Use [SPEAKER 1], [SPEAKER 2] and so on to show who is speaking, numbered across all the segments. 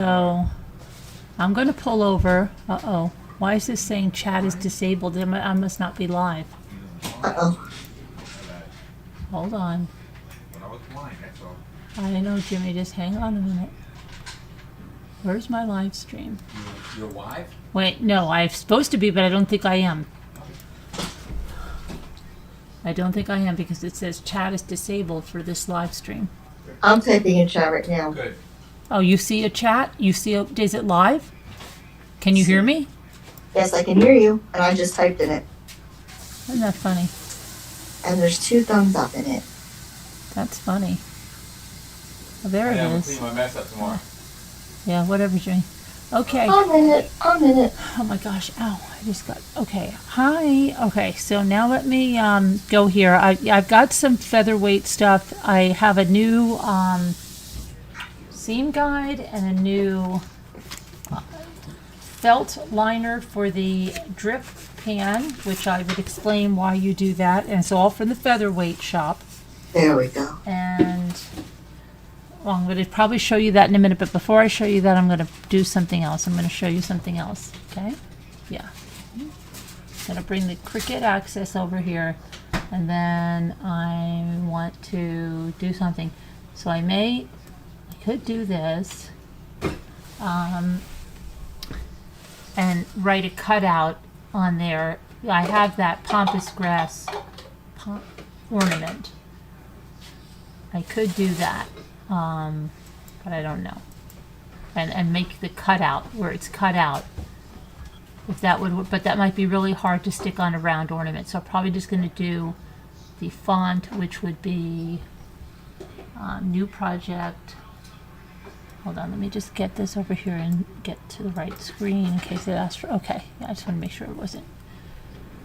[SPEAKER 1] So I'm going to pull over. Uh-oh. Why is this saying chat is disabled? I must not be live.
[SPEAKER 2] Uh-oh.
[SPEAKER 1] Hold on. I know, Jimmy. Just hang on a minute. Where's my live stream?
[SPEAKER 3] You're live?
[SPEAKER 1] Wait, no. I'm supposed to be, but I don't think I am. I don't think I am because it says chat is disabled for this live stream.
[SPEAKER 2] I'm typing in chat right now.
[SPEAKER 3] Good.
[SPEAKER 1] Oh, you see a chat? You see is it live? Can you hear me?
[SPEAKER 2] Yes, I can hear you, and I just typed in it.
[SPEAKER 1] Isn't that funny?
[SPEAKER 2] And there's 2 thumbs up in it.
[SPEAKER 1] That's funny. Oh, there it
[SPEAKER 3] I'm gonna
[SPEAKER 1] is.
[SPEAKER 3] clean my mess up tomorrow.
[SPEAKER 1] Yeah, whatever, Jimmy. Okay.
[SPEAKER 2] I'm in it. I'm in it.
[SPEAKER 1] Oh my gosh. Ow. I just got. Okay. Hi. Okay. So now let me go here. I've got some featherweight stuff. I have a new seam guide and a new felt liner for the drip pan, which I would explain why you do that. And it's all from the Featherweight shop.
[SPEAKER 2] There we go.
[SPEAKER 1] And well, I'm going to probably show you that in a minute, but before I show you that, I'm going to do something else. I'm going to show you something else, okay? Yeah. I'm going to bring the Cricut Access over here, and then I want to do something. So I could do this, and write a cutout on there. I have that pampas grass ornament. I could do that. But I don't know. And make the cutout where it's cut out. If that would, but that might be really hard to stick on a round ornament. So I'm probably just going to do the font, which would be new project. Hold on, let me just get this over here and get to the right screen in case it asks for. Okay, yeah, I just want to make sure it wasn't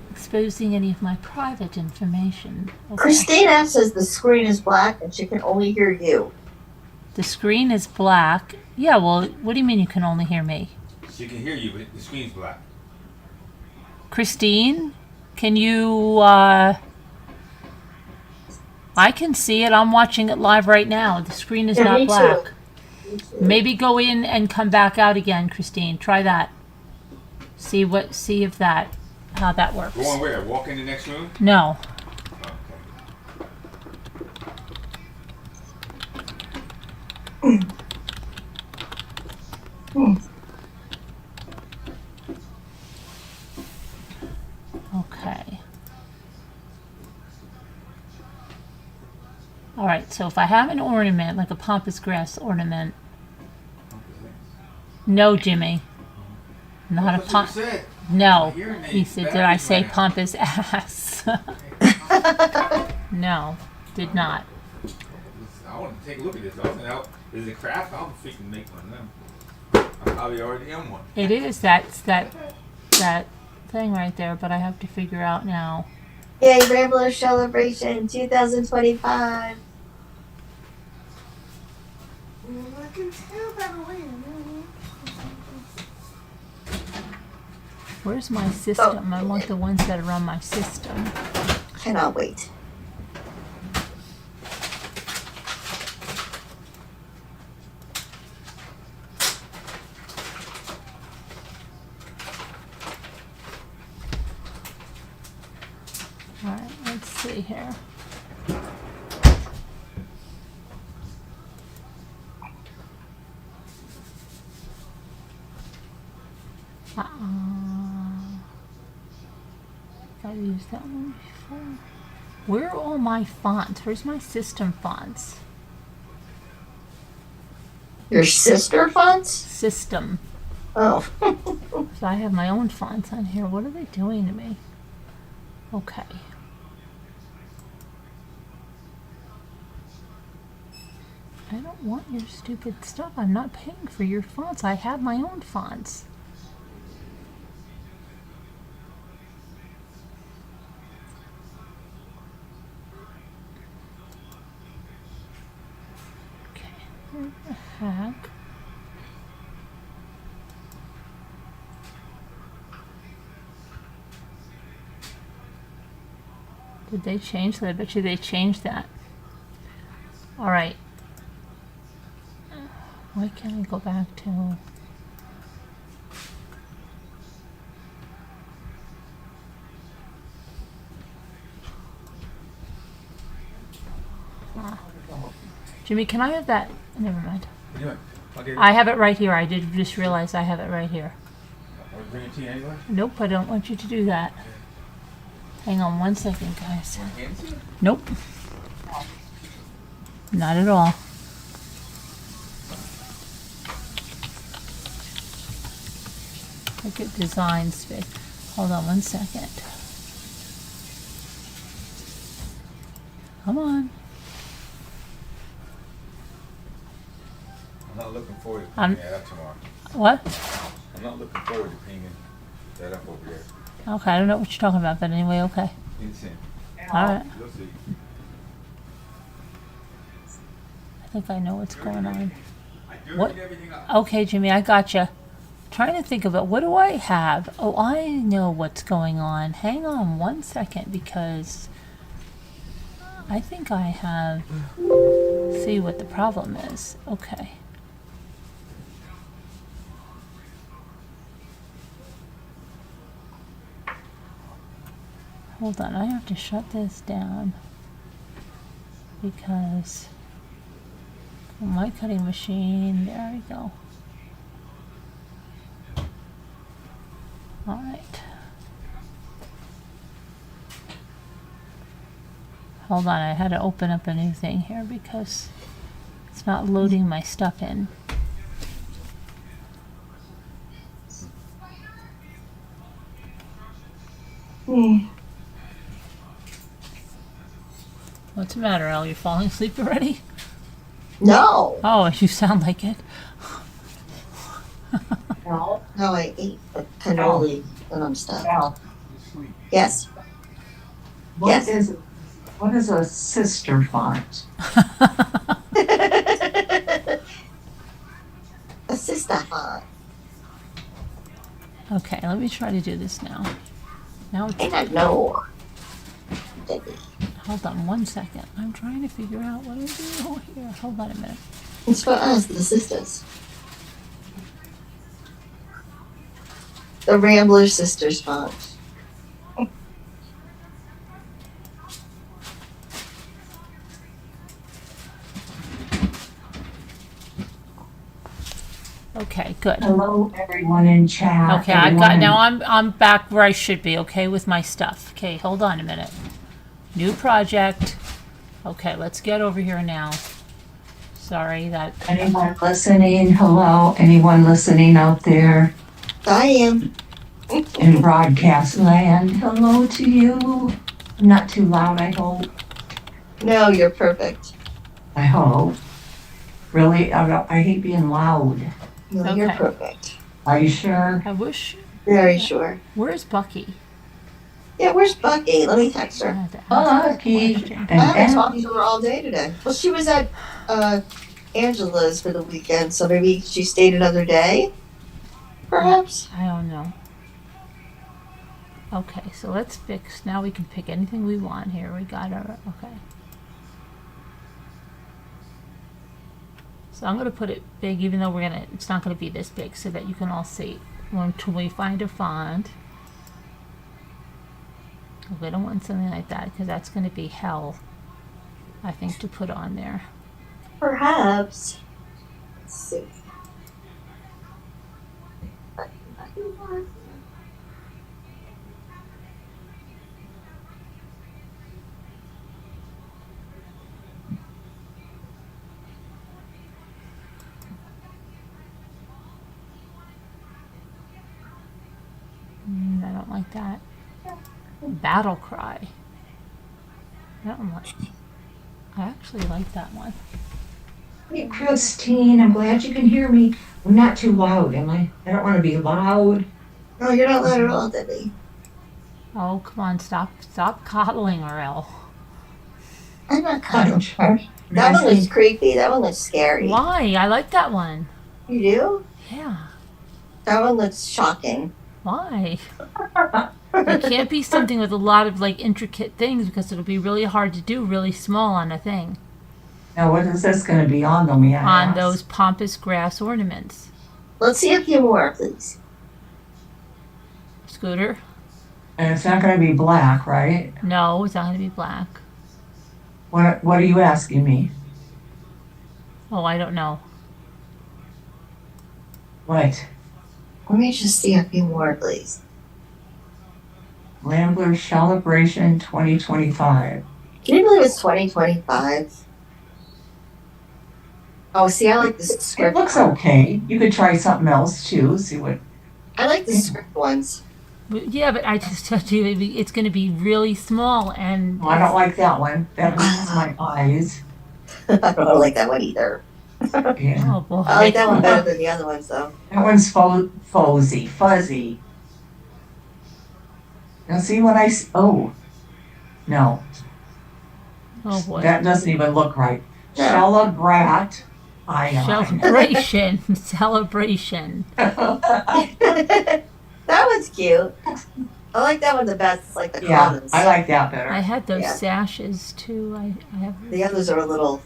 [SPEAKER 1] exposing any of my private information. Okay.
[SPEAKER 2] Christina says the screen is black and she can only hear you.
[SPEAKER 1] The screen is black. Yeah, well, what do you mean you can only hear me?
[SPEAKER 3] She can hear you, but the screen's black.
[SPEAKER 1] Christine, can you, I can see it. I'm watching it live right now. The screen is not
[SPEAKER 2] me
[SPEAKER 1] black.
[SPEAKER 2] Too.
[SPEAKER 1] Maybe go in and come back out again, Christine. Try that. See if how that works.
[SPEAKER 3] Going where? Walk in the next room?
[SPEAKER 1] No. Okay. All right, so if I have an ornament, like a pampas grass ornament. No, Jimmy. Not a pampas. No. He said, did I say pampas ass? No, did not.
[SPEAKER 3] I want to take a look at this. Is it craft? I'll freaking make one of them. I probably already am one.
[SPEAKER 1] It is. That's that thing right there, but I have to figure out now.
[SPEAKER 2] Yay, Rambler Shellebration 2025. I can tell by the way.
[SPEAKER 1] Where's my system? I want the ones that are on my system.
[SPEAKER 2] Cannot wait.
[SPEAKER 1] All right, let's see here. I've used that one before. Where are all my fonts? Where's my system fonts?
[SPEAKER 2] Your sister fonts?
[SPEAKER 1] System.
[SPEAKER 2] Oh.
[SPEAKER 1] So I have my own fonts on here. What are they doing to me? Okay. I don't want your stupid stuff. I'm not paying for your fonts. I have my own fonts. Okay. What the heck? Did they change that? I bet you they changed that. All right. Why can't I go back to... Jimmy, can I have that? Never mind.
[SPEAKER 3] What do you want? I'll get it.
[SPEAKER 1] I have it right here. I did just realize I have it right here.
[SPEAKER 3] Want to bring it to you anyway?
[SPEAKER 1] Nope, I don't want you to do that. Hang on one second, guys.
[SPEAKER 3] Want candies?
[SPEAKER 1] Nope. Not at all. Look at design space. Hold on one second. Come on.
[SPEAKER 3] I'm not looking forward to
[SPEAKER 1] I'm-
[SPEAKER 3] cleaning that up tomorrow.
[SPEAKER 1] What?
[SPEAKER 3] I'm not looking forward to cleaning that up over there.
[SPEAKER 1] Okay, I don't know what you're talking about, but anyway, okay.
[SPEAKER 3] Insane.
[SPEAKER 1] Alright.
[SPEAKER 3] You'll see.
[SPEAKER 1] I think I know what's going on.
[SPEAKER 3] I do
[SPEAKER 1] What?
[SPEAKER 3] need everything up.
[SPEAKER 1] Okay, Jimmy, I gotcha. Trying to think of it. What do I have? Oh, I know what's going on. Hang on one second, because I think I have... See what the problem is. Okay. Hold on, I have to shut this down because my cutting machine, there we go. All right. Hold on, I had to open up a new thing here because it's not loading my stuff in. What's the matter, Elle? You falling asleep already?
[SPEAKER 2] No.
[SPEAKER 1] Oh, you sound like it.
[SPEAKER 2] No. No, I ate the cannoli and I'm stuff.
[SPEAKER 4] Al,
[SPEAKER 3] Sleep.
[SPEAKER 2] Yes.
[SPEAKER 4] what
[SPEAKER 2] Yes.
[SPEAKER 4] is a sister font?
[SPEAKER 2] A sister font.
[SPEAKER 1] Okay, let me try to do this now. Now it's...
[SPEAKER 2] I don't know. Debbie.
[SPEAKER 1] Hold on one second. I'm trying to figure out what I'm doing over here. Hold on a minute.
[SPEAKER 2] It's for us, the sisters. The Rambler Sisters font.
[SPEAKER 1] Okay, good.
[SPEAKER 4] Hello, everyone in chat.
[SPEAKER 1] Okay, I got
[SPEAKER 4] everyone
[SPEAKER 1] now. I'm back where I should be. Okay, with my stuff. Okay, hold on a minute. New project. Okay, let's get over here now. Sorry that.
[SPEAKER 4] Anyone listening? Hello, anyone listening out there
[SPEAKER 2] I am.
[SPEAKER 4] in broadcast land? Hello to you. Not too loud, I hope.
[SPEAKER 2] No, you're perfect.
[SPEAKER 4] I hope. Really, I hate being loud.
[SPEAKER 2] No, you're
[SPEAKER 1] Okay.
[SPEAKER 2] perfect.
[SPEAKER 4] Are you sure?
[SPEAKER 1] I wish.
[SPEAKER 2] Very sure.
[SPEAKER 1] Where's Bucky?
[SPEAKER 2] Yeah, where's Bucky? Let me text
[SPEAKER 1] I
[SPEAKER 2] her.
[SPEAKER 1] had to ask that
[SPEAKER 4] Bucky.
[SPEAKER 1] question.
[SPEAKER 2] I haven't
[SPEAKER 4] And
[SPEAKER 2] talked to her all day today. Well, she was at Angela's for the weekend, so maybe she stayed another day? Perhaps?
[SPEAKER 1] I don't know. Okay, so let's fix. Now we can pick anything we want here. We got our. Okay. So I'm gonna put it big, even though it's not gonna be this big, so that you can all see. Until we find a font. We don't want something like that because that's gonna be hell, I think, to put on there.
[SPEAKER 2] Perhaps. Let's see.
[SPEAKER 1] I don't like that. Battle cry. I don't like. I actually like that one.
[SPEAKER 4] hey, Christine, I'm glad you can hear me. I'm not too loud, am I? I don't want to be loud.
[SPEAKER 2] No, you're not loud at all, Debbie.
[SPEAKER 1] Oh, come on, stop coddling her, Elle.
[SPEAKER 2] I'm not cuddling her. That one was creepy. That one was scary.
[SPEAKER 1] Why? I like that one.
[SPEAKER 2] You do?
[SPEAKER 1] Yeah.
[SPEAKER 2] That one looks shocking.
[SPEAKER 1] Why? It can't be something with a lot of like intricate things because it'll be really hard to do really small on a thing.
[SPEAKER 4] Now, what is this going to be on, though, may I
[SPEAKER 1] on
[SPEAKER 4] ask?
[SPEAKER 1] those pampas grass ornaments.
[SPEAKER 2] Let's see a few more, please.
[SPEAKER 1] Scooter?
[SPEAKER 4] And it's not going to be black, right?
[SPEAKER 1] No, it's not going to be black.
[SPEAKER 4] What are you asking me?
[SPEAKER 1] Oh, I don't know.
[SPEAKER 4] What?
[SPEAKER 2] Let me just see a few more, please.
[SPEAKER 4] Rambler Shellebration 2025.
[SPEAKER 2] Can you believe it's 2025? Oh, see, I like the
[SPEAKER 4] It
[SPEAKER 2] script.
[SPEAKER 4] looks okay. You could try something else too. See what.
[SPEAKER 2] I like the script ones.
[SPEAKER 1] Yeah, but I just told you it's going to be really small and.
[SPEAKER 4] Oh, I don't like that one. That hurts my eyes.
[SPEAKER 2] I don't like that one either.
[SPEAKER 4] Yeah.
[SPEAKER 1] Oh boy.
[SPEAKER 2] I like that one better than the other ones, though.
[SPEAKER 4] That one's fuzzy. Now see what oh. No,
[SPEAKER 1] Oh boy.
[SPEAKER 4] that doesn't even look right.
[SPEAKER 2] No.
[SPEAKER 4] Shellebrat ion.
[SPEAKER 1] Celebration. Celebration.
[SPEAKER 2] That one's cute. I like that one the best. It's like the
[SPEAKER 4] Yeah,
[SPEAKER 2] commons.
[SPEAKER 4] I like that better.
[SPEAKER 1] I had those
[SPEAKER 2] Yeah.
[SPEAKER 1] sashes too. I have
[SPEAKER 2] The others are a little.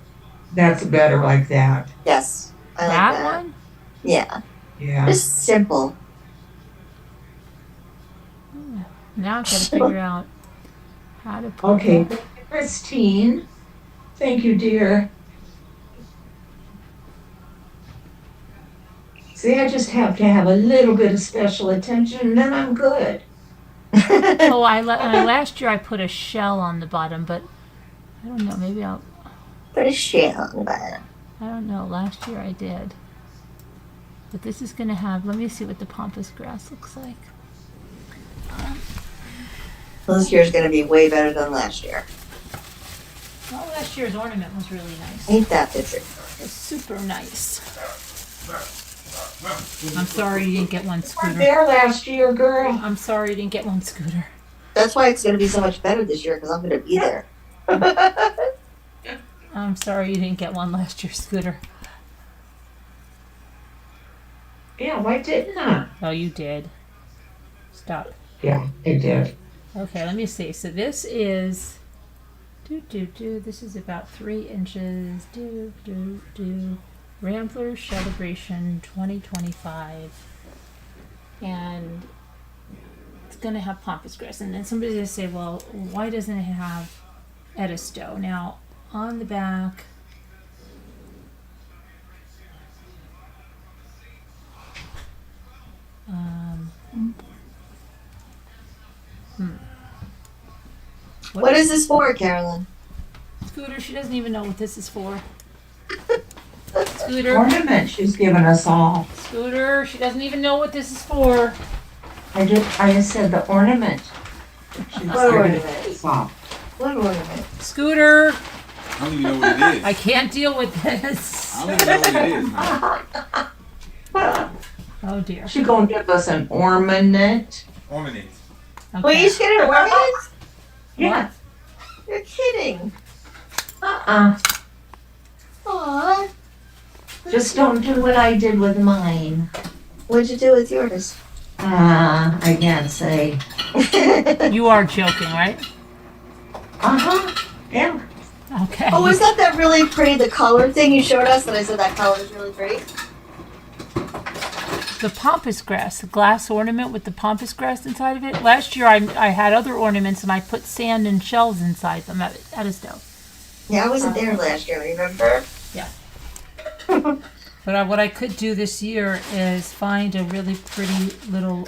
[SPEAKER 4] That's better like that.
[SPEAKER 2] Yes, I like
[SPEAKER 1] that
[SPEAKER 2] that.
[SPEAKER 1] one.
[SPEAKER 2] Yeah,
[SPEAKER 4] Yeah.
[SPEAKER 2] just simple.
[SPEAKER 1] Now I've got to figure out how to put
[SPEAKER 4] Okay,
[SPEAKER 1] that.
[SPEAKER 4] Christine. Thank you, dear. See, I just have to have a little bit of special attention, and then I'm good.
[SPEAKER 1] Oh, last year I put a shell on the bottom, but I don't know. Maybe I'll.
[SPEAKER 2] Put a shell on the bottom.
[SPEAKER 1] I don't know. Last year I did. But this is going to have. Let me see what the pampas grass looks like.
[SPEAKER 2] Well, this year's gonna be way better than last year.
[SPEAKER 1] Well, last year's ornament was really nice.
[SPEAKER 2] Ain't that picture?
[SPEAKER 1] It was super nice. I'm sorry you didn't get one,
[SPEAKER 4] You were
[SPEAKER 1] Scooter.
[SPEAKER 4] there last year, girl.
[SPEAKER 1] I'm sorry you didn't get one, Scooter.
[SPEAKER 2] That's why it's gonna be so much better this year because I'm gonna be there.
[SPEAKER 1] I'm sorry you didn't get one last year, Scooter.
[SPEAKER 4] Yeah, why didn't I?
[SPEAKER 1] Oh, you did. Stop.
[SPEAKER 4] Yeah, I did.
[SPEAKER 1] Okay, let me see. So this is this is about 3 inches. Rambler Shellebration 2025. And it's gonna have pampas grass. And then somebody's gonna say, well, why doesn't it have Edisto? Now on the back,
[SPEAKER 2] What is this for, Carolyn?
[SPEAKER 1] Scooter, she doesn't even know what this is for. Scooter,
[SPEAKER 4] Ornament she's given us all.
[SPEAKER 1] Scooter, she doesn't even know what this is for.
[SPEAKER 4] I just said the ornament. She's
[SPEAKER 2] What
[SPEAKER 4] given
[SPEAKER 2] ornament?
[SPEAKER 4] us all.
[SPEAKER 2] What ornament?
[SPEAKER 1] Scooter,
[SPEAKER 3] I don't even know what it is.
[SPEAKER 1] I can't deal with this.
[SPEAKER 3] I don't even know what it is, man.
[SPEAKER 1] Oh dear.
[SPEAKER 4] She gonna give us an ornament.
[SPEAKER 3] Ornament.
[SPEAKER 1] Okay.
[SPEAKER 2] Will you each get an ornament?
[SPEAKER 4] Yeah.
[SPEAKER 2] You're kidding.
[SPEAKER 4] Uh-uh.
[SPEAKER 2] Aw.
[SPEAKER 4] Just don't do what I did with mine.
[SPEAKER 2] What'd you do with yours?
[SPEAKER 4] I can't say.
[SPEAKER 1] You are joking, right?
[SPEAKER 4] Uh-huh. Yeah.
[SPEAKER 1] Okay.
[SPEAKER 2] Oh, is that really pretty, the color thing you showed us that I said that color is really pretty?
[SPEAKER 1] The pampas grass, the glass ornament with the pampas grass inside of it. Last year I had other ornaments and I put sand and shells inside them at a stove.
[SPEAKER 2] Yeah, I wasn't there last year, remember?
[SPEAKER 1] But what I could do this year is find a really pretty little,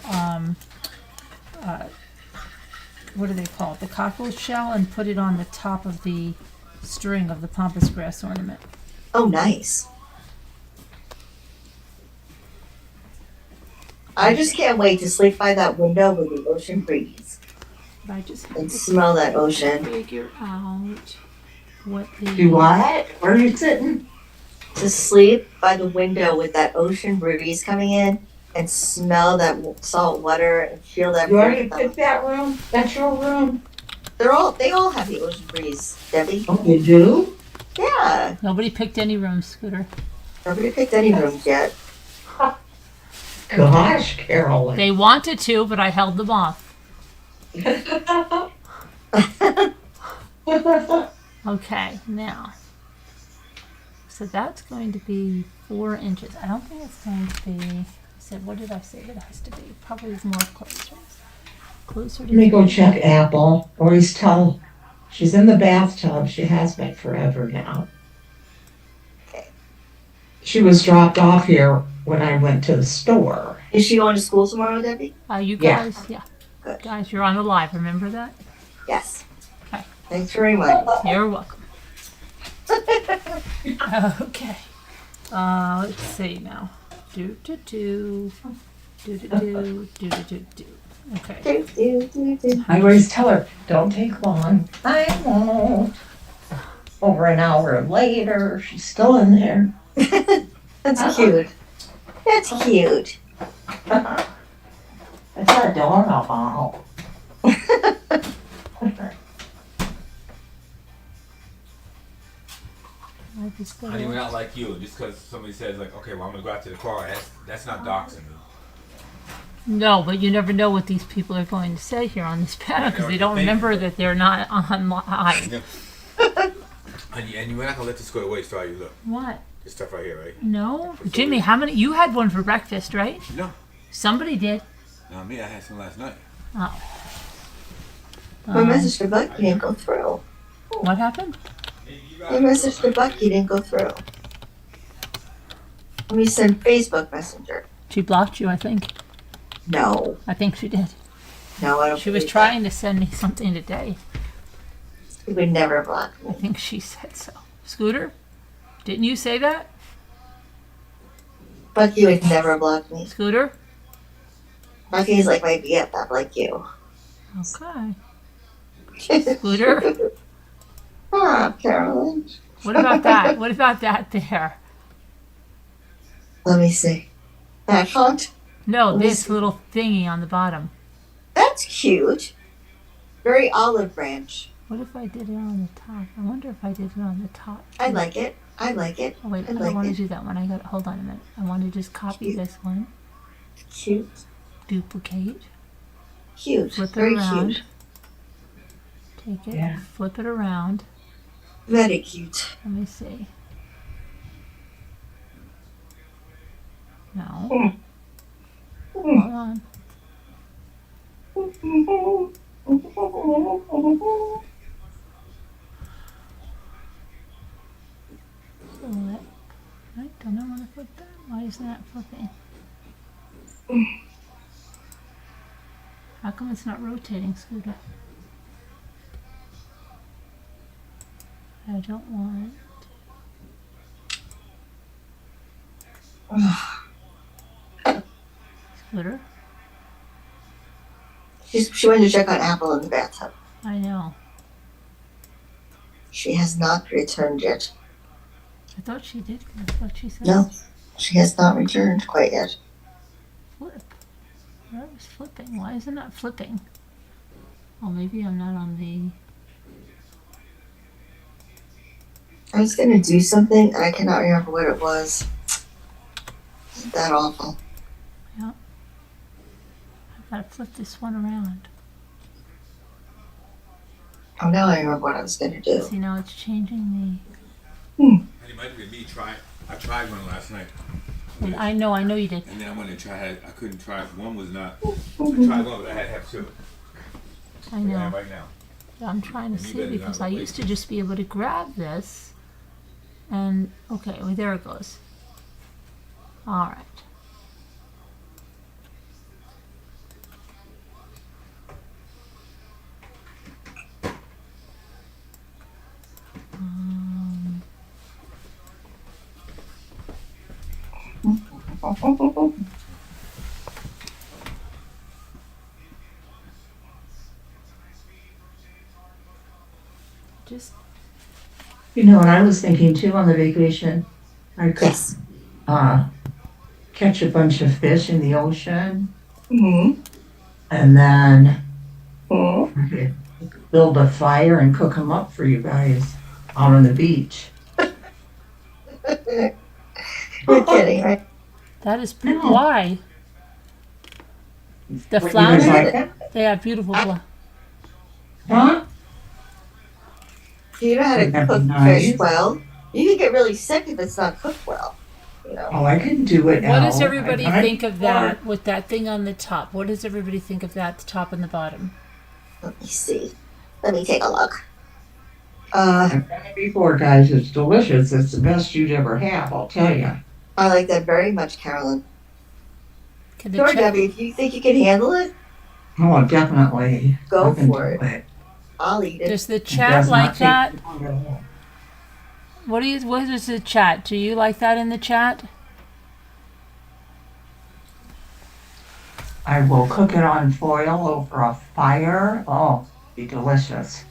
[SPEAKER 1] what do they call it? The cockle shell, and put it on the top of the string of the pampas grass ornament.
[SPEAKER 2] Oh, nice. I just can't wait to sleep by that window with the ocean breeze
[SPEAKER 1] But I just have
[SPEAKER 2] and
[SPEAKER 1] to
[SPEAKER 2] smell that ocean.
[SPEAKER 1] figure out what the...
[SPEAKER 4] Do what? Where are you sitting?
[SPEAKER 2] To sleep by the window with that ocean breeze coming in and smell that salt water and feel that
[SPEAKER 4] You already
[SPEAKER 2] breeze.
[SPEAKER 4] picked that room? That's your room?
[SPEAKER 2] They all have the ocean breeze, Debbie.
[SPEAKER 4] Oh, you do?
[SPEAKER 2] Yeah.
[SPEAKER 1] Nobody picked any rooms, Scooter.
[SPEAKER 2] Nobody picked any rooms yet.
[SPEAKER 4] Gosh, Carolyn.
[SPEAKER 1] They wanted to, but I held them off. Okay, now. so that's going to be 4 inches. I don't think it's going to be, I said, what did I say that it has to be? Probably more closer. Closer to
[SPEAKER 4] Let me go check Apple. Always tell, she's in the bathtub. She has been forever now. She was dropped off here when I went to the store.
[SPEAKER 2] Is she going to school tomorrow, Debbie?
[SPEAKER 1] You
[SPEAKER 4] Yeah.
[SPEAKER 1] guys, yeah.
[SPEAKER 2] Good.
[SPEAKER 1] Guys, you're on the live, remember that?
[SPEAKER 2] Yes.
[SPEAKER 1] Okay.
[SPEAKER 2] Thanks very much.
[SPEAKER 1] You're welcome. Okay. Let's see now. Do. Okay.
[SPEAKER 4] I always tell her, don't take long. I won't. Over an hour later, she's still in there.
[SPEAKER 2] That's cute. That's cute.
[SPEAKER 4] It's adorable.
[SPEAKER 3] Honey, we're not like you. Just because somebody says like, okay, well I'm gonna go out to the car. That's not doxing me.
[SPEAKER 1] No, but you never know what these people are going to say here on this panel because they don't remember that they're not on live.
[SPEAKER 3] And you're not gonna let this go to waste, are you? Look,
[SPEAKER 1] What?
[SPEAKER 3] this stuff right here, right?
[SPEAKER 1] No, Jimmy. How many? You had one for breakfast, right?
[SPEAKER 3] No,
[SPEAKER 1] Somebody did.
[SPEAKER 3] not me. I had some last night.
[SPEAKER 2] My message to Bucky didn't go through.
[SPEAKER 1] What happened?
[SPEAKER 2] My message to Bucky didn't go through. Let me send Facebook Messenger.
[SPEAKER 1] She blocked you, I think.
[SPEAKER 2] No.
[SPEAKER 1] I think she did.
[SPEAKER 2] No, I don't
[SPEAKER 1] She was
[SPEAKER 2] believe
[SPEAKER 1] trying to send me something today.
[SPEAKER 2] that. He would never block
[SPEAKER 1] I
[SPEAKER 2] me.
[SPEAKER 1] think she said so. Scooter, didn't you say that?
[SPEAKER 2] Bucky would never block me.
[SPEAKER 1] Scooter?
[SPEAKER 2] Bucky's like my BFF, like you.
[SPEAKER 1] Okay. Scooter?
[SPEAKER 2] Ah, Carolyn.
[SPEAKER 1] What about that? What about that there?
[SPEAKER 2] Let me see. That font?
[SPEAKER 1] No,
[SPEAKER 2] Let me
[SPEAKER 1] this
[SPEAKER 2] see.
[SPEAKER 1] little thingy on the bottom.
[SPEAKER 2] That's cute. Very olive branch.
[SPEAKER 1] What if I did it on the top? I wonder if I did it on the top.
[SPEAKER 2] I like it. I like it.
[SPEAKER 1] Oh wait,
[SPEAKER 2] I
[SPEAKER 1] I don't
[SPEAKER 2] like
[SPEAKER 1] want to
[SPEAKER 2] it.
[SPEAKER 1] do that one. I got. Hold on a minute. I want to just copy
[SPEAKER 2] Cute.
[SPEAKER 1] this one,
[SPEAKER 2] Cute.
[SPEAKER 1] duplicate,
[SPEAKER 2] Cute.
[SPEAKER 1] flip it
[SPEAKER 2] Very
[SPEAKER 1] around,
[SPEAKER 2] cute.
[SPEAKER 1] take it,
[SPEAKER 4] Yeah.
[SPEAKER 1] flip it around.
[SPEAKER 2] Very cute.
[SPEAKER 1] Let me see. No.
[SPEAKER 2] Mm.
[SPEAKER 1] Hold on. Flip. I don't know want to flip that. Why isn't that flipping? How come it's not rotating, Scooter? I don't want. Scooter?
[SPEAKER 2] She went to check on Apple in the bathtub.
[SPEAKER 1] I know.
[SPEAKER 2] She has not returned yet.
[SPEAKER 1] I thought she did. That's what she said.
[SPEAKER 2] No, she has not returned quite yet.
[SPEAKER 1] Flip. Where was flipping? Why is it not flipping? Oh, maybe I'm not on the.
[SPEAKER 2] I was gonna do something, and I cannot remember what it was. Isn't that awful?
[SPEAKER 1] I've got to flip this one around.
[SPEAKER 2] Oh, now I remember what I was gonna do.
[SPEAKER 1] See, now it's changing
[SPEAKER 3] And it might be me try. I tried one last night,
[SPEAKER 1] the. I know you did.
[SPEAKER 3] and then I wanted to try. I couldn't try. One was not. I tried one, but I had to have two.
[SPEAKER 1] I
[SPEAKER 3] Like I have
[SPEAKER 1] know.
[SPEAKER 3] right now.
[SPEAKER 1] I'm trying to
[SPEAKER 3] You
[SPEAKER 1] see
[SPEAKER 3] better
[SPEAKER 1] because
[SPEAKER 3] not
[SPEAKER 1] I
[SPEAKER 3] wait.
[SPEAKER 1] used to just be able to grab this. And, okay, well, there it goes. All right. Just
[SPEAKER 4] You know what I was thinking too on the vacation? I could
[SPEAKER 2] Yes.
[SPEAKER 4] catch a bunch of fish in the ocean
[SPEAKER 2] Mm-hmm.
[SPEAKER 4] and then
[SPEAKER 2] Mm-hmm.
[SPEAKER 4] I could build a fire and cook them up for you guys out on the beach.
[SPEAKER 2] You're kidding, right?
[SPEAKER 1] that is
[SPEAKER 4] No.
[SPEAKER 1] why the
[SPEAKER 4] What, you guys
[SPEAKER 1] flowers.
[SPEAKER 4] like that?
[SPEAKER 1] They have beautiful flowers.
[SPEAKER 4] Huh?
[SPEAKER 2] Do you know how to
[SPEAKER 4] That'd be
[SPEAKER 2] cook
[SPEAKER 4] nice.
[SPEAKER 2] fish well? You can get really sick if it's not cooked well. You know.
[SPEAKER 4] Oh, I can do it.
[SPEAKER 1] What does
[SPEAKER 4] Al.
[SPEAKER 1] everybody
[SPEAKER 4] I've done it
[SPEAKER 1] think of
[SPEAKER 4] before.
[SPEAKER 1] that with that thing on the top? What does everybody think of that, the top and the bottom?
[SPEAKER 2] Let me see. Let me take a look.
[SPEAKER 4] I've done it before, guys. It's delicious. It's the best you'd ever have, I'll tell you.
[SPEAKER 2] I like that very much, Carolyn.
[SPEAKER 1] Can the
[SPEAKER 2] Sure,
[SPEAKER 1] chat-
[SPEAKER 2] Debbie, if you think you can handle it,
[SPEAKER 4] Oh, definitely.
[SPEAKER 2] Go
[SPEAKER 4] I can
[SPEAKER 2] for
[SPEAKER 4] do
[SPEAKER 2] it. I'll eat it.
[SPEAKER 1] does the
[SPEAKER 4] It
[SPEAKER 1] chat
[SPEAKER 4] does not
[SPEAKER 1] like
[SPEAKER 4] take
[SPEAKER 1] that?
[SPEAKER 4] long at all.
[SPEAKER 1] What is the chat? Do you like that in the chat?
[SPEAKER 4] I will cook it on foil over a fire. Oh, be delicious.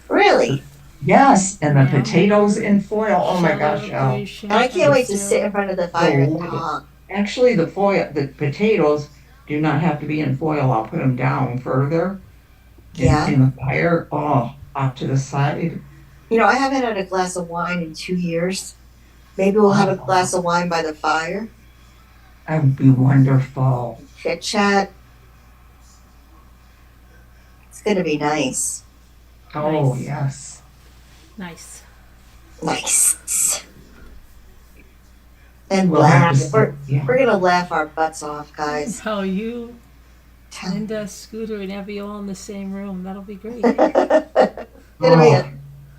[SPEAKER 2] Really?
[SPEAKER 4] Yes, and the
[SPEAKER 1] Yeah.
[SPEAKER 4] potatoes in foil. Oh my gosh, Al.
[SPEAKER 1] Shellebration,
[SPEAKER 2] And I can't wait to
[SPEAKER 1] pizza.
[SPEAKER 2] sit in front of the fire and
[SPEAKER 4] Oh,
[SPEAKER 2] talk.
[SPEAKER 4] Actually, the potatoes do not have to be in foil. I'll put them down further
[SPEAKER 2] Yeah.
[SPEAKER 4] in the fire. Oh, off to the side.
[SPEAKER 2] You know, I haven't had a glass of wine in 2 years. Maybe we'll have a glass of wine by the fire.
[SPEAKER 4] That would be wonderful.
[SPEAKER 2] Chit chat. It's gonna be nice.
[SPEAKER 4] Oh,
[SPEAKER 1] Nice.
[SPEAKER 4] yes.
[SPEAKER 1] Nice.
[SPEAKER 2] Nice. And
[SPEAKER 4] We'll have
[SPEAKER 2] laugh.
[SPEAKER 4] to see. Yeah.
[SPEAKER 2] We're gonna laugh our butts off, guys.
[SPEAKER 1] Oh, you,
[SPEAKER 2] Tell
[SPEAKER 1] Linda, Scooter, and Abby all in the same room. That'll be great.
[SPEAKER 2] gonna be
[SPEAKER 4] Oh,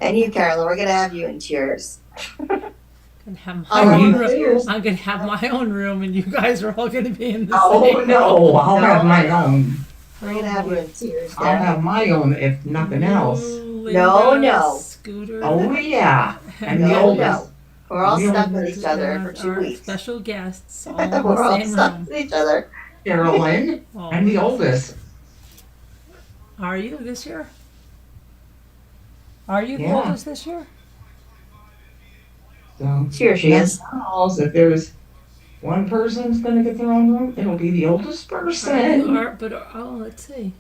[SPEAKER 2] and you, Carolyn, we're gonna have you in tears.
[SPEAKER 1] Gonna have my
[SPEAKER 2] Oh,
[SPEAKER 1] own
[SPEAKER 2] you
[SPEAKER 1] room.
[SPEAKER 2] too.
[SPEAKER 1] I'm gonna have my own room, and you guys are all gonna be in the
[SPEAKER 4] oh
[SPEAKER 1] same.
[SPEAKER 4] no, I'll
[SPEAKER 2] No.
[SPEAKER 4] have my own.
[SPEAKER 2] We're gonna have you in tears,
[SPEAKER 4] I'll
[SPEAKER 2] Dad.
[SPEAKER 4] have my own if nothing else.
[SPEAKER 1] Linda,
[SPEAKER 2] No.
[SPEAKER 1] Scooter.
[SPEAKER 4] Oh yeah. I'm the
[SPEAKER 2] No,
[SPEAKER 4] oldest.
[SPEAKER 2] no. We're all
[SPEAKER 4] The
[SPEAKER 2] stuck with
[SPEAKER 4] oldest.
[SPEAKER 2] each other for 2
[SPEAKER 1] Our
[SPEAKER 2] weeks.
[SPEAKER 1] special guests all in the
[SPEAKER 2] We're all
[SPEAKER 1] same
[SPEAKER 2] stuck
[SPEAKER 1] room.
[SPEAKER 2] with each other.
[SPEAKER 4] Carolyn,
[SPEAKER 1] Oh,
[SPEAKER 4] I'm the oldest.
[SPEAKER 1] Are you this year? Are you the
[SPEAKER 4] Yeah.
[SPEAKER 1] oldest this year?
[SPEAKER 4] So
[SPEAKER 2] Here she is.
[SPEAKER 4] if there's one person's gonna get their own room, it'll be the oldest person.
[SPEAKER 1] Let's see.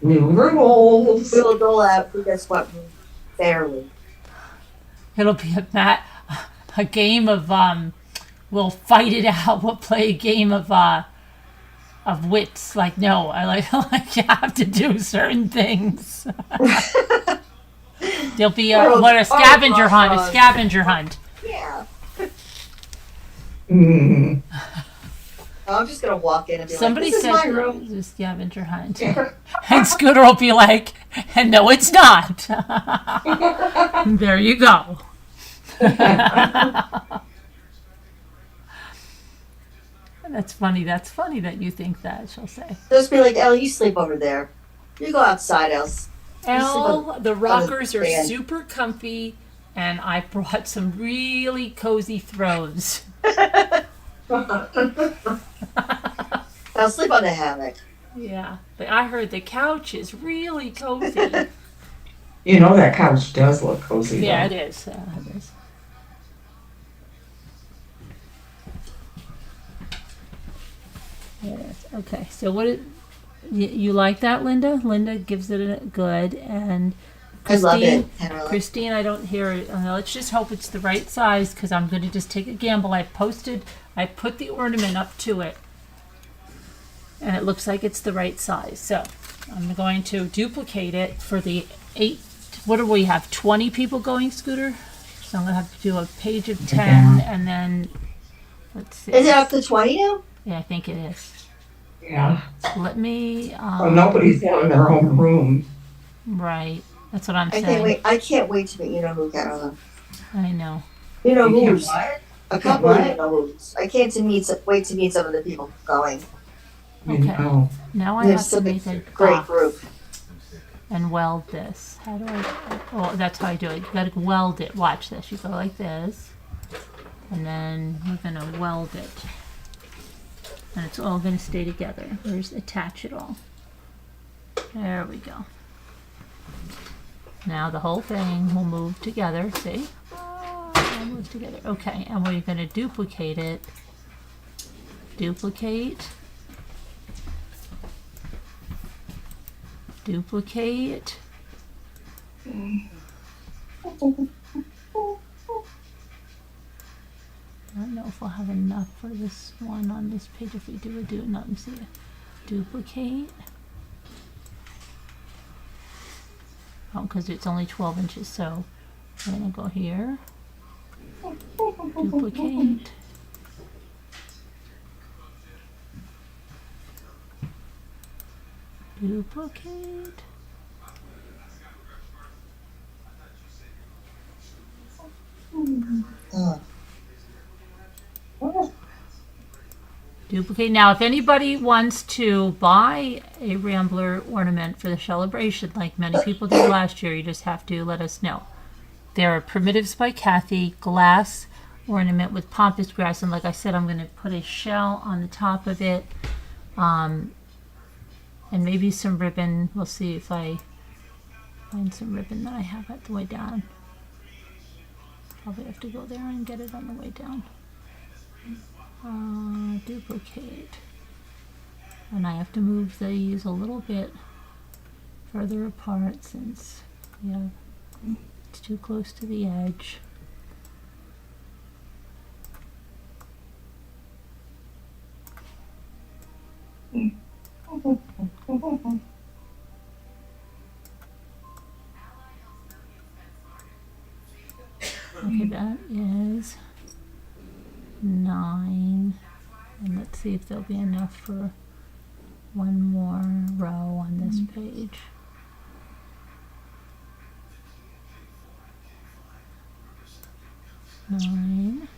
[SPEAKER 4] New rules.
[SPEAKER 2] We will dole out who gets what fairly.
[SPEAKER 1] It'll be a game of we'll fight it out. We'll play a game of wits. Like no, I like like you have to do certain things. There'll be a scavenger hunt. A scavenger hunt.
[SPEAKER 2] Yeah.
[SPEAKER 4] Mm.
[SPEAKER 2] I'm just gonna walk in and be
[SPEAKER 1] Somebody
[SPEAKER 2] like, "This
[SPEAKER 1] said
[SPEAKER 2] is my room."
[SPEAKER 1] it's a scavenger hunt, and Scooter will be like, "And no, it's not." There you go. That's funny. That's funny that you think that. She'll say.
[SPEAKER 2] Just be like, "Elle, you sleep over there. You go outside, else."
[SPEAKER 1] Elle, the rockers are
[SPEAKER 2] fan.
[SPEAKER 1] super comfy, and I brought some really cozy throws.
[SPEAKER 2] I'll sleep on the hammock.
[SPEAKER 1] Yeah, but I heard the couch is really cozy.
[SPEAKER 4] You know that couch does look cozy.
[SPEAKER 1] Yeah, it
[SPEAKER 4] though.
[SPEAKER 1] is. It is. It is. Okay, so you like that, Linda? Linda gives it a good, and
[SPEAKER 2] I love
[SPEAKER 1] Christine,
[SPEAKER 2] it. Caroline.
[SPEAKER 1] Christine, I don't hear it. Let's just hope it's the right size because I'm going to just take a gamble. I put the ornament up to it, and it looks like it's the right size. So I'm going to duplicate it for the 8. What do we have? 20 people going, Scooter? So I'm going to have to do a page of 10, and then let's see.
[SPEAKER 2] Is it up to 20 now?
[SPEAKER 1] Yeah, I think it is.
[SPEAKER 4] Yeah.
[SPEAKER 1] Let me.
[SPEAKER 4] Well, nobody's having their own room.
[SPEAKER 1] Right. That's what I'm
[SPEAKER 2] I
[SPEAKER 1] saying.
[SPEAKER 2] can't wait. I can't wait to meet you know who, Caroline.
[SPEAKER 1] I know.
[SPEAKER 2] You know
[SPEAKER 4] You
[SPEAKER 2] who's.
[SPEAKER 4] what?
[SPEAKER 2] A couple
[SPEAKER 4] What?
[SPEAKER 2] of you know who's. I can't wait to meet some of the people going.
[SPEAKER 4] You
[SPEAKER 1] Okay.
[SPEAKER 4] know.
[SPEAKER 1] Now I
[SPEAKER 2] There's
[SPEAKER 1] have to
[SPEAKER 2] some
[SPEAKER 1] make a
[SPEAKER 2] great
[SPEAKER 1] box
[SPEAKER 2] group.
[SPEAKER 1] and weld this. How do I? Oh, that's how I do it. You gotta weld it. Watch this. You go like this, and then you're gonna weld it, and it's all gonna stay together. Where's attach it all? There we go. Now the whole thing will move together. See? All move together. Okay, and we're gonna duplicate it. Duplicate. Duplicate. I don't know if we'll have enough for this one on this page. If we do, we'll do it. Let me see. Duplicate. Oh, because it's only 12 inches, so we're gonna go here. Duplicate. Duplicate.
[SPEAKER 2] Oh.
[SPEAKER 1] Duplicate. Now, if anybody wants to buy a Rambler ornament for the Shellebration, like many people did last year, you just have to let us know. There are Primitives by Kathy, glass ornament with pampas grass, and like I said, I'm going to put a shell on the top of it, and maybe some ribbon. We'll see if I find some ribbon that I have at the way down. Probably have to go there and get it on the way down. Duplicate. And I have to move these a little bit further apart since it's too close to the edge. Okay, that is 9. And let's see if there'll be enough for one more row on this page. Nine.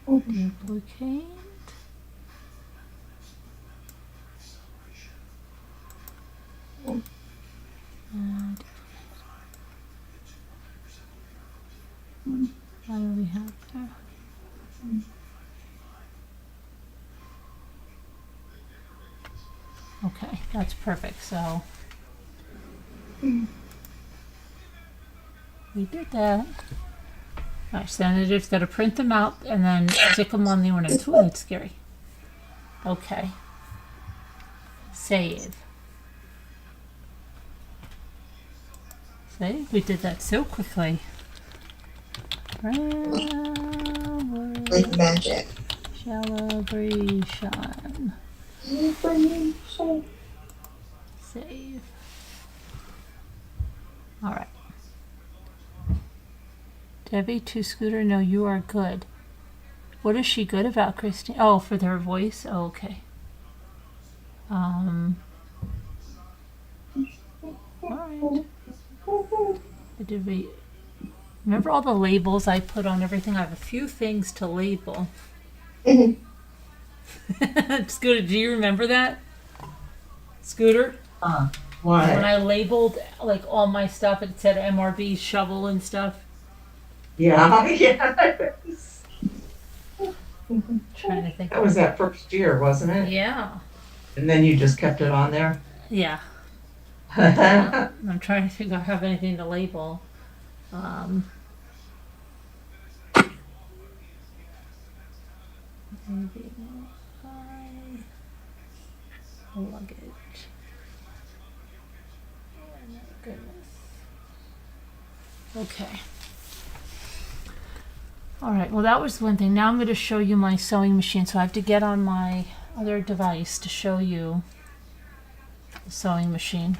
[SPEAKER 1] Duplicate. And what do we have there? Okay, that's perfect. So we did that. Alright, so then I just got to print them out and then stick them on the ornaments. Ooh, that's scary. Okay. Save. See, we did that so quickly.
[SPEAKER 2] Like magic.
[SPEAKER 1] Shellebration. Save. All right. Debbie to Scooter, no, you are good. What is she good about, Christine? Oh, for her voice? Oh, okay. All right. Did we remember all the labels I put on everything? I have a few things to label. Scooter, do you remember that? Scooter?
[SPEAKER 4] What?
[SPEAKER 1] When I labeled like all my stuff, it said MRB shovel and stuff.
[SPEAKER 4] Yeah, yes.
[SPEAKER 1] Trying to think.
[SPEAKER 4] That was that first year, wasn't it?
[SPEAKER 1] Yeah.
[SPEAKER 4] And then you just kept it on there?
[SPEAKER 1] Yeah.
[SPEAKER 4] Yeah.
[SPEAKER 1] I'm trying to figure out if I have anything to label. Maybe luggage. Oh my goodness. Okay. All right. Well, that was one thing. Now I'm going to show you my sewing machine. So I have to get on my other device to show you the sewing machine.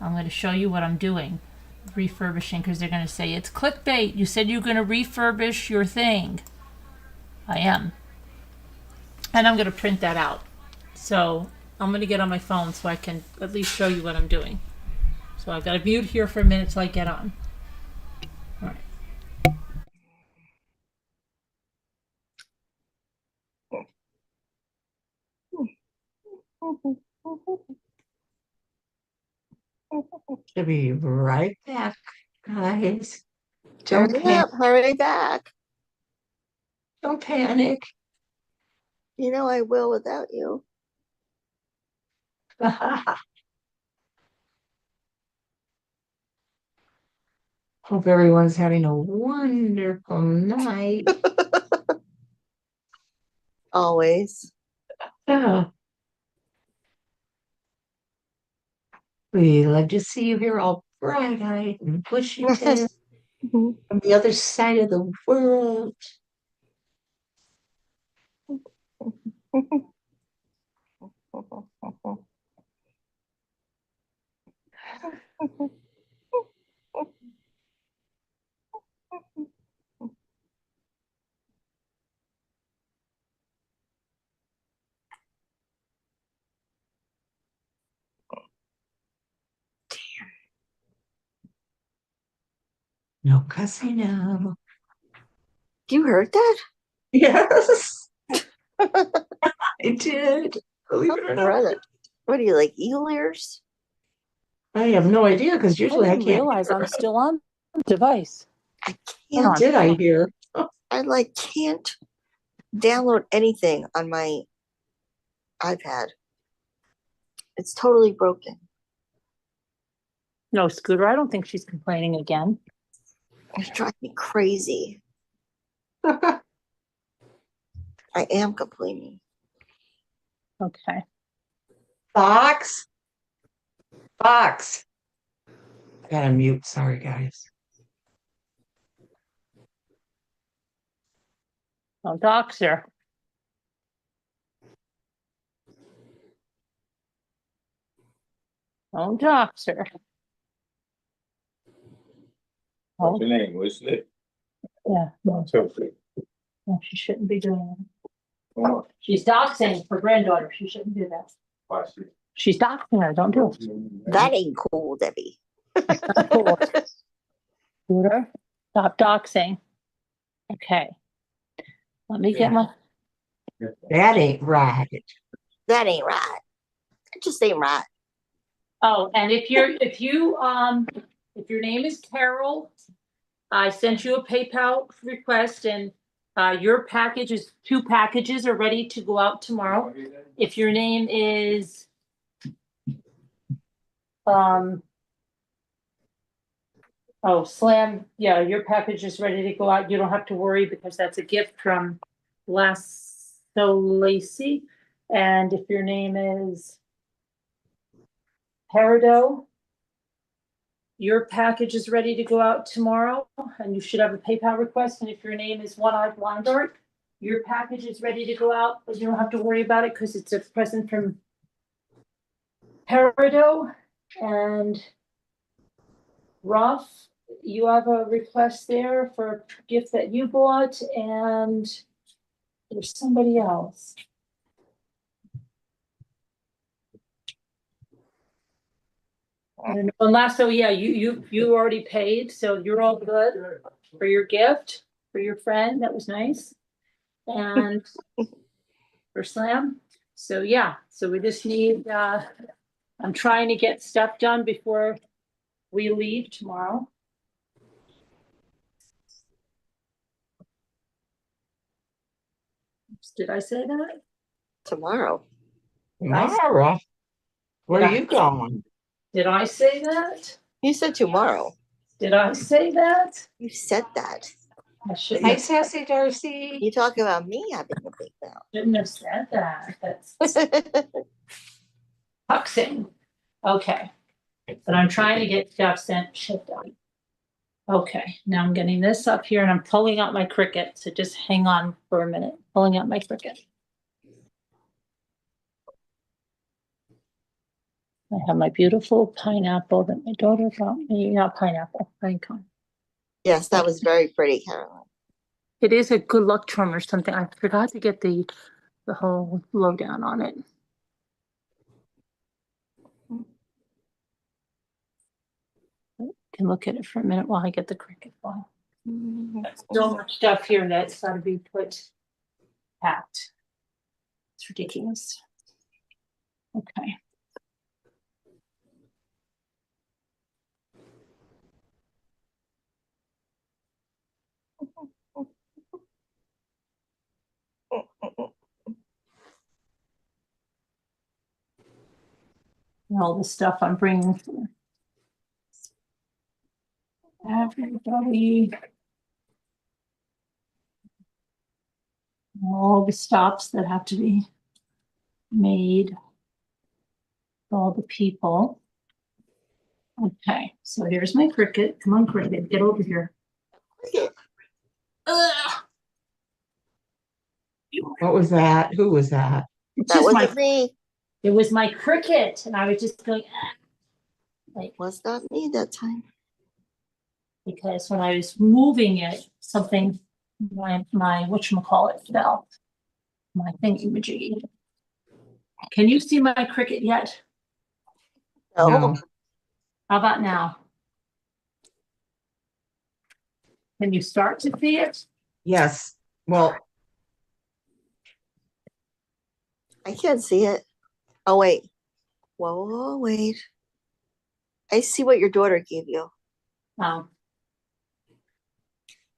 [SPEAKER 1] I'm going to show you what I'm doing. Refurbishing, because they're going to say it's clickbait. You said you're going to refurbish your thing. I am. And I'm going to print that out. So I'm going to get on my phone so I can at least show you what I'm doing. So I've got to mute here for a minute till I get on. All right.
[SPEAKER 4] Should be right back, guys. Don't
[SPEAKER 2] Hurry
[SPEAKER 4] panic.
[SPEAKER 2] up, hurry back.
[SPEAKER 4] Don't panic.
[SPEAKER 2] You know I will without you.
[SPEAKER 4] Hope everyone's having a wonderful night.
[SPEAKER 2] Always.
[SPEAKER 4] Oh, we love to see you here all bright-eyed and bushy-tailed from the other side of the world. No cussing now.
[SPEAKER 2] You heard that?
[SPEAKER 4] Yes, I did. Believe it or not.
[SPEAKER 2] Right. What do you like, eel ears?
[SPEAKER 4] I have no idea because
[SPEAKER 1] I
[SPEAKER 4] usually I
[SPEAKER 1] didn't
[SPEAKER 4] can't
[SPEAKER 1] realize
[SPEAKER 4] hear.
[SPEAKER 1] I'm still on the device.
[SPEAKER 2] I
[SPEAKER 1] Hold
[SPEAKER 2] can't.
[SPEAKER 1] on.
[SPEAKER 4] Did I hear?
[SPEAKER 2] I like can't download anything on my iPad. It's totally broken.
[SPEAKER 1] No, Scooter, I don't think she's complaining again.
[SPEAKER 2] It's driving me crazy. I am complaining.
[SPEAKER 1] Okay.
[SPEAKER 4] Fox. Fox. I gotta mute. Sorry, guys.
[SPEAKER 1] Don't dox her. Don't dox her.
[SPEAKER 3] What's your name? What's it?
[SPEAKER 1] Yeah, no,
[SPEAKER 3] Sophie.
[SPEAKER 1] no, she shouldn't be doing that.
[SPEAKER 3] Oh,
[SPEAKER 1] She's doxing her granddaughter. She shouldn't do that.
[SPEAKER 3] watch it.
[SPEAKER 1] She's doxing her. Don't do it.
[SPEAKER 2] That ain't cool, Debbie.
[SPEAKER 1] Cool. Scooter, stop doxing. Okay. Let me get my.
[SPEAKER 4] That ain't right.
[SPEAKER 2] That ain't right. That just ain't right.
[SPEAKER 1] Oh, and if your name is Carol, I sent you a PayPal request and your two packages are ready to go out tomorrow. If your name is Slam, yeah, your package is ready to go out. You don't have to worry because that's a gift from Lasso Lacey. And if your name is Peridot, your package is ready to go out tomorrow and you should have a PayPal request. And if your name is One-Eyed Blind Art, your package is ready to go out, but you don't have to worry about it because it's a present from Peridot. And Ruff, you have a request there for a gift that you bought, and there's somebody else. I don't know. And last, so yeah, you already paid, so you're all good for your gift for your friend. That was nice. And for Slam. So yeah, so we just need I'm trying to get stuff done before we leave tomorrow. Did I say that?
[SPEAKER 2] Tomorrow.
[SPEAKER 4] Mara, where are you going?
[SPEAKER 1] Did I say that?
[SPEAKER 2] You said tomorrow.
[SPEAKER 1] Did I say that?
[SPEAKER 2] You said that.
[SPEAKER 1] I shouldn't
[SPEAKER 4] Hi,
[SPEAKER 1] have,
[SPEAKER 4] Sassy Darcy.
[SPEAKER 2] You talk about me having a big
[SPEAKER 1] shouldn't have said that. That's
[SPEAKER 2] mouth.
[SPEAKER 1] toxing. Okay. But I'm trying to get stuff sent shipped out. Okay, now I'm getting this up here and I'm pulling out my Cricut. So just hang on for a minute. Pulling out my Cricut. I have my beautiful pineapple that my daughter got me. Not pineapple, pine cone.
[SPEAKER 2] Yes, that was very pretty, Caroline.
[SPEAKER 1] It is a good luck charm or something. I forgot to get the whole lowdown on it. Can look at it for a minute while I get the Cricut file. So much stuff here that's got to be packed. It's ridiculous. Okay. And all the stuff I'm bringing for everybody. All the stops that have to be made. All the people. Okay, so here's my Cricut. Come on, Cricut, get over here. Ugh.
[SPEAKER 4] What was that? Who was that?
[SPEAKER 1] It's
[SPEAKER 2] That
[SPEAKER 1] just
[SPEAKER 2] wasn't me.
[SPEAKER 1] it was my Cricut, and I was just going. Like,
[SPEAKER 2] Was not me that time.
[SPEAKER 1] because when I was moving it, something, my whatchamacallit fell. My thingy-majiggy. Can you see my Cricut yet?
[SPEAKER 2] No.
[SPEAKER 1] How about now? Can you start to see it?
[SPEAKER 4] Yes. Well,
[SPEAKER 2] I can't see it. Oh, wait. Whoa, wait. I see what your daughter gave you.
[SPEAKER 1] Oh.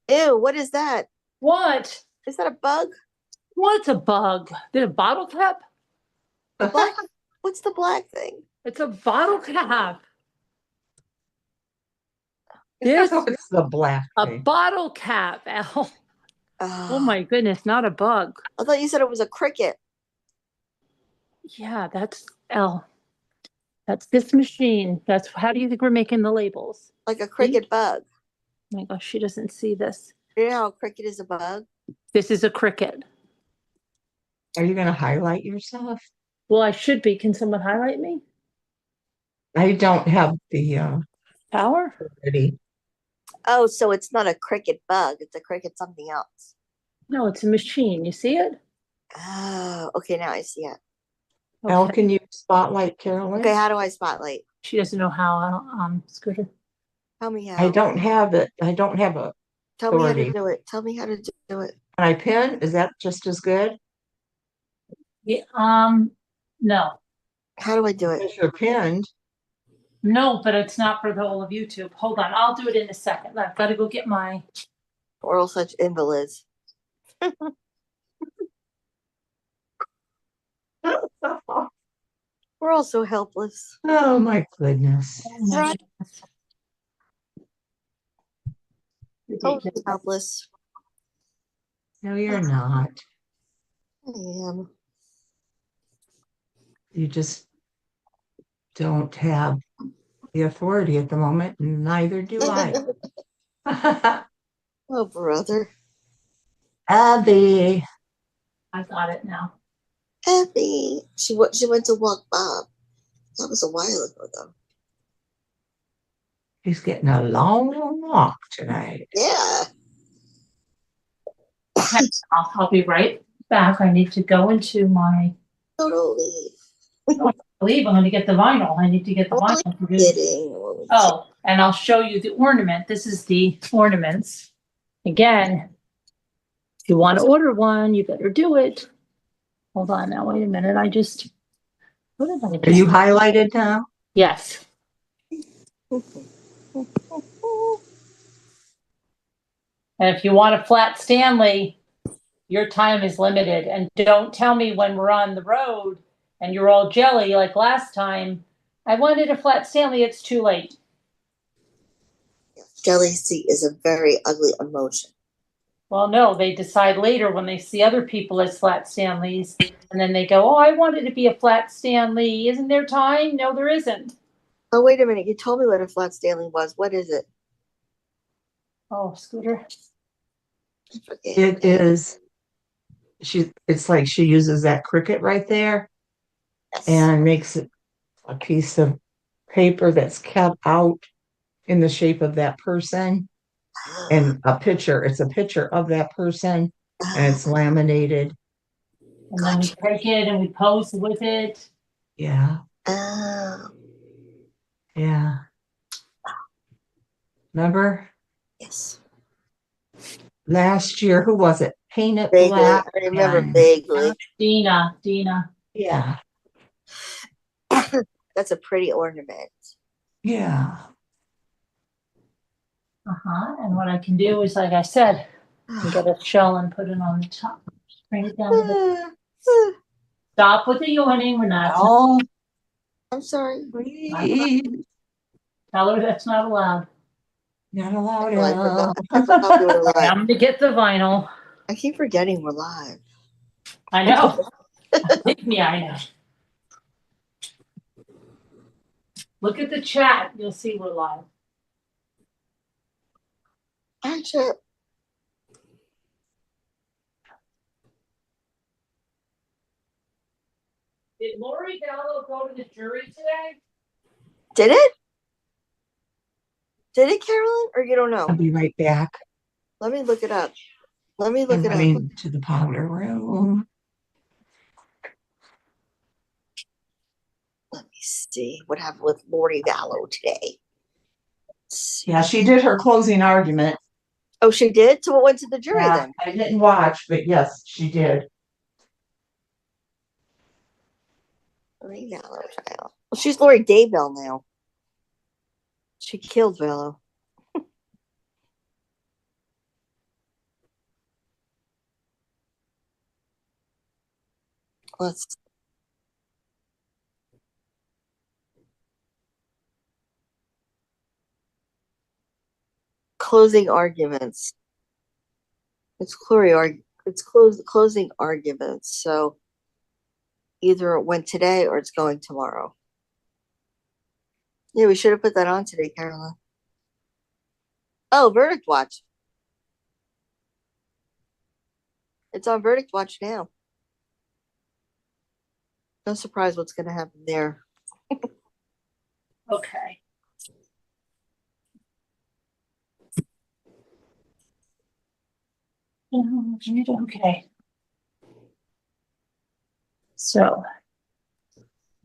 [SPEAKER 2] Ew, what is that?
[SPEAKER 1] What?
[SPEAKER 2] Is that a bug?
[SPEAKER 1] What's a bug? Did a bottle cap?
[SPEAKER 2] A black? What's the black thing?
[SPEAKER 1] It's a bottle cap. This
[SPEAKER 4] it's the black
[SPEAKER 1] a
[SPEAKER 4] thing.
[SPEAKER 1] bottle cap, Al. Oh my goodness, not a bug.
[SPEAKER 2] I thought you said it was a Cricut.
[SPEAKER 1] Yeah, that's L. That's this machine. That's how do you think we're making the labels?
[SPEAKER 2] Like a Cricut bug.
[SPEAKER 1] Oh my gosh, she doesn't see this.
[SPEAKER 2] You know how a Cricut is a bug?
[SPEAKER 1] This is a Cricut.
[SPEAKER 4] Are you going to highlight yourself?
[SPEAKER 1] Well, I should be. Can someone highlight me?
[SPEAKER 4] I don't have the
[SPEAKER 1] Power?
[SPEAKER 4] ready.
[SPEAKER 2] Oh, so it's not a Cricut bug. It's a Cricut something else.
[SPEAKER 1] No, it's a machine. You see it?
[SPEAKER 2] Oh, okay. Now I see it.
[SPEAKER 4] Al,
[SPEAKER 1] Okay.
[SPEAKER 4] can you spotlight Carolyn?
[SPEAKER 2] Okay, how do I spotlight?
[SPEAKER 1] She doesn't know how, Scooter.
[SPEAKER 2] Tell me how.
[SPEAKER 4] I don't have it. I don't have a
[SPEAKER 2] Tell me how to
[SPEAKER 4] authority.
[SPEAKER 2] do it. Tell me how to do it.
[SPEAKER 4] Can I pin? Is that just as good?
[SPEAKER 1] Yeah, no.
[SPEAKER 2] How do I do it?
[SPEAKER 4] If you're pinned.
[SPEAKER 1] No, but it's not for the whole of YouTube. Hold on, I'll do it in a second. I've got to go get my.
[SPEAKER 2] We're all such invalids. We're all so helpless.
[SPEAKER 4] Oh my goodness.
[SPEAKER 1] Oh my
[SPEAKER 2] Right.
[SPEAKER 1] goodness.
[SPEAKER 2] Totally helpless.
[SPEAKER 4] No, you're not.
[SPEAKER 2] I am.
[SPEAKER 4] You just don't have the authority at the moment, and neither do I.
[SPEAKER 2] Oh, brother.
[SPEAKER 4] Abby.
[SPEAKER 1] I got it now.
[SPEAKER 2] Abby. She went to walk Bob. That was a while ago, though.
[SPEAKER 4] He's getting a long walk tonight.
[SPEAKER 2] Yeah.
[SPEAKER 1] Okay, I'll be right back. I need to go into my.
[SPEAKER 2] Totally.
[SPEAKER 1] I believe I'm going to get the vinyl. I need to get the
[SPEAKER 2] Oh,
[SPEAKER 1] vinyl. To do.
[SPEAKER 2] Kidding.
[SPEAKER 1] Oh, and I'll show you the ornament. This is the ornaments. Again, if you want to order one, you better do it. Hold on now. Wait a minute. What did I do?
[SPEAKER 4] Are you highlighted now?
[SPEAKER 1] Yes. And if you want a flat Stanley, your time is limited. And don't tell me when we're on the road and you're all jelly like last time. I wanted a flat Stanley. It's too late.
[SPEAKER 2] Jealousy is a very ugly emotion.
[SPEAKER 1] Well, no, they decide later when they see other people as flat Stanleys, and then they go, "Oh, I wanted to be a flat Stanley. Isn't there time?" No, there isn't.
[SPEAKER 2] Oh, wait a minute. You told me what a flat Stanley was. What is it?
[SPEAKER 1] Oh, Scooter.
[SPEAKER 2] I forget.
[SPEAKER 4] It is. It's like she uses that Cricut right there
[SPEAKER 2] Yes.
[SPEAKER 4] and makes it a piece of paper that's cut out in the shape of that person and a picture. It's a picture of that person and it's laminated.
[SPEAKER 1] And then we take it and we pose with it.
[SPEAKER 4] Yeah.
[SPEAKER 2] Oh,
[SPEAKER 4] Yeah. Remember
[SPEAKER 2] yes.
[SPEAKER 4] last year, who was it? Paint It
[SPEAKER 2] Vaguely.
[SPEAKER 4] Black.
[SPEAKER 2] I remember
[SPEAKER 4] and-
[SPEAKER 2] vaguely.
[SPEAKER 1] Dina.
[SPEAKER 4] Yeah.
[SPEAKER 2] That's a pretty ornament.
[SPEAKER 4] Yeah.
[SPEAKER 1] And what I can do is, like I said, I get a shell and put it on the top. Bring it down to the. Stop with the yawning. We're not.
[SPEAKER 4] Oh,
[SPEAKER 2] I'm sorry.
[SPEAKER 4] please.
[SPEAKER 1] Tell her that's not allowed.
[SPEAKER 4] Not allowed.
[SPEAKER 2] Oh, I forgot we were live.
[SPEAKER 1] I'm gonna get the vinyl.
[SPEAKER 2] I keep forgetting we're live.
[SPEAKER 1] I know. Believe me, I know. Look at the chat. You'll see we're live.
[SPEAKER 2] Actually,
[SPEAKER 1] Did Lori Gallo go to the jury today?
[SPEAKER 2] did it? Did it, Carolyn? Or you don't
[SPEAKER 4] I'll
[SPEAKER 2] know?
[SPEAKER 4] be right back.
[SPEAKER 2] Let me look it up. Let me look
[SPEAKER 4] I'm
[SPEAKER 2] it up.
[SPEAKER 4] running to the powder room.
[SPEAKER 2] Let me see what happened with Lori Vallow today.
[SPEAKER 4] Yeah, she did her closing argument.
[SPEAKER 2] Oh, she did? So it went to the jury
[SPEAKER 4] Yeah,
[SPEAKER 2] then?
[SPEAKER 4] I didn't watch, but yes, she did.
[SPEAKER 2] Lori Vallow trial. Well, she's Lori Daybell now. She killed Vallow. Let's closing arguments. It's closing arguments. So either it went today or it's going tomorrow. Yeah, we should have put that on today, Carolyn. Oh, Verdict Watch. It's on Verdict Watch now. No surprise what's going to happen there.
[SPEAKER 1] Okay. Okay. So,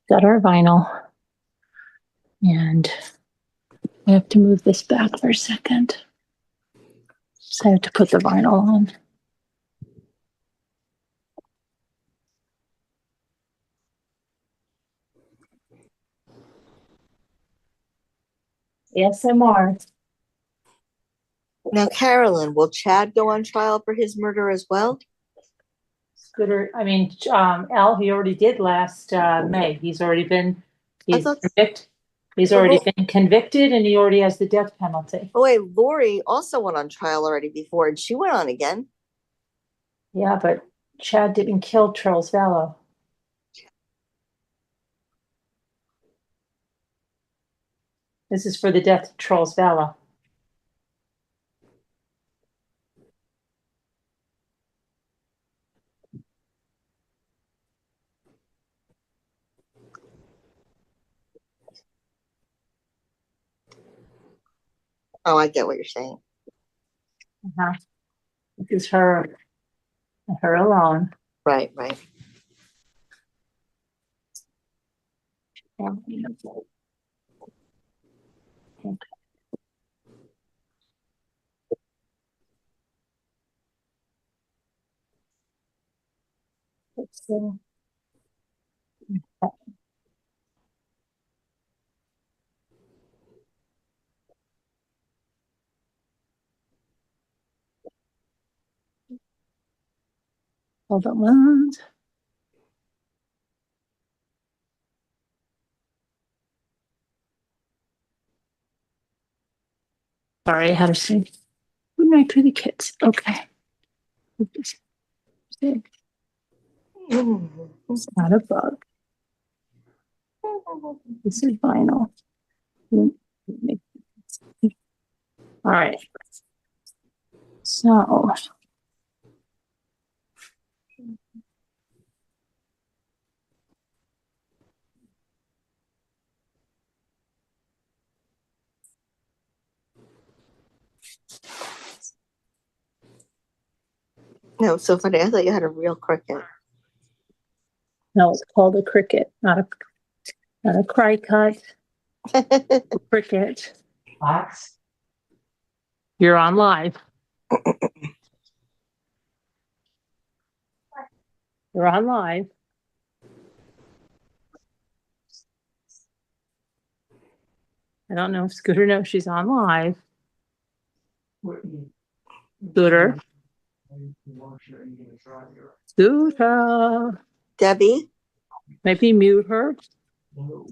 [SPEAKER 1] got our vinyl. And I have to move this back for a second. So I have to put the vinyl on. ASMR.
[SPEAKER 2] Now, Carolyn, will Chad go on trial for his murder as well?
[SPEAKER 1] Scooter, I mean, Al, he already did last May. He's already been, he's convicted. He's already been convicted and he already has the death penalty.
[SPEAKER 2] Oh, wait, Lori also went on trial already before and she went on again.
[SPEAKER 1] Yeah, but Chad didn't kill Charles Vallow. This is for the death of Charles Vallow.
[SPEAKER 2] Oh, I get what you're saying.
[SPEAKER 1] This is her alone.
[SPEAKER 2] Right, right.
[SPEAKER 1] Okay. Let's see. Hold on one. Sorry, I had to say good night to the kids. Okay. It's not a bug. This is vinyl. All right. So
[SPEAKER 2] No, so funny. I thought you had a real Cricut.
[SPEAKER 1] no, it's called a Cricut, not a Cricut. Cricut.
[SPEAKER 4] Box.
[SPEAKER 1] You're on live. You're on live. I don't know if Scooter knows she's on live. Scooter. Scooter.
[SPEAKER 2] Debbie?
[SPEAKER 1] Maybe mute her.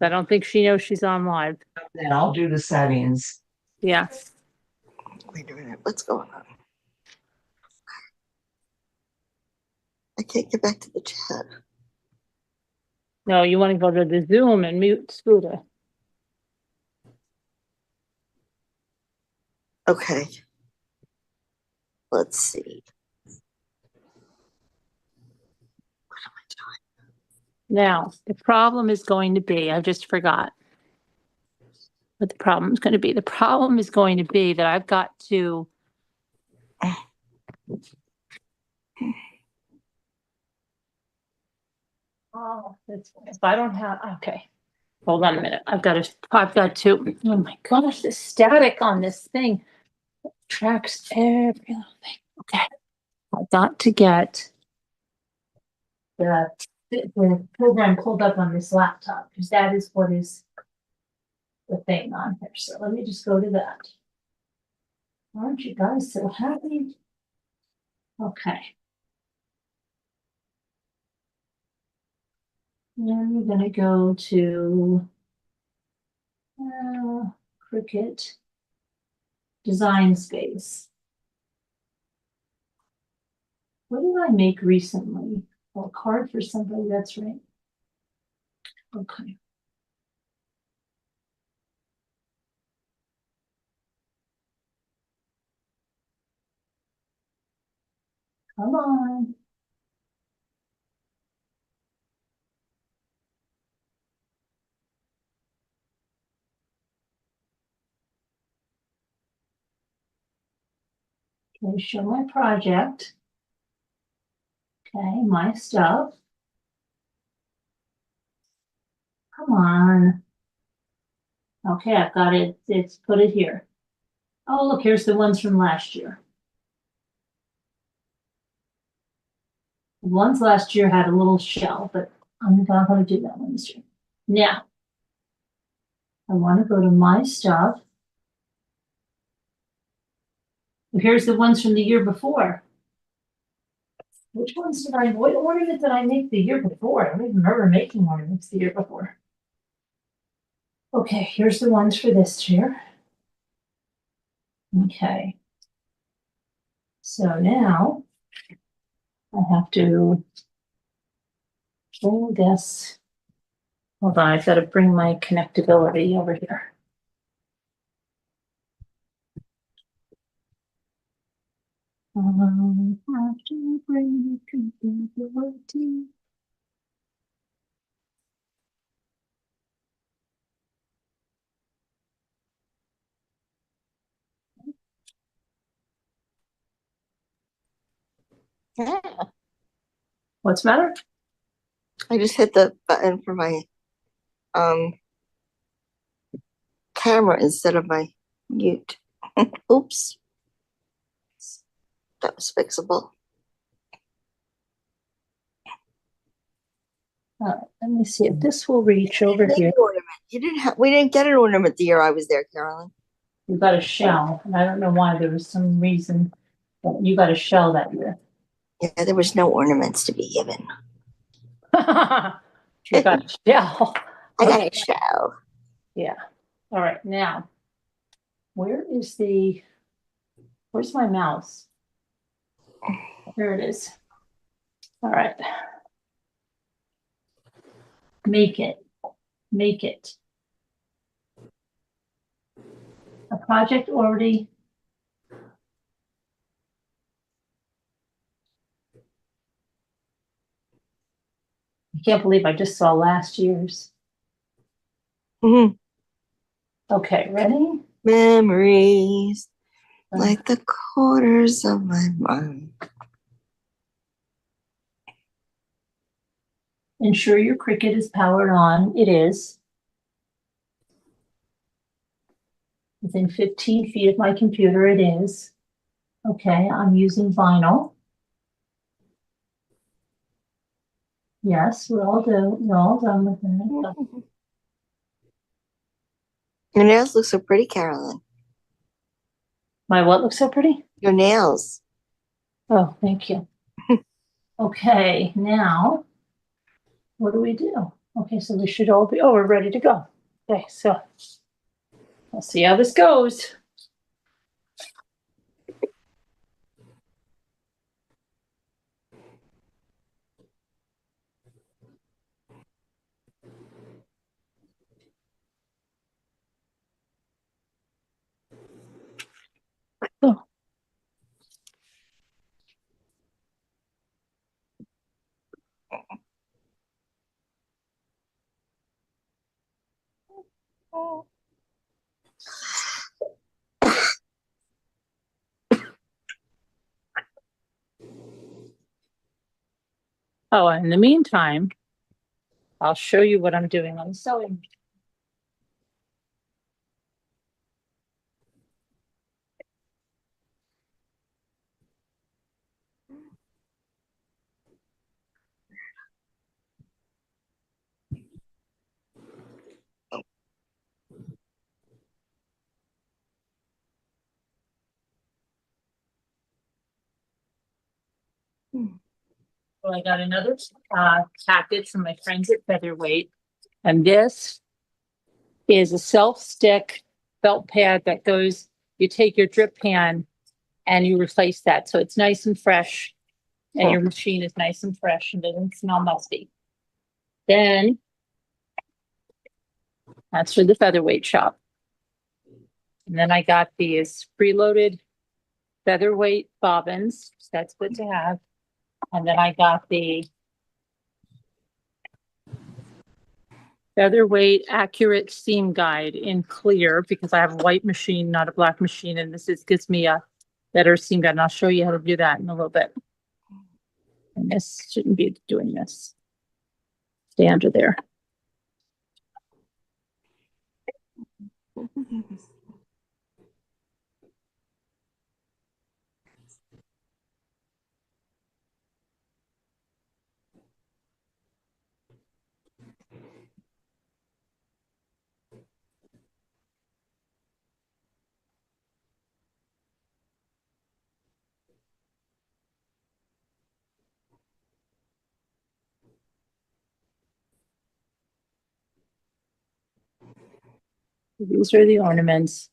[SPEAKER 1] I don't think she knows she's on live.
[SPEAKER 4] Then I'll do the settings.
[SPEAKER 1] Yeah.
[SPEAKER 2] Wait a minute. What's going on? I can't get back to the chat.
[SPEAKER 1] No, you want to go to the Zoom and mute Scooter.
[SPEAKER 2] Okay. Let's see.
[SPEAKER 1] Now, the problem is going to be, I just forgot. what the problem is going to be. The problem is going to be that I've got to. Oh, if I don't have, okay. Hold on a minute. I've got to, oh my gosh, the static on this thing tracks every little thing. Okay. I've got to get the program pulled up on this laptop because that is what is the thing on here. So let me just go to that. Aren't you guys so happy? Okay. And we're gonna go to Cricut Design Space. What did I make recently? Oh, a card for somebody, that's right. Okay. Come on. Okay, show my project. Okay, my stuff. Come on. Okay, I've got it. It's put it here. Oh, look, here's the ones from last year. The ones last year had a little shell, but I'm not going to do that one this year. Now, I want to go to my stuff. Well, here's the ones from the year before. Which ones did what ornament did I make the year before? I don't even remember making ornaments the year before. Okay, here's the ones for this year. Okay. So now I have to bring this. Hold on, I've got to bring my connectability over here. I have to bring connectability.
[SPEAKER 2] Yeah.
[SPEAKER 1] What's the matter?
[SPEAKER 2] I just hit the button for my camera instead of my mute. Oops. That was fixable.
[SPEAKER 1] Let me see if this will reach over
[SPEAKER 2] Make
[SPEAKER 1] here.
[SPEAKER 2] an ornament. We didn't get an ornament the year I was there, Carolyn.
[SPEAKER 1] You got a shell, and I don't know why there was some reason, but you got a shell that year.
[SPEAKER 2] Yeah, there was no ornaments to be given.
[SPEAKER 1] You got a shell.
[SPEAKER 2] I got a shell.
[SPEAKER 1] Yeah. All right. Now, where's my mouse? There it is. All right. Make it. A project already. I can't believe I just saw last year's.
[SPEAKER 2] Mm-hmm.
[SPEAKER 1] Okay, ready?
[SPEAKER 2] Memories, like the corners of my mind.
[SPEAKER 1] Ensure your Cricut is powered on. It is. Within 15 feet of my computer, it is. Okay, I'm using vinyl. Yes, we're all done with it.
[SPEAKER 2] Your nails look so pretty, Carolyn.
[SPEAKER 1] My what looks so pretty?
[SPEAKER 2] Your nails.
[SPEAKER 1] Oh, thank you. Okay, now, what do we do? Okay, so we should all be, we're ready to go. Okay, so let's see how this goes. Oh. Oh, in the meantime, I'll show you what I'm doing on the sewing. So I got another packet from my friends at Featherweight, and this is a self-stick felt pad that goes, you take your drip pan and you replace that. So it's nice and fresh and your machine is nice and fresh and doesn't smell musty. Then that's for the Featherweight shop. And then I got these preloaded Featherweight bobbins. That's good to have. And then I got the Featherweight Accurate Seam Guide in clear because I have a white machine, not a black machine, and gives me a better seam guide. And I'll show you how to do that in a little bit. And this shouldn't be doing this. Stay under there. These are the ornaments.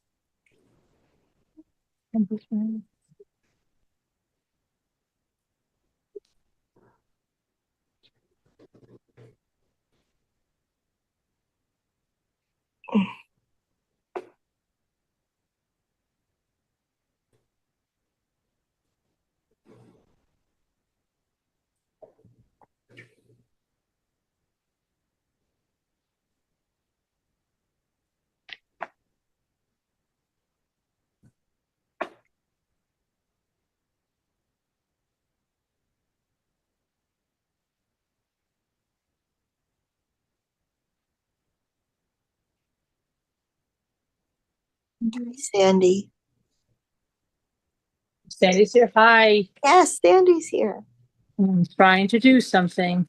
[SPEAKER 2] Sandy.
[SPEAKER 1] Sandy's here. Hi.
[SPEAKER 2] Yes, Sandy's here.
[SPEAKER 1] I'm trying to do something.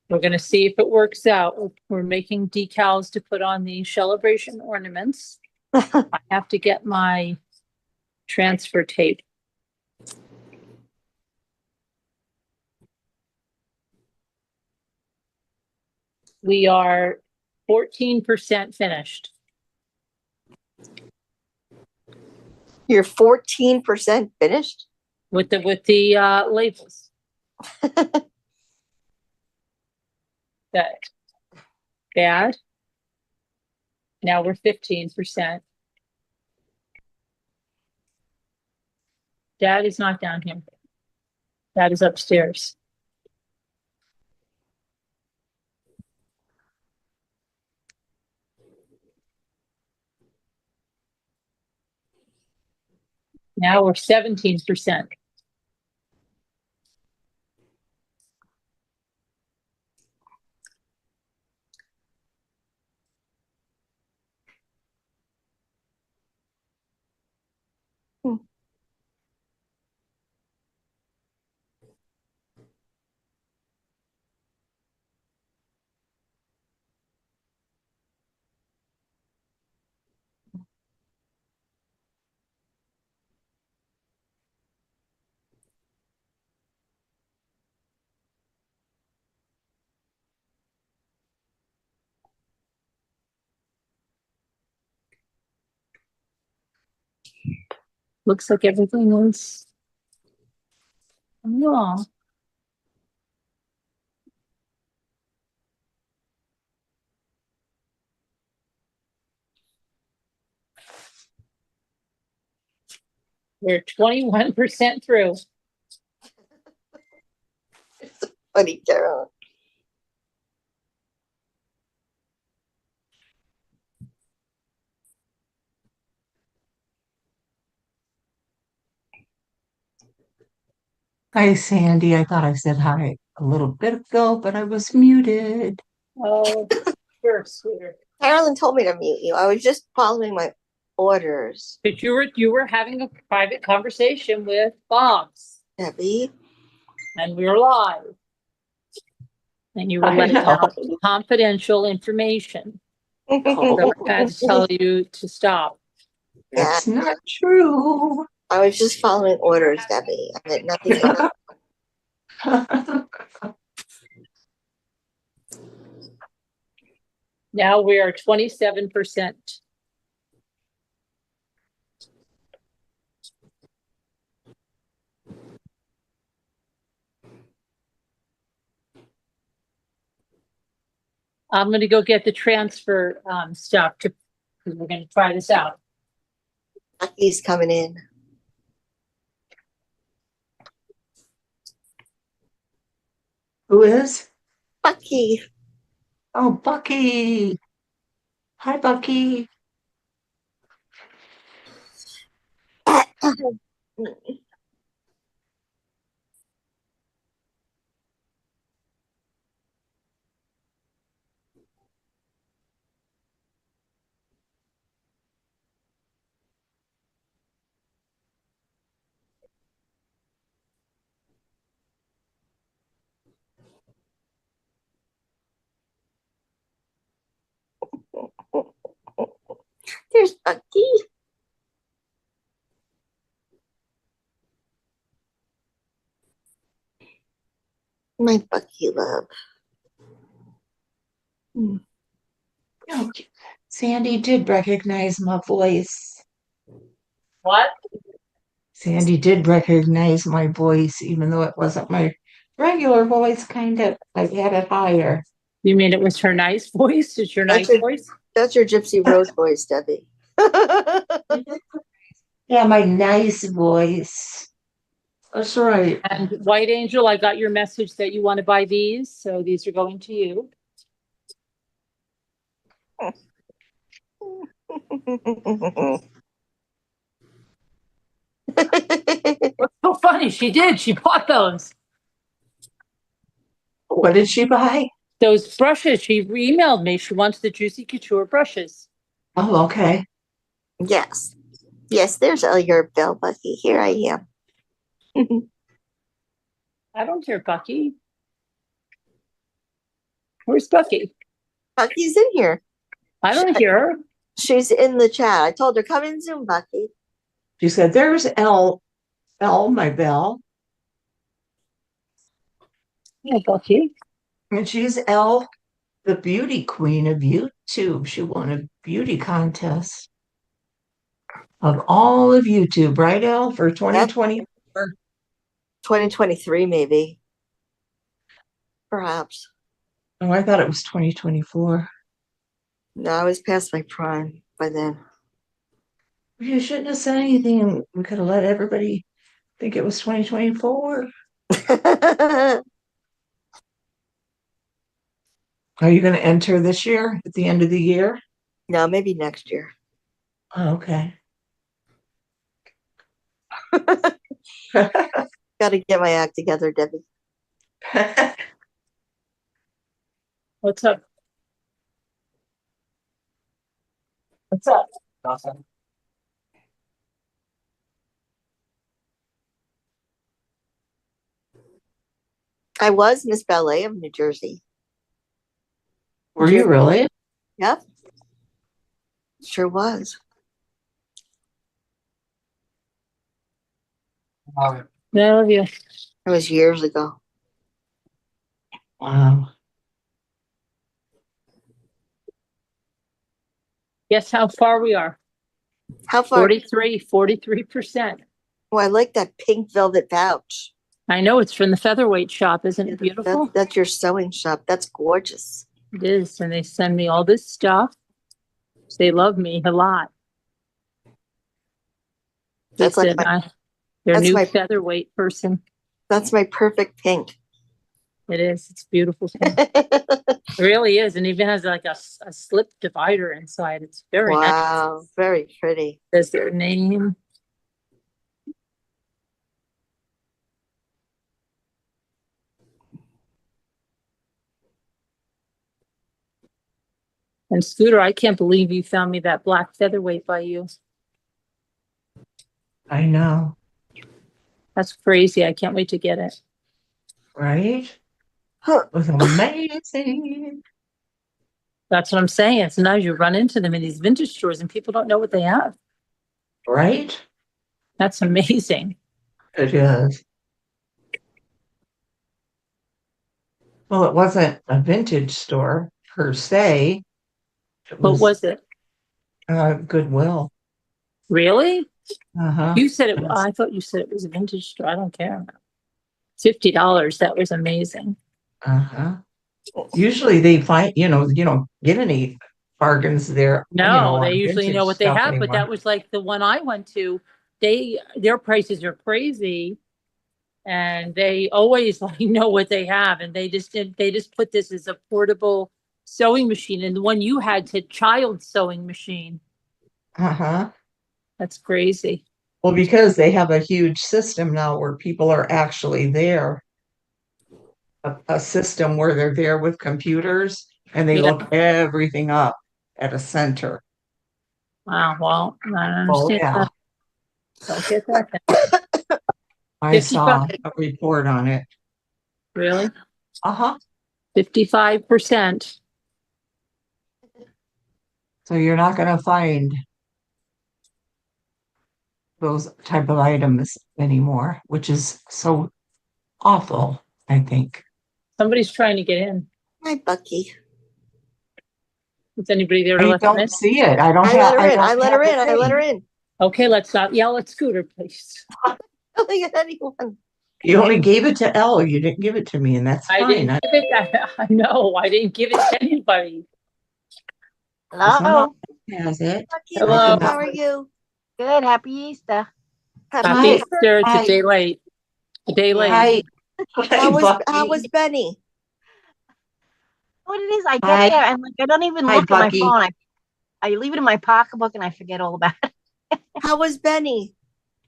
[SPEAKER 1] We're going to see if it works out. We're making decals to put on the Shellebration ornaments. I have to get my transfer tape. We are 14% finished.
[SPEAKER 2] You're 14% finished?
[SPEAKER 1] With the labels. That bad. Now we're 15%. Dad is not down here. Dad is upstairs. Now we're 17%. Looks like everything is. No. We're 21% through.
[SPEAKER 2] It's funny, Carol.
[SPEAKER 4] Hi, Sandy. I thought I said hi. a little bit ago, but I was muted.
[SPEAKER 1] Oh, sure, sweeter.
[SPEAKER 2] Carolyn told me to mute you. I was just following my orders.
[SPEAKER 1] But you were having a private conversation with Bob's,
[SPEAKER 2] Debbie.
[SPEAKER 1] and we were live. And you were
[SPEAKER 4] I
[SPEAKER 1] letting
[SPEAKER 4] know.
[SPEAKER 1] out confidential information. So I had to tell you to stop.
[SPEAKER 4] That's not true.
[SPEAKER 2] I was just following orders, Debbie. I meant nothing else.
[SPEAKER 1] Now we are 27%. I'm gonna go get the transfer stuff because we're gonna try this out.
[SPEAKER 2] Bucky's coming in.
[SPEAKER 4] Who is?
[SPEAKER 2] Bucky.
[SPEAKER 4] Oh, Bucky. Hi, Bucky.
[SPEAKER 2] There's Bucky. My Bucky love.
[SPEAKER 4] Oh, Sandy did recognize my voice.
[SPEAKER 1] What?
[SPEAKER 4] Sandy did recognize my voice, even though it wasn't my regular voice, kind of. I had it higher.
[SPEAKER 1] You mean it was her nice voice? It's your nice
[SPEAKER 2] That's
[SPEAKER 1] voice?
[SPEAKER 2] That's your Gypsy Rose voice, Debbie.
[SPEAKER 4] Yeah, my nice voice. That's right.
[SPEAKER 1] And White Angel, I got your message that you want to buy these, so these are going to you. What's so funny? She did. She bought those.
[SPEAKER 4] What did she buy?
[SPEAKER 1] Those brushes. She emailed me. She wants the Juicy Couture brushes.
[SPEAKER 4] Oh, okay.
[SPEAKER 2] Yes. Yes, there's your bell, Bucky. Here I am.
[SPEAKER 1] I don't hear Bucky. Where's Bucky?
[SPEAKER 2] Bucky's in here.
[SPEAKER 1] I don't hear her.
[SPEAKER 2] She's in the chat. I told her, come in Zoom, Bucky.
[SPEAKER 4] She said, there's L, my bell.
[SPEAKER 1] Yeah, Bucky.
[SPEAKER 4] And she's L, the beauty queen of YouTube. She won a beauty contest of all of YouTube, right, Elle, for 2020?
[SPEAKER 2] 2023, maybe. Perhaps.
[SPEAKER 4] Oh, I thought it was 2024.
[SPEAKER 2] No, I was past my prime by then.
[SPEAKER 4] You shouldn't have said anything. We could have let everybody think it was 2024. Are you going to enter this year at the end of the year?
[SPEAKER 2] No, maybe next year.
[SPEAKER 4] Oh, okay.
[SPEAKER 2] Got to get my act together, Debbie.
[SPEAKER 1] What's up? What's up? Awesome.
[SPEAKER 2] I was Miss Ballet of New Jersey.
[SPEAKER 4] Were you really?
[SPEAKER 2] Yep. Sure was.
[SPEAKER 1] I love you.
[SPEAKER 2] It was years ago.
[SPEAKER 4] Wow.
[SPEAKER 1] Guess how far we are?
[SPEAKER 2] How far?
[SPEAKER 1] 43%.
[SPEAKER 2] Oh, I like that pink velvet pouch.
[SPEAKER 1] I know it's from the Featherweight shop. Isn't it beautiful?
[SPEAKER 2] That's your sewing shop. That's gorgeous.
[SPEAKER 1] It is. And they send me all this stuff. They love me a lot.
[SPEAKER 2] That's like
[SPEAKER 1] their
[SPEAKER 2] that's
[SPEAKER 1] new
[SPEAKER 2] my-
[SPEAKER 1] Featherweight person.
[SPEAKER 2] That's my perfect pink.
[SPEAKER 1] It is. It's beautiful. It really is. And even has like a slip divider inside. It's very nice.
[SPEAKER 2] Wow, very pretty.
[SPEAKER 1] There's their name. And Scooter, I can't believe you found me that black featherweight by you.
[SPEAKER 4] I know,
[SPEAKER 1] That's crazy. I can't wait to get it.
[SPEAKER 4] right?
[SPEAKER 2] Huh.
[SPEAKER 4] It was amazing.
[SPEAKER 1] That's what I'm saying. Sometimes you run into them in these vintage stores and people don't know what they have.
[SPEAKER 4] Right?
[SPEAKER 1] That's amazing.
[SPEAKER 4] It is. Well, it wasn't a vintage store per se. It
[SPEAKER 1] What
[SPEAKER 4] was
[SPEAKER 1] was it?
[SPEAKER 4] Goodwill.
[SPEAKER 1] Really?
[SPEAKER 4] Uh-huh.
[SPEAKER 1] You said it,
[SPEAKER 4] Yes.
[SPEAKER 1] I thought you said it was a vintage store. I don't care. $50. That was amazing.
[SPEAKER 4] Uh-huh. Usually they find, you don't get any bargains there,
[SPEAKER 1] No, they
[SPEAKER 4] on
[SPEAKER 1] usually know
[SPEAKER 4] vintage
[SPEAKER 1] what they
[SPEAKER 4] stuff
[SPEAKER 1] have, but
[SPEAKER 4] anymore.
[SPEAKER 1] that was like the one I went to. Their prices are crazy. And they always like know what they have. And they just put this as a portable sewing machine. And the one you had to child sewing machine.
[SPEAKER 4] Uh-huh.
[SPEAKER 1] That's crazy.
[SPEAKER 4] Well, because they have a huge system now where people are actually there, a system where they're there with computers and they
[SPEAKER 1] Yeah.
[SPEAKER 4] look everything up at a center.
[SPEAKER 1] Wow. Well, I don't
[SPEAKER 4] Oh,
[SPEAKER 1] understand
[SPEAKER 4] yeah.
[SPEAKER 1] that. Don't get that then.
[SPEAKER 4] I
[SPEAKER 1] 55.
[SPEAKER 4] saw a report on it.
[SPEAKER 1] Really?
[SPEAKER 4] Uh-huh.
[SPEAKER 1] 55%.
[SPEAKER 4] So you're not going to find those type of items anymore, which is so awful, I think.
[SPEAKER 1] Somebody's trying to get in.
[SPEAKER 2] Hi, Bucky.
[SPEAKER 1] Is anybody there to
[SPEAKER 4] I
[SPEAKER 1] let them in?
[SPEAKER 4] don't see it. I don't
[SPEAKER 2] I
[SPEAKER 4] have.
[SPEAKER 2] let her in.
[SPEAKER 4] don't
[SPEAKER 2] I let
[SPEAKER 4] have
[SPEAKER 2] her
[SPEAKER 4] the
[SPEAKER 2] in. I let her
[SPEAKER 4] thing.
[SPEAKER 2] in.
[SPEAKER 1] Okay, let's not yell at Scooter, please.
[SPEAKER 2] I don't think anyone.
[SPEAKER 4] You only gave it to Elle. You didn't give it to me, and that's
[SPEAKER 1] I
[SPEAKER 4] fine.
[SPEAKER 1] didn't give it. I know. I didn't give it to anybody.
[SPEAKER 4] Someone
[SPEAKER 5] Hello.
[SPEAKER 4] has it.
[SPEAKER 2] Bucky,
[SPEAKER 1] Hello.
[SPEAKER 2] how are you?
[SPEAKER 5] Good. Happy Easter.
[SPEAKER 1] Happy
[SPEAKER 4] Hi.
[SPEAKER 1] Easter. It's a
[SPEAKER 4] Hi.
[SPEAKER 1] day late. A day late.
[SPEAKER 4] Hi.
[SPEAKER 2] How was
[SPEAKER 4] Bucky.
[SPEAKER 2] Benny?
[SPEAKER 5] What it is, I get
[SPEAKER 4] Hi.
[SPEAKER 5] there and like I don't even
[SPEAKER 4] Hi,
[SPEAKER 5] look at my
[SPEAKER 4] Bucky.
[SPEAKER 5] phone. I leave it in my pocketbook and I forget all about it.
[SPEAKER 2] How was Benny?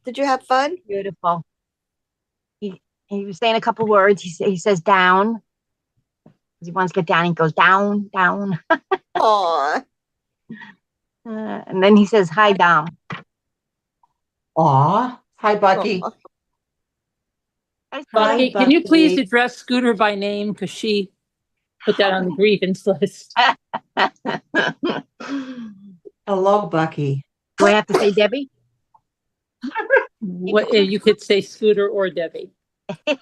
[SPEAKER 2] Did you have fun?
[SPEAKER 5] Beautiful. He was saying a couple words. He says down. He wants to get down. He goes down, down.
[SPEAKER 2] Aw.
[SPEAKER 5] And then he says hi down.
[SPEAKER 4] Aw. Hi, Bucky.
[SPEAKER 2] Aw.
[SPEAKER 1] Bucky,
[SPEAKER 4] Hi,
[SPEAKER 1] can you please
[SPEAKER 4] Bucky.
[SPEAKER 1] address Scooter by name? Because she put that on the grievance list.
[SPEAKER 4] Hello, Bucky.
[SPEAKER 5] Do I have to say Debbie?
[SPEAKER 1] What, you could say Scooter or Debbie.
[SPEAKER 5] What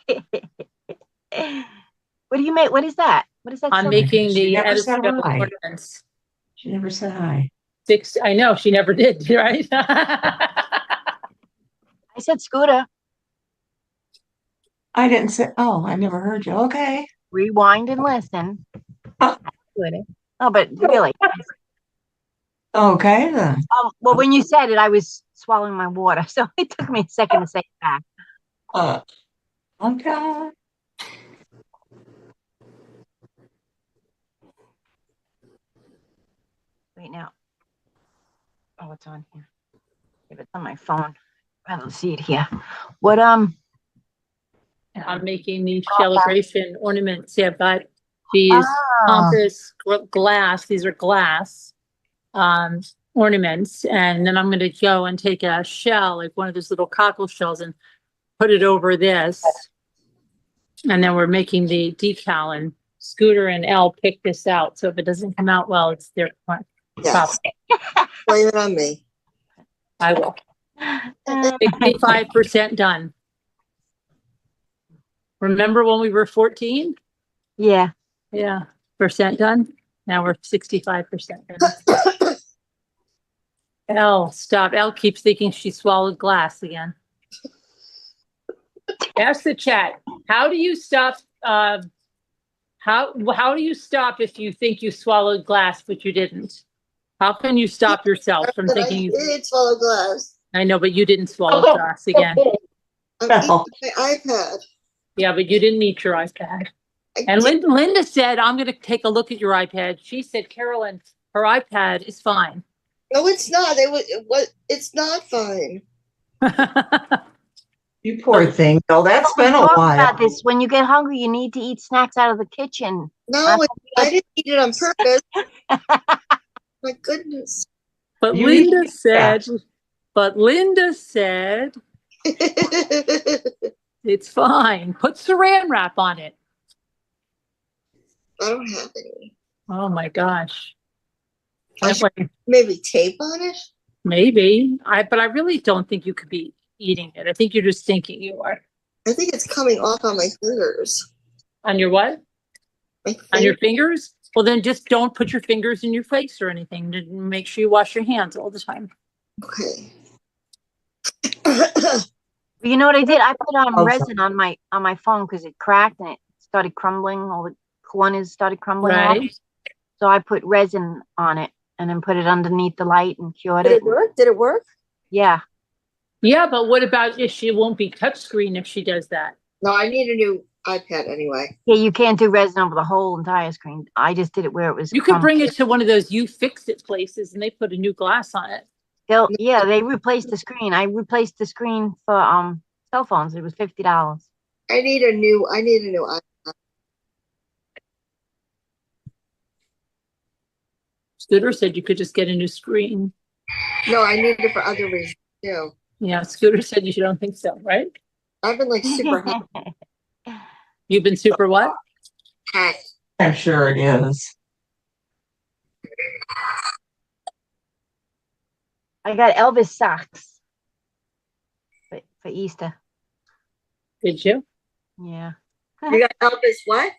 [SPEAKER 5] do you make? What is that? What is that?
[SPEAKER 1] I'm
[SPEAKER 5] symbol?
[SPEAKER 1] making
[SPEAKER 4] She
[SPEAKER 1] the
[SPEAKER 4] never said
[SPEAKER 1] Edison
[SPEAKER 4] hi.
[SPEAKER 1] ornaments.
[SPEAKER 4] She never said hi.
[SPEAKER 1] I know, she never did, right?
[SPEAKER 5] I said Scooter.
[SPEAKER 4] I didn't say. Oh, I never heard you. Okay.
[SPEAKER 5] Rewind and listen. Oh, but really.
[SPEAKER 4] Okay then.
[SPEAKER 5] Well, when you said it, I was swallowing my water, so it took me a second to say it back.
[SPEAKER 4] Okay.
[SPEAKER 5] Wait now. Oh, it's on here. If it's on my phone, I don't see it here. What
[SPEAKER 1] I'm making these Shellebration ornaments. See, I've got these compass glass. These are glass ornaments, and then I'm going to go and take a shell, like one of those little cockle shells, and put it over this. And then we're making the decal, and Scooter and Elle picked this out. So if it doesn't come out well, it's their problem.
[SPEAKER 2] Yes. Blame it on me.
[SPEAKER 1] I will. 65% done. Remember when we were 14?
[SPEAKER 5] Yeah.
[SPEAKER 1] Yeah, percent done. Now we're 65% done. Elle, stop. Elle keeps thinking she swallowed glass again. Ask the chat. How do you stop? How do you stop if you think you swallowed glass but you didn't? How can you stop yourself from
[SPEAKER 2] But I
[SPEAKER 1] thinking?
[SPEAKER 2] did swallow glass.
[SPEAKER 1] I know, but you didn't swallow glass again.
[SPEAKER 2] I'm
[SPEAKER 4] Well.
[SPEAKER 2] eating my iPad.
[SPEAKER 1] Yeah, but you didn't eat your iPad. And Linda said, "I'm going to take a look at your iPad." She said, "Carolyn, her iPad is fine."
[SPEAKER 2] No, it's not. It's not fine.
[SPEAKER 4] You poor thing. Oh, that's been a
[SPEAKER 5] Talk
[SPEAKER 4] while.
[SPEAKER 5] about this. When you get hungry, you need to eat snacks out of the kitchen.
[SPEAKER 2] No, I didn't eat it on purpose. My goodness.
[SPEAKER 1] But
[SPEAKER 4] You need
[SPEAKER 1] Linda
[SPEAKER 4] to-
[SPEAKER 1] said, but Linda said
[SPEAKER 2] I
[SPEAKER 1] it's fine. Put saran wrap on it.
[SPEAKER 2] don't have any.
[SPEAKER 1] Oh my gosh.
[SPEAKER 2] I should maybe tape on it.
[SPEAKER 1] Maybe. But I really don't think you could be eating it. I think you're just thinking you are.
[SPEAKER 2] I think it's coming off on my fingers.
[SPEAKER 1] On your what?
[SPEAKER 2] My
[SPEAKER 1] On your
[SPEAKER 2] finger-
[SPEAKER 1] fingers? Well, then just don't put your fingers in your face or anything. Make sure you wash your hands all the time.
[SPEAKER 2] Okay.
[SPEAKER 5] You know what I did? I put
[SPEAKER 4] Oh,
[SPEAKER 5] resin on my phone because it cracked and it started crumbling. All the corners started crumbling off.
[SPEAKER 1] Right.
[SPEAKER 5] So I put resin on it and then put it underneath the light and cured
[SPEAKER 2] Did
[SPEAKER 5] it.
[SPEAKER 2] it work? Did it work?
[SPEAKER 5] Yeah.
[SPEAKER 1] Yeah, but what about if she won't be touchscreen if she does that?
[SPEAKER 2] No, I need a new iPad anyway.
[SPEAKER 5] Yeah, you can't do resin over the whole entire screen. I just did it where it was
[SPEAKER 1] You could bring
[SPEAKER 5] crumbling.
[SPEAKER 1] it to one of those You Fix It places and they put a new glass on it.
[SPEAKER 5] Yeah, they replaced the screen. I replaced the screen for cell phones. It was $50.
[SPEAKER 2] I need a new iPad.
[SPEAKER 1] Scooter said you could just get a new screen.
[SPEAKER 2] No, I need it for other reasons too.
[SPEAKER 1] Yeah, Scooter said you don't think so, right?
[SPEAKER 2] I've been like super
[SPEAKER 1] You've been super what?
[SPEAKER 2] hacked.
[SPEAKER 4] I'm sure it is.
[SPEAKER 5] I got Elvis socks for Easter.
[SPEAKER 1] Did you?
[SPEAKER 5] Yeah.
[SPEAKER 2] You got Elvis what?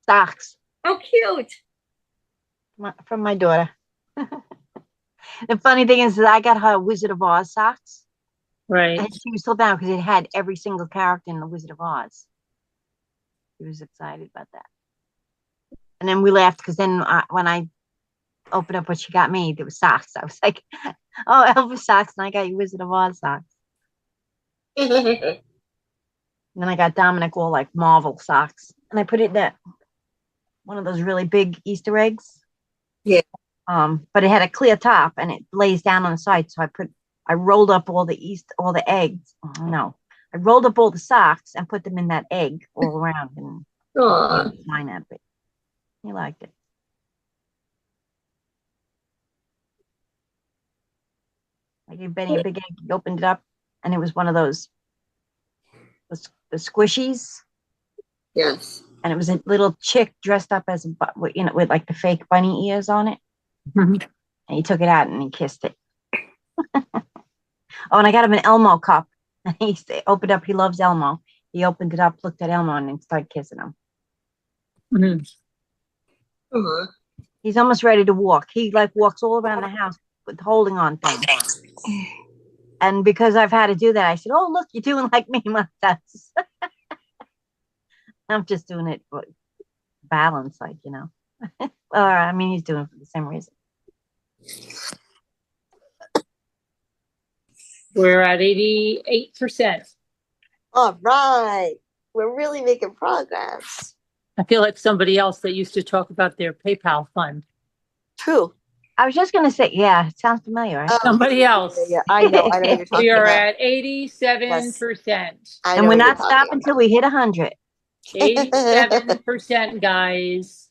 [SPEAKER 5] Socks
[SPEAKER 2] Oh, cute.
[SPEAKER 5] from my daughter. The funny thing is that I got her Wizard of Oz socks.
[SPEAKER 1] Right.
[SPEAKER 5] And she was so down because it had every single character in the Wizard of Oz. She was excited about that. And then we laughed because then when I opened up what she got me, there was socks. I was like, oh, Elvis socks, and I got you Wizard of Oz socks. And then I got Dominic all like Marvel socks. And I put it in that one of those really big Easter eggs.
[SPEAKER 2] Yeah.
[SPEAKER 5] But it had a clear top and it lays down on the side. So I rolled up all the eggs. Oh, no. I rolled up all the socks and put them in that egg all around and
[SPEAKER 2] Aw.
[SPEAKER 5] mine up it. He liked it. I gave Benny a big egg. He opened it up and it was one of those the squishies.
[SPEAKER 2] Yes.
[SPEAKER 5] And it was a little chick dressed up as with like the fake bunny ears on it. And he took it out and he kissed it. Oh, and I got him an Elmo cup. And he opened up. He loves Elmo. He opened it up, looked at Elmo, and then started kissing him.
[SPEAKER 1] Mhm.
[SPEAKER 2] Aw.
[SPEAKER 5] He's almost ready to walk. He like walks all around the house with holding on things. And because I've had to do that, I said, "Oh, look, you're doing like me, Montas." I'm just doing it for balance, like or I mean, he's doing it for the same reason.
[SPEAKER 1] We're at 88%.
[SPEAKER 2] All right. We're really making progress.
[SPEAKER 1] I feel like somebody else that used to talk about their PayPal fund.
[SPEAKER 2] True.
[SPEAKER 5] I was just gonna say, yeah, it sounds familiar, right?
[SPEAKER 1] Somebody else.
[SPEAKER 2] Yeah, I know. I know what you're talking
[SPEAKER 1] We are
[SPEAKER 2] about.
[SPEAKER 1] at 87%.
[SPEAKER 2] I
[SPEAKER 5] And
[SPEAKER 2] know
[SPEAKER 5] we're
[SPEAKER 2] what you're
[SPEAKER 5] not
[SPEAKER 2] talking
[SPEAKER 5] stopping until we hit 100.
[SPEAKER 1] 87%, guys.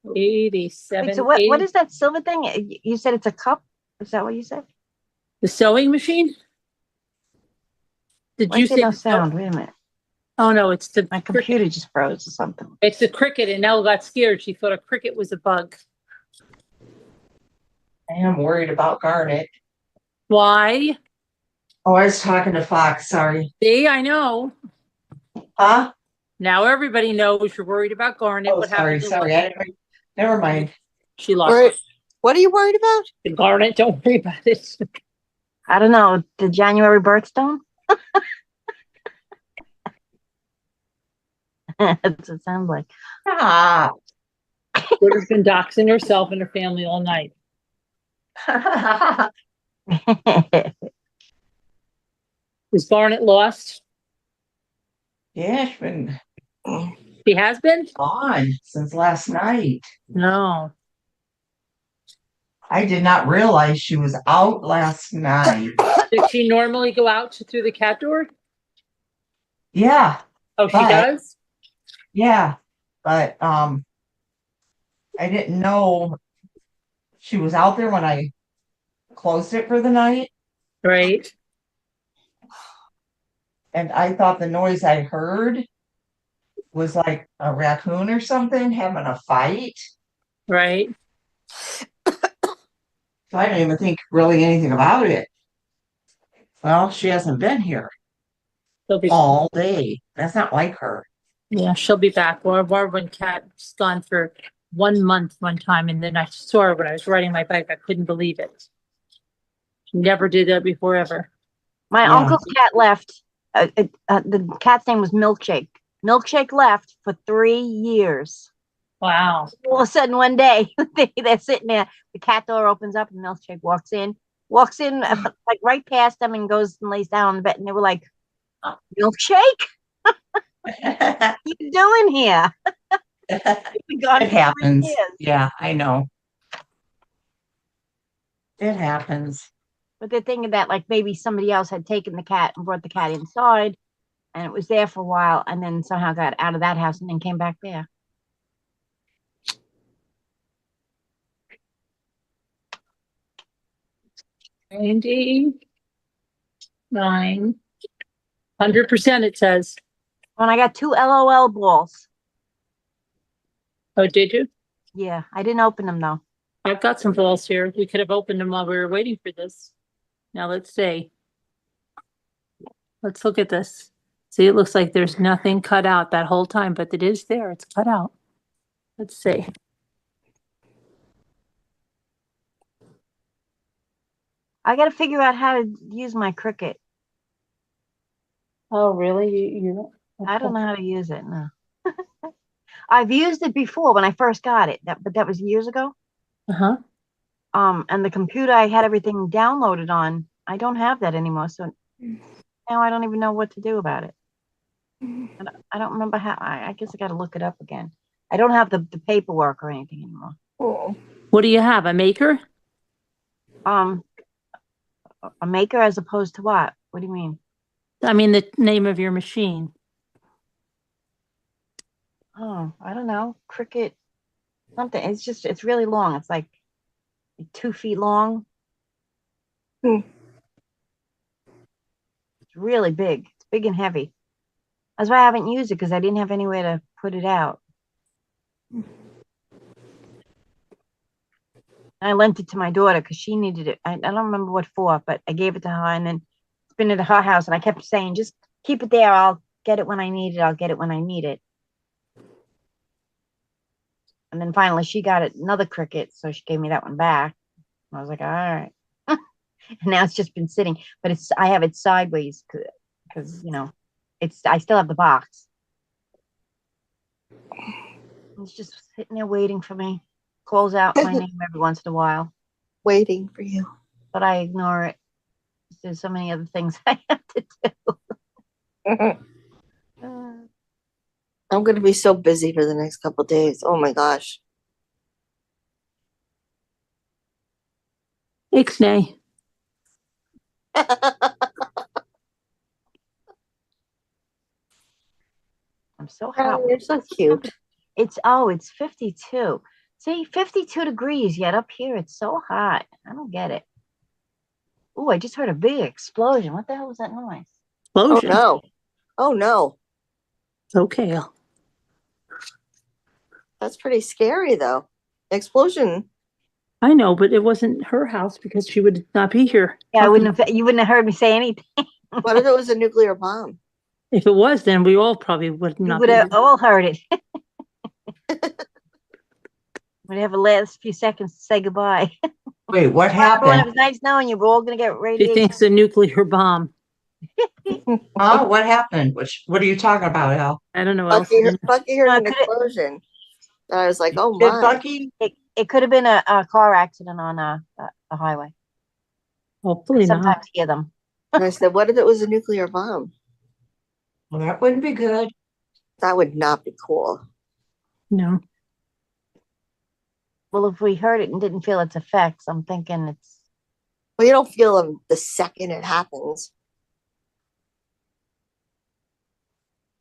[SPEAKER 5] Wait,
[SPEAKER 1] 87.
[SPEAKER 5] so what is that silver thing? You said it's a cup? Is that what you said?
[SPEAKER 1] The sewing machine? Did
[SPEAKER 5] Why
[SPEAKER 1] you
[SPEAKER 5] is there
[SPEAKER 1] say
[SPEAKER 5] no
[SPEAKER 1] the
[SPEAKER 5] sound? Wait a minute.
[SPEAKER 1] Oh no, it's the
[SPEAKER 5] My
[SPEAKER 1] Cricut.
[SPEAKER 5] computer just froze or something.
[SPEAKER 1] It's the Cricut, and Elle got scared. She thought a Cricut was a bug.
[SPEAKER 4] I am worried about Garnet.
[SPEAKER 1] Why?
[SPEAKER 4] Oh, I was talking to Fox, sorry.
[SPEAKER 1] See, I know.
[SPEAKER 4] Huh?
[SPEAKER 1] Now everybody knows you're worried about Garnet.
[SPEAKER 4] Oh,
[SPEAKER 1] What
[SPEAKER 4] sorry,
[SPEAKER 1] happened to
[SPEAKER 4] sorry. Never mind.
[SPEAKER 1] She lost
[SPEAKER 2] Or-
[SPEAKER 1] it.
[SPEAKER 2] What are you worried about?
[SPEAKER 1] Garnet, don't worry about it.
[SPEAKER 5] I don't know. The January birthstone? That's what it sounds like.
[SPEAKER 4] Ah.
[SPEAKER 1] Twitter's been doxing herself and her family all night. Is Garnet lost?
[SPEAKER 4] Yeah, she's been
[SPEAKER 1] She has been?
[SPEAKER 4] gone since last night.
[SPEAKER 1] No.
[SPEAKER 4] I did not realize she was out last night.
[SPEAKER 1] Does she normally go out through the cat door?
[SPEAKER 4] Yeah,
[SPEAKER 1] Oh, she
[SPEAKER 4] But-
[SPEAKER 1] does?
[SPEAKER 4] yeah. but I didn't know she was out there when I closed it for the night,
[SPEAKER 1] Right,
[SPEAKER 4] and I thought the noise I heard was like a raccoon or something having a fight.
[SPEAKER 1] right.
[SPEAKER 4] So I didn't even think really anything about it. Well, she hasn't been here
[SPEAKER 1] She'll be,
[SPEAKER 4] all day. That's not like her.
[SPEAKER 1] yeah, she'll be back. Or when Kat's gone for 1 month one time, and then I saw her when I was riding my bike. I couldn't believe it. She never did that before, ever.
[SPEAKER 5] My
[SPEAKER 4] Yeah.
[SPEAKER 5] uncle's cat left. The cat's name was Milkshake. Milkshake left for 3 years.
[SPEAKER 1] Wow.
[SPEAKER 5] All of a sudden, one day, they're sitting there. The cat door opens up, and Milkshake walks in, like right past them, and goes and lays down on the bed. And they were like, "Milkshake, what you doing here?" You've been gone
[SPEAKER 4] It
[SPEAKER 5] for 3
[SPEAKER 4] happens.
[SPEAKER 5] years.
[SPEAKER 4] Yeah, I know. It happens.
[SPEAKER 5] But they're thinking that like maybe somebody else had taken the cat and brought the cat inside, and it was there for a while, and then somehow got out of that house and then came back there.
[SPEAKER 1] 100%, it says.
[SPEAKER 5] When I got 2 LOL balls.
[SPEAKER 1] Oh, did you?
[SPEAKER 5] Yeah, I didn't open them though.
[SPEAKER 1] I've got some balls here. We could have opened them while we were waiting for this. Now let's see. Let's look at this. See, it looks like there's nothing cut out that whole time, but it is there. It's cut out. Let's see.
[SPEAKER 5] I got to figure out how to use my Cricut.
[SPEAKER 1] Oh, really? You
[SPEAKER 5] I don't know how to use it. No. I've used it before when I first got it, but that was years ago.
[SPEAKER 1] Uh-huh.
[SPEAKER 5] And the computer I had everything downloaded on, I don't have that anymore. So now I don't even know what to do about it. And I don't remember how. I guess I got to look it up again. I don't have the paperwork or anything anymore.
[SPEAKER 1] What do you have? A maker?
[SPEAKER 5] A maker as opposed to what? What do you mean?
[SPEAKER 1] I mean, the name of your machine.
[SPEAKER 5] Oh, I don't know. Cricut something. It's really long. It's like 2 feet long. It's really big. It's big and heavy. That's why I haven't used it, because I didn't have anywhere to put it out. I lent it to my daughter because she needed it. I don't remember what for, but I gave it to her, and then it's been at her house, and I kept saying, just keep it there. I'll get it when I need it. I'll get it when I need it. And then finally she got it, another Cricut, so she gave me that one back. I was like, all right. And now it's just been sitting, but I have it sideways because I still have the box. It's just sitting there waiting for me. Calls out my name every once in a while,
[SPEAKER 2] Waiting for you.
[SPEAKER 5] but I ignore it. There's so many other things I have to do.
[SPEAKER 2] I'm going to be so busy for the next couple of days. Oh my gosh.
[SPEAKER 1] Ixnay.
[SPEAKER 5] I'm so hot.
[SPEAKER 2] You're so cute.
[SPEAKER 5] It's 52. See, 52 degrees, yet up here it's so hot. I don't get it. Oh, I just heard a big explosion. What the hell was that noise?
[SPEAKER 2] Oh
[SPEAKER 1] Explosion.
[SPEAKER 2] no. Oh no.
[SPEAKER 1] It's okay.
[SPEAKER 2] That's pretty scary though. Explosion.
[SPEAKER 1] I know, but it wasn't her house because she would not be here.
[SPEAKER 5] Yeah, you wouldn't have heard me say anything.
[SPEAKER 2] What if it was a nuclear bomb?
[SPEAKER 1] If it was, then we all probably would
[SPEAKER 5] You
[SPEAKER 1] not
[SPEAKER 5] would
[SPEAKER 1] be
[SPEAKER 5] have
[SPEAKER 1] here.
[SPEAKER 5] all heard it. Would have a last few seconds to say goodbye.
[SPEAKER 4] Wait, what
[SPEAKER 5] It
[SPEAKER 4] happened?
[SPEAKER 5] was nice knowing you. We're all gonna get
[SPEAKER 1] She
[SPEAKER 5] radiation.
[SPEAKER 1] thinks a nuclear bomb.
[SPEAKER 4] Huh? What happened? What are you talking about, Al?
[SPEAKER 1] I don't know.
[SPEAKER 2] Bucky heard
[SPEAKER 5] No,
[SPEAKER 2] an
[SPEAKER 5] could it-
[SPEAKER 2] explosion. And I was like, oh
[SPEAKER 4] Did
[SPEAKER 2] my.
[SPEAKER 4] Bucky?
[SPEAKER 5] It could have been a car accident on a highway.
[SPEAKER 1] Hopefully not.
[SPEAKER 5] Sometimes hear them.
[SPEAKER 2] And I said, what if it was a nuclear bomb?
[SPEAKER 4] Well, that wouldn't be good.
[SPEAKER 2] That would not be cool.
[SPEAKER 1] No.
[SPEAKER 5] Well, if we heard it and didn't feel its effects, I'm thinking it's.
[SPEAKER 2] Well, you don't feel them the second it happens.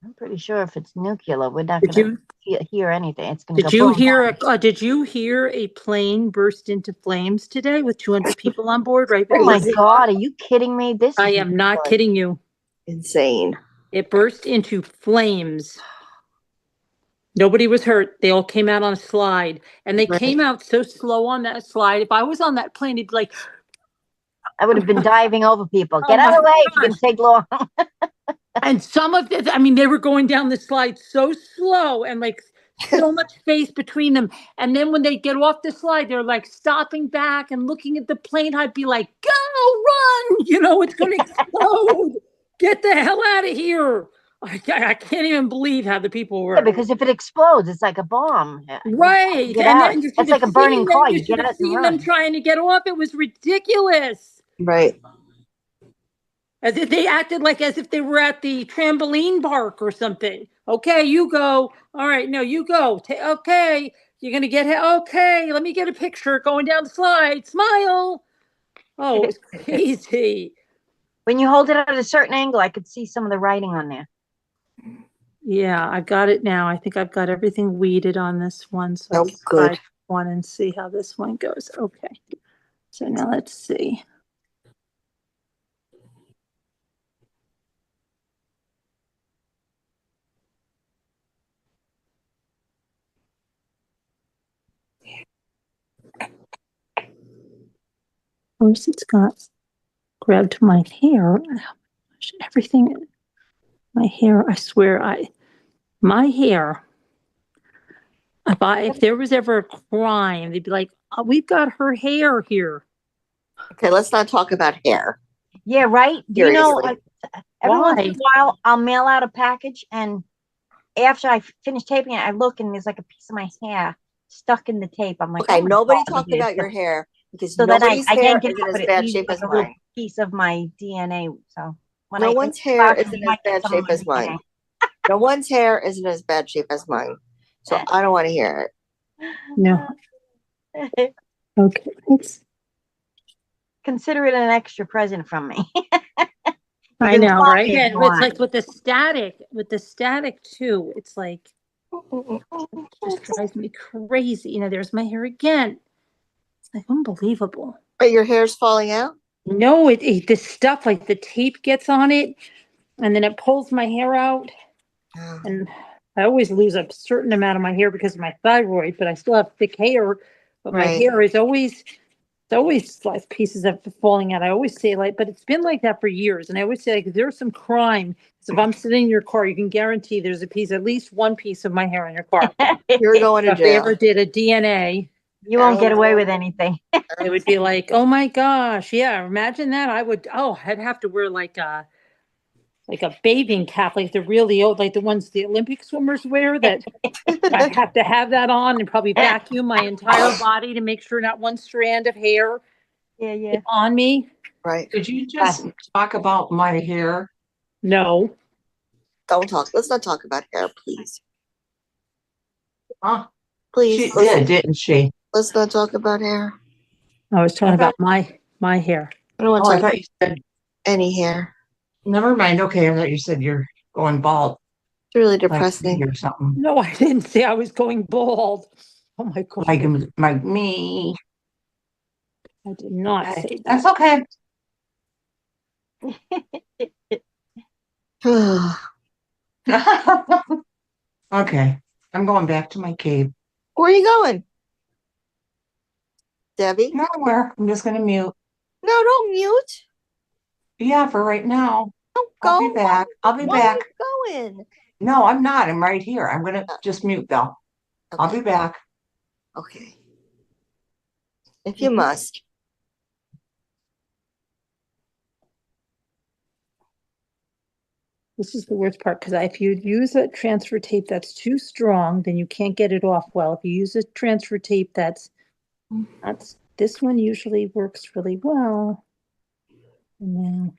[SPEAKER 5] I'm pretty sure if it's nuclear, we're not
[SPEAKER 1] Did
[SPEAKER 5] gonna
[SPEAKER 1] you
[SPEAKER 5] hear anything. It's gonna go
[SPEAKER 1] did you
[SPEAKER 5] boom.
[SPEAKER 1] hear did you hear a plane burst into flames today with 200 people on board right
[SPEAKER 5] Oh my
[SPEAKER 1] before we
[SPEAKER 5] God, are you kidding me? This
[SPEAKER 1] I
[SPEAKER 5] is
[SPEAKER 1] am not
[SPEAKER 5] ridiculous.
[SPEAKER 1] kidding you.
[SPEAKER 2] Insane.
[SPEAKER 1] It burst into flames. Nobody was hurt. They all came out on a slide, and they
[SPEAKER 2] Right.
[SPEAKER 1] came out so slow on that slide. If I was on that plane, it'd be like,
[SPEAKER 5] I would have been diving over people.
[SPEAKER 1] oh
[SPEAKER 5] Get out
[SPEAKER 1] my
[SPEAKER 5] of the way if you're
[SPEAKER 1] gosh.
[SPEAKER 5] gonna take long.
[SPEAKER 1] And some of this, I mean, they were going down the slide so slow and like so much space between them. And then when they get off the slide, they're like stopping back and looking at the plane. I'd be like, go, run, it's going to explode. Get the hell out of here. I can't even believe how the people were.
[SPEAKER 5] Yeah, because if it explodes, it's like a bomb.
[SPEAKER 1] Right.
[SPEAKER 5] Get
[SPEAKER 1] And
[SPEAKER 5] out.
[SPEAKER 1] then you should
[SPEAKER 5] That's
[SPEAKER 1] have
[SPEAKER 5] like a burning
[SPEAKER 1] seen them.
[SPEAKER 5] car.
[SPEAKER 1] You
[SPEAKER 5] You
[SPEAKER 1] should
[SPEAKER 5] get
[SPEAKER 1] have
[SPEAKER 5] out and
[SPEAKER 1] seen them
[SPEAKER 5] run.
[SPEAKER 1] trying to get off. It was ridiculous.
[SPEAKER 2] Right.
[SPEAKER 1] As if they acted like as if they were at the trampoline park or something. Okay, you go. All right, no, you go. Okay, you're gonna get it. Okay, let me get a picture going down the slide. Smile. Oh, it was crazy.
[SPEAKER 5] When you hold it at a certain angle, I could see some of the writing on there.
[SPEAKER 1] Yeah, I got it now. I think I've got everything weeded on this one. So
[SPEAKER 2] Oh,
[SPEAKER 1] I can
[SPEAKER 2] good.
[SPEAKER 1] try one and see how this one goes. Okay. So now let's see. First, it's got grabbed my hair. Everything, my hair. I swear, my hair. If there was ever a crime, they'd be like, oh, "We've got her hair here."
[SPEAKER 2] Okay, let's not talk about hair.
[SPEAKER 5] Yeah, right. Do you know,
[SPEAKER 2] Seriously.
[SPEAKER 5] every once in
[SPEAKER 1] Why?
[SPEAKER 5] a while, I'll mail out a package, and after I finish taping it, I look and there's like a piece of my hair stuck in the tape. I'm like,
[SPEAKER 2] Okay,
[SPEAKER 5] oh my
[SPEAKER 2] nobody
[SPEAKER 5] God,
[SPEAKER 2] talk
[SPEAKER 5] okay,
[SPEAKER 2] about your hair because
[SPEAKER 5] so then
[SPEAKER 2] nobody's
[SPEAKER 5] I
[SPEAKER 2] hair
[SPEAKER 5] can't get
[SPEAKER 2] is
[SPEAKER 5] it
[SPEAKER 2] in
[SPEAKER 5] out,
[SPEAKER 2] as
[SPEAKER 5] but it
[SPEAKER 2] bad
[SPEAKER 5] leaves
[SPEAKER 2] shape
[SPEAKER 5] like
[SPEAKER 2] as
[SPEAKER 5] a little
[SPEAKER 2] mine.
[SPEAKER 5] piece of my DNA. So when
[SPEAKER 2] No
[SPEAKER 5] I
[SPEAKER 2] one's
[SPEAKER 5] take it
[SPEAKER 2] hair
[SPEAKER 5] out,
[SPEAKER 2] is
[SPEAKER 5] you
[SPEAKER 2] in as
[SPEAKER 5] might get
[SPEAKER 2] bad
[SPEAKER 5] some
[SPEAKER 2] shape
[SPEAKER 5] of my
[SPEAKER 2] as mine.
[SPEAKER 5] DNA.
[SPEAKER 2] No one's hair is in as bad shape as mine. So I don't want to hear it.
[SPEAKER 1] No. Okay.
[SPEAKER 5] Consider it an extra present from me.
[SPEAKER 1] I
[SPEAKER 5] can
[SPEAKER 1] know,
[SPEAKER 5] stop
[SPEAKER 1] right?
[SPEAKER 5] me if
[SPEAKER 1] And
[SPEAKER 5] you
[SPEAKER 1] it's
[SPEAKER 5] want.
[SPEAKER 1] like with the static too. It's like it just drives me crazy. There's my hair again. It's like unbelievable.
[SPEAKER 2] But your hair's falling out?
[SPEAKER 1] No, the stuff like the tape gets on it, and then it pulls my hair out.
[SPEAKER 2] Oh.
[SPEAKER 1] And I always lose a certain amount of my hair because of my thyroid, but I still have thick hair. But my
[SPEAKER 2] Right.
[SPEAKER 1] hair is always like pieces of falling out. I always say but it's been like that for years. And I always say if there's some crime, so if I'm sitting in your car, you can guarantee there's at least one piece of my hair in your car.
[SPEAKER 2] You're going to
[SPEAKER 1] If they
[SPEAKER 2] jail.
[SPEAKER 1] ever did a DNA,
[SPEAKER 5] You won't get away with anything.
[SPEAKER 1] it would be like, oh my gosh, yeah, imagine that. I'd have to wear like a bathing cap, like the really old, like the ones the Olympic swimmers wear, that I'd have to have that on and probably vacuum my entire body to make sure not one strand of hair
[SPEAKER 5] Yeah,
[SPEAKER 1] is on me.
[SPEAKER 2] Right.
[SPEAKER 4] Did you just talk about my hair?
[SPEAKER 1] No.
[SPEAKER 2] Don't talk. Let's not talk about hair, please.
[SPEAKER 4] Huh?
[SPEAKER 2] Please.
[SPEAKER 4] She did, didn't she?
[SPEAKER 2] Let's not talk about hair.
[SPEAKER 1] I was talking about my hair.
[SPEAKER 2] I don't want
[SPEAKER 4] Oh,
[SPEAKER 2] to
[SPEAKER 4] I
[SPEAKER 2] talk
[SPEAKER 4] thought
[SPEAKER 2] about
[SPEAKER 4] you said,
[SPEAKER 2] any hair.
[SPEAKER 4] never mind. Okay, I thought you said you're going bald,
[SPEAKER 2] It's really
[SPEAKER 4] like
[SPEAKER 2] depressing.
[SPEAKER 4] me or something.
[SPEAKER 1] No, I didn't say I was going bald. Oh my God.
[SPEAKER 4] Like me.
[SPEAKER 1] I did not
[SPEAKER 4] Okay,
[SPEAKER 1] say
[SPEAKER 4] that's
[SPEAKER 1] that.
[SPEAKER 2] Where
[SPEAKER 4] Okay, I'm going back to my cave.
[SPEAKER 2] are you going? Debbie?
[SPEAKER 4] Nowhere. I'm just gonna mute.
[SPEAKER 2] No, don't mute.
[SPEAKER 4] Yeah, for right now.
[SPEAKER 2] Don't
[SPEAKER 4] I'll
[SPEAKER 2] go.
[SPEAKER 4] be back. I'll be
[SPEAKER 2] Why
[SPEAKER 4] back.
[SPEAKER 2] are you going?
[SPEAKER 4] No, I'm not. I'm right here. I'm gonna just mute though. I'll be
[SPEAKER 2] Okay.
[SPEAKER 4] back.
[SPEAKER 2] Okay. If you must.
[SPEAKER 1] This is the worst part because if you use a transfer tape that's too strong, then you can't get it off well. If you use a transfer tape that's this one usually works really well. And then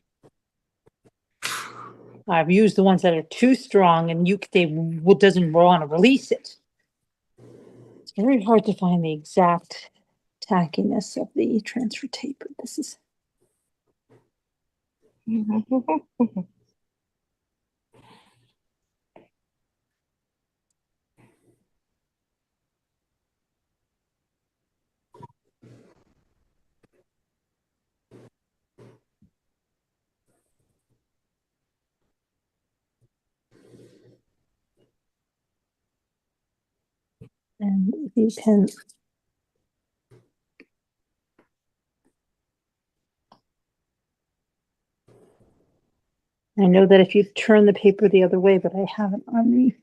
[SPEAKER 1] I've used the ones that are too strong and doesn't want to release it. It's very hard to find the exact tackiness of the transfer tape, but this is. And if you can. I know that if you turn the paper the other way, but I haven't on me.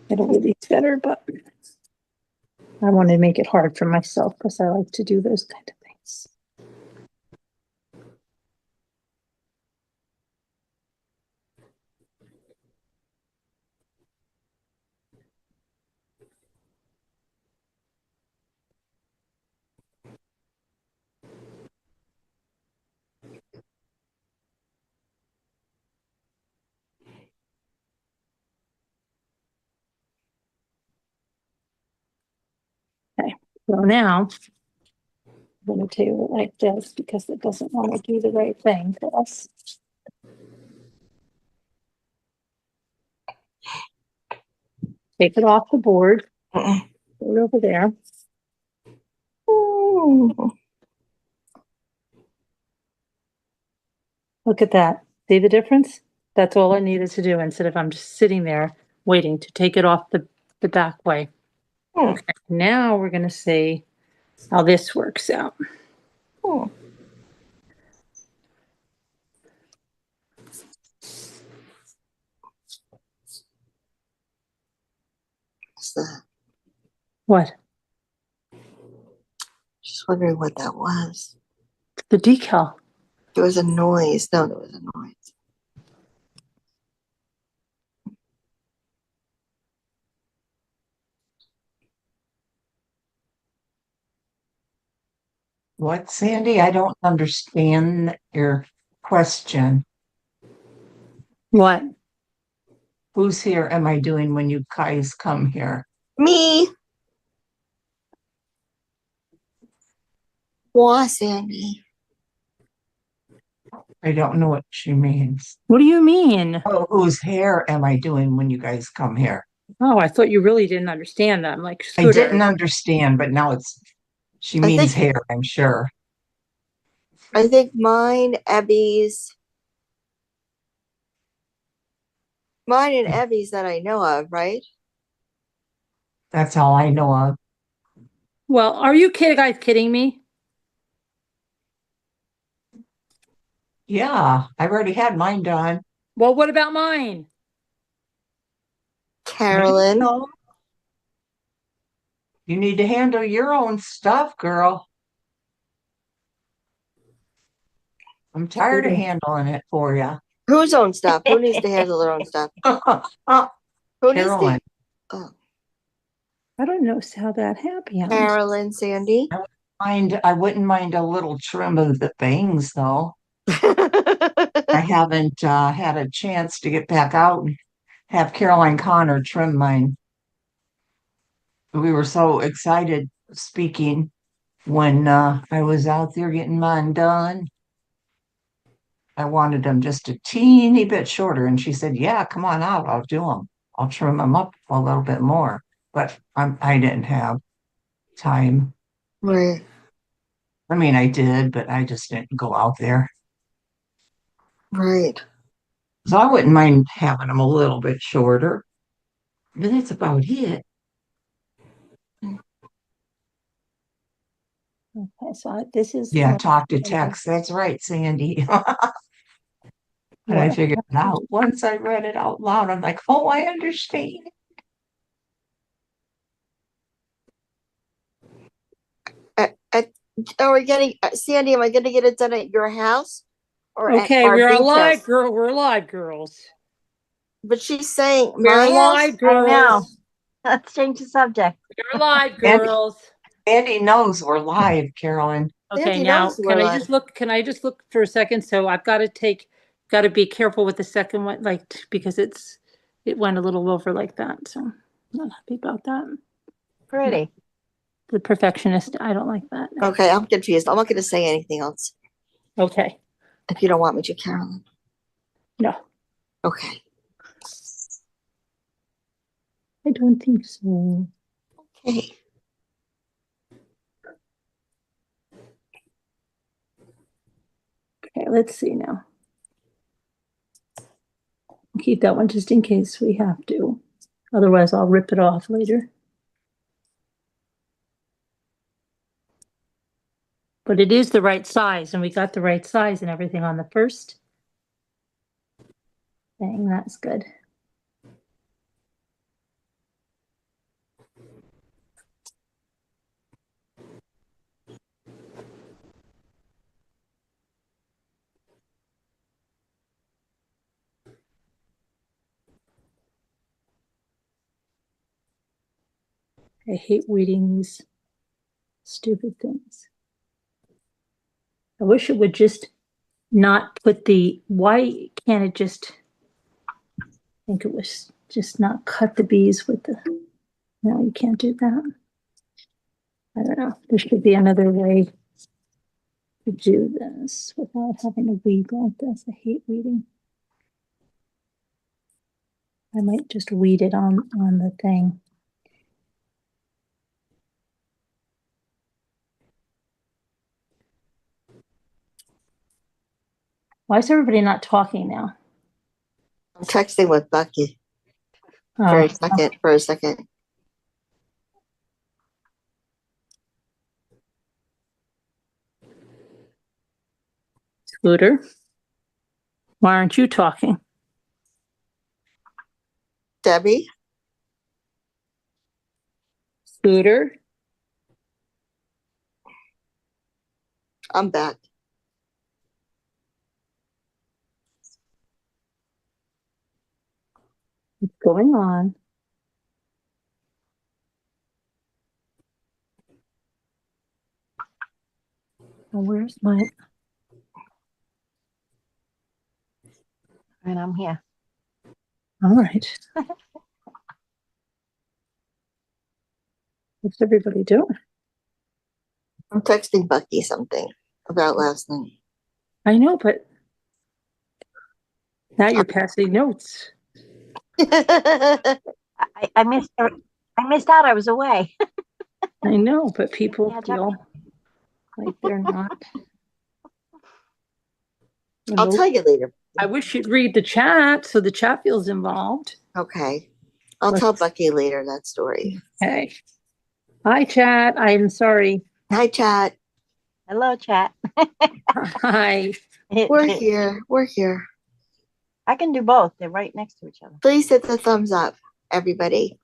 [SPEAKER 1] It'll get these better, but I want to make it hard for myself because I like to do those kind of things. Okay, well now I'm going to table it like this because it doesn't want to do the right thing for us. Take it off the board. Put it over there.
[SPEAKER 2] Ooh.
[SPEAKER 1] Look at that. See the difference? That's all I needed to do instead of I'm just sitting there waiting to take it off the back way. Okay, now we're going to see how this works out.
[SPEAKER 2] What's that?
[SPEAKER 1] What?
[SPEAKER 2] Just wondering what that was.
[SPEAKER 1] The decal.
[SPEAKER 2] There was a noise. No, there was a noise.
[SPEAKER 4] What, Sandy? I don't understand your question.
[SPEAKER 1] What?
[SPEAKER 4] Who's here am I doing when you guys come here?
[SPEAKER 2] Me. Why, Sandy?
[SPEAKER 4] I don't know what she means.
[SPEAKER 1] What do you mean?
[SPEAKER 4] Oh, whose hair am I doing when you guys come here?
[SPEAKER 1] Oh, I thought you really didn't understand that. I'm like,
[SPEAKER 4] I
[SPEAKER 1] Scooter.
[SPEAKER 4] didn't understand, but now she means hair, I'm sure.
[SPEAKER 2] I think mine, Abby's. Mine and Abby's that I know of, right?
[SPEAKER 4] That's all I know of.
[SPEAKER 1] Well, are you guys kidding me?
[SPEAKER 4] Yeah, I've already had mine done.
[SPEAKER 1] Well, what about mine?
[SPEAKER 2] Carolyn.
[SPEAKER 4] You need to handle your own stuff, girl. I'm tired of handling it for you.
[SPEAKER 2] Whose own stuff? Who needs to handle their own stuff? Who
[SPEAKER 4] Carolyn.
[SPEAKER 2] needs to? Oh,
[SPEAKER 1] I don't know how that happened.
[SPEAKER 2] Carolyn, Sandy.
[SPEAKER 4] I wouldn't mind a little trim of the bangs, though. I haven't had a chance to get back out and have Caroline Connor trim mine. We were so excited speaking when I was out there getting mine done. I wanted them just a teeny bit shorter, and she said, "Yeah, come on out. I'll do them. I'll trim them up a little bit more." But I didn't have time.
[SPEAKER 2] Right.
[SPEAKER 4] I mean, I did, but I just didn't go out there.
[SPEAKER 2] Right.
[SPEAKER 4] So I wouldn't mind having them a little bit shorter. But that's about it.
[SPEAKER 1] Okay, so this is.
[SPEAKER 4] Yeah, talk to text. That's right, Sandy. And I figured it out. Once I read it out loud, I'm like, oh, I understand.
[SPEAKER 2] Are we getting Sandy? Am I going to get it done at your house or
[SPEAKER 1] Okay,
[SPEAKER 2] at
[SPEAKER 1] we're
[SPEAKER 2] Arbutus?
[SPEAKER 1] alive, girl. We're alive, girls.
[SPEAKER 2] But she's saying
[SPEAKER 1] We're
[SPEAKER 2] my
[SPEAKER 1] alive,
[SPEAKER 2] house.
[SPEAKER 1] girls.
[SPEAKER 5] I know. Let's change the subject.
[SPEAKER 1] We're alive, girls.
[SPEAKER 4] Sandy knows we're live, Carolyn.
[SPEAKER 1] Okay,
[SPEAKER 2] Sandy
[SPEAKER 1] now
[SPEAKER 2] knows we're
[SPEAKER 1] can I
[SPEAKER 2] live.
[SPEAKER 1] just look? Can I just look for a second? So I've got to be careful with the second one, like because it went a little over like that. So I'm not happy about that.
[SPEAKER 5] Pretty.
[SPEAKER 1] The perfectionist, I don't like that.
[SPEAKER 2] Okay, I'm confused. I'm not going to say anything else
[SPEAKER 1] Okay,
[SPEAKER 2] if you don't want me to, Carolyn.
[SPEAKER 1] no,
[SPEAKER 2] Okay.
[SPEAKER 1] I don't think so.
[SPEAKER 2] Okay.
[SPEAKER 1] Okay, let's see now. Keep that one just in case we have to. Otherwise, I'll rip it off later. But it is the right size, and we got the right size and everything on the first thing. That's good. I hate reading these stupid things. I wish it would just not put the, why can't it just, I think it was just not cut the bees with the, no, you can't do that. I don't know. There should be another way to do this without having to weed like this. I hate weeding. I might just weed it on the thing. Why is everybody not talking now?
[SPEAKER 2] I'm texting with Bucky for a second. For a second.
[SPEAKER 1] Scooter, why aren't you talking?
[SPEAKER 2] Debbie,
[SPEAKER 1] Scooter,
[SPEAKER 2] I'm back.
[SPEAKER 1] what's going on? Oh, where's my,
[SPEAKER 5] And I'm here.
[SPEAKER 1] all right. What's everybody doing?
[SPEAKER 2] I'm texting Bucky something about last night.
[SPEAKER 1] I know, but now you're passing notes.
[SPEAKER 5] I missed I missed out. I was away.
[SPEAKER 1] I know, but people
[SPEAKER 5] Yeah,
[SPEAKER 1] feel like they're not.
[SPEAKER 2] I'll tell you later.
[SPEAKER 1] I wish you'd read the chat so the chat feels involved.
[SPEAKER 2] Okay. I'll tell Bucky later that story.
[SPEAKER 1] Okay. Hi, chat. I'm sorry.
[SPEAKER 2] Hi, chat.
[SPEAKER 5] Hello, chat.
[SPEAKER 1] Hi.
[SPEAKER 2] We're here. We're here.
[SPEAKER 5] I can do both. They're right next to each other.
[SPEAKER 2] Please hit the thumbs up, everybody.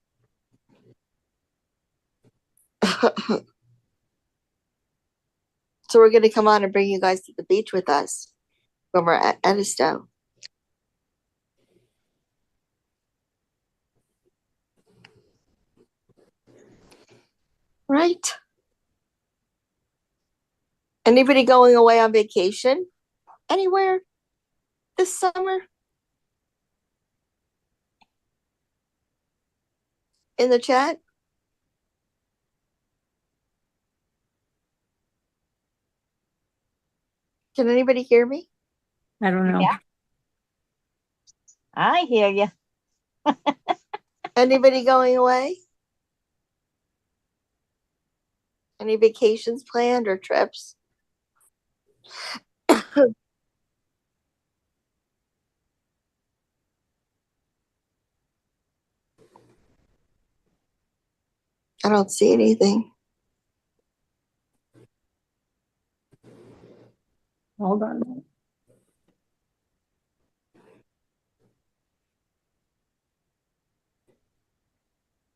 [SPEAKER 2] So we're going to come on and bring you guys to the beach with us when we're at Edisto. Right? Anybody going away on vacation anywhere this summer? In the chat? Can anybody hear me?
[SPEAKER 1] I don't know.
[SPEAKER 5] Yeah. I hear you.
[SPEAKER 2] Anybody going away? Any vacations planned or trips? I don't see anything.
[SPEAKER 1] Hold on a minute.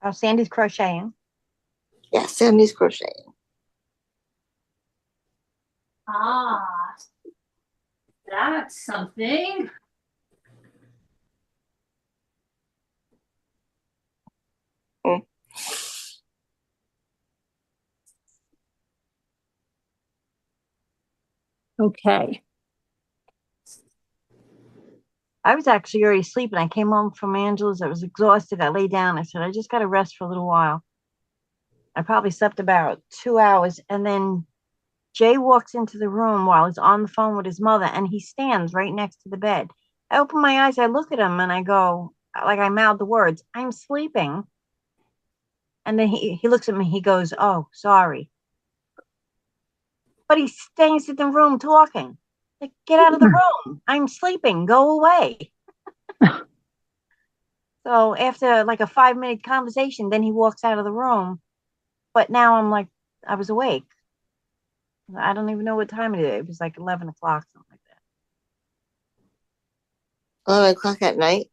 [SPEAKER 5] Oh, Sandy's crocheting.
[SPEAKER 2] Yeah, Sandy's crocheting.
[SPEAKER 1] Ah, that's something. Okay.
[SPEAKER 5] I was actually already sleeping. I came home from Angela's. I was exhausted. I lay down. I said, I just got to rest for a little while. I probably slept about 2 hours. And then Jay walks into the room while he's on the phone with his mother, and he stands right next to the bed. I open my eyes. I look at him and I go, like I mouth the words, I'm sleeping. And then he looks at me. He goes, oh, sorry. But he stays in the room talking. Like, get out of the room. I'm sleeping. Go away. So after like a 5-minute conversation, then he walks out of the room. But now I'm like, I was awake. I don't even know what time it is. It was like 11 o'clock, something like that.
[SPEAKER 2] 11 o'clock at night.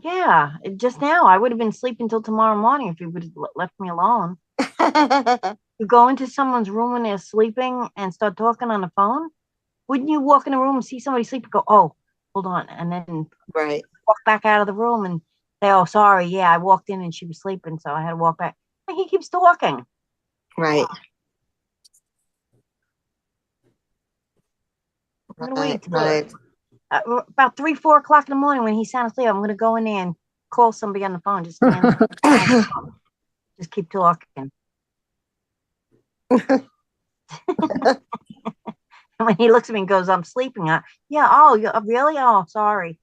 [SPEAKER 5] Yeah, just now. I would have been sleeping till tomorrow morning if you would have left me alone. You go into someone's room when they're sleeping and start talking on the phone. Wouldn't you walk in a room and see somebody sleep and go, oh, hold on, and then
[SPEAKER 2] Right.
[SPEAKER 5] walk back out of the room and say, oh, sorry, yeah, I walked in and she was sleeping, so I had to walk back. And he keeps talking.
[SPEAKER 2] Right.
[SPEAKER 5] I'm gonna wait till
[SPEAKER 2] Right.
[SPEAKER 5] about 3, 4 o'clock in the morning when he's sound asleep. I'm gonna go in there and call somebody on the phone. Just stand there, just keep talking. And when he looks at me and goes, I'm sleeping. Yeah, oh, really? Oh, sorry.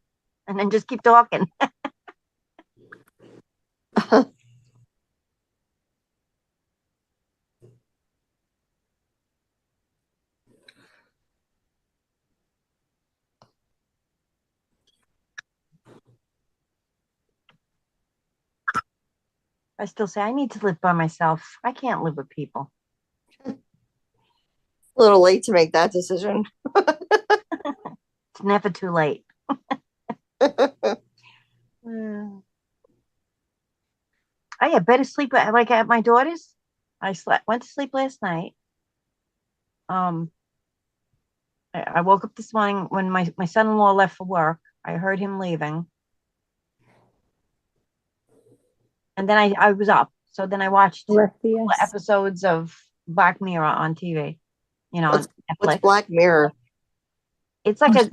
[SPEAKER 5] And then just keep talking. I still say I need to live by myself. I can't live with people.
[SPEAKER 2] A little late to make that decision.
[SPEAKER 5] It's never too late. Mm. I had better sleep like at my daughter's. Went to sleep last night. I woke up this morning when my son-in-law left for work. I heard him leaving. And then I was up. So then I watched episodes of Black Mirror on TV. You know, on
[SPEAKER 2] What's
[SPEAKER 5] Netflix.
[SPEAKER 2] Black Mirror?
[SPEAKER 5] It's like a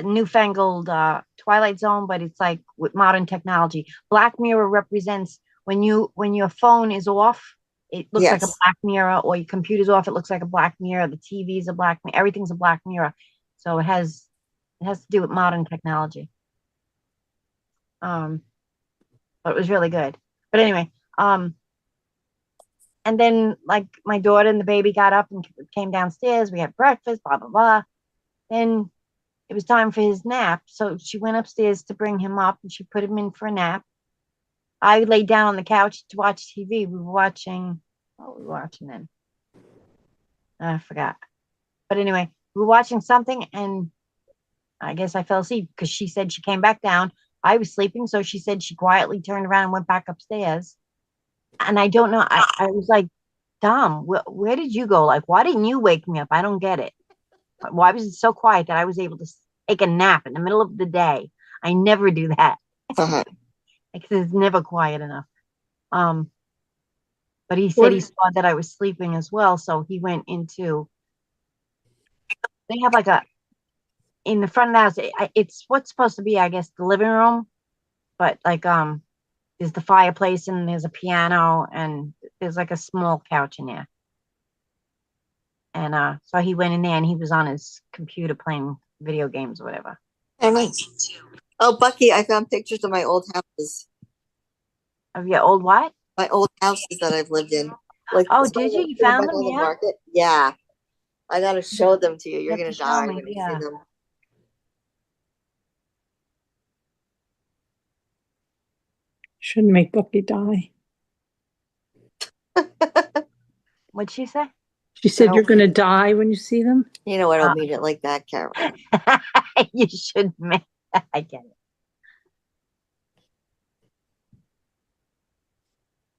[SPEAKER 5] newfangled Twilight Zone, but it's like with modern technology. Black Mirror represents when your phone is off, it looks like a
[SPEAKER 2] Yes.
[SPEAKER 5] black mirror, or your computer's off, it looks like a black mirror. The TV's a black mirror. Everything's a black mirror. So it has to do with modern technology. But it was really good. But anyway, and then like my daughter and the baby got up and came downstairs. We had breakfast, blah blah blah. Then it was time for his nap. So she went upstairs to bring him up and she put him in for a nap. I laid down on the couch to watch TV. We were watching, what were we watching then? I forgot. But anyway, we were watching something and I guess I fell asleep because she said she came back down. I was sleeping. So she said she quietly turned around and went back upstairs. And I don't know. I was like, Dom, where did you go? Like, why didn't you wake me up? I don't get it. Why was it so quiet that I was able to take a nap in the middle of the day? I never do that.
[SPEAKER 2] Uh-huh.
[SPEAKER 5] Because it's never quiet enough. But he said he saw that I was sleeping as well, so he went into. They have like in the front of the house. It's what's supposed to be, I guess, the living room, but like there's the fireplace and there's a piano and there's like a small couch in there. And so he went in there and he was on his computer playing video games or whatever.
[SPEAKER 2] Oh, Bucky, I found pictures of my old houses.
[SPEAKER 5] Of your old what?
[SPEAKER 2] My old houses that I've lived in. Like,
[SPEAKER 5] Oh, did you? You found them?
[SPEAKER 2] on the
[SPEAKER 5] Yeah.
[SPEAKER 2] market? Yeah. I gotta show them to you. You're
[SPEAKER 5] have
[SPEAKER 2] gonna
[SPEAKER 5] to show
[SPEAKER 2] die
[SPEAKER 5] me,
[SPEAKER 2] when you
[SPEAKER 5] yeah.
[SPEAKER 2] see them.
[SPEAKER 6] Shouldn't make Bucky die.
[SPEAKER 5] What'd she say?
[SPEAKER 6] She said
[SPEAKER 2] No.
[SPEAKER 6] you're going to die when you see them.
[SPEAKER 2] You know I don't mean it like that, Carol.
[SPEAKER 5] You should make. I get it.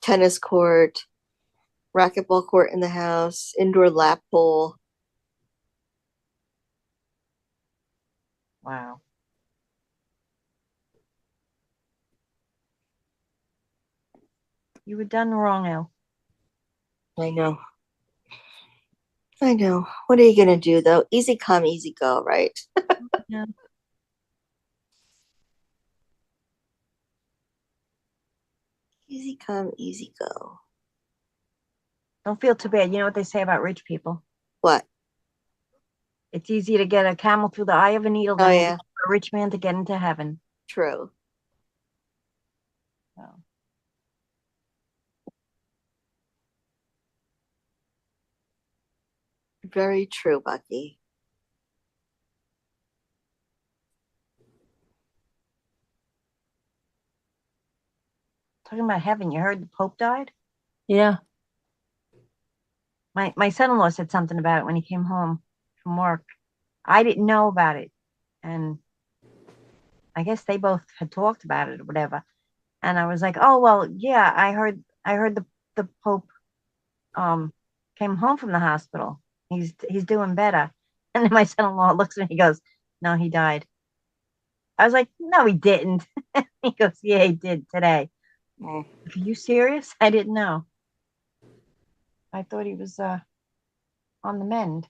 [SPEAKER 2] Tennis court, racquetball court in the house, indoor lap pool.
[SPEAKER 5] Wow. You were done wrong, El.
[SPEAKER 2] I know. I know. What are you gonna do though? Easy come, easy go, right?
[SPEAKER 5] Yeah.
[SPEAKER 2] Easy come, easy go.
[SPEAKER 5] Don't feel too bad. You know what they say about rich people?
[SPEAKER 2] What?
[SPEAKER 5] It's easier to get a camel through the eye of a needle than
[SPEAKER 2] Oh
[SPEAKER 5] it is
[SPEAKER 2] yeah,
[SPEAKER 5] for a rich man to get into heaven.
[SPEAKER 2] true.
[SPEAKER 5] So.
[SPEAKER 2] Very true, Bucky.
[SPEAKER 5] Talking about heaven, you heard the Pope died?
[SPEAKER 1] Yeah.
[SPEAKER 5] My son-in-law said something about it when he came home from work. I didn't know about it, and I guess they both had talked about it or whatever. And I was like, oh well, yeah, I heard the Pope came home from the hospital. He's doing better. And then my son-in-law looks at me, he goes, no, he died. I was like, no, he didn't. He goes, yeah, he did today. Are you serious? I didn't know. I thought he was on the mend.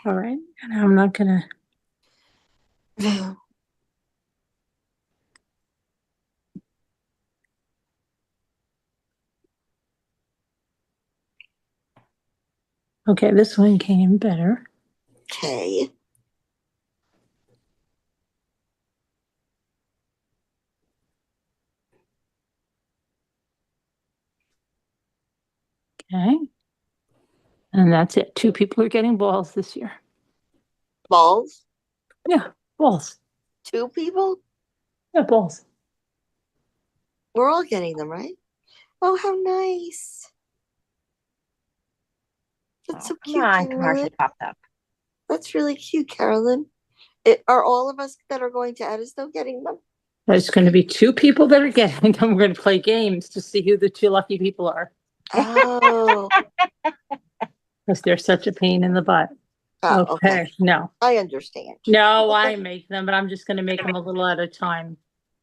[SPEAKER 6] All right. And I'm not gonna. Okay, this one came better.
[SPEAKER 2] Okay.
[SPEAKER 6] Okay. And that's it. 2 people are getting balls this year.
[SPEAKER 2] Balls?
[SPEAKER 6] Yeah, balls.
[SPEAKER 2] 2 people?
[SPEAKER 6] Yeah, balls.
[SPEAKER 2] We're all getting them, right? Oh, how nice. That's so
[SPEAKER 5] Come
[SPEAKER 2] cute,
[SPEAKER 5] on, commercial
[SPEAKER 2] Carolyn.
[SPEAKER 5] popped up.
[SPEAKER 2] That's really cute, Carolyn. Are all of us that are going to Edisto getting them?
[SPEAKER 6] There's going to be 2 people that are getting them. We're going to play games to see who the 2 lucky people are.
[SPEAKER 2] Oh.
[SPEAKER 6] Because they're such a pain in the butt.
[SPEAKER 2] Oh,
[SPEAKER 6] Okay.
[SPEAKER 2] okay.
[SPEAKER 6] No.
[SPEAKER 2] I understand.
[SPEAKER 6] No, I make them, but I'm just going to make them a little at a time.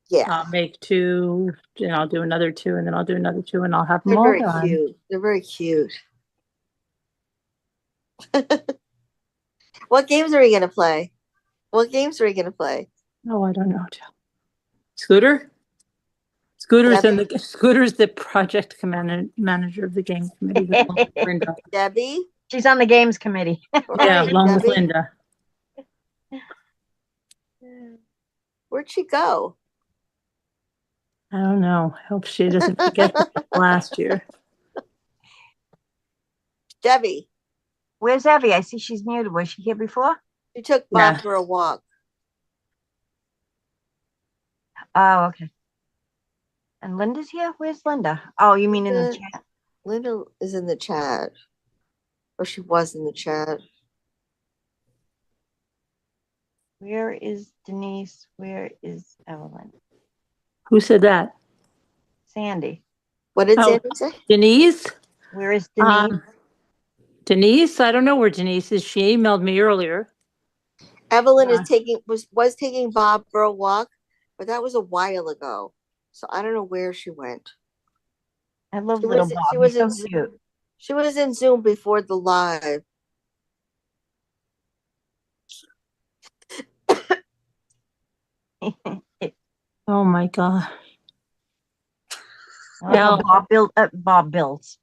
[SPEAKER 2] Yeah.
[SPEAKER 6] I'll make 2, and I'll do another 2, and then I'll do another 2, and I'll have them
[SPEAKER 2] They're
[SPEAKER 6] all
[SPEAKER 2] very
[SPEAKER 6] done.
[SPEAKER 2] cute. They're very cute. What games are we going to play? What games are we going to play?
[SPEAKER 6] Oh, I don't know, Jill. Scooter? Scooter's the project manager of the game committee with Linda.
[SPEAKER 2] Debbie?
[SPEAKER 5] She's on the games committee.
[SPEAKER 6] Yeah,
[SPEAKER 2] Right,
[SPEAKER 6] along with
[SPEAKER 2] Debbie?
[SPEAKER 6] Linda.
[SPEAKER 2] Where'd she go?
[SPEAKER 6] I don't know. Hope she doesn't forget last year.
[SPEAKER 2] Debbie.
[SPEAKER 5] Where's Evie? I see she's muted. Was she here before?
[SPEAKER 2] She took Bob
[SPEAKER 6] Yeah.
[SPEAKER 2] for a walk.
[SPEAKER 5] Oh, okay. And Linda's here? Where's Linda? Oh, you mean in the
[SPEAKER 2] Linda-
[SPEAKER 5] chat?
[SPEAKER 2] Linda is in the chat. Or she was in the chat.
[SPEAKER 5] Where is Denise? Where is Evelyn?
[SPEAKER 6] Who said that?
[SPEAKER 5] Sandy.
[SPEAKER 2] What did
[SPEAKER 6] Oh.
[SPEAKER 2] Sandy say?
[SPEAKER 6] Denise?
[SPEAKER 5] Where is Denise?
[SPEAKER 6] Denise? I don't know where Denise is. She emailed me earlier.
[SPEAKER 2] Evelyn is was taking Bob for a walk, but that was a while ago. So I don't know where she went.
[SPEAKER 5] I love
[SPEAKER 2] She
[SPEAKER 5] little
[SPEAKER 2] was-
[SPEAKER 5] Bob.
[SPEAKER 2] she was
[SPEAKER 5] He's so
[SPEAKER 2] in Zoom.
[SPEAKER 5] cute.
[SPEAKER 2] She was in Zoom before the live.
[SPEAKER 6] Oh my God.
[SPEAKER 5] Oh, Bob builds.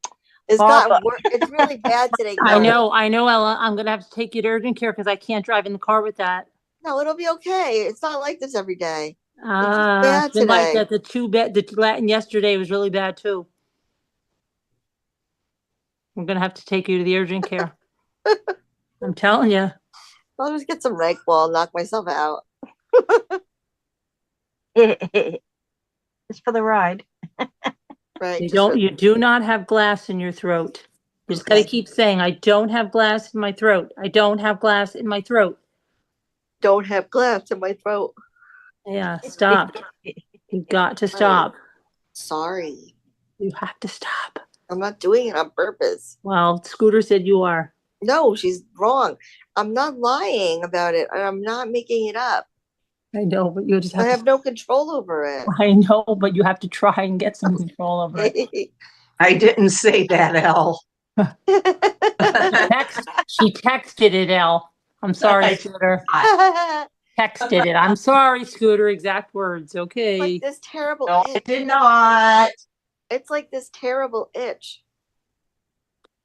[SPEAKER 2] It's
[SPEAKER 5] Bob-
[SPEAKER 2] gotten worse. It's really bad today.
[SPEAKER 6] I
[SPEAKER 2] Carol.
[SPEAKER 6] know, Ella. I'm going to have to take you to urgent care because I can't drive in the car with that.
[SPEAKER 2] No, it'll be okay. It's not like this every day.
[SPEAKER 6] It's
[SPEAKER 2] bad
[SPEAKER 6] been like
[SPEAKER 2] today.
[SPEAKER 6] that. The Latin yesterday was really bad too. We're going to have to take you to the urgent care. I'm telling you.
[SPEAKER 2] I'll just get some rag ball and knock myself out.
[SPEAKER 5] It's for the ride.
[SPEAKER 2] Right.
[SPEAKER 6] You do not have glass in your throat. You just got to
[SPEAKER 2] Okay.
[SPEAKER 6] keep saying, I don't have glass in my throat. I don't have glass in my throat.
[SPEAKER 2] Don't have glass in my throat.
[SPEAKER 6] Yeah, stop. You've got to stop.
[SPEAKER 2] Sorry.
[SPEAKER 6] You have to stop.
[SPEAKER 2] I'm not doing it on purpose.
[SPEAKER 6] Well, Scooter said you are.
[SPEAKER 2] No, she's wrong. I'm not lying about it, and I'm not making it up.
[SPEAKER 6] I know, but you just
[SPEAKER 2] I
[SPEAKER 6] have
[SPEAKER 2] have no control over it.
[SPEAKER 6] I know, but you have to try and get some control over it.
[SPEAKER 4] I didn't say that, Elle.
[SPEAKER 6] She texted it, Elle. I'm sorry, Scooter. Texted it. I'm sorry, Scooter. Exact words. Okay.
[SPEAKER 2] Like this terrible
[SPEAKER 4] No, I
[SPEAKER 2] itch.
[SPEAKER 4] did not.
[SPEAKER 2] It's like this terrible itch.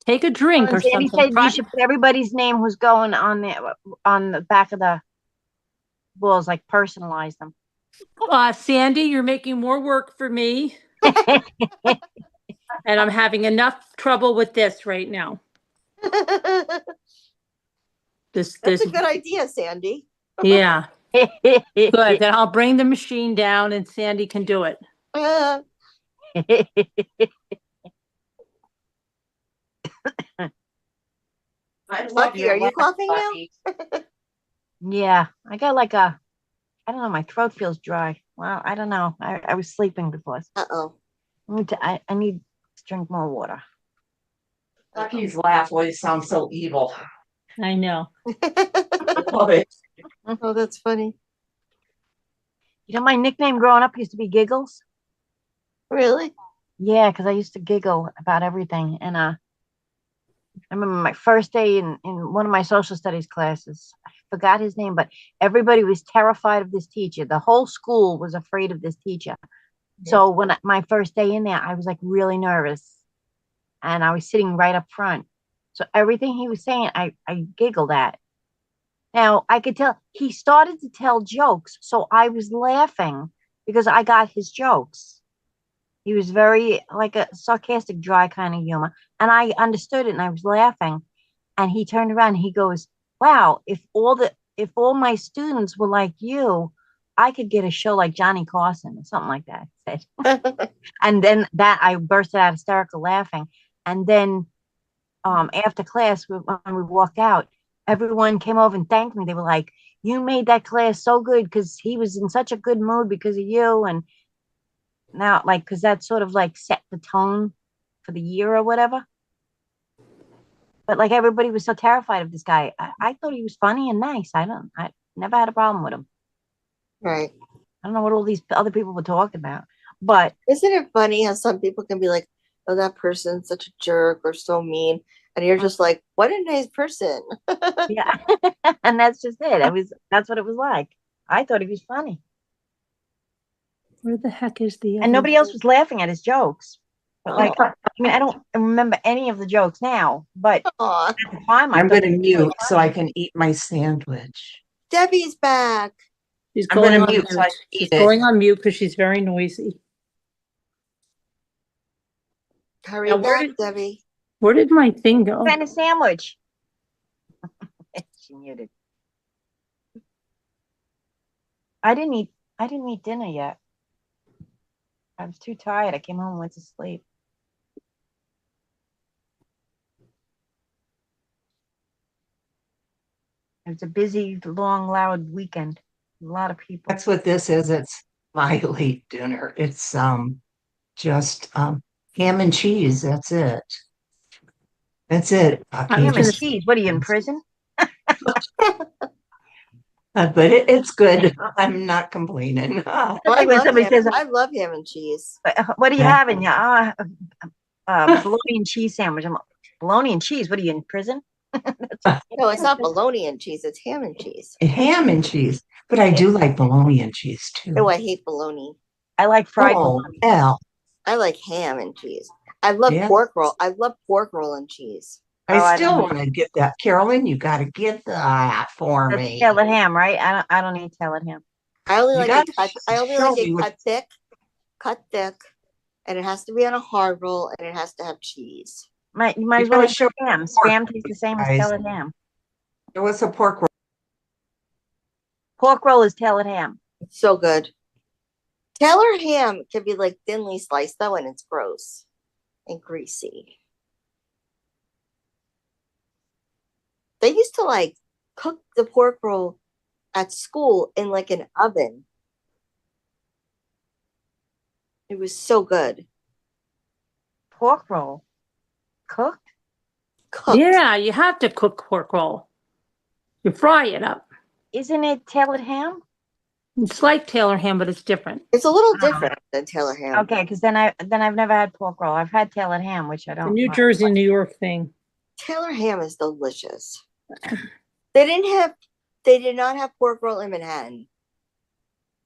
[SPEAKER 6] Take a drink or
[SPEAKER 5] Sandy
[SPEAKER 6] something.
[SPEAKER 5] said you should put everybody's name who's going on the back of the balls, like personalize them.
[SPEAKER 6] Sandy, you're making more work for me. And I'm having enough trouble with this right now. This,
[SPEAKER 2] That's a good idea, Sandy.
[SPEAKER 6] yeah, good. Then I'll bring the machine down and Sandy can do it.
[SPEAKER 2] Uh, Lucky, are you coughing now?
[SPEAKER 5] Yeah, I got like a, I don't know, my throat feels dry. Well, I don't know. I was sleeping before.
[SPEAKER 2] Uh-oh.
[SPEAKER 5] I need to drink more water.
[SPEAKER 4] Lucky's laugh always sounds so evil.
[SPEAKER 6] I know.
[SPEAKER 4] I love it.
[SPEAKER 2] Oh, that's funny.
[SPEAKER 5] You know, my nickname growing up used to be Giggles.
[SPEAKER 2] Really?
[SPEAKER 5] Yeah, because I used to giggle about everything. And I remember my first day in one of my social studies classes. I forgot his name, but everybody was terrified of this teacher. The whole school was afraid of this teacher. So when my first day in there, I was like really nervous. And I was sitting right up front. So everything he was saying, I giggled at. Now I could tell he started to tell jokes. So I was laughing because I got his jokes. He was very like a sarcastic, dry kind of humor. And I understood it and I was laughing. And he turned around and he goes, wow, if all my students were like you, I could get a show like Johnny Carson or something like that. He said. And then that I bursted out hysterical laughing. And then after class, when we walked out, everyone came over and thanked me. They were like, you made that class so good because he was in such a good mood because of you. And now, like, because that sort of like set the tone for the year or whatever. But like everybody was so terrified of this guy. I thought he was funny and nice. I never had a problem with him.
[SPEAKER 2] Right.
[SPEAKER 5] I don't know what all these other people were talking about. But
[SPEAKER 2] Isn't it funny how some people can be like, oh, that person's such a jerk or so mean. And you're just like, what a nice person.
[SPEAKER 5] yeah. And that's just it. That's what it was like. I thought he was funny.
[SPEAKER 6] Where the heck is the?
[SPEAKER 5] And nobody else was laughing at his jokes. But like, I mean, I don't remember any of the jokes now, but
[SPEAKER 2] Aw,
[SPEAKER 5] at the time I
[SPEAKER 4] I'm
[SPEAKER 5] thought
[SPEAKER 4] gonna
[SPEAKER 5] it was really
[SPEAKER 4] mute so
[SPEAKER 5] funny.
[SPEAKER 4] I can eat my sandwich.
[SPEAKER 2] Debbie's back.
[SPEAKER 6] She's
[SPEAKER 4] I'm
[SPEAKER 6] going
[SPEAKER 4] gonna
[SPEAKER 6] on
[SPEAKER 4] mute so I
[SPEAKER 6] mute.
[SPEAKER 4] can
[SPEAKER 6] She's
[SPEAKER 4] eat it.
[SPEAKER 6] going on mute because she's very noisy.
[SPEAKER 2] Hurry
[SPEAKER 6] Now, where
[SPEAKER 2] back,
[SPEAKER 6] did-
[SPEAKER 2] Debbie.
[SPEAKER 6] Where did my thing go?
[SPEAKER 5] What kind of sandwich? She muted. I didn't eat dinner yet. I was too tired. I came home and went to sleep. It was a busy, long, loud weekend. A lot of people.
[SPEAKER 4] That's what this is. It's my late dinner. It's just ham and cheese. That's it. That's it.
[SPEAKER 6] I'm
[SPEAKER 5] Ham and
[SPEAKER 6] gonna-
[SPEAKER 5] cheese. What are you in prison?
[SPEAKER 4] But it's good. I'm not complaining.
[SPEAKER 2] Oh,
[SPEAKER 5] Like when somebody says,
[SPEAKER 2] I love ham and cheese.
[SPEAKER 5] what are you
[SPEAKER 4] Yeah.
[SPEAKER 5] having? Yeah, bologna and cheese sandwich. I'm like, bologna and cheese. What are you in prison?
[SPEAKER 2] No, it's not bologna and cheese. It's ham and cheese.
[SPEAKER 4] Ham and cheese. But I do like bologna and cheese too.
[SPEAKER 2] Oh, I hate bologna.
[SPEAKER 5] I like fried
[SPEAKER 4] Oh,
[SPEAKER 5] bologna.
[SPEAKER 4] L.
[SPEAKER 2] I like ham and cheese. I love
[SPEAKER 4] Yeah.
[SPEAKER 2] pork roll. I love pork roll and cheese.
[SPEAKER 5] Oh, I
[SPEAKER 4] I still
[SPEAKER 5] don't-
[SPEAKER 4] want to get that. Carolyn, you got to get that for
[SPEAKER 5] That's
[SPEAKER 4] me.
[SPEAKER 5] tailored ham, right? I don't eat tailored ham.
[SPEAKER 2] I only
[SPEAKER 4] You
[SPEAKER 2] like
[SPEAKER 4] gotta
[SPEAKER 2] it cut. I only
[SPEAKER 4] show
[SPEAKER 2] like
[SPEAKER 4] me
[SPEAKER 2] it
[SPEAKER 4] what-
[SPEAKER 2] cut thick, and it has to be on a hard roll, and it has to have cheese.
[SPEAKER 5] You might
[SPEAKER 4] You
[SPEAKER 5] as well
[SPEAKER 4] gotta
[SPEAKER 5] eat
[SPEAKER 4] show
[SPEAKER 5] spam.
[SPEAKER 4] pork,
[SPEAKER 5] Spam tastes the same as
[SPEAKER 4] guys.
[SPEAKER 5] tailored ham.
[SPEAKER 4] There was a pork roll.
[SPEAKER 5] Pork roll is tailored ham.
[SPEAKER 2] It's so good. Taylor ham can be like thinly sliced though, and it's gross and greasy. They used to like cook the pork roll at school in like an oven. It was so good.
[SPEAKER 5] Pork roll cooked.
[SPEAKER 2] Cooked.
[SPEAKER 6] Yeah, you have to cook pork roll. You fry it up.
[SPEAKER 5] Isn't it tailored ham?
[SPEAKER 6] It's like Taylor ham, but it's different.
[SPEAKER 2] It's a little different than Taylor ham.
[SPEAKER 5] Okay, because then I've never had pork roll. I've had tailored ham, which I
[SPEAKER 6] The
[SPEAKER 5] don't.
[SPEAKER 6] New
[SPEAKER 5] like.
[SPEAKER 6] Jersey, New York thing.
[SPEAKER 2] Taylor ham is delicious. They did not have pork roll in Manhattan.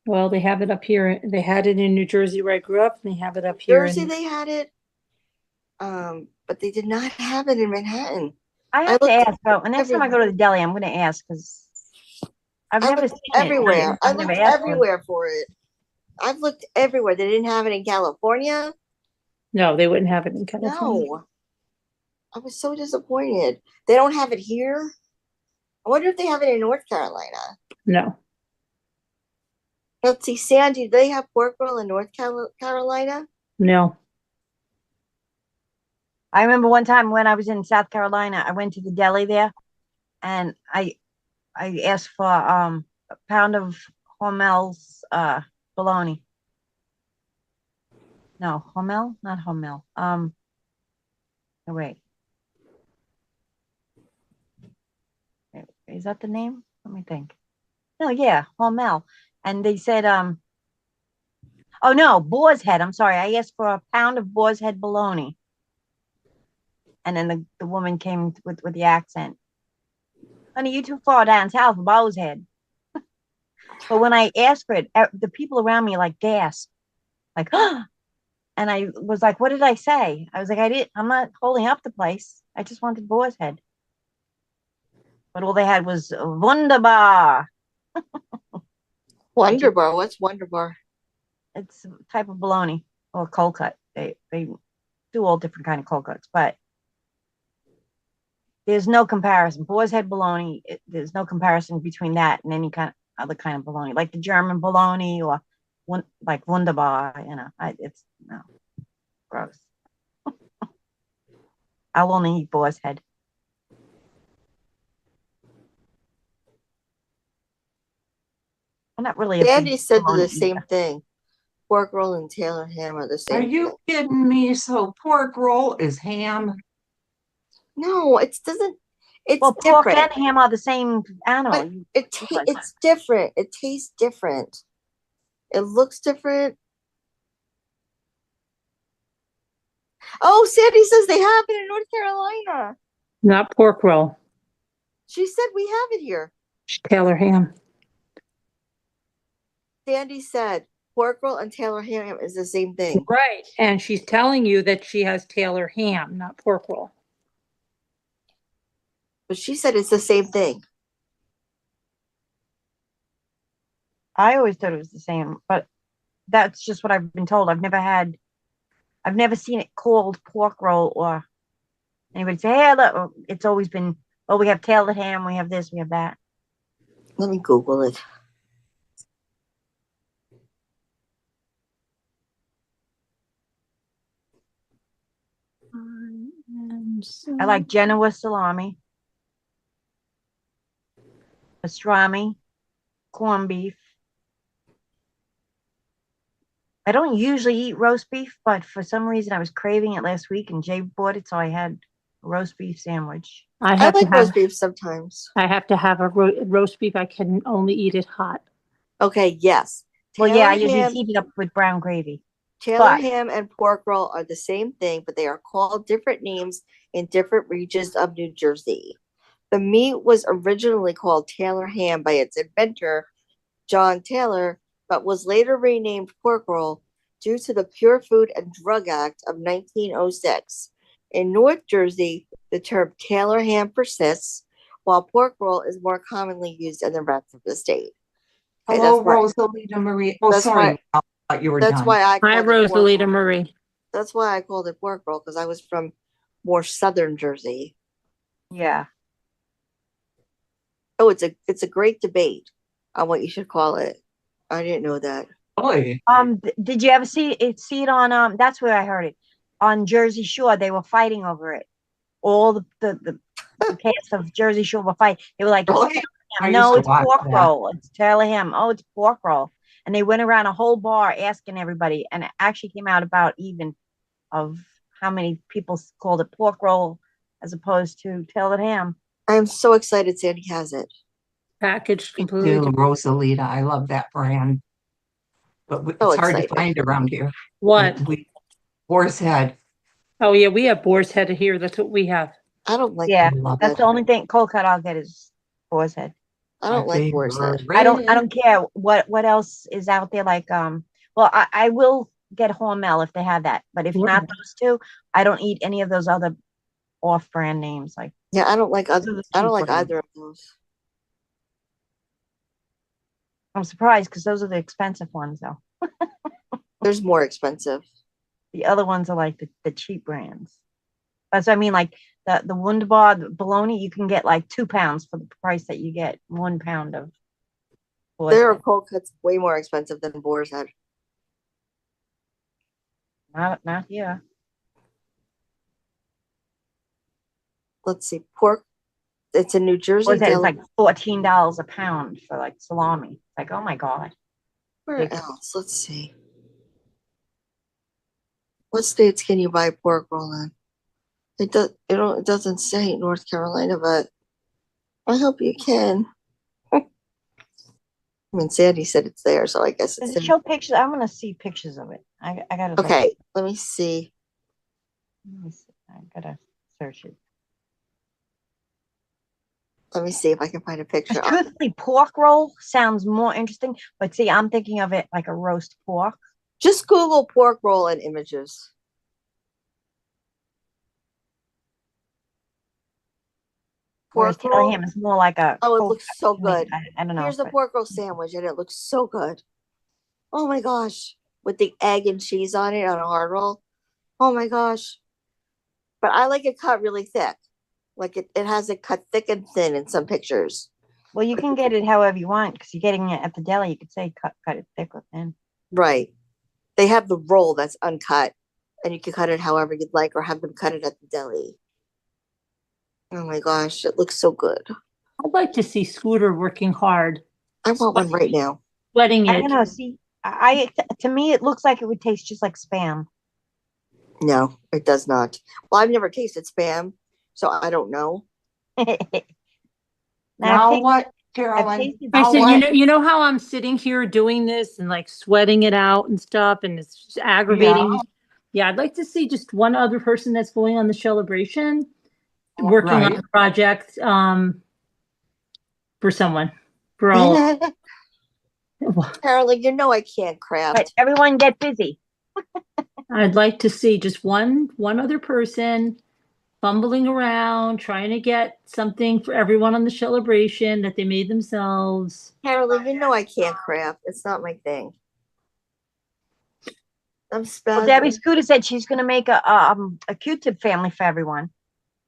[SPEAKER 6] Well, they have it up here. They had it in New Jersey where I grew up, and they have it up here.
[SPEAKER 2] Jersey
[SPEAKER 6] in,
[SPEAKER 2] they had it. But they did not have it in Manhattan.
[SPEAKER 5] I have to
[SPEAKER 2] looked
[SPEAKER 5] ask though. Next time I go to the deli, I'm going to ask because I've
[SPEAKER 2] I
[SPEAKER 5] never
[SPEAKER 2] looked
[SPEAKER 5] seen it.
[SPEAKER 2] everywhere. I
[SPEAKER 5] I've never
[SPEAKER 2] looked
[SPEAKER 5] asked for it.
[SPEAKER 2] everywhere for it. I've looked everywhere. They didn't have it in California.
[SPEAKER 6] no, they wouldn't have it in California.
[SPEAKER 2] No. I was so disappointed. They don't have it here. I wonder if they have it in North Carolina.
[SPEAKER 6] No.
[SPEAKER 2] Let's see, Sandy, do they have pork roll in North Carolina?
[SPEAKER 6] No.
[SPEAKER 5] I remember one time when I was in South Carolina, I went to the deli there and I asked for a pound of Hormel's bologna. No, Hormel, not Hormel. No, wait. Is that the name? Let me think. No, yeah, Hormel. And they said, oh no, boar's head. I'm sorry. I asked for a pound of boar's head bologna. And then the woman came with the accent. Honey, you too far down south for boar's head. But when I asked for it, the people around me like gasped. Like, and I was like, what did I say? I was like, I'm not holding up the place. I just wanted boar's head. But all they had was wunderbar.
[SPEAKER 2] Wonderbar. What's Wonderbar?
[SPEAKER 5] It's a type of bologna or cold cut. They do all different kind of cold cuts, but there's no comparison. Boar's head bologna, there's no comparison between that and any kind of other kind of bologna, like the German bologna or like Wunderbar. You know, it's no gross. I'll only eat boar's head. I'm not really a
[SPEAKER 2] Sandy
[SPEAKER 5] big
[SPEAKER 2] said
[SPEAKER 5] bologna
[SPEAKER 2] the same
[SPEAKER 5] eater.
[SPEAKER 2] thing. Pork roll and Taylor ham are the
[SPEAKER 4] Are
[SPEAKER 2] same
[SPEAKER 4] you
[SPEAKER 2] thing.
[SPEAKER 4] kidding me? So pork roll is ham?
[SPEAKER 2] No, it doesn't. It's
[SPEAKER 5] Well, pork
[SPEAKER 2] different.
[SPEAKER 5] and ham are the same animal.
[SPEAKER 2] But it's different. It tastes different. It looks different. Oh, Sandy says they have it in North Carolina.
[SPEAKER 6] Not pork roll.
[SPEAKER 2] She said we have it here.
[SPEAKER 6] Taylor ham.
[SPEAKER 2] Sandy said pork roll and Taylor ham is the same thing.
[SPEAKER 6] Right. And she's telling you that she has Taylor ham, not pork roll.
[SPEAKER 2] But she said it's the same thing.
[SPEAKER 5] I always thought it was the same, but that's just what I've been told. I've never seen it called pork roll or anybody say, hey, look, it's always been, oh, we have Taylor ham, we have this, we have that.
[SPEAKER 2] Let me Google it.
[SPEAKER 5] I like Genoa salami, pastrami, corned beef. I don't usually eat roast beef, but for some reason I was craving it last week and Jay bought it, so I had a roast beef sandwich.
[SPEAKER 6] I
[SPEAKER 2] I
[SPEAKER 6] have
[SPEAKER 2] like
[SPEAKER 6] to have
[SPEAKER 2] roast beef sometimes.
[SPEAKER 6] I have to have a roast beef. I can only eat it hot.
[SPEAKER 2] Okay, yes.
[SPEAKER 5] Well, yeah, I
[SPEAKER 2] Taylor
[SPEAKER 5] usually
[SPEAKER 2] ham,
[SPEAKER 5] heat it up with brown gravy.
[SPEAKER 2] Taylor
[SPEAKER 5] but-
[SPEAKER 2] ham and pork roll are the same thing, but they are called different names in different regions of New Jersey. The meat was originally called Taylor ham by its inventor, John Taylor, but was later renamed pork roll due to the Pure Food and Drug Act of 1906. In North Jersey, the term Taylor ham persists, while pork roll is more commonly used in the rest of the state. Okay,
[SPEAKER 4] Hello,
[SPEAKER 2] that's why-
[SPEAKER 4] Rosalita Marie. Oh,
[SPEAKER 2] that's
[SPEAKER 4] sorry.
[SPEAKER 2] why-
[SPEAKER 4] I thought you were
[SPEAKER 2] That's
[SPEAKER 4] done.
[SPEAKER 2] why I
[SPEAKER 6] Hi,
[SPEAKER 2] called it pork
[SPEAKER 6] Rosalita
[SPEAKER 2] roll.
[SPEAKER 6] Marie.
[SPEAKER 2] That's why I called it pork roll, because I was from more southern Jersey.
[SPEAKER 5] Yeah.
[SPEAKER 2] Oh, it's a great debate on what you should call it. I didn't know that.
[SPEAKER 4] Boy,
[SPEAKER 5] Did you ever see it on that's where I heard it. On Jersey Shore, they were fighting over it. All the cast of Jersey Shore were fighting. They were like,
[SPEAKER 4] really? I used
[SPEAKER 5] no,
[SPEAKER 4] to
[SPEAKER 5] it's
[SPEAKER 4] watch
[SPEAKER 5] pork
[SPEAKER 4] that.
[SPEAKER 5] roll. It's Taylor ham. Oh, it's pork roll. And they went around a whole bar asking everybody, and it actually came out about even of how many people called it pork roll as opposed to Taylor ham.
[SPEAKER 2] I'm so excited Sandy has it.
[SPEAKER 6] Packaged
[SPEAKER 4] Me
[SPEAKER 6] completely
[SPEAKER 4] too,
[SPEAKER 6] different.
[SPEAKER 4] Rosalita. I love that brand. But
[SPEAKER 2] So
[SPEAKER 4] it's hard to
[SPEAKER 2] excited.
[SPEAKER 4] find around here.
[SPEAKER 6] What?
[SPEAKER 4] Boar's Head.
[SPEAKER 6] Oh yeah, we have boar's head here. That's what we have.
[SPEAKER 2] I don't like
[SPEAKER 5] Yeah,
[SPEAKER 4] I love
[SPEAKER 5] that's
[SPEAKER 4] it.
[SPEAKER 5] the only thing cold cut I'll get is boar's head.
[SPEAKER 2] I don't
[SPEAKER 4] My
[SPEAKER 2] like boar's head.
[SPEAKER 4] favorite.
[SPEAKER 5] I don't care what else is out there. Like well, I will get Hormel if they have that, but if not those two, I don't eat any of those other off-brand names. Like
[SPEAKER 2] Yeah, I don't like
[SPEAKER 5] those are the
[SPEAKER 2] I don't
[SPEAKER 5] cheap
[SPEAKER 2] like
[SPEAKER 5] brands.
[SPEAKER 2] either of those.
[SPEAKER 5] I'm surprised because those are the expensive ones, though.
[SPEAKER 2] There's more expensive.
[SPEAKER 5] The other ones are like the cheap brands. That's what I mean. Like the Wunderbar, the bologna, you can get like 2 pounds for the price that you get 1 pound of. Boar's
[SPEAKER 2] There are
[SPEAKER 5] Head.
[SPEAKER 2] cold cuts way more expensive than Boar's Head.
[SPEAKER 5] Not here.
[SPEAKER 2] Let's see, pork. It's in New Jersey.
[SPEAKER 5] Boar's Head is
[SPEAKER 2] Delaware.
[SPEAKER 5] like $14 a pound for like salami. It's like, oh my God.
[SPEAKER 2] Where else? Let's see. What states can you buy pork roll in? It does. It doesn't say North Carolina, but I hope you can. I mean, Sandy said it's there, so I guess
[SPEAKER 5] Does
[SPEAKER 2] it's
[SPEAKER 5] it
[SPEAKER 2] there.
[SPEAKER 5] show pictures? I want to see pictures of it. I gotta look.
[SPEAKER 2] Okay, let me see.
[SPEAKER 5] Let me see. I gotta search it.
[SPEAKER 2] Let me see if I can find a picture.
[SPEAKER 5] Because truthfully, pork roll sounds more interesting. But see, I'm thinking of it like a roast pork.
[SPEAKER 2] Just Google pork roll and images.
[SPEAKER 5] Whereas
[SPEAKER 2] Pork roll.
[SPEAKER 5] ham is more like a.
[SPEAKER 2] Oh, it
[SPEAKER 5] cold
[SPEAKER 2] looks
[SPEAKER 5] cut
[SPEAKER 2] so
[SPEAKER 5] to me.
[SPEAKER 2] good.
[SPEAKER 5] I don't know.
[SPEAKER 2] Here's the
[SPEAKER 5] but-
[SPEAKER 2] pork roll sandwich, and it looks so good. Oh my gosh, with the egg and cheese on it on a hard roll. Oh my gosh. But I like it cut really thick. Like it has it cut thick and thin in some pictures.
[SPEAKER 5] Well, you can get it however you want because you're getting it at the deli. You could say cut it thick or thin.
[SPEAKER 2] Right. They have the roll that's uncut, and you can cut it however you'd like, or have them cut it at the deli. Oh my gosh, it looks so good.
[SPEAKER 1] I'd like to see Scooter working hard,
[SPEAKER 2] I want one right now.
[SPEAKER 1] sweating
[SPEAKER 5] I
[SPEAKER 1] it.
[SPEAKER 5] don't know. See, to me, it looks like it would taste just like Spam.
[SPEAKER 2] No, it does not. Well, I've never tasted Spam, so I don't know.
[SPEAKER 4] Now what,
[SPEAKER 5] I've
[SPEAKER 4] Carolyn?
[SPEAKER 5] tasted
[SPEAKER 1] I
[SPEAKER 4] Now
[SPEAKER 1] said,
[SPEAKER 4] what?
[SPEAKER 1] you know how I'm sitting here doing this and like sweating it out and stuff, and it's just aggravating. Yeah, I'd like to see just one other person that's going on the Shellebration, working on
[SPEAKER 4] Right.
[SPEAKER 1] the project, for someone, for all.
[SPEAKER 2] Carolyn, you know I can't craft.
[SPEAKER 5] But everyone get busy.
[SPEAKER 1] I'd like to see just one other person fumbling around, trying to get something for everyone on the Shellebration that they made themselves.
[SPEAKER 2] Carolyn, you know I can't craft. It's not my thing. I'm
[SPEAKER 5] Well,
[SPEAKER 2] spazzing.
[SPEAKER 5] Debbie Scooter said she's going to make a Q-tip family for everyone.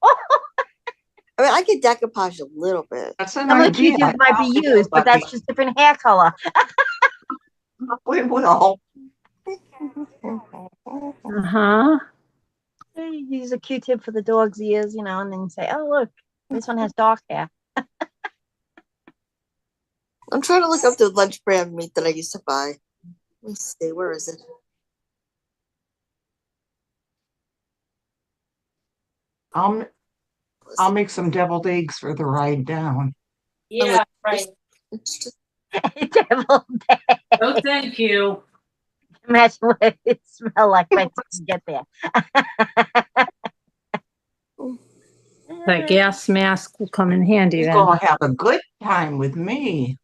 [SPEAKER 2] I mean, I could decoupage a little bit.
[SPEAKER 4] That's an
[SPEAKER 5] Some of the
[SPEAKER 4] idea.
[SPEAKER 5] Q-tips might be used, but that's just different hair color.
[SPEAKER 4] We will.
[SPEAKER 1] Uh-huh.
[SPEAKER 5] Use a Q-tip for the dog's ears, and then say, oh, look, this one has dark hair.
[SPEAKER 2] I'm trying to look up the lunch brand meat that I used to buy. Let me see, where is it?
[SPEAKER 4] I'll make some deviled eggs for the ride down.
[SPEAKER 1] Yeah, right.
[SPEAKER 2] It's just-
[SPEAKER 5] Devil,
[SPEAKER 1] Oh, thank you.
[SPEAKER 5] imagine what it smell like by the time you get there.
[SPEAKER 1] That gas mask will come in handy
[SPEAKER 4] You're
[SPEAKER 1] then.
[SPEAKER 4] gonna have a good time with me.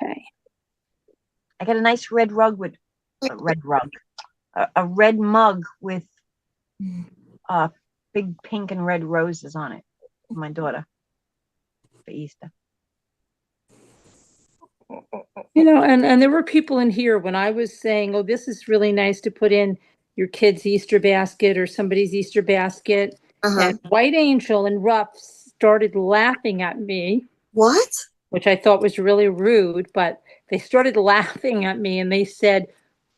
[SPEAKER 1] Okay.
[SPEAKER 5] I got a nice red rug with a red mug with big pink and red roses on it for my daughter for Easter.
[SPEAKER 1] And there were people in here when I was saying, oh, this is really nice to put in your kid's Easter basket or somebody's Easter basket. And White Angel and Ruff started laughing at me,
[SPEAKER 2] What?
[SPEAKER 1] which I thought was really rude, but they started laughing at me and they said,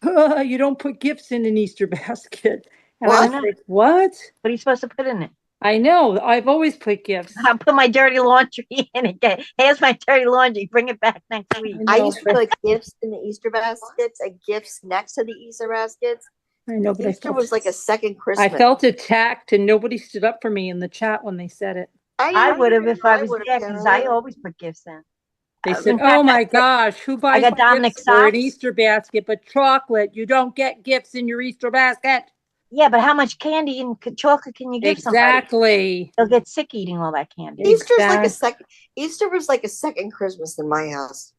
[SPEAKER 1] you don't put gifts in an Easter basket. And I was
[SPEAKER 5] What?
[SPEAKER 1] like, what?
[SPEAKER 5] What are you supposed to put in it?
[SPEAKER 1] I know, I've always put gifts.
[SPEAKER 5] I'll put my dirty laundry in it. Okay, here's my dirty laundry. Bring it back next week.
[SPEAKER 2] I
[SPEAKER 1] know,
[SPEAKER 2] used to put gifts in the Easter baskets and gifts next to the Easter baskets.
[SPEAKER 1] I know, but
[SPEAKER 2] Easter was like a second Christmas.
[SPEAKER 1] I felt attacked and nobody stood up for me in the chat when they said it.
[SPEAKER 5] I would have if I was
[SPEAKER 2] would've,
[SPEAKER 5] there because I
[SPEAKER 2] Carolyn.
[SPEAKER 5] always put gifts in.
[SPEAKER 1] They
[SPEAKER 5] In
[SPEAKER 1] said,
[SPEAKER 5] fact,
[SPEAKER 1] oh my gosh, who buys
[SPEAKER 5] got Dominic
[SPEAKER 1] gifts for an
[SPEAKER 5] socks.
[SPEAKER 1] Easter basket but chocolate? You don't get gifts in your Easter basket.
[SPEAKER 5] Yeah, but how much candy and chocolate can you give somebody?
[SPEAKER 1] Exactly.
[SPEAKER 5] They'll get sick eating all that candy.
[SPEAKER 2] Easter's like a
[SPEAKER 1] Exact-
[SPEAKER 2] second. Easter was like a second Christmas in my house.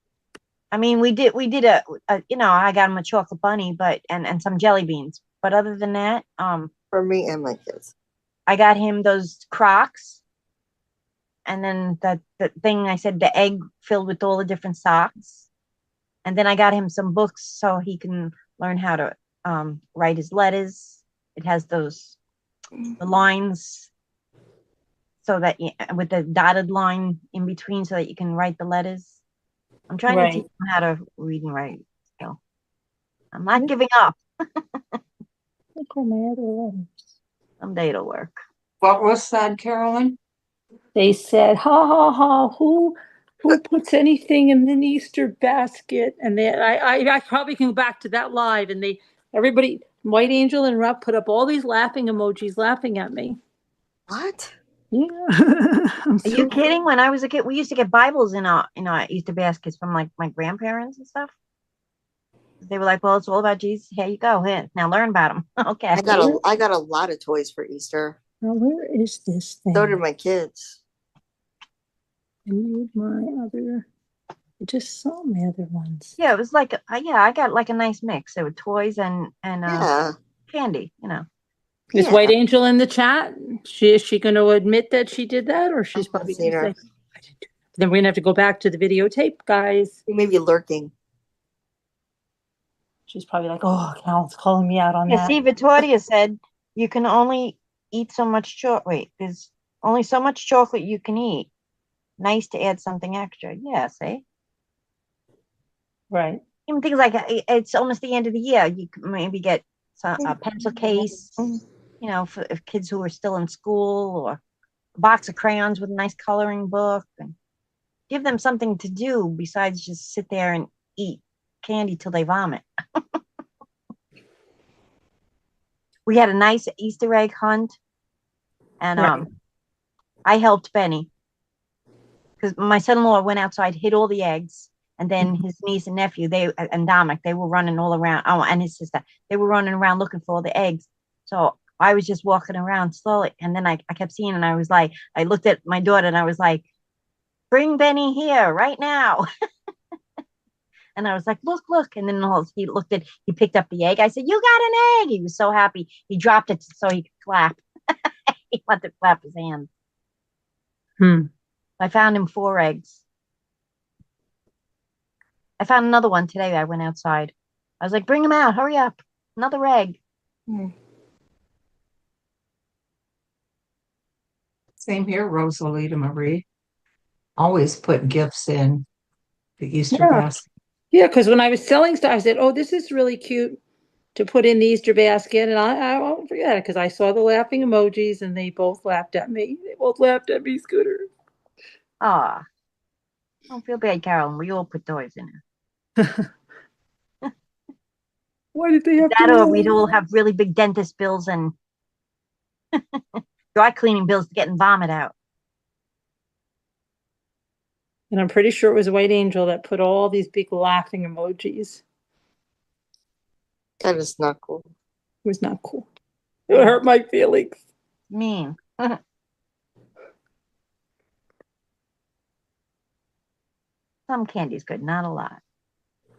[SPEAKER 5] I mean, we did a I got him a chocolate bunny, and some jelly beans. But other than that,
[SPEAKER 2] For me and my kids.
[SPEAKER 5] I got him those Crocs and then the thing I said, the egg filled with all the different socks. And then I got him some books so he can learn how to write his letters. It has the lines so that with the dotted line in between so that you can write the letters. I'm trying to teach him how to read and write. So I'm not giving up.
[SPEAKER 6] Look at my other letters.
[SPEAKER 5] Someday it'll work.
[SPEAKER 4] What was said, Carolyn?
[SPEAKER 6] They said, ha ha ha, who puts anything in an Easter basket? And I probably can go back to that live, and everybody, White Angel and Rob put up all these laughing emojis laughing at me.
[SPEAKER 2] What?
[SPEAKER 6] Yeah.
[SPEAKER 5] Are you kidding? When I was a kid, we used to get Bibles in our Easter baskets from like my grandparents and stuff. They were like, "Well, it's all about Jesus. Here you go. Here, now learn about him." Okay.
[SPEAKER 2] I got a lot of toys for Easter.
[SPEAKER 6] Now, where is this thing?
[SPEAKER 2] So did my kids.
[SPEAKER 6] I need my other. I just saw my other ones.
[SPEAKER 5] Yeah, it was like, I got like a nice mix. There were toys and
[SPEAKER 2] Yeah.
[SPEAKER 5] candy.
[SPEAKER 6] Is
[SPEAKER 2] Yeah.
[SPEAKER 6] White Angel in the chat? Is she going to admit that she did that, or she's
[SPEAKER 2] I haven't
[SPEAKER 6] probably
[SPEAKER 2] seen
[SPEAKER 6] going to
[SPEAKER 2] her.
[SPEAKER 6] say, "I didn't do that." Then we're going to have to go back to the videotape, guys.
[SPEAKER 2] She may be lurking.
[SPEAKER 6] She's probably like, "Oh, Cal's calling me out on
[SPEAKER 5] Yeah,
[SPEAKER 6] that."
[SPEAKER 5] see, Victoria said you can only eat so much chocolate. Wait, there's only so much chocolate you can eat. Nice to add something extra. Yeah, see?
[SPEAKER 6] Right.
[SPEAKER 5] Even things like it's almost the end of the year. You can maybe get a pencil case, for if kids who are still in school, or a box of crayons with a nice coloring book, and give them something to do besides just sit there and eat candy till they vomit. We had a nice Easter egg hunt, and
[SPEAKER 6] Right.
[SPEAKER 5] I helped Benny because my son-in-law went outside, hid all the eggs, and then his niece and nephew, and Dominic, they were running all around. Oh, and his sister, they were running around looking for all the eggs. So I was just walking around slowly, and then I kept seeing, and I was like, I looked at my daughter, and I was like, "Bring Benny here right now." And I was like, look, and then he picked up the egg. I said, "You got an egg." He was so happy. He dropped it so he could clap. He wanted to clap his hands. I found him 4 eggs. I found another one today. I went outside. I was like, "Bring him out. Hurry up. Another egg."
[SPEAKER 4] Same here, Rosalita Marie. Always put gifts in the Easter
[SPEAKER 6] Yeah.
[SPEAKER 4] basket.
[SPEAKER 6] Yeah, because when I was selling stuff, I said, "Oh, this is really cute to put in the Easter basket," and I won't forget it because I saw the laughing emojis, and they both laughed at me. They both laughed at me, Scooter.
[SPEAKER 5] Ah, don't feel bad, Carolyn. We all put toys in it.
[SPEAKER 6] Why did they have
[SPEAKER 5] That,
[SPEAKER 6] to?
[SPEAKER 5] or we'd all have really big dentist bills and dry cleaning bills to getting vomit out.
[SPEAKER 6] And I'm pretty sure it was White Angel that put all these big laughing emojis.
[SPEAKER 2] That is not cool.
[SPEAKER 6] It was not cool. It hurt my feelings.
[SPEAKER 5] Mean. Some candy's good, not a lot.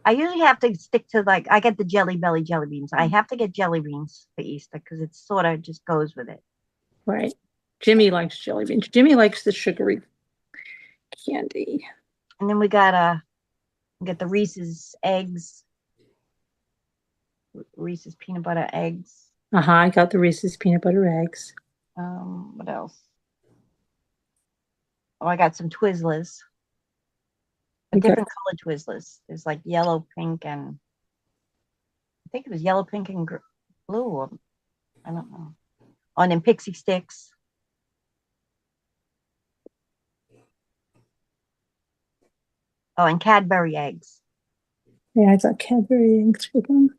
[SPEAKER 5] I usually have to stick to I get the Jelly Belly jelly beans. I have to get jelly beans for Easter because it sort of just goes with it.
[SPEAKER 6] Right. Jimmy likes jelly beans. Jimmy likes the sugary candy.
[SPEAKER 5] And then we got the Reese's eggs. Reese's peanut butter eggs.
[SPEAKER 6] I got the Reese's peanut butter eggs.
[SPEAKER 5] What else? Oh, I got some Twizzlers. Different color Twizzlers. There's like yellow, pink, and I think it was yellow, pink, and blue, or I don't know. Oh, and then Pixie Sticks. Oh, and Cadbury eggs.
[SPEAKER 6] Yeah, I got Cadbury eggs for them.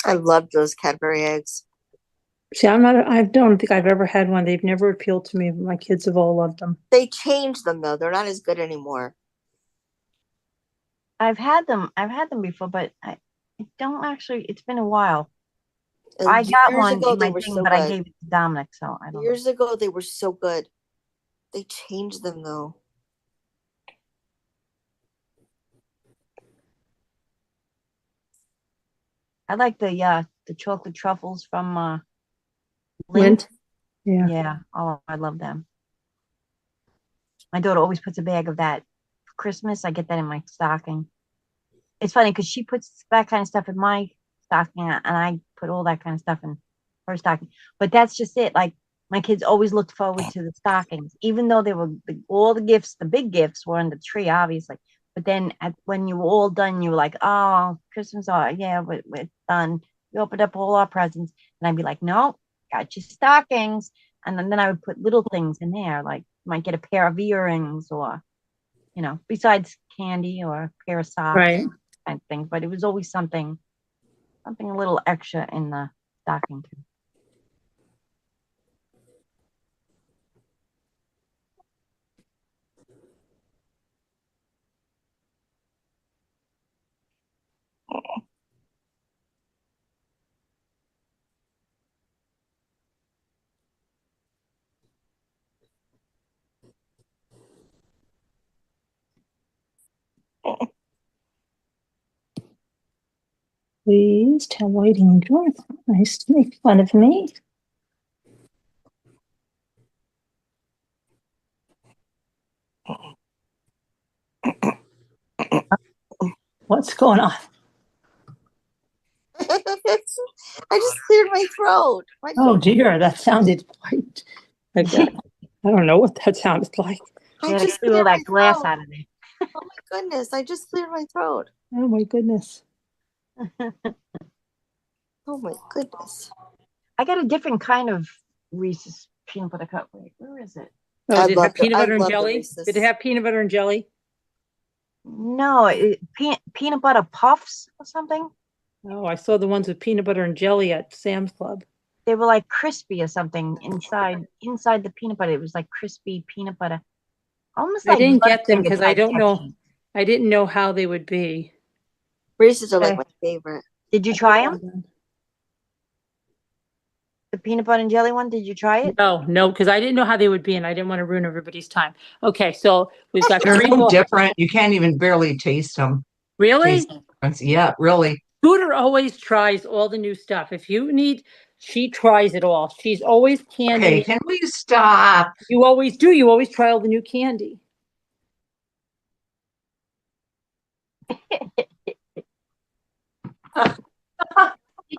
[SPEAKER 2] I love those Cadbury eggs.
[SPEAKER 6] See, I don't think I've ever had one. They've never appealed to me, but my kids have all loved them.
[SPEAKER 2] They changed them though. They're not as good anymore.
[SPEAKER 5] I've had them before, but I don't actually. It's been a while. I got one in my thing, but I gave it to Dominic, so I don't know.
[SPEAKER 2] Years ago, they were so good. They changed them though.
[SPEAKER 5] I like the chocolate truffles from
[SPEAKER 6] Lint. Yeah.
[SPEAKER 5] Yeah. Oh, I love them. My daughter always puts a bag of that for Christmas. I get that in my stocking. It's funny because she puts that kind of stuff in my stocking, and I put all that kind of stuff in her stocking. But that's just it. Like my kids always looked forward to the stockings, even though they were all the gifts, the big gifts were on the tree, obviously. But then when you were all done, you were like, "Oh, Christmas! Oh, yeah, we're done." We opened up all our presents, and I'd be like, "No, got your stockings." And then I would put little things in there, like might get a pair of earrings, or besides candy or a pair of socks,
[SPEAKER 6] Right.
[SPEAKER 5] kind of thing. But it was always something a little extra in the stocking too.
[SPEAKER 6] Please tell White Angel it's nice to make fun of me. What's going on?
[SPEAKER 2] I just cleared my throat.
[SPEAKER 6] Oh dear, that sounded quite. I don't know what that sounded like.
[SPEAKER 5] They
[SPEAKER 2] I
[SPEAKER 5] had to
[SPEAKER 2] just
[SPEAKER 5] clear all
[SPEAKER 2] cleared my
[SPEAKER 5] that glass
[SPEAKER 2] throat.
[SPEAKER 5] out of there.
[SPEAKER 2] Oh my goodness, I just cleared my throat.
[SPEAKER 6] Oh my goodness.
[SPEAKER 2] Oh my goodness.
[SPEAKER 5] I got a different kind of Reese's peanut butter cup. Wait, where is it?
[SPEAKER 6] Oh,
[SPEAKER 2] I
[SPEAKER 6] did it
[SPEAKER 2] love
[SPEAKER 6] have
[SPEAKER 2] the-
[SPEAKER 6] peanut
[SPEAKER 2] I
[SPEAKER 6] butter and
[SPEAKER 2] love the
[SPEAKER 6] jelly?
[SPEAKER 2] Reese's.
[SPEAKER 6] Did it have peanut butter and jelly?
[SPEAKER 5] No, peanut butter puffs or something.
[SPEAKER 6] Oh, I saw the ones with peanut butter and jelly at Sam's Club.
[SPEAKER 5] They were like crispy or something inside the peanut butter. It was like crispy peanut butter, almost
[SPEAKER 6] I
[SPEAKER 5] like
[SPEAKER 6] didn't get them
[SPEAKER 5] Butterfinger
[SPEAKER 6] because I
[SPEAKER 5] type
[SPEAKER 6] don't know.
[SPEAKER 5] texture.
[SPEAKER 6] I didn't know how they would be.
[SPEAKER 2] Reese's are like
[SPEAKER 6] Okay.
[SPEAKER 2] my favorite.
[SPEAKER 5] Did you try them? The peanut butter and jelly one? Did you try it?
[SPEAKER 6] No, because I didn't know how they would be, and I didn't want to ruin everybody's time. Okay, so we've got
[SPEAKER 4] They're
[SPEAKER 6] three
[SPEAKER 4] no
[SPEAKER 6] more.
[SPEAKER 4] different. You can't even barely taste them.
[SPEAKER 6] Really?
[SPEAKER 4] Yeah, really.
[SPEAKER 6] Scooter always tries all the new stuff. If you need, she tries it all. She's always candy.
[SPEAKER 4] Okay, can we stop?
[SPEAKER 6] You always do. You always try all the new candy.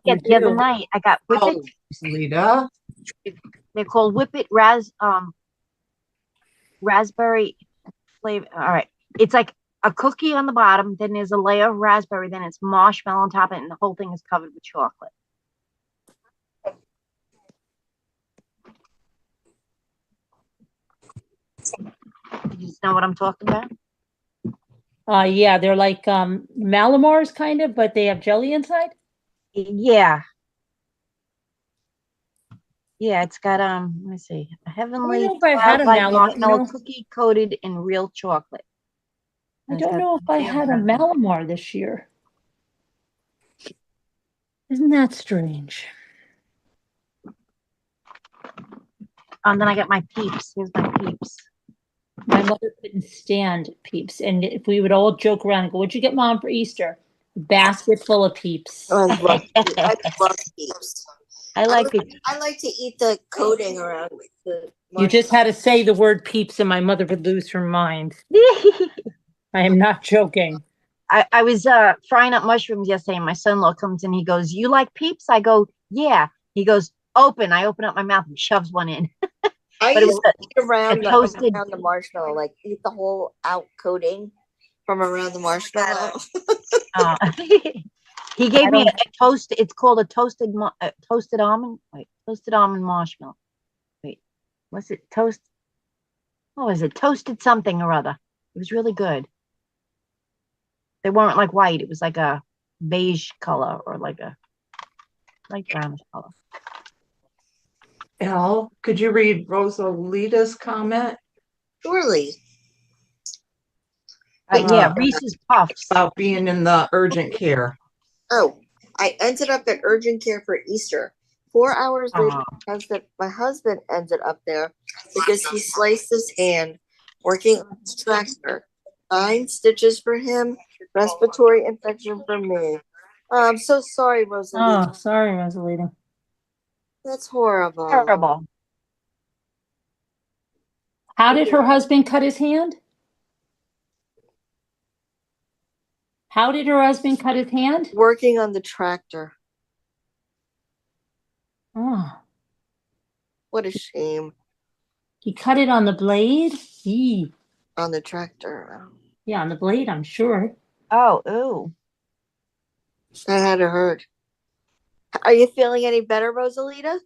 [SPEAKER 5] The other night I got
[SPEAKER 4] Oh,
[SPEAKER 5] Whippet.
[SPEAKER 4] Lita.
[SPEAKER 5] They're called Whippet raspberry flavor. All right. It's like a cookie on the bottom, then there's a layer of raspberry, then it's marshmallow on top of it, and the whole thing is covered with chocolate. You just know what I'm talking about?
[SPEAKER 6] Yeah, they're like Malamars kind of, but they have jelly inside.
[SPEAKER 5] Yeah. Yeah, it's got let me see, a
[SPEAKER 6] I
[SPEAKER 5] heavenly
[SPEAKER 6] don't know if I had a
[SPEAKER 5] childlike
[SPEAKER 6] Malamar.
[SPEAKER 5] marshmallow cookie coated in real chocolate.
[SPEAKER 6] I
[SPEAKER 5] And it's
[SPEAKER 6] don't
[SPEAKER 5] got
[SPEAKER 6] know if I
[SPEAKER 5] real
[SPEAKER 6] had a
[SPEAKER 5] raspberry.
[SPEAKER 6] Malamar this year. Isn't that strange?
[SPEAKER 5] And then I got my Peeps. Here's my Peeps.
[SPEAKER 6] My mother couldn't stand Peeps, and if we would all joke around and go, "What'd you get, Mom, for Easter?" A basket full of Peeps.
[SPEAKER 2] I love Peeps.
[SPEAKER 5] I like Peeps.
[SPEAKER 2] I like to eat the coating around the.
[SPEAKER 6] You just had to say the word Peeps, and my mother would lose her mind. I am not joking.
[SPEAKER 5] I was frying up mushrooms yesterday, and my son-in-law comes in. He goes, "You like Peeps?" I go, "Yeah." He goes, "Open." I open up my mouth and shoves one in.
[SPEAKER 2] I
[SPEAKER 5] But it
[SPEAKER 2] used
[SPEAKER 5] was
[SPEAKER 2] to eat around
[SPEAKER 5] toasted-
[SPEAKER 2] around the marshmallow, like eat the whole out coating from around the marshmallow.
[SPEAKER 5] He gave me a toast. It's called a toasted almond. Wait, toasted almond marshmallow. Wait, was it toast? What was it? Toasted something or other. It was really good. They weren't like white. It was like a beige color or like a light brownish color.
[SPEAKER 4] Al, could you read Rosalita's comment
[SPEAKER 2] Surely.
[SPEAKER 5] Yeah, Reese's Puffs.
[SPEAKER 4] about being in the urgent care?
[SPEAKER 2] Oh, I ended up at urgent care for Easter. 4 hours later, my husband ended up there because he sliced his hand working on his tractor. 9 stitches for him, respiratory infection for me. I'm so sorry, Rosalita.
[SPEAKER 6] Oh, sorry, Rosalita.
[SPEAKER 2] That's horrible.
[SPEAKER 5] Terrible.
[SPEAKER 6] How did her husband cut his hand? How did her husband cut his hand?
[SPEAKER 2] Working on the tractor.
[SPEAKER 6] Oh,
[SPEAKER 2] What a shame.
[SPEAKER 6] he cut it on the blade? Eee.
[SPEAKER 2] On the tractor.
[SPEAKER 6] Yeah, on the blade, I'm sure.
[SPEAKER 5] Oh, ooh.
[SPEAKER 2] That had to hurt. Are you feeling any better, Rosalita?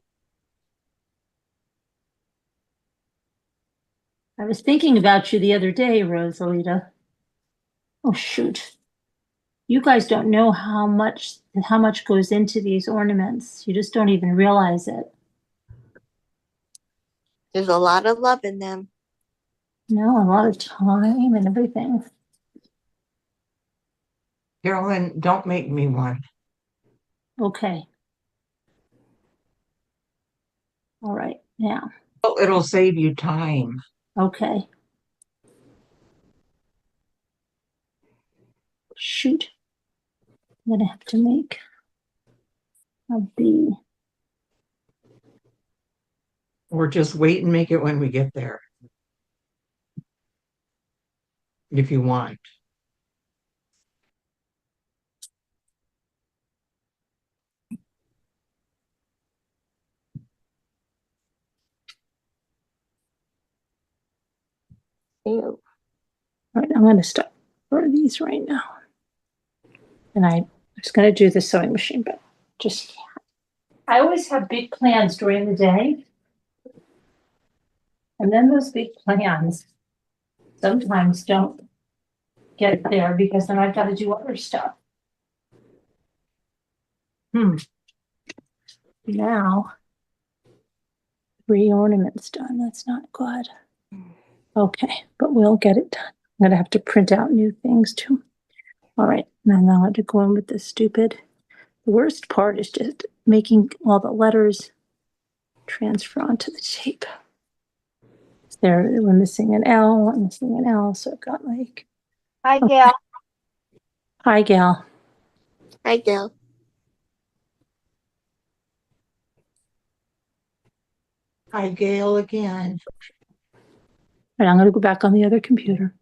[SPEAKER 6] I was thinking about you the other day, Rosalita. Oh, shoot. You guys don't know how much goes into these ornaments. You just don't even realize it.
[SPEAKER 2] There's a lot of love in them.
[SPEAKER 6] No, a lot of time and everything.
[SPEAKER 4] Carolyn, don't make me one.
[SPEAKER 6] Okay. All right, now,
[SPEAKER 4] Oh, it'll save you time.
[SPEAKER 6] okay. Shoot. I'm gonna have to make a B.
[SPEAKER 4] Or just wait and make it when we get there. If you want.
[SPEAKER 2] Ew.
[SPEAKER 6] All right, I'm gonna stop for these right now. And I was gonna do the sewing machine, but just can't. I always have big plans during the day. And then those big plans sometimes don't get there because then I've got to do other stuff. Now, 3 ornaments done. That's not good. Okay, but we'll get it done. I'm gonna have to print out new things too. All right, now I have to go in with this stupid. The worst part is just making all the letters transfer onto the tape. There, we're missing an L, I'm missing an L, so I've got like,
[SPEAKER 5] Hi, Gail.
[SPEAKER 6] hi, gal.
[SPEAKER 2] Hi, Gail.
[SPEAKER 4] Hi, Gail again.
[SPEAKER 6] And I'm gonna go back on the other computer.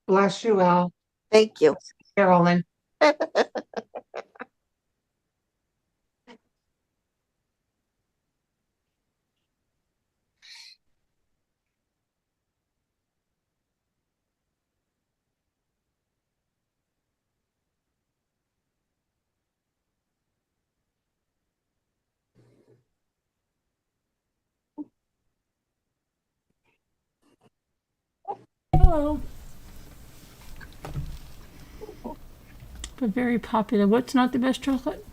[SPEAKER 4] Bless you, Al.
[SPEAKER 2] Thank you.
[SPEAKER 4] Carolyn.
[SPEAKER 6] Hello. But very popular. What's not the best chocolate?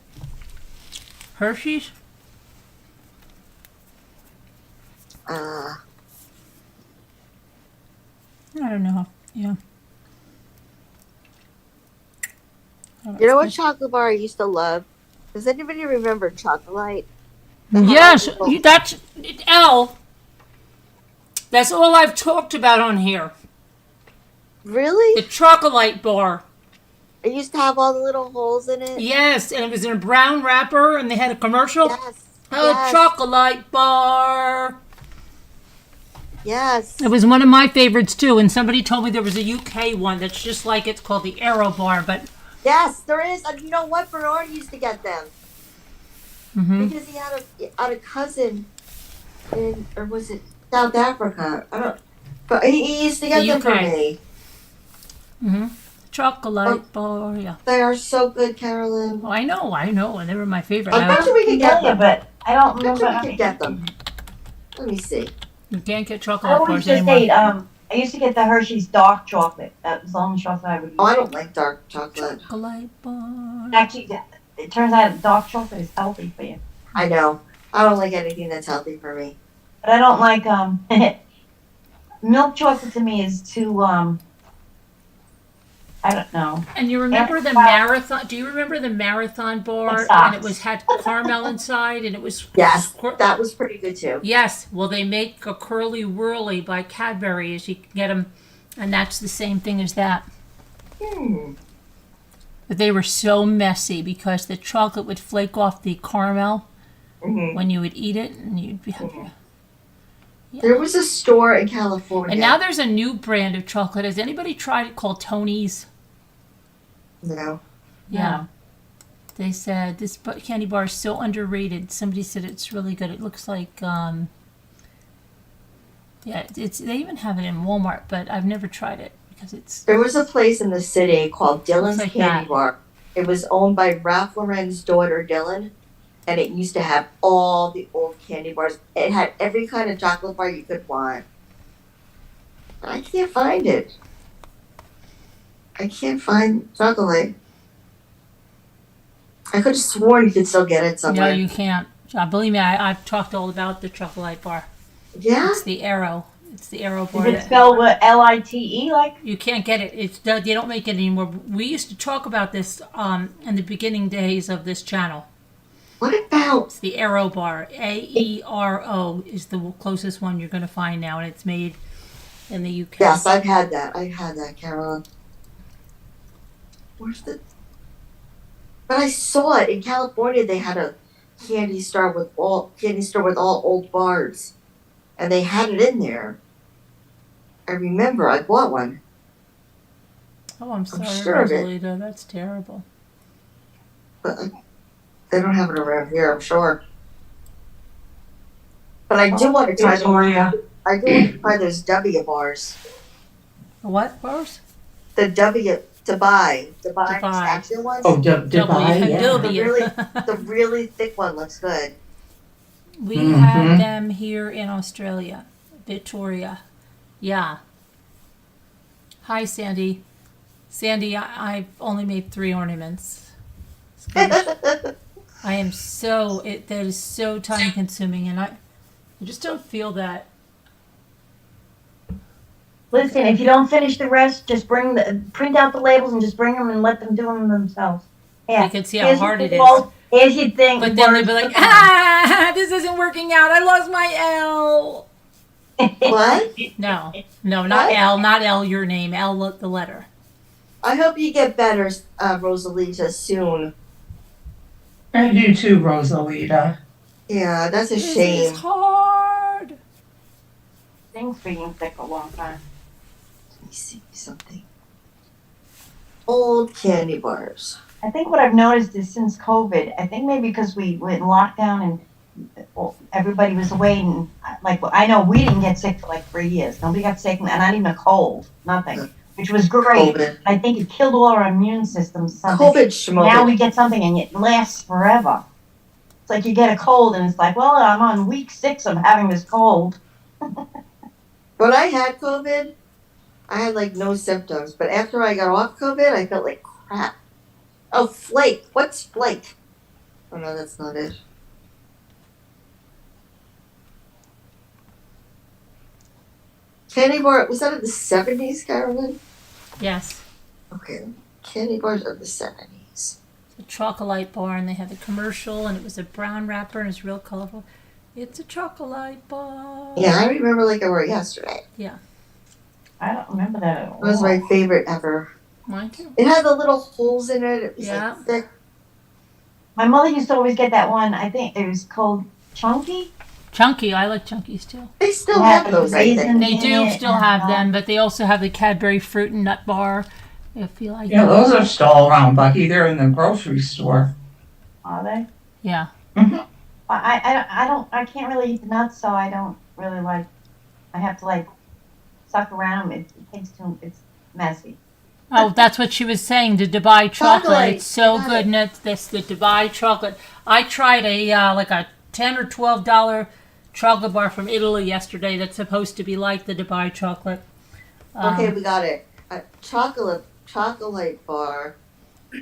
[SPEAKER 6] Hershey's?
[SPEAKER 2] Uh,
[SPEAKER 6] I don't know. Yeah.
[SPEAKER 2] you know what chocolate bar I used to love? Does anybody remember Chocolate?
[SPEAKER 6] Yes, that's L. That's all I've talked about on here.
[SPEAKER 2] Really?
[SPEAKER 6] The chocolate bar.
[SPEAKER 2] It used to have all the little holes in it.
[SPEAKER 6] Yes, and it was in a brown wrapper, and they had a commercial.
[SPEAKER 2] Yes.
[SPEAKER 6] Oh,
[SPEAKER 2] yes.
[SPEAKER 6] chocolate bar.
[SPEAKER 2] Yes.
[SPEAKER 6] It was one of my favorites too, and somebody told me there was a UK one that's just like it's called the Aero Bar, but
[SPEAKER 2] Yes, there is. And you know what? Bernard used to get them because he had a cousin in, or was it South Africa? I don't. But he used to get
[SPEAKER 6] The
[SPEAKER 2] them for
[SPEAKER 6] UK.
[SPEAKER 2] me.
[SPEAKER 6] Chocolate bar, yeah.
[SPEAKER 2] They are so good, Carolyn.
[SPEAKER 6] Oh, I know, and they were my favorite.
[SPEAKER 2] I bet you we could get them.
[SPEAKER 5] but I don't
[SPEAKER 2] I bet
[SPEAKER 5] remember.
[SPEAKER 2] you
[SPEAKER 5] how
[SPEAKER 2] we could get them. Let me see.
[SPEAKER 6] You can't get
[SPEAKER 5] I
[SPEAKER 6] chocolate
[SPEAKER 5] always
[SPEAKER 6] bars
[SPEAKER 5] just
[SPEAKER 6] anymore.
[SPEAKER 5] ate, I used to get the Hershey's dark chocolate. That was the only chocolate I would eat.
[SPEAKER 2] Oh, I don't like dark chocolate.
[SPEAKER 6] Chocolate bar.
[SPEAKER 5] Actually, it turns out dark chocolate is healthy for you.
[SPEAKER 2] I know. I don't like anything that's healthy for me.
[SPEAKER 5] But I don't like, milk chocolate to me is too, I don't know.
[SPEAKER 6] And you remember the
[SPEAKER 5] Wow.
[SPEAKER 6] marathon? Do you remember the marathon bar?
[SPEAKER 5] It's
[SPEAKER 6] And it
[SPEAKER 5] socks.
[SPEAKER 6] had caramel inside, and it was
[SPEAKER 2] Yes, that was pretty good too.
[SPEAKER 6] Yes, well, they make a Curly Whirly by Cadbury, as you can get them
[SPEAKER 1] And that's the same thing as that.
[SPEAKER 2] Hmm.
[SPEAKER 1] But they were so messy because the chocolate would flake off the caramel
[SPEAKER 2] Mhm.
[SPEAKER 1] when you would eat it, and you'd be happy.
[SPEAKER 2] There was a store in California.
[SPEAKER 1] And now there's a new brand of chocolate. Has anybody tried it called Tony's?
[SPEAKER 2] No.
[SPEAKER 1] Yeah. They said this candy bar is so underrated. Somebody said it's really good. It looks like, yeah, they even have it in Walmart, but I've never tried it because it's.
[SPEAKER 2] There was a place in the city called Dylan's
[SPEAKER 1] like
[SPEAKER 2] Candy
[SPEAKER 1] that.
[SPEAKER 2] Bar. It was owned by Ralph Lauren's daughter, Dylan, and it used to have all the old candy bars. It had every kind of chocolate bar you could want. I can't find it. I can't find chocolate. I could have sworn you could still get it
[SPEAKER 1] No,
[SPEAKER 2] somewhere.
[SPEAKER 1] you can't. Believe me, I've talked all about the chocolate bar.
[SPEAKER 2] Yeah?
[SPEAKER 1] It's the Arrow. It's the Arrow bar.
[SPEAKER 5] Is it spelled with Lite like?
[SPEAKER 1] You can't get it. It's they don't make it anymore. We used to talk about this in the beginning days of this channel.
[SPEAKER 2] What about
[SPEAKER 1] It's the Arrow bar. AERO is the closest one you're going to find now, and it's made in the UK.
[SPEAKER 2] Yes, I've had that. I've had that, Carolyn. Where's the? But I saw it in California. They had a candy store with all old bars, and they had it in there. I remember I bought one.
[SPEAKER 1] Oh, I'm sorry,
[SPEAKER 2] sure of it.
[SPEAKER 1] Rosalita. That's terrible.
[SPEAKER 2] But they don't have it around here, I'm sure. But I do want to try
[SPEAKER 4] Victoria.
[SPEAKER 2] I do want to try those W bars.
[SPEAKER 1] The what bars?
[SPEAKER 2] The W to buy
[SPEAKER 1] Dubai.
[SPEAKER 2] statue ones.
[SPEAKER 4] Oh, Dubai, yeah.
[SPEAKER 1] W.
[SPEAKER 2] The really thick one looks good.
[SPEAKER 1] We
[SPEAKER 4] Mhm.
[SPEAKER 1] have them here in Australia. Victoria. Yeah. Hi, Sandy. Sandy, I've only made 3 ornaments. I am that is so time consuming, and I just don't feel that.
[SPEAKER 5] Listen, if you don't finish the rest, just print out the labels and just bring them and let them do them themselves. Yeah.
[SPEAKER 1] You can see how
[SPEAKER 5] Here's
[SPEAKER 1] hard
[SPEAKER 5] your
[SPEAKER 1] it is.
[SPEAKER 5] goal, here's your thing.
[SPEAKER 1] But then they'll be like, this isn't working out. I lost my L.
[SPEAKER 2] What?
[SPEAKER 1] No, not
[SPEAKER 2] What?
[SPEAKER 1] L, not L, your name. L, the letter.
[SPEAKER 2] I hope you get better, Rosalita, soon.
[SPEAKER 4] I do too, Rosalita.
[SPEAKER 2] Yeah, that's a
[SPEAKER 1] This
[SPEAKER 2] shame.
[SPEAKER 1] is hard.
[SPEAKER 5] Things being thick a long time.
[SPEAKER 2] Let me see something. Old candy bars.
[SPEAKER 5] I think what I've noticed is since COVID, I think maybe because we were in lockdown and everybody was away, and like I know we didn't get sick for like 3 years. Nobody got sick, and not even a cold, nothing, which was great.
[SPEAKER 2] COVID.
[SPEAKER 5] I think it killed all our immune systems. Something.
[SPEAKER 2] COVID
[SPEAKER 5] Now
[SPEAKER 2] schmoed.
[SPEAKER 5] we get something and it lasts forever. It's like you get a cold and it's like, well, I'm on week 6 of having this cold.
[SPEAKER 2] When I had COVID, I had like no symptoms. But after I got off COVID, I felt like crap. Oh, flake. What's flake? Oh no, that's not it. Candy bar, was that in the 70s, Carolyn?
[SPEAKER 1] Yes.
[SPEAKER 2] Okay. Candy bars of the 70s.
[SPEAKER 1] It's a chocolate bar, and they had the commercial, and it was a brown wrapper, and it's real colorful. It's a chocolate bar.
[SPEAKER 2] Yeah, I remember like it were yesterday.
[SPEAKER 5] I don't remember that at all.
[SPEAKER 2] It was my favorite ever.
[SPEAKER 1] Mine too.
[SPEAKER 2] It had the little holes in it. It was
[SPEAKER 1] Yeah.
[SPEAKER 2] like thick.
[SPEAKER 5] My mother used to always get that one. I think it was called Chunky.
[SPEAKER 1] Chunky, I like Chunkies too.
[SPEAKER 2] They still
[SPEAKER 5] Yeah,
[SPEAKER 2] have those, I think.
[SPEAKER 5] raisins.
[SPEAKER 1] They do
[SPEAKER 5] Yeah.
[SPEAKER 1] still have them, but they also have the Cadbury fruit and nut bar. If you like
[SPEAKER 4] Yeah,
[SPEAKER 1] that.
[SPEAKER 4] those are still around, Bucky. They're in the grocery store.
[SPEAKER 5] Are they?
[SPEAKER 1] Yeah.
[SPEAKER 5] I can't really eat the nuts, so I don't really like. I have to like suck around them. It takes too. It's messy.
[SPEAKER 1] Oh, that's what she was saying. The Dubai chocolate.
[SPEAKER 2] Chocolate.
[SPEAKER 1] It's so
[SPEAKER 2] Got
[SPEAKER 1] good.
[SPEAKER 2] it.
[SPEAKER 1] And that's the Dubai chocolate. I tried a like a $10 or $12 chocolate bar from Italy yesterday. That's supposed to be like the Dubai chocolate.
[SPEAKER 2] Okay, we got it. A chocolate bar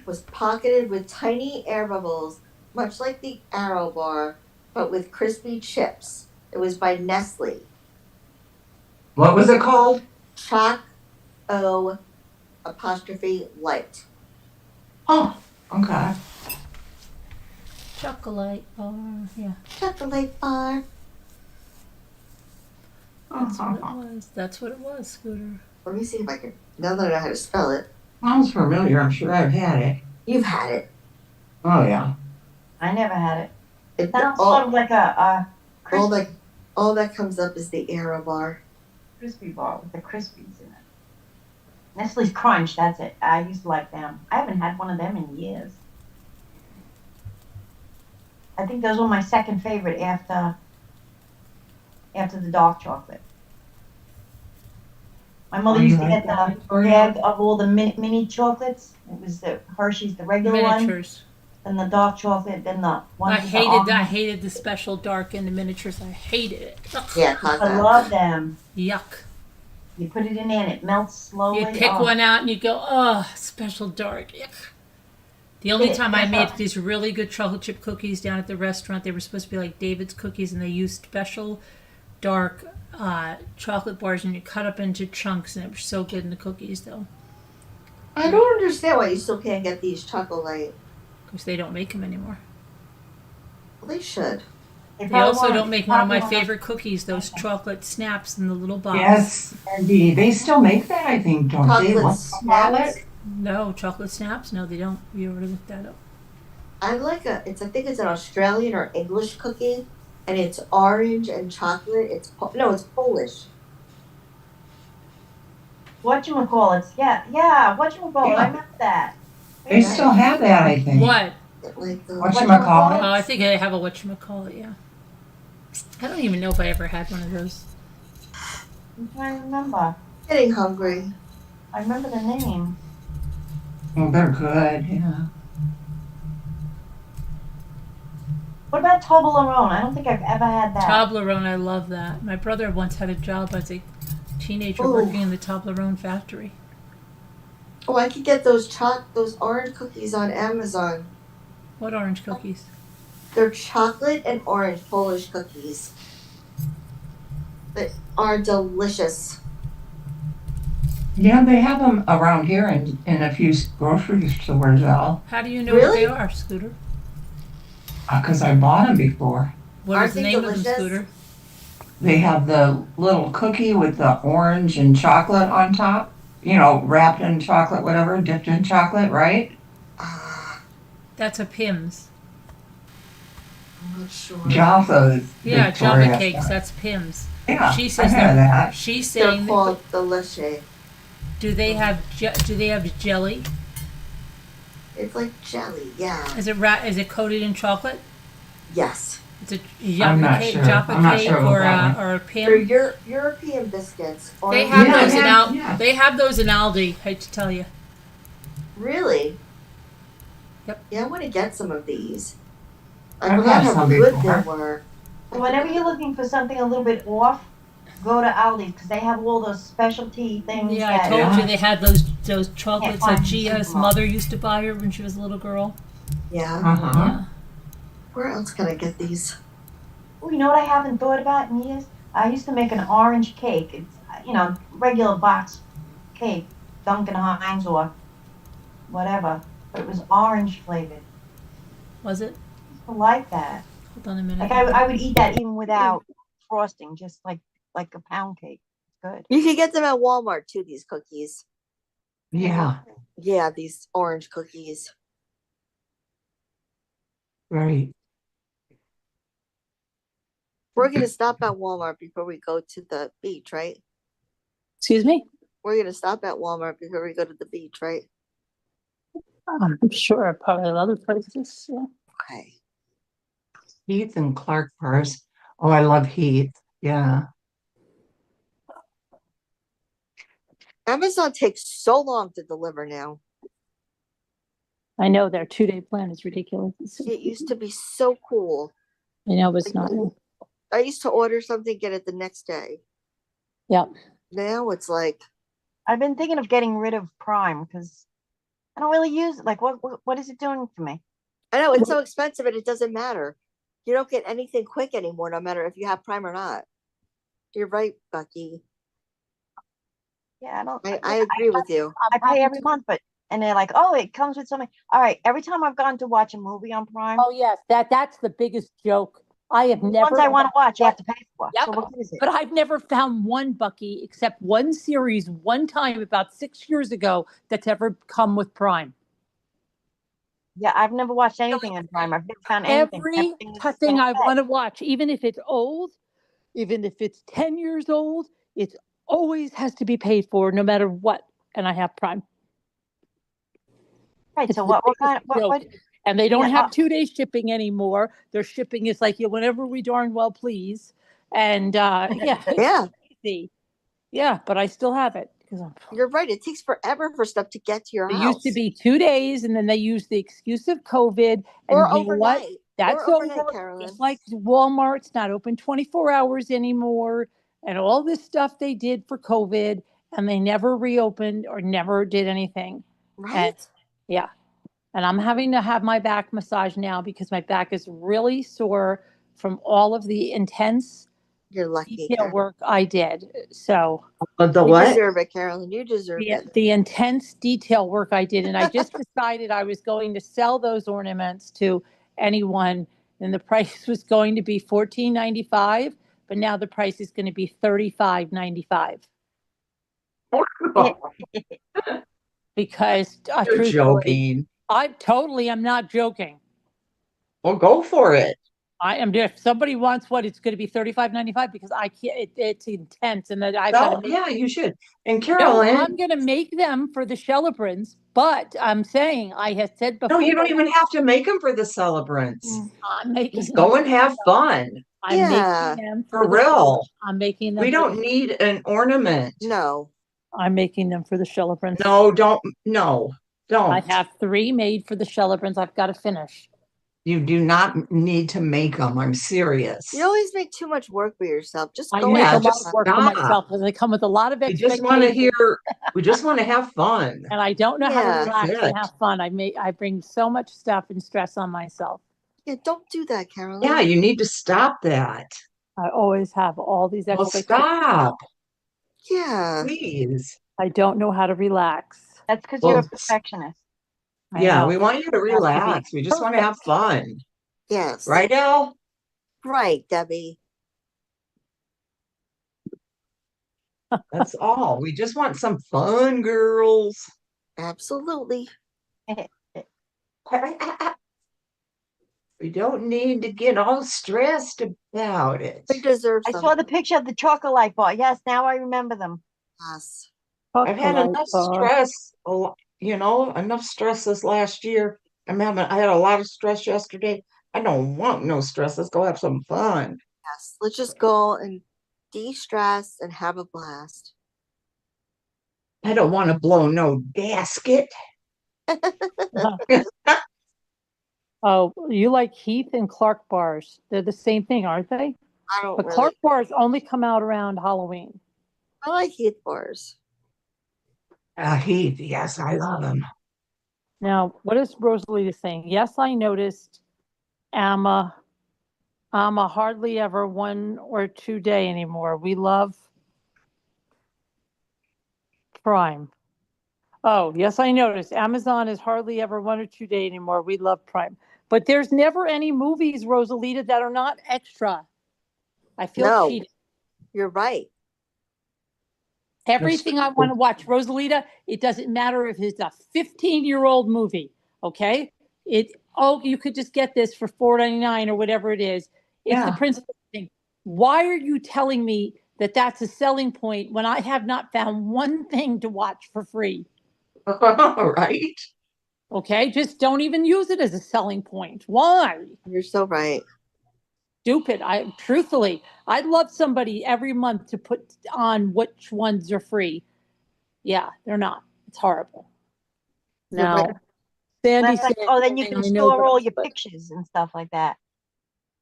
[SPEAKER 2] was pocketed with tiny air bubbles, much like the Arrow bar, but with crispy chips. It was by Nestle.
[SPEAKER 4] What was it called?
[SPEAKER 2] Choc-O 'Light.
[SPEAKER 4] Oh, okay.
[SPEAKER 1] Chocolate bar. Yeah,
[SPEAKER 2] Chocolate bar.
[SPEAKER 1] that's what it was. That's what it was, Scooter.
[SPEAKER 2] Let me see if I can. Now that I know how to spell it,
[SPEAKER 4] Sounds familiar. I'm sure I've had it.
[SPEAKER 2] you've had it.
[SPEAKER 4] Oh, yeah.
[SPEAKER 5] I never had it.
[SPEAKER 2] It
[SPEAKER 5] Sounds sort of like a
[SPEAKER 2] all
[SPEAKER 5] crispy,
[SPEAKER 2] that all that comes up is the Aero bar.
[SPEAKER 5] crispy bar with the Krispies in it. Nestle's Crunch, that's it. I used to like them. I haven't had one of them in years. I think those were my second favorite after the dark chocolate. My mother
[SPEAKER 4] Oh, you
[SPEAKER 5] used to
[SPEAKER 4] like
[SPEAKER 5] get
[SPEAKER 4] that,
[SPEAKER 5] the
[SPEAKER 4] Victoria?
[SPEAKER 5] bag of all the mini chocolates. It was the Hershey's, the regular one,
[SPEAKER 1] Miniatures.
[SPEAKER 5] then the dark chocolate, then the one.
[SPEAKER 1] I
[SPEAKER 5] with the
[SPEAKER 1] hated that. I
[SPEAKER 5] almond.
[SPEAKER 1] hated the special dark in the miniatures. I hated it. Ugh,
[SPEAKER 2] Yeah, caught
[SPEAKER 5] I
[SPEAKER 2] that.
[SPEAKER 5] love them.
[SPEAKER 1] yuck.
[SPEAKER 5] You put it in there and it melts slowly.
[SPEAKER 1] You'd pick
[SPEAKER 5] Oh.
[SPEAKER 1] one out and you'd go, oh, special dark. Yuck. The only
[SPEAKER 5] Yeah,
[SPEAKER 1] time I
[SPEAKER 5] that's
[SPEAKER 1] made
[SPEAKER 5] all.
[SPEAKER 1] these really good chocolate chip cookies down at the restaurant, they were supposed to be like David's cookies, and they used special dark chocolate bars, and you cut up into chunks, and it was so good in the cookies, though,
[SPEAKER 2] I don't understand why you still can't get these chocolate.
[SPEAKER 1] because they don't make them anymore.
[SPEAKER 2] Well, they should.
[SPEAKER 1] They
[SPEAKER 5] probably
[SPEAKER 1] also
[SPEAKER 5] wanna-
[SPEAKER 1] don't make one of my
[SPEAKER 5] probably wanna-
[SPEAKER 1] favorite cookies, those chocolate snaps in the little box.
[SPEAKER 4] Yes, indeed. They still make that, I think, don't they?
[SPEAKER 2] Chocolate
[SPEAKER 4] What's the call
[SPEAKER 2] snaps.
[SPEAKER 4] it?
[SPEAKER 1] No, chocolate snaps? No, they don't. We already looked that up.
[SPEAKER 2] I like I think it's an Australian or English cookie, and it's orange and chocolate. It's Polish.
[SPEAKER 5] Whatchamacallits. Yeah, whatchamacallit.
[SPEAKER 4] Yeah.
[SPEAKER 5] I remember that.
[SPEAKER 4] They still have that, I think.
[SPEAKER 1] What?
[SPEAKER 2] Like the
[SPEAKER 4] Whatchamacallit?
[SPEAKER 1] Oh, I think I have a whatchamacallit, yeah. I don't even know if I ever had one of those.
[SPEAKER 5] I'm trying to remember.
[SPEAKER 2] Getting hungry.
[SPEAKER 5] I remember the name.
[SPEAKER 4] Oh, they're good, yeah.
[SPEAKER 5] What about Toblerone? I don't think I've ever had that.
[SPEAKER 1] Toblerone, I love that. My brother once had a job as a teenager
[SPEAKER 2] Ooh.
[SPEAKER 1] working in the Toblerone factory.
[SPEAKER 2] Oh, I could get those orange cookies on Amazon.
[SPEAKER 1] What orange cookies?
[SPEAKER 2] They're chocolate and orange Polish cookies. They are delicious.
[SPEAKER 4] Yeah, they have them around here in a few grocery stores, Al.
[SPEAKER 1] How do you know
[SPEAKER 2] Really?
[SPEAKER 1] what they are, Scooter?
[SPEAKER 4] Because I bought them before.
[SPEAKER 1] What
[SPEAKER 2] Aren't
[SPEAKER 1] is the
[SPEAKER 2] they
[SPEAKER 1] name of them,
[SPEAKER 2] delicious?
[SPEAKER 1] Scooter?
[SPEAKER 4] They have the little cookie with the orange and chocolate on top. You know, wrapped in chocolate, whatever, dipped in chocolate, right?
[SPEAKER 1] That's a Pim's.
[SPEAKER 2] I'm not sure.
[SPEAKER 4] Jaffa.
[SPEAKER 1] Yeah,
[SPEAKER 4] Victoria.
[SPEAKER 1] Java cakes, that's Pim's.
[SPEAKER 4] Yeah,
[SPEAKER 1] She
[SPEAKER 4] I
[SPEAKER 1] says
[SPEAKER 4] had that.
[SPEAKER 1] She's
[SPEAKER 2] They're
[SPEAKER 1] saying,
[SPEAKER 2] called delicious.
[SPEAKER 1] do they have jelly?
[SPEAKER 2] It's like jelly. Yeah.
[SPEAKER 1] Is it coated in chocolate?
[SPEAKER 2] Yes.
[SPEAKER 1] It's a
[SPEAKER 4] I'm
[SPEAKER 1] Jaffa
[SPEAKER 4] not
[SPEAKER 1] cake,
[SPEAKER 4] sure.
[SPEAKER 1] Jaffa
[SPEAKER 4] I'm not
[SPEAKER 1] cake
[SPEAKER 4] sure about
[SPEAKER 1] or
[SPEAKER 4] that
[SPEAKER 1] or a
[SPEAKER 2] They're
[SPEAKER 1] Pim.
[SPEAKER 2] European biscuits.
[SPEAKER 1] They
[SPEAKER 2] Orange-
[SPEAKER 1] have
[SPEAKER 4] Yeah,
[SPEAKER 1] those in
[SPEAKER 4] yeah,
[SPEAKER 1] Al.
[SPEAKER 4] yeah.
[SPEAKER 1] They have those in Aldi. Hate to tell you.
[SPEAKER 2] Really?
[SPEAKER 1] Yep.
[SPEAKER 2] Yeah, I want to get some of these. I
[SPEAKER 4] I've
[SPEAKER 2] forgot
[SPEAKER 4] had
[SPEAKER 2] how
[SPEAKER 4] some
[SPEAKER 2] good
[SPEAKER 4] before.
[SPEAKER 2] they were.
[SPEAKER 5] Whenever you're looking for something a little bit off, go to Aldi because they have all those specialty things.
[SPEAKER 1] Yeah, I
[SPEAKER 5] that-
[SPEAKER 1] told
[SPEAKER 4] Yeah.
[SPEAKER 1] you they had those chocolates
[SPEAKER 5] find
[SPEAKER 1] that
[SPEAKER 5] them
[SPEAKER 1] Gia's
[SPEAKER 5] supermarket.
[SPEAKER 1] mother used to buy her when she was a little girl.
[SPEAKER 2] Yeah.
[SPEAKER 4] Uh-huh.
[SPEAKER 1] Yeah.
[SPEAKER 2] Where else can I get these?
[SPEAKER 5] Oh, you know what I haven't thought about in years? I used to make an orange cake. It's regular box cake, Dunkin' Hines or whatever, but it was orange flavored.
[SPEAKER 1] Was it?
[SPEAKER 5] I like that.
[SPEAKER 1] Hold on a minute.
[SPEAKER 5] Like I would eat that even without frosting, just like a pound cake. It's good.
[SPEAKER 2] You can get them at Walmart too, these cookies.
[SPEAKER 4] Yeah,
[SPEAKER 2] Yeah, these orange cookies.
[SPEAKER 4] right.
[SPEAKER 2] We're going to stop at Walmart before we go to the beach, right?
[SPEAKER 6] Excuse me?
[SPEAKER 2] We're going to stop at Walmart before we go to the beach, right?
[SPEAKER 6] I'm sure probably other places, yeah.
[SPEAKER 2] Okay.
[SPEAKER 4] Heath and Clark bars. Oh, I love Heath. Yeah.
[SPEAKER 2] Amazon takes so long to deliver now.
[SPEAKER 6] I know their 2-day plan is ridiculous.
[SPEAKER 2] It used to be so cool.
[SPEAKER 6] I know it's not.
[SPEAKER 2] I used to order something, get it the next day.
[SPEAKER 6] Yeah.
[SPEAKER 2] Now it's like,
[SPEAKER 5] I've been thinking of getting rid of Prime because I don't really use it. Like, what is it doing for me?
[SPEAKER 2] I know it's so expensive and it doesn't matter. You don't get anything quick anymore, no matter if you have Prime or not. You're right, Bucky.
[SPEAKER 5] Yeah, I don't.
[SPEAKER 2] I agree with you.
[SPEAKER 5] I pay every month, and they're like, oh, it comes with something. All right, every time I've gone to watch a movie on Prime,
[SPEAKER 6] Oh, yes, that's the biggest joke I have
[SPEAKER 5] The
[SPEAKER 6] never.
[SPEAKER 5] ones I want to watch, you have to pay for.
[SPEAKER 6] Yep.
[SPEAKER 5] So what good is it?
[SPEAKER 6] But I've never found one, Bucky, except one series one time about 6 years ago that's ever come with Prime.
[SPEAKER 5] Yeah, I've never watched anything on Prime. I've never found anything.
[SPEAKER 6] Every
[SPEAKER 5] Everything is
[SPEAKER 6] thing I
[SPEAKER 5] gonna pay.
[SPEAKER 6] want to watch, even if it's old, even if it's 10 years old, it always has to be paid for no matter what. And I have Prime.
[SPEAKER 5] Right.
[SPEAKER 6] It's
[SPEAKER 5] So
[SPEAKER 6] the
[SPEAKER 5] what
[SPEAKER 6] biggest
[SPEAKER 5] kind? What?
[SPEAKER 6] joke. And they don't
[SPEAKER 5] Yeah,
[SPEAKER 6] have 2-day shipping anymore. Their shipping is like, yeah, whenever we darn well please. And yeah,
[SPEAKER 2] Yeah,
[SPEAKER 6] it's crazy. Yeah, but I still have it because
[SPEAKER 2] you're right. It takes forever for stuff to get to your
[SPEAKER 6] it
[SPEAKER 2] house.
[SPEAKER 6] used to be 2 days, and then they used the excuse of COVID.
[SPEAKER 2] or
[SPEAKER 6] And you know what?
[SPEAKER 2] overnight.
[SPEAKER 6] That's
[SPEAKER 2] or overnight,
[SPEAKER 6] over.
[SPEAKER 2] Carolyn.
[SPEAKER 6] Just like Walmart's not open 24 hours anymore, and all this stuff they did for COVID, and they never reopened or never did anything.
[SPEAKER 2] Right?
[SPEAKER 6] And yeah, and I'm having to have my back massage now because my back is really sore from all of the intense
[SPEAKER 2] You're lucky.
[SPEAKER 6] detail
[SPEAKER 2] Carolyn.
[SPEAKER 6] work I did. So
[SPEAKER 4] The
[SPEAKER 2] You
[SPEAKER 4] what?
[SPEAKER 2] deserve it, Carolyn. You deserve it.
[SPEAKER 6] the intense detail work I did. And I just decided I was going to sell those ornaments to anyone. And the price was going to be $14.95, but now the price is going to be $35.95 because
[SPEAKER 4] You're
[SPEAKER 6] truthfully,
[SPEAKER 4] joking.
[SPEAKER 6] I'm not joking.
[SPEAKER 4] Well, go for it.
[SPEAKER 6] I am. If somebody wants what, it's going to be $35.95 because I can't. It's intense, and that I've
[SPEAKER 4] No,
[SPEAKER 6] got to.
[SPEAKER 4] yeah, you should. And
[SPEAKER 6] No,
[SPEAKER 4] Carolyn,
[SPEAKER 6] I'm going to make them for the Shellebrands, but I'm saying I had said
[SPEAKER 4] no,
[SPEAKER 6] before.
[SPEAKER 4] you don't even have to make them for the celebrants.
[SPEAKER 6] I'm making
[SPEAKER 4] Just
[SPEAKER 6] them.
[SPEAKER 4] go and have fun.
[SPEAKER 6] I'm
[SPEAKER 2] Yeah.
[SPEAKER 6] making them
[SPEAKER 4] For
[SPEAKER 6] the
[SPEAKER 4] real.
[SPEAKER 6] Shellebrands. I'm making them.
[SPEAKER 4] We
[SPEAKER 6] for
[SPEAKER 4] don't
[SPEAKER 6] the-
[SPEAKER 4] need an ornament.
[SPEAKER 2] No.
[SPEAKER 6] I'm making them for the Shellebrands.
[SPEAKER 4] No, don't. No,
[SPEAKER 6] I
[SPEAKER 4] don't.
[SPEAKER 6] have 3 made for the Shellebrands. I've got to finish.
[SPEAKER 4] You do not need to make them. I'm serious.
[SPEAKER 2] You always make too much work for yourself. Just
[SPEAKER 6] I
[SPEAKER 2] go
[SPEAKER 6] make
[SPEAKER 4] Yeah,
[SPEAKER 6] a
[SPEAKER 2] and
[SPEAKER 6] lot
[SPEAKER 4] just
[SPEAKER 6] of work for
[SPEAKER 4] stop.
[SPEAKER 6] myself because they come with a lot of
[SPEAKER 4] We just want to
[SPEAKER 6] expectations,
[SPEAKER 4] hear. We just want to have fun.
[SPEAKER 6] and I don't know how to
[SPEAKER 2] Yeah.
[SPEAKER 6] relax
[SPEAKER 4] That's
[SPEAKER 6] and
[SPEAKER 4] it.
[SPEAKER 6] have fun. I bring so much stuff and stress on myself.
[SPEAKER 2] Yeah, don't do that, Carolyn.
[SPEAKER 4] Yeah, you need to stop that.
[SPEAKER 6] I always have all these
[SPEAKER 4] Well,
[SPEAKER 6] expectations.
[SPEAKER 4] stop,
[SPEAKER 2] Yeah.
[SPEAKER 4] please.
[SPEAKER 6] I don't know how to relax.
[SPEAKER 5] that's because
[SPEAKER 4] Well,
[SPEAKER 5] you're a perfectionist.
[SPEAKER 6] I
[SPEAKER 4] Yeah,
[SPEAKER 6] know.
[SPEAKER 4] we want you to
[SPEAKER 6] It has be
[SPEAKER 4] relax. We just want to have
[SPEAKER 6] perfect.
[SPEAKER 4] fun.
[SPEAKER 2] Yes.
[SPEAKER 4] Right, Elle?
[SPEAKER 2] Right, Debbie.
[SPEAKER 4] That's all. We just want some fun, girls.
[SPEAKER 2] Absolutely.
[SPEAKER 4] We don't need to get all stressed about it.
[SPEAKER 2] We deserve
[SPEAKER 5] I
[SPEAKER 2] some.
[SPEAKER 5] saw the picture of the chocolate bar. Yes, now I remember them.
[SPEAKER 2] Yes.
[SPEAKER 4] I've had
[SPEAKER 6] Chocolate
[SPEAKER 4] enough
[SPEAKER 6] bar.
[SPEAKER 4] stress, enough stress this last year. I had a lot of stress yesterday. I don't want no stress. Let's go have some fun.
[SPEAKER 2] Yes. Let's just go and de-stress and have a blast.
[SPEAKER 4] I don't want to blow no gasket.
[SPEAKER 6] Oh, you like Heath and Clark bars. They're the same thing, aren't they?
[SPEAKER 2] I don't
[SPEAKER 6] But
[SPEAKER 2] really.
[SPEAKER 6] Clark bars only come out around Halloween.
[SPEAKER 2] I like Heath bars.
[SPEAKER 4] Heath, yes, I love him.
[SPEAKER 6] Now, what is Rosalita saying? Yes, I noticed Amma hardly ever 1 or 2 day anymore. We love Prime. Oh, yes, I noticed. Amazon is hardly ever 1 or 2 day anymore. We love Prime. But there's never any movies, Rosalita, that are not extra. I feel
[SPEAKER 2] No.
[SPEAKER 6] cheated.
[SPEAKER 2] You're right.
[SPEAKER 6] Everything I want to watch, Rosalita, it doesn't matter if it's a 15-year-old movie, okay? You could just get this for $4.99 or whatever it is. It's the
[SPEAKER 4] Yeah.
[SPEAKER 6] principal thing. Why are you telling me that that's a selling point when I have not found one thing to watch for free?
[SPEAKER 4] Right?
[SPEAKER 6] Okay, just don't even use it as a selling point. Why?
[SPEAKER 2] You're so right.
[SPEAKER 6] Stupid. Truthfully, I'd love somebody every month to put on which ones are free. Yeah, they're not. It's horrible.
[SPEAKER 2] You're
[SPEAKER 6] Now,
[SPEAKER 2] right.
[SPEAKER 6] Sandy
[SPEAKER 5] That's like,
[SPEAKER 6] said,
[SPEAKER 5] oh, then you
[SPEAKER 6] I
[SPEAKER 5] can
[SPEAKER 6] know
[SPEAKER 5] store all
[SPEAKER 6] those,
[SPEAKER 5] your
[SPEAKER 6] but-
[SPEAKER 5] pictures and stuff like that.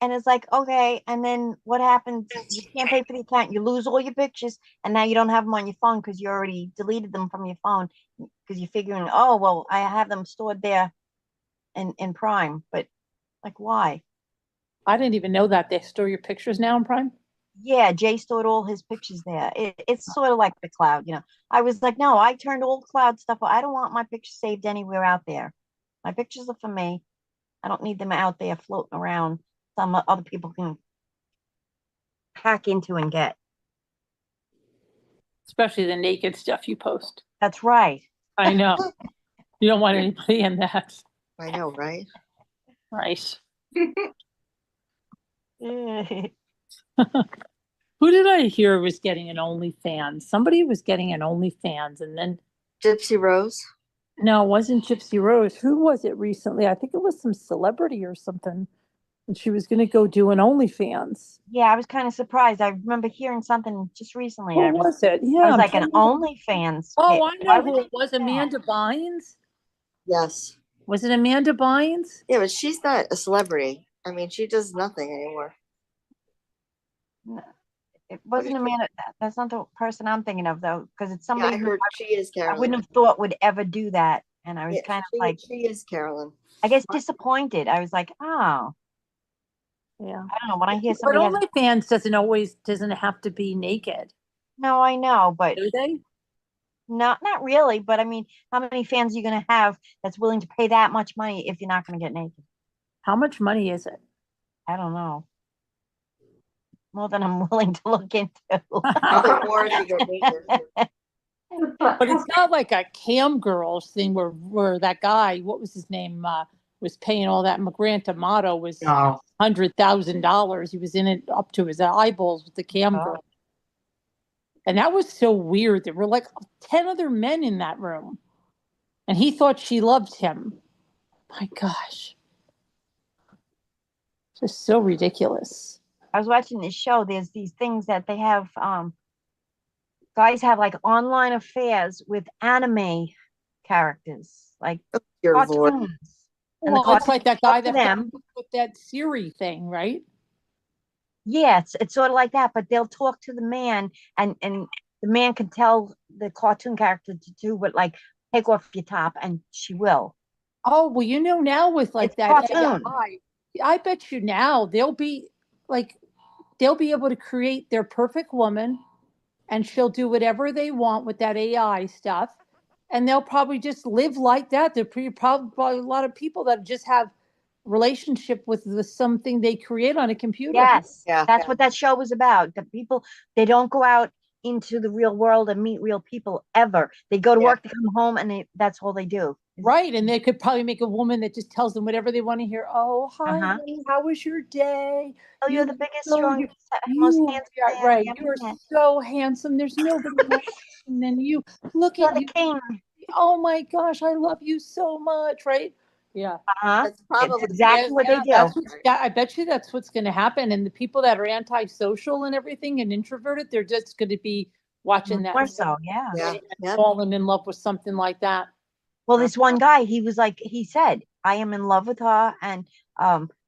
[SPEAKER 5] And it's like, okay, and then what happens? You can't pay for the account. You lose all your pictures, and now you don't have them on your phone because you already deleted them from your phone because you're figuring, oh, well, I have them stored there in Prime. But like, why?
[SPEAKER 6] I didn't even know that they store your pictures now in Prime.
[SPEAKER 5] Yeah, Jay stored all his pictures there. It's sort of like the cloud, I was like, no, I turned all cloud stuff off. I don't want my pictures saved anywhere out there. My pictures are for me. I don't need them out there floating around some other people can hack into and get.
[SPEAKER 6] Especially the naked stuff you post.
[SPEAKER 5] That's right.
[SPEAKER 6] I know. You don't want anybody in that.
[SPEAKER 2] I know, right?
[SPEAKER 6] Right.
[SPEAKER 5] That's
[SPEAKER 6] Who did I hear was getting an OnlyFans? Somebody was getting an OnlyFans, and then
[SPEAKER 2] Gypsy Rose.
[SPEAKER 6] no, it wasn't Gypsy Rose. Who was it recently? I think it was some celebrity or something. And she was going to go do an OnlyFans.
[SPEAKER 5] Yeah, I was kind of surprised. I remember hearing something just recently.
[SPEAKER 6] Who was it? Yeah,
[SPEAKER 5] I was
[SPEAKER 6] I'm
[SPEAKER 5] like, an
[SPEAKER 6] trying to-
[SPEAKER 5] OnlyFans.
[SPEAKER 6] Oh,
[SPEAKER 5] page.
[SPEAKER 6] I
[SPEAKER 5] Why
[SPEAKER 6] know who
[SPEAKER 5] would
[SPEAKER 6] it was.
[SPEAKER 5] they do that?
[SPEAKER 6] Amanda Bynes.
[SPEAKER 2] Yes.
[SPEAKER 6] Was it Amanda Bynes?
[SPEAKER 2] Yeah, but she's not a celebrity. I mean, she does nothing anymore.
[SPEAKER 5] No, it wasn't
[SPEAKER 2] is she?
[SPEAKER 5] Amanda. That's not the person I'm thinking of, though, because it's
[SPEAKER 2] Yeah,
[SPEAKER 5] somebody
[SPEAKER 2] I
[SPEAKER 5] who
[SPEAKER 2] heard she is
[SPEAKER 5] I
[SPEAKER 2] Carolyn.
[SPEAKER 5] wouldn't have thought would ever do that. And I was
[SPEAKER 2] Yeah,
[SPEAKER 5] kind of like,
[SPEAKER 2] she is Carolyn.
[SPEAKER 5] I guess, disappointed. I was like, oh,
[SPEAKER 6] Yeah.
[SPEAKER 5] I don't know. When I hear
[SPEAKER 6] But
[SPEAKER 5] somebody has,
[SPEAKER 6] OnlyFans doesn't have to be naked,
[SPEAKER 5] no, I know, but
[SPEAKER 6] do they?
[SPEAKER 5] not really. But I mean, how many fans are you going to have that's willing to pay that much money if you're not going to get naked?
[SPEAKER 6] How much money is it?
[SPEAKER 5] I don't know. More than I'm willing to look into.
[SPEAKER 2] Probably more if you get naked.
[SPEAKER 6] But it's not like a cam girls thing where that guy, what was his name, was paying all that. Grant Amato was
[SPEAKER 4] No.
[SPEAKER 6] $100,000. He was in it up to his eyeballs with the cam
[SPEAKER 5] Oh.
[SPEAKER 6] girl. And that was so weird. There were like 10 other men in that room. And he thought she loved him. My gosh. Just so ridiculous.
[SPEAKER 5] I was watching this show. There's these things that they have, guys have like online affairs with anime characters, like
[SPEAKER 2] Your Lord.
[SPEAKER 5] cartoons. And the
[SPEAKER 6] Well, it's like that guy
[SPEAKER 5] to
[SPEAKER 6] that
[SPEAKER 5] them.
[SPEAKER 6] with that Siri thing, right?
[SPEAKER 5] Yeah, it's sort of like that, but they'll talk to the man, and the man can tell the cartoon character to do what, like, take off your top, and she will.
[SPEAKER 6] Oh, well, now with like
[SPEAKER 5] It's
[SPEAKER 6] that
[SPEAKER 5] cartoon.
[SPEAKER 6] AI, I bet you now they'll be able to create their perfect woman, and she'll do whatever they want with that AI stuff, and they'll probably just live like that. There'll probably a lot of people that just have relationship with something they create on a computer.
[SPEAKER 5] Yes,
[SPEAKER 2] Yeah.
[SPEAKER 5] that's what that show was about. The people, they don't go out into the real world and meet real people ever. They go to
[SPEAKER 2] Yeah.
[SPEAKER 5] work, they come home, and that's all they do.
[SPEAKER 6] Right, and they could probably make a woman that just tells them whatever they want to hear. Oh, hi,
[SPEAKER 5] Uh-huh.
[SPEAKER 6] honey, how was your day?
[SPEAKER 5] Oh, you're
[SPEAKER 6] You
[SPEAKER 5] the biggest,
[SPEAKER 6] so-
[SPEAKER 5] strongest, most
[SPEAKER 6] You,
[SPEAKER 5] handsome
[SPEAKER 6] yeah,
[SPEAKER 5] man
[SPEAKER 6] right.
[SPEAKER 5] I ever
[SPEAKER 6] You are
[SPEAKER 5] met.
[SPEAKER 6] so handsome. There's nobody more handsome than you. Look
[SPEAKER 5] You're
[SPEAKER 6] at
[SPEAKER 5] the
[SPEAKER 6] you.
[SPEAKER 5] king.
[SPEAKER 6] Oh my gosh, I love you so much. Right? Yeah.
[SPEAKER 5] Uh-huh.
[SPEAKER 2] That's probably
[SPEAKER 5] It's exactly what they do.
[SPEAKER 6] I bet you that's what's going to happen. And the people that are antisocial and everything and introverted, they're just going to be watching that.
[SPEAKER 5] More so, yeah.
[SPEAKER 2] Yeah.
[SPEAKER 6] and
[SPEAKER 2] Yep.
[SPEAKER 6] falling in love with something like that.
[SPEAKER 5] Well, this one guy, he was like, he said, I am in love with her, and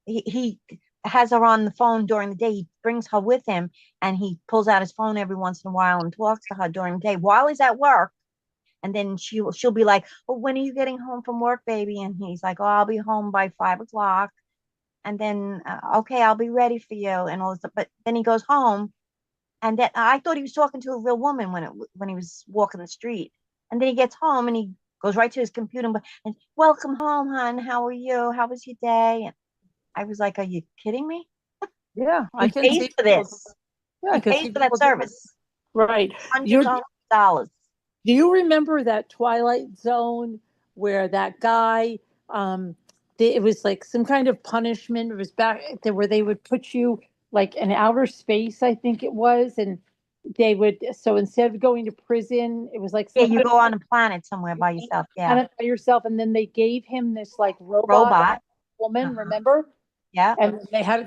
[SPEAKER 5] he has her on the phone during the day. He brings her with him, and he pulls out his phone every once in a while and talks to her during the day while he's at work. And then she'll be like, "Oh, when are you getting home from work, baby?" And he's like, "Oh, I'll be home by 5 o'clock." And then, okay, I'll be ready for you, and all this stuff. But then he goes home, and then I thought he was talking to a real woman when he was walking the street. And then he gets home and he goes right to his computer and welcome home, hon. How are you? How was your day? And I was like, are you kidding me?
[SPEAKER 6] Yeah,
[SPEAKER 5] He pays for this.
[SPEAKER 6] Yeah,
[SPEAKER 5] He
[SPEAKER 6] 'cause
[SPEAKER 5] pays for that
[SPEAKER 6] people-
[SPEAKER 5] service.
[SPEAKER 6] Right.
[SPEAKER 5] Hundreds of dollars.
[SPEAKER 6] Do you remember that Twilight Zone where that guy, it was like some kind of punishment. It was back there where they would put you like in outer space, I think it was, and they would. So instead of going to prison, it was like
[SPEAKER 5] Yeah,
[SPEAKER 6] some
[SPEAKER 5] you
[SPEAKER 6] kind
[SPEAKER 5] go
[SPEAKER 6] of
[SPEAKER 5] on a planet somewhere by yourself. Yeah.
[SPEAKER 6] planet by yourself, and then they gave him this like
[SPEAKER 5] Robot.
[SPEAKER 6] woman.
[SPEAKER 5] Uh-huh.
[SPEAKER 6] Remember?
[SPEAKER 5] Yeah.
[SPEAKER 6] And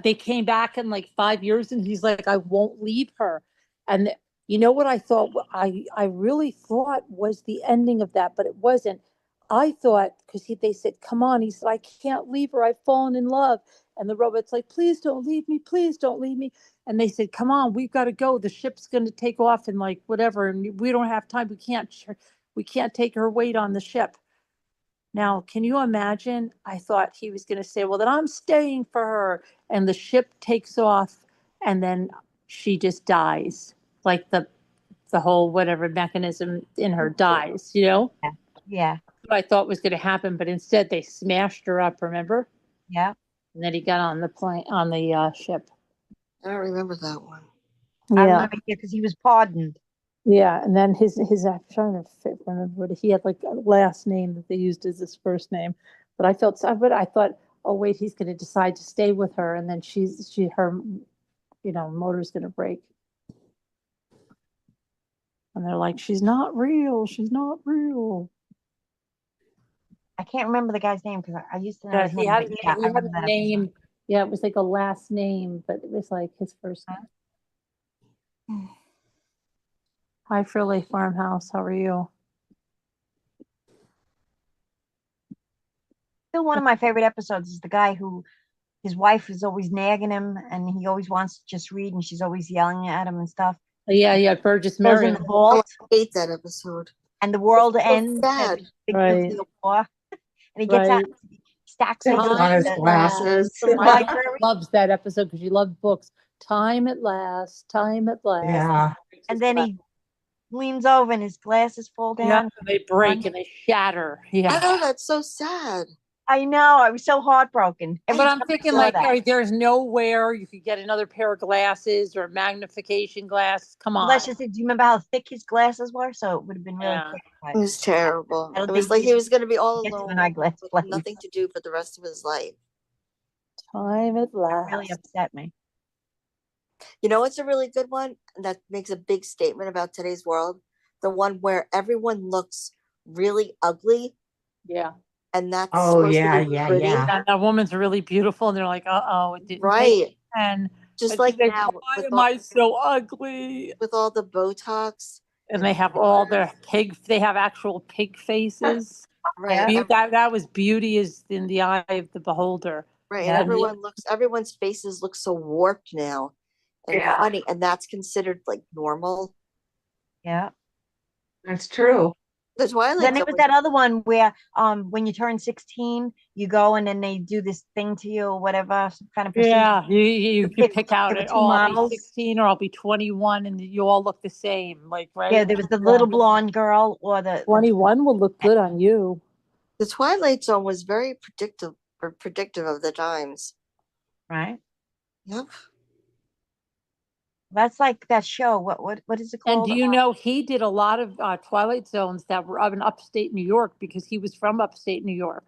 [SPEAKER 6] they came back in like 5 years, and he's like, I won't leave her. And you know what I thought? I really thought was the ending of that, but it wasn't. I thought, because they said, come on. He said, I can't leave her. I've fallen in love. And the robot's like, please don't leave me. Please don't leave me. And they said, come on, we've got to go. The ship's going to take off and like whatever. And we don't have time. We can't take her weight on the ship. Now, can you imagine? I thought he was going to say, well, then I'm staying for her. And the ship takes off and then she just dies. Like the whole whatever mechanism in her dies,
[SPEAKER 5] Yeah.
[SPEAKER 6] What I thought was going to happen, but instead they smashed her up, remember?
[SPEAKER 5] Yeah.
[SPEAKER 1] And then he got on the plane, on the ship.
[SPEAKER 2] I don't remember that one.
[SPEAKER 5] I
[SPEAKER 1] Yeah,
[SPEAKER 5] remember because he was pardoned.
[SPEAKER 1] yeah. And then his I'm trying to remember what he had, like a last name that they used as his first name. But I felt so, but I thought, oh wait, he's going to decide to stay with her, and then her, motor's going to break. And they're like, she's not real. She's not real.
[SPEAKER 5] I can't remember the guy's name because I used to know
[SPEAKER 1] Yeah,
[SPEAKER 5] his
[SPEAKER 1] he
[SPEAKER 5] name.
[SPEAKER 1] had,
[SPEAKER 5] But yeah,
[SPEAKER 1] he
[SPEAKER 5] I
[SPEAKER 1] had
[SPEAKER 5] remember
[SPEAKER 1] a
[SPEAKER 5] that
[SPEAKER 1] name.
[SPEAKER 5] episode.
[SPEAKER 1] Yeah, it was like a last name, but it was like his first name. Hi, Frilly Farmhouse. How are you?
[SPEAKER 5] Still, one of my favorite episodes is the guy who his wife is always nagging him, and he always wants to just read, and she's always yelling at him and stuff.
[SPEAKER 1] Yeah, yeah, Burgess
[SPEAKER 5] Goes in
[SPEAKER 1] Meredith.
[SPEAKER 5] the
[SPEAKER 2] Oh,
[SPEAKER 5] vault,
[SPEAKER 2] I hate that episode.
[SPEAKER 5] and the world
[SPEAKER 2] So
[SPEAKER 5] ends,
[SPEAKER 2] sad.
[SPEAKER 5] and there's a big
[SPEAKER 1] Right.
[SPEAKER 5] nuclear war, and he gets out,
[SPEAKER 1] Right.
[SPEAKER 5] stacks it,
[SPEAKER 4] Puts
[SPEAKER 5] goes
[SPEAKER 4] on his
[SPEAKER 5] to
[SPEAKER 4] glasses.
[SPEAKER 5] the
[SPEAKER 1] My mom
[SPEAKER 5] library,
[SPEAKER 1] loves that episode because she loved books. Time at last, time at last.
[SPEAKER 4] Yeah.
[SPEAKER 5] and then he leans over, and his glasses fall
[SPEAKER 1] Yeah,
[SPEAKER 5] down.
[SPEAKER 1] and they break and they shatter.
[SPEAKER 2] I
[SPEAKER 1] Yeah.
[SPEAKER 2] know, that's so sad.
[SPEAKER 5] I know, I was so heartbroken. Every
[SPEAKER 1] But I'm
[SPEAKER 5] time I
[SPEAKER 1] thinking
[SPEAKER 5] saw
[SPEAKER 1] like,
[SPEAKER 5] that.
[SPEAKER 1] there's nowhere you could get another pair of glasses or magnification glass. Come on.
[SPEAKER 5] Let's just say, do you remember how thick his glasses were? So it would have been really
[SPEAKER 1] Yeah.
[SPEAKER 5] thick.
[SPEAKER 2] It
[SPEAKER 5] But
[SPEAKER 2] was terrible.
[SPEAKER 5] I don't
[SPEAKER 2] It was
[SPEAKER 5] think
[SPEAKER 2] like he was going to be all
[SPEAKER 5] get to
[SPEAKER 2] alone
[SPEAKER 5] an eyeglass
[SPEAKER 2] with
[SPEAKER 5] place.
[SPEAKER 2] nothing to do for the rest of his life.
[SPEAKER 1] Time at
[SPEAKER 5] That
[SPEAKER 1] last.
[SPEAKER 5] really upset me.
[SPEAKER 2] You know what's a really good one that makes a big statement about today's world? The one where everyone looks really ugly
[SPEAKER 1] Yeah.
[SPEAKER 2] and that's
[SPEAKER 4] Oh,
[SPEAKER 2] supposed
[SPEAKER 4] yeah,
[SPEAKER 2] to be
[SPEAKER 4] yeah,
[SPEAKER 2] pretty.
[SPEAKER 4] yeah.
[SPEAKER 1] And that woman's really beautiful, and they're like, uh-oh, it didn't take.
[SPEAKER 2] Right.
[SPEAKER 1] And
[SPEAKER 2] Just
[SPEAKER 1] but
[SPEAKER 2] like
[SPEAKER 1] they,
[SPEAKER 2] now
[SPEAKER 1] why
[SPEAKER 2] with
[SPEAKER 1] am
[SPEAKER 2] all,
[SPEAKER 1] I so ugly?
[SPEAKER 2] with all the Botox.
[SPEAKER 1] And they have all their they have actual pig faces.
[SPEAKER 2] Right.
[SPEAKER 5] Yeah.
[SPEAKER 1] That was beauty is in the eye of the beholder.
[SPEAKER 2] Right.
[SPEAKER 5] Yeah.
[SPEAKER 2] And everyone's faces look so warped now and
[SPEAKER 1] Yeah.
[SPEAKER 2] funny. And that's considered like normal.
[SPEAKER 5] Yeah.
[SPEAKER 4] That's true.
[SPEAKER 2] The Twilight
[SPEAKER 5] Then there
[SPEAKER 2] Zone
[SPEAKER 5] was
[SPEAKER 2] was
[SPEAKER 5] that other one where when you turn 16, you go and then they do this thing to you or whatever, some kind of procedure.
[SPEAKER 1] Yeah, you pick out
[SPEAKER 5] there were
[SPEAKER 1] it.
[SPEAKER 5] two
[SPEAKER 1] Oh, I'll be
[SPEAKER 5] models.
[SPEAKER 1] 16 or I'll be 21, and you all look the same. Like, right?
[SPEAKER 5] Yeah, there was the little blonde girl or the
[SPEAKER 1] 21 will look good on you.
[SPEAKER 2] the Twilight Zone was very predictive of the times.
[SPEAKER 5] right.
[SPEAKER 2] Yep.
[SPEAKER 5] That's like that show. What is it
[SPEAKER 1] And
[SPEAKER 5] called?
[SPEAKER 1] do you know he did a lot of Twilight Zones that were up in upstate New York because he was from upstate New York.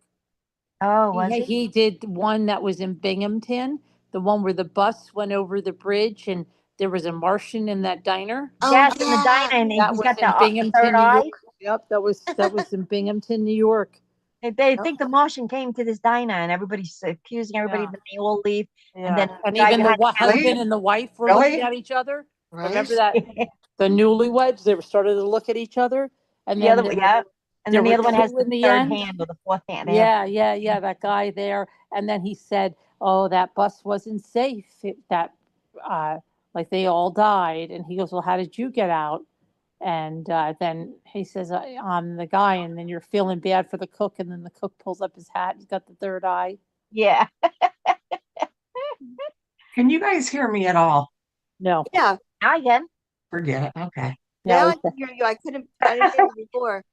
[SPEAKER 5] Oh, was it?
[SPEAKER 1] He did one that was in Binghamton, the one where the bus went over the bridge and there was a Martian in that diner.
[SPEAKER 2] Oh,
[SPEAKER 5] Yes, in the
[SPEAKER 2] yeah.
[SPEAKER 5] diner, and
[SPEAKER 1] That
[SPEAKER 5] he's
[SPEAKER 1] was
[SPEAKER 5] got
[SPEAKER 1] in
[SPEAKER 5] the
[SPEAKER 1] Binghamton,
[SPEAKER 5] third
[SPEAKER 1] New
[SPEAKER 5] eye.
[SPEAKER 1] York. Yep, that was in Binghamton, New York.
[SPEAKER 5] They think the Martian came to this diner, and everybody's accusing everybody.
[SPEAKER 1] Yeah.
[SPEAKER 5] Then they all leave,
[SPEAKER 1] Yeah.
[SPEAKER 5] and then
[SPEAKER 1] And
[SPEAKER 5] guy
[SPEAKER 1] even the
[SPEAKER 5] behind the counter-
[SPEAKER 1] husband and the wife were
[SPEAKER 4] Really?
[SPEAKER 1] looking at each other.
[SPEAKER 2] Right.
[SPEAKER 1] Remember that? The newlyweds, they were started to look at each other. And
[SPEAKER 5] the
[SPEAKER 1] then
[SPEAKER 5] other, yeah, and then
[SPEAKER 1] there
[SPEAKER 5] the other
[SPEAKER 1] were
[SPEAKER 5] one has
[SPEAKER 1] two
[SPEAKER 5] the
[SPEAKER 1] in the
[SPEAKER 5] third
[SPEAKER 1] end.
[SPEAKER 5] hand or the fourth hand. They have-
[SPEAKER 1] Yeah, that guy there. And then he said, oh, that bus wasn't safe. Like they all died. And he goes, well, how did you get out? And then he says, I'm the guy. And then you're feeling bad for the cook. And then the cook pulls up his hat. He's got the third eye.
[SPEAKER 5] yeah.
[SPEAKER 4] Can you guys hear me at all?
[SPEAKER 1] No.
[SPEAKER 2] Yeah.
[SPEAKER 5] Now again.
[SPEAKER 4] Forget it. Okay.
[SPEAKER 2] Now
[SPEAKER 1] No,
[SPEAKER 2] I can hear you. I didn't hear you before.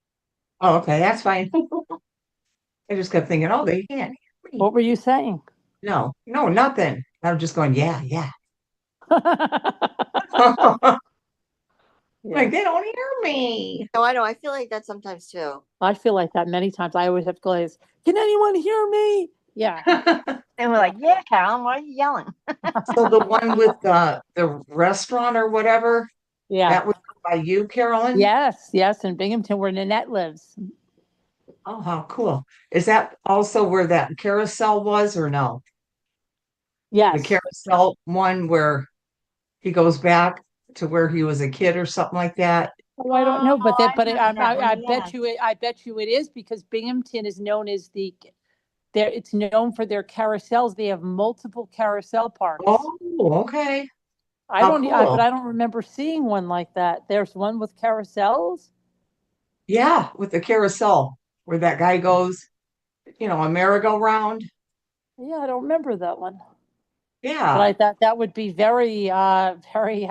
[SPEAKER 4] Oh, okay. That's fine. I just kept thinking, oh, they can't hear me.
[SPEAKER 1] what were you saying?
[SPEAKER 4] No, nothing. I'm just going, yeah.
[SPEAKER 1] Yeah.
[SPEAKER 4] Like, they don't hear me.
[SPEAKER 2] No, I know. I feel like that sometimes too.
[SPEAKER 1] I feel like that many times. I always have to go, can anyone hear me? Yeah.
[SPEAKER 5] And we're like, yeah, Carolyn, why are you yelling?
[SPEAKER 4] So the one with the restaurant or whatever,
[SPEAKER 1] Yeah.
[SPEAKER 4] that was by you, Carolyn?
[SPEAKER 1] Yes, in Binghamton where Nanette lives.
[SPEAKER 4] Oh, how cool. Is that also where that carousel was or no? The
[SPEAKER 1] Yes.
[SPEAKER 4] carousel one where he goes back to where he was a kid or something like that?
[SPEAKER 1] Oh, I don't know, but
[SPEAKER 5] I remember that
[SPEAKER 1] I
[SPEAKER 5] one,
[SPEAKER 1] bet you it is because Binghamton is known as it's known for their carousels. They have multiple carousel parks.
[SPEAKER 4] Oh, okay.
[SPEAKER 1] I
[SPEAKER 4] how
[SPEAKER 1] don't,
[SPEAKER 4] cool.
[SPEAKER 1] but I don't remember seeing one like that. There's one with carousels.
[SPEAKER 4] Yeah, with the carousel where that guy goes, a merry-go-round.
[SPEAKER 1] Yeah, I don't remember that one.
[SPEAKER 4] Yeah.
[SPEAKER 1] But I thought that would be very, very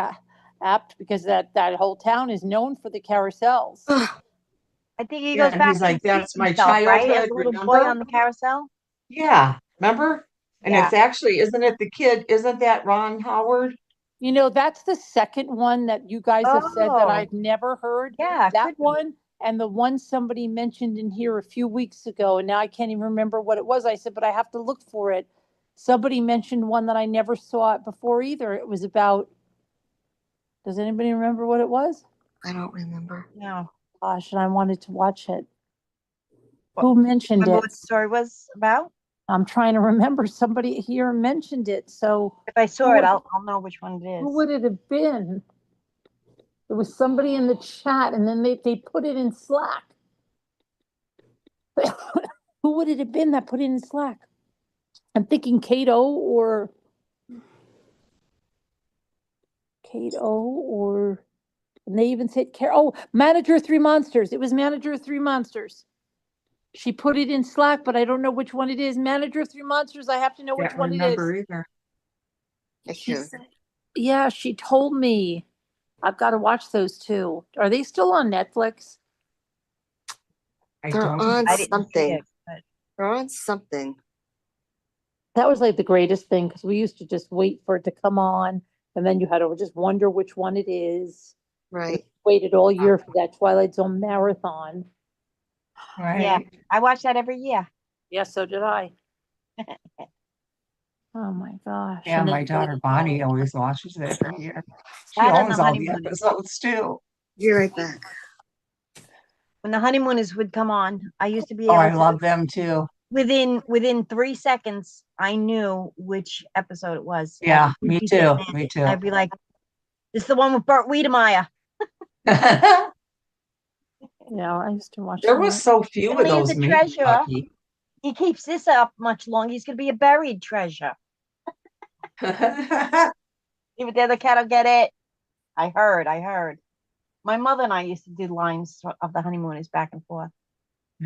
[SPEAKER 1] apt because that whole town is known for the carousels.
[SPEAKER 5] I think he
[SPEAKER 4] Yeah,
[SPEAKER 5] goes
[SPEAKER 4] and
[SPEAKER 5] back
[SPEAKER 4] he's like,
[SPEAKER 5] and sees
[SPEAKER 4] that's my
[SPEAKER 5] himself, right? As
[SPEAKER 4] childhood,
[SPEAKER 5] a little boy
[SPEAKER 4] remember?
[SPEAKER 5] on the carousel.
[SPEAKER 4] Yeah, remember? And
[SPEAKER 5] Yeah.
[SPEAKER 4] it's actually, isn't it the kid, isn't that Ron Howard?
[SPEAKER 6] You know, that's the second one that you guys have said that
[SPEAKER 5] Oh.
[SPEAKER 6] I've never heard.
[SPEAKER 5] Yeah, it
[SPEAKER 6] That
[SPEAKER 5] could be.
[SPEAKER 6] one and the one somebody mentioned in here a few weeks ago, and now I can't even remember what it was. I said, but I have to look for it. Somebody mentioned one that I never saw it before either. It was about, does anybody remember what it was?
[SPEAKER 2] I don't remember.
[SPEAKER 5] No.
[SPEAKER 6] Gosh, and I wanted to watch it.
[SPEAKER 5] What-
[SPEAKER 6] Who mentioned
[SPEAKER 5] Remember
[SPEAKER 6] it?
[SPEAKER 5] what the story was about?
[SPEAKER 6] I'm trying to remember. Somebody here mentioned it. So
[SPEAKER 5] If I saw
[SPEAKER 6] Who
[SPEAKER 5] it,
[SPEAKER 6] would-
[SPEAKER 5] I'll know which one it
[SPEAKER 6] who
[SPEAKER 5] is.
[SPEAKER 6] would it have been? It was somebody in the chat, and then they put it in Slack. Who would it have been that put it in Slack? I'm thinking Kato, and they even said Manager of Three Monsters. It was Manager of Three Monsters. She put it in Slack, but I don't know which one it is. Manager of Three Monsters. I have to know which
[SPEAKER 4] Can't
[SPEAKER 6] one it
[SPEAKER 4] remember
[SPEAKER 6] is.
[SPEAKER 4] either.
[SPEAKER 2] I
[SPEAKER 6] She
[SPEAKER 2] can't.
[SPEAKER 6] said, yeah, she told me. I've got to watch those too. Are they still on Netflix?
[SPEAKER 4] I
[SPEAKER 2] They're
[SPEAKER 4] don't.
[SPEAKER 2] on
[SPEAKER 5] I didn't see
[SPEAKER 2] something.
[SPEAKER 5] it, but
[SPEAKER 2] They're on something.
[SPEAKER 6] That was like the greatest thing because we used to just wait for it to come on, and then you had to just wonder which one it is.
[SPEAKER 2] Right.
[SPEAKER 6] Waited all year for that Twilight Zone marathon.
[SPEAKER 5] yeah,
[SPEAKER 4] Right.
[SPEAKER 5] I watch that every year.
[SPEAKER 6] Yes, so did I. Oh my gosh.
[SPEAKER 4] Yeah,
[SPEAKER 6] And then
[SPEAKER 4] my daughter
[SPEAKER 6] later
[SPEAKER 4] Bonnie
[SPEAKER 6] on-
[SPEAKER 4] always watches it every year. She
[SPEAKER 5] That and
[SPEAKER 4] owns
[SPEAKER 5] the
[SPEAKER 4] all the
[SPEAKER 5] honeymoon.
[SPEAKER 4] episodes too.
[SPEAKER 2] Be right back.
[SPEAKER 5] When the honeymooners would come on, I used to be
[SPEAKER 4] Oh,
[SPEAKER 5] able
[SPEAKER 4] I
[SPEAKER 5] to,
[SPEAKER 4] love them too.
[SPEAKER 5] within 3 seconds, I knew which episode it was.
[SPEAKER 4] Yeah,
[SPEAKER 5] I'd
[SPEAKER 4] me
[SPEAKER 5] repeat
[SPEAKER 4] too.
[SPEAKER 5] it,
[SPEAKER 4] Me too.
[SPEAKER 5] I'd be like, "This is the one with Burt Wiedemeyer."
[SPEAKER 6] Yeah, I used to watch
[SPEAKER 4] There was
[SPEAKER 6] that.
[SPEAKER 4] so few
[SPEAKER 5] And
[SPEAKER 4] of
[SPEAKER 5] there's
[SPEAKER 4] those
[SPEAKER 5] a
[SPEAKER 4] meat
[SPEAKER 5] treasure.
[SPEAKER 4] Bucky.
[SPEAKER 5] He keeps this up much longer. He's gonna be a buried treasure. Even the other cat will get it. I heard. My mother and I used to do lines of the honeymooners back and forth.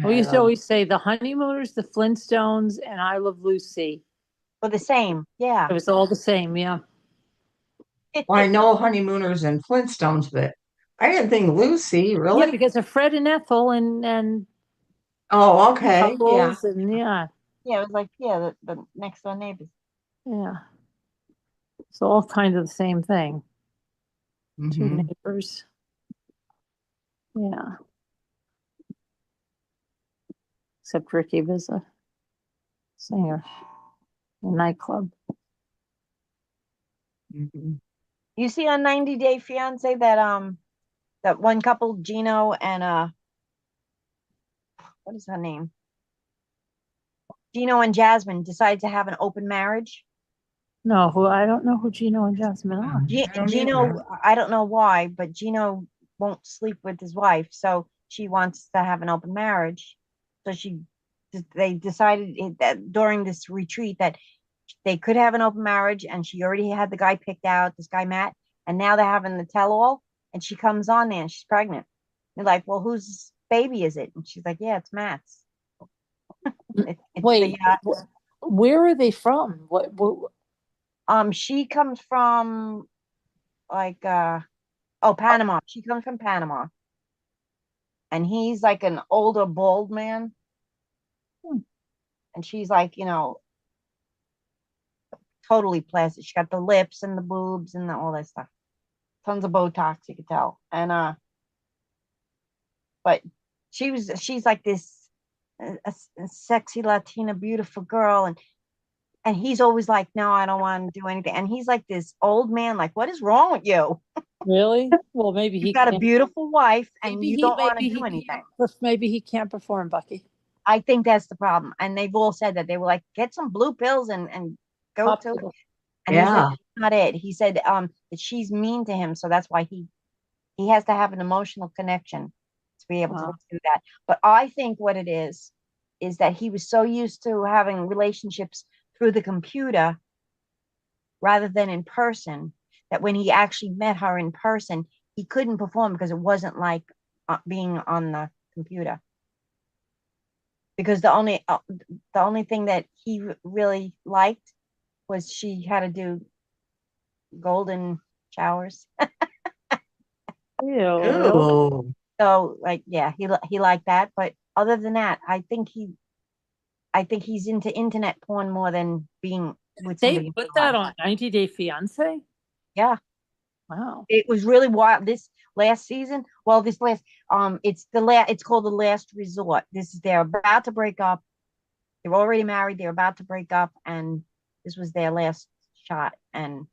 [SPEAKER 6] We used to always say the Honeymooners, the Flintstones, and I Love Lucy.
[SPEAKER 5] But the same, yeah.
[SPEAKER 6] It was all the same, yeah.
[SPEAKER 4] Well, I know honeymooners and Flintstones, but I didn't think Lucy
[SPEAKER 6] Yeah,
[SPEAKER 4] really.
[SPEAKER 6] because of Fred and Ethel and
[SPEAKER 4] Oh, okay. Yeah.
[SPEAKER 6] couples and yeah.
[SPEAKER 5] Yeah, it was like, the next door neighbors.
[SPEAKER 6] Yeah. It's all kind of the same thing. Two
[SPEAKER 4] Mhm.
[SPEAKER 6] neighbors. Yeah. Except Ricky was a singer in a nightclub.
[SPEAKER 4] Mhm.
[SPEAKER 5] You see on 90 Day Fiance that one couple, Gino and what is her name? Gino and Jasmine decide to have an open marriage.
[SPEAKER 6] No, I don't know who Gino and Jasmine are.
[SPEAKER 4] I don't
[SPEAKER 5] Gino,
[SPEAKER 4] either.
[SPEAKER 5] I don't know why, but Gino won't sleep with his wife, so she wants to have an open marriage. So they decided that during this retreat that they could have an open marriage, and she already had the guy picked out, this guy Matt, and now they're having the tell-all, and she comes on there and she's pregnant. They're like, "Well, whose baby is it?" And she's like, "Yeah, it's Matt's." It's
[SPEAKER 6] Wait, where are they from? What
[SPEAKER 5] she comes from like Panama. She comes from Panama. And he's like an older bald man. And she's like, totally plastic. She got the lips and the boobs and all that stuff. Tons of Botox, you could tell. And but she's like this a sexy Latina, beautiful girl, and he's always like, "No, I don't want to do anything." And he's like this old man, like, "What is wrong with you?
[SPEAKER 6] really? Well, maybe
[SPEAKER 5] You've
[SPEAKER 6] he
[SPEAKER 5] got a
[SPEAKER 6] can't.
[SPEAKER 5] beautiful wife and
[SPEAKER 6] Maybe
[SPEAKER 5] you
[SPEAKER 6] he
[SPEAKER 5] don't want to
[SPEAKER 6] maybe
[SPEAKER 5] do
[SPEAKER 6] he
[SPEAKER 5] anything."
[SPEAKER 6] maybe he can't perform, Bucky.
[SPEAKER 5] I think that's the problem. And they've all said that. They were like, "Get some blue pills and go
[SPEAKER 6] Pop
[SPEAKER 5] to it."
[SPEAKER 6] pill.
[SPEAKER 5] And he said,
[SPEAKER 4] Yeah.
[SPEAKER 5] "That's not it." He said that she's mean to him, so that's why he has to have an emotional connection to be able to
[SPEAKER 6] Wow.
[SPEAKER 5] do that. But I think what it is that he was so used to having relationships through the computer rather than in person, that when he actually met her in person, he couldn't perform because it wasn't like being on the computer. Because the only thing that he really liked was she had to do golden showers.
[SPEAKER 6] Ew.
[SPEAKER 4] Ooh.
[SPEAKER 5] So like, yeah, he liked that. But other than that, I think I think he's into internet porn more than being with
[SPEAKER 6] They
[SPEAKER 5] somebody in
[SPEAKER 6] put
[SPEAKER 5] real
[SPEAKER 6] that
[SPEAKER 5] life.
[SPEAKER 6] on 90 Day Fiance?
[SPEAKER 5] Yeah,
[SPEAKER 6] Wow.
[SPEAKER 5] it was really wild. This last season, well, this last, it's called The Last Resort. This is, they're about to break up. They're already married. They're about to break up, and this was their last shot. And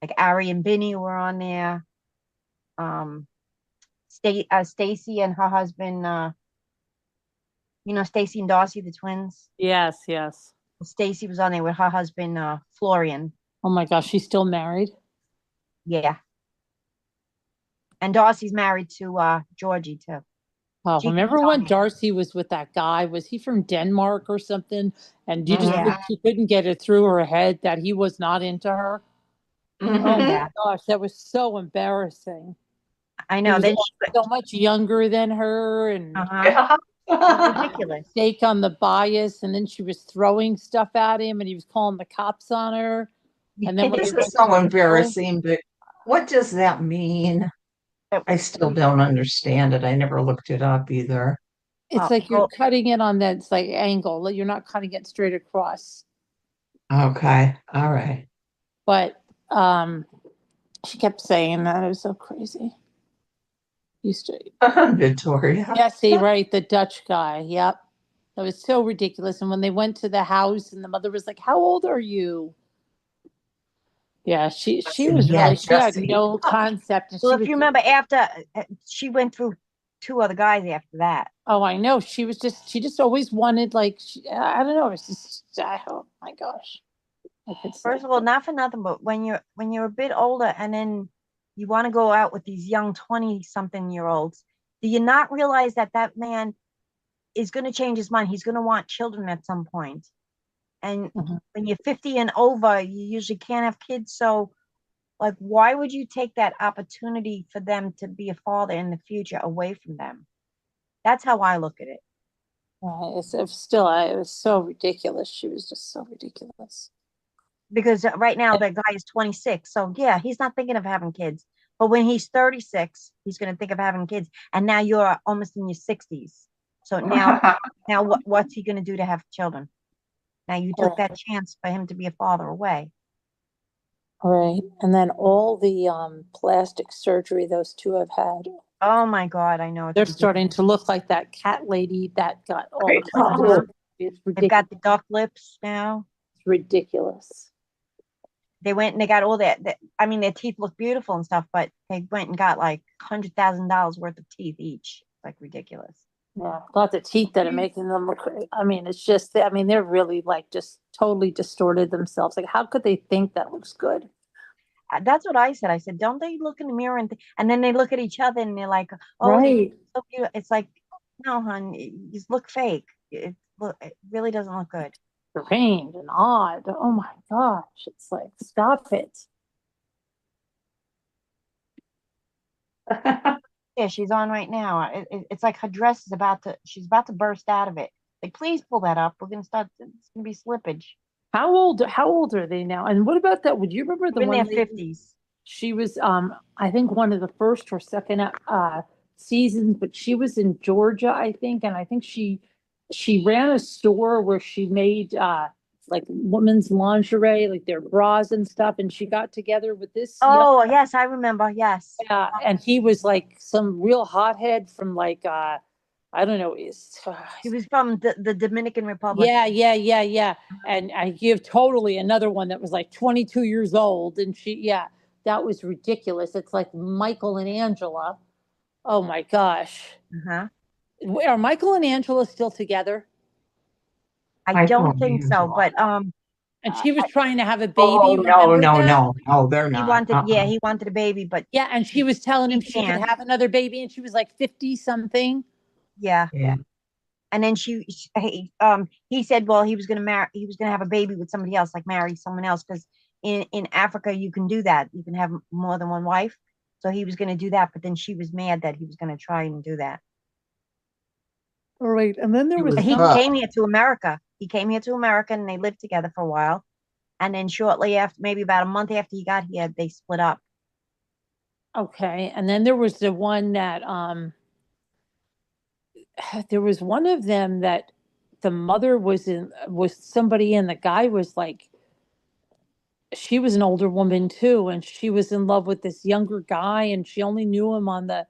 [SPEAKER 5] like Ari and Binny were on there. Stacy and her husband, Stacy and Darcy, the twins.
[SPEAKER 6] Yes, yes.
[SPEAKER 5] Stacy was on there with her husband, Florian.
[SPEAKER 6] Oh my gosh, she's still married?
[SPEAKER 5] Yeah. And Darcy's married to Georgie too.
[SPEAKER 6] Oh,
[SPEAKER 5] She
[SPEAKER 6] remember
[SPEAKER 5] keeps on
[SPEAKER 6] when
[SPEAKER 5] there.
[SPEAKER 6] Darcy was with that guy? Was he from Denmark or something? And you just
[SPEAKER 5] Yeah.
[SPEAKER 6] she couldn't get it through her head that he was not into her. Oh
[SPEAKER 4] Mhm.
[SPEAKER 6] my
[SPEAKER 5] Yeah.
[SPEAKER 6] gosh, that was so embarrassing.
[SPEAKER 5] I
[SPEAKER 6] He
[SPEAKER 5] know.
[SPEAKER 6] was
[SPEAKER 5] Then
[SPEAKER 6] so much younger than her and
[SPEAKER 5] uh-huh. It was ridiculous.
[SPEAKER 6] take on the bias, and then she was throwing stuff at him and he was calling the cops on her. And then when
[SPEAKER 4] This
[SPEAKER 6] they
[SPEAKER 4] is
[SPEAKER 6] went
[SPEAKER 4] so
[SPEAKER 6] to the
[SPEAKER 4] embarrassing, but what does that mean? I still don't understand it. I never looked it up either.
[SPEAKER 6] it's like you're cutting it on that like angle. You're not cutting it straight across.
[SPEAKER 4] Okay. All right.
[SPEAKER 6] But she kept saying that. It was so crazy. Used to
[SPEAKER 4] Victoria.
[SPEAKER 6] Jesse, right, the Dutch guy. Yep. That was so ridiculous. And when they went to the house and the mother was like, "How old are you?" Yeah, she was
[SPEAKER 4] Yeah,
[SPEAKER 6] really, she had
[SPEAKER 4] Jesse.
[SPEAKER 6] no concept. And
[SPEAKER 5] Well,
[SPEAKER 6] she
[SPEAKER 5] if
[SPEAKER 6] was,
[SPEAKER 5] you remember, after she went through 2 other guys after that.
[SPEAKER 6] oh, I know. She just always wanted like, I don't know. It's just, oh my gosh. I could say.
[SPEAKER 5] First of all, not for nothing, but when you're a bit older and then you want to go out with these young 20-something-year-olds, do you not realize that that man is going to change his mind? He's going to want children at some point. And when you're 50 and over, you usually can't have kids. So, like, why would you take that opportunity for them to be a father in the future away from them? That's how I look at it.
[SPEAKER 6] It's still, it was so ridiculous. She was just so ridiculous.
[SPEAKER 5] Because right now that guy is 26. So yeah, he's not thinking of having kids. But when he's 36, he's going to think of having kids. And now you're almost in your 60s. So now what's he going to do to have children? Now you took that chance for him to be a father away.
[SPEAKER 6] All right. And then all the plastic surgery those two have had.
[SPEAKER 5] Oh my God, I know. It's
[SPEAKER 6] They're
[SPEAKER 5] ridiculous.
[SPEAKER 6] starting to look like that cat lady that got all the
[SPEAKER 4] Uh-huh.
[SPEAKER 6] plastic. It's
[SPEAKER 5] They've
[SPEAKER 6] ridiculous.
[SPEAKER 5] got the duck lips now.
[SPEAKER 6] It's ridiculous.
[SPEAKER 5] They went and they got all that. I mean, their teeth look beautiful and stuff, but they went and got like $100,000 worth of teeth each. It's like ridiculous.
[SPEAKER 6] Yeah, not the teeth that are making them look. I mean, it's just. I mean, they're really like just totally distorted themselves. Like, how could they think that looks good?
[SPEAKER 5] That's what I said. I said, don't they look in the mirror and then they look at each other and they're like, oh,
[SPEAKER 6] Right.
[SPEAKER 5] so beautiful. It's like, no, hon, you just look fake. It really doesn't look good.
[SPEAKER 6] Strange and odd. Oh my gosh! It's like, stop it.
[SPEAKER 5] Yeah, she's on right now. It's like her dress is she's about to burst out of it. Like, please pull that up. It's gonna be slippage.
[SPEAKER 6] How old are they now? And what about that? Would you remember the
[SPEAKER 5] In their
[SPEAKER 6] one lady?
[SPEAKER 5] 50s.
[SPEAKER 6] She was I think one of the first or second seasons, but she was in Georgia, I think, and I think she ran a store where she made like women's lingerie, like their bras and stuff, and she got together with this
[SPEAKER 5] Oh, yes, I remember. Yes.
[SPEAKER 6] and he was like some real hothead from like I don't know,
[SPEAKER 5] He was from the Dominican Republic.
[SPEAKER 6] yeah. And I give totally another one that was like 22 years old. And that was ridiculous. It's like Michael and Angela. Oh my gosh.
[SPEAKER 5] Uh-huh.
[SPEAKER 6] Are Michael and Angela still together?
[SPEAKER 5] I don't think so, but
[SPEAKER 6] And she was trying to have a baby.
[SPEAKER 4] Oh, no,
[SPEAKER 6] remember that?
[SPEAKER 4] no, they're not.
[SPEAKER 5] he wanted a baby, but
[SPEAKER 6] Yeah, and she was telling him
[SPEAKER 5] He
[SPEAKER 6] she could
[SPEAKER 5] can't.
[SPEAKER 6] have another baby, and she was like 50 something.
[SPEAKER 5] yeah.
[SPEAKER 4] Yeah.
[SPEAKER 5] And then he said, well, he was gonna have a baby with somebody else, like marry someone else, because in Africa you can do that. You can have more than one wife. So he was gonna do that, but then she was mad that he was gonna try and do that.
[SPEAKER 6] All right, and then there was
[SPEAKER 5] He
[SPEAKER 4] Huh.
[SPEAKER 5] came here to America. He came here to America and they lived together for a while. And then shortly after, maybe about a month after he got here, they split up.
[SPEAKER 6] okay, and then there was the one that there was one of them that the mother was somebody, and the guy was like, she was an older woman too, and she was in love with this younger guy, and she only knew him on the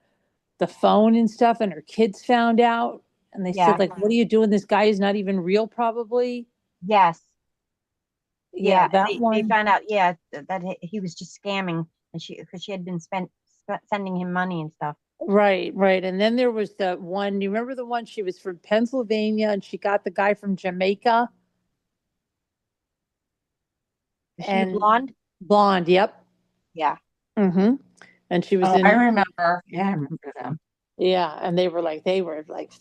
[SPEAKER 6] phone and stuff, and her kids found out, and they
[SPEAKER 5] Yeah.
[SPEAKER 6] said, like, what are you doing? This guy is not even real, probably.
[SPEAKER 5] Yes.
[SPEAKER 6] Yeah,
[SPEAKER 5] and
[SPEAKER 6] that
[SPEAKER 5] they
[SPEAKER 6] one.
[SPEAKER 5] found out, that he was just scamming, and because she had been sending him money and stuff.
[SPEAKER 6] Right, right. And then there was the one, you remember the one, she was from Pennsylvania and she got the guy from Jamaica?
[SPEAKER 5] Is she
[SPEAKER 6] And
[SPEAKER 5] blonde?
[SPEAKER 6] blonde, yep.
[SPEAKER 5] Yeah.
[SPEAKER 6] Mm-hmm. And she was
[SPEAKER 4] Oh,
[SPEAKER 6] in,
[SPEAKER 4] I remember. Yeah, I remember them.
[SPEAKER 6] yeah, and they were like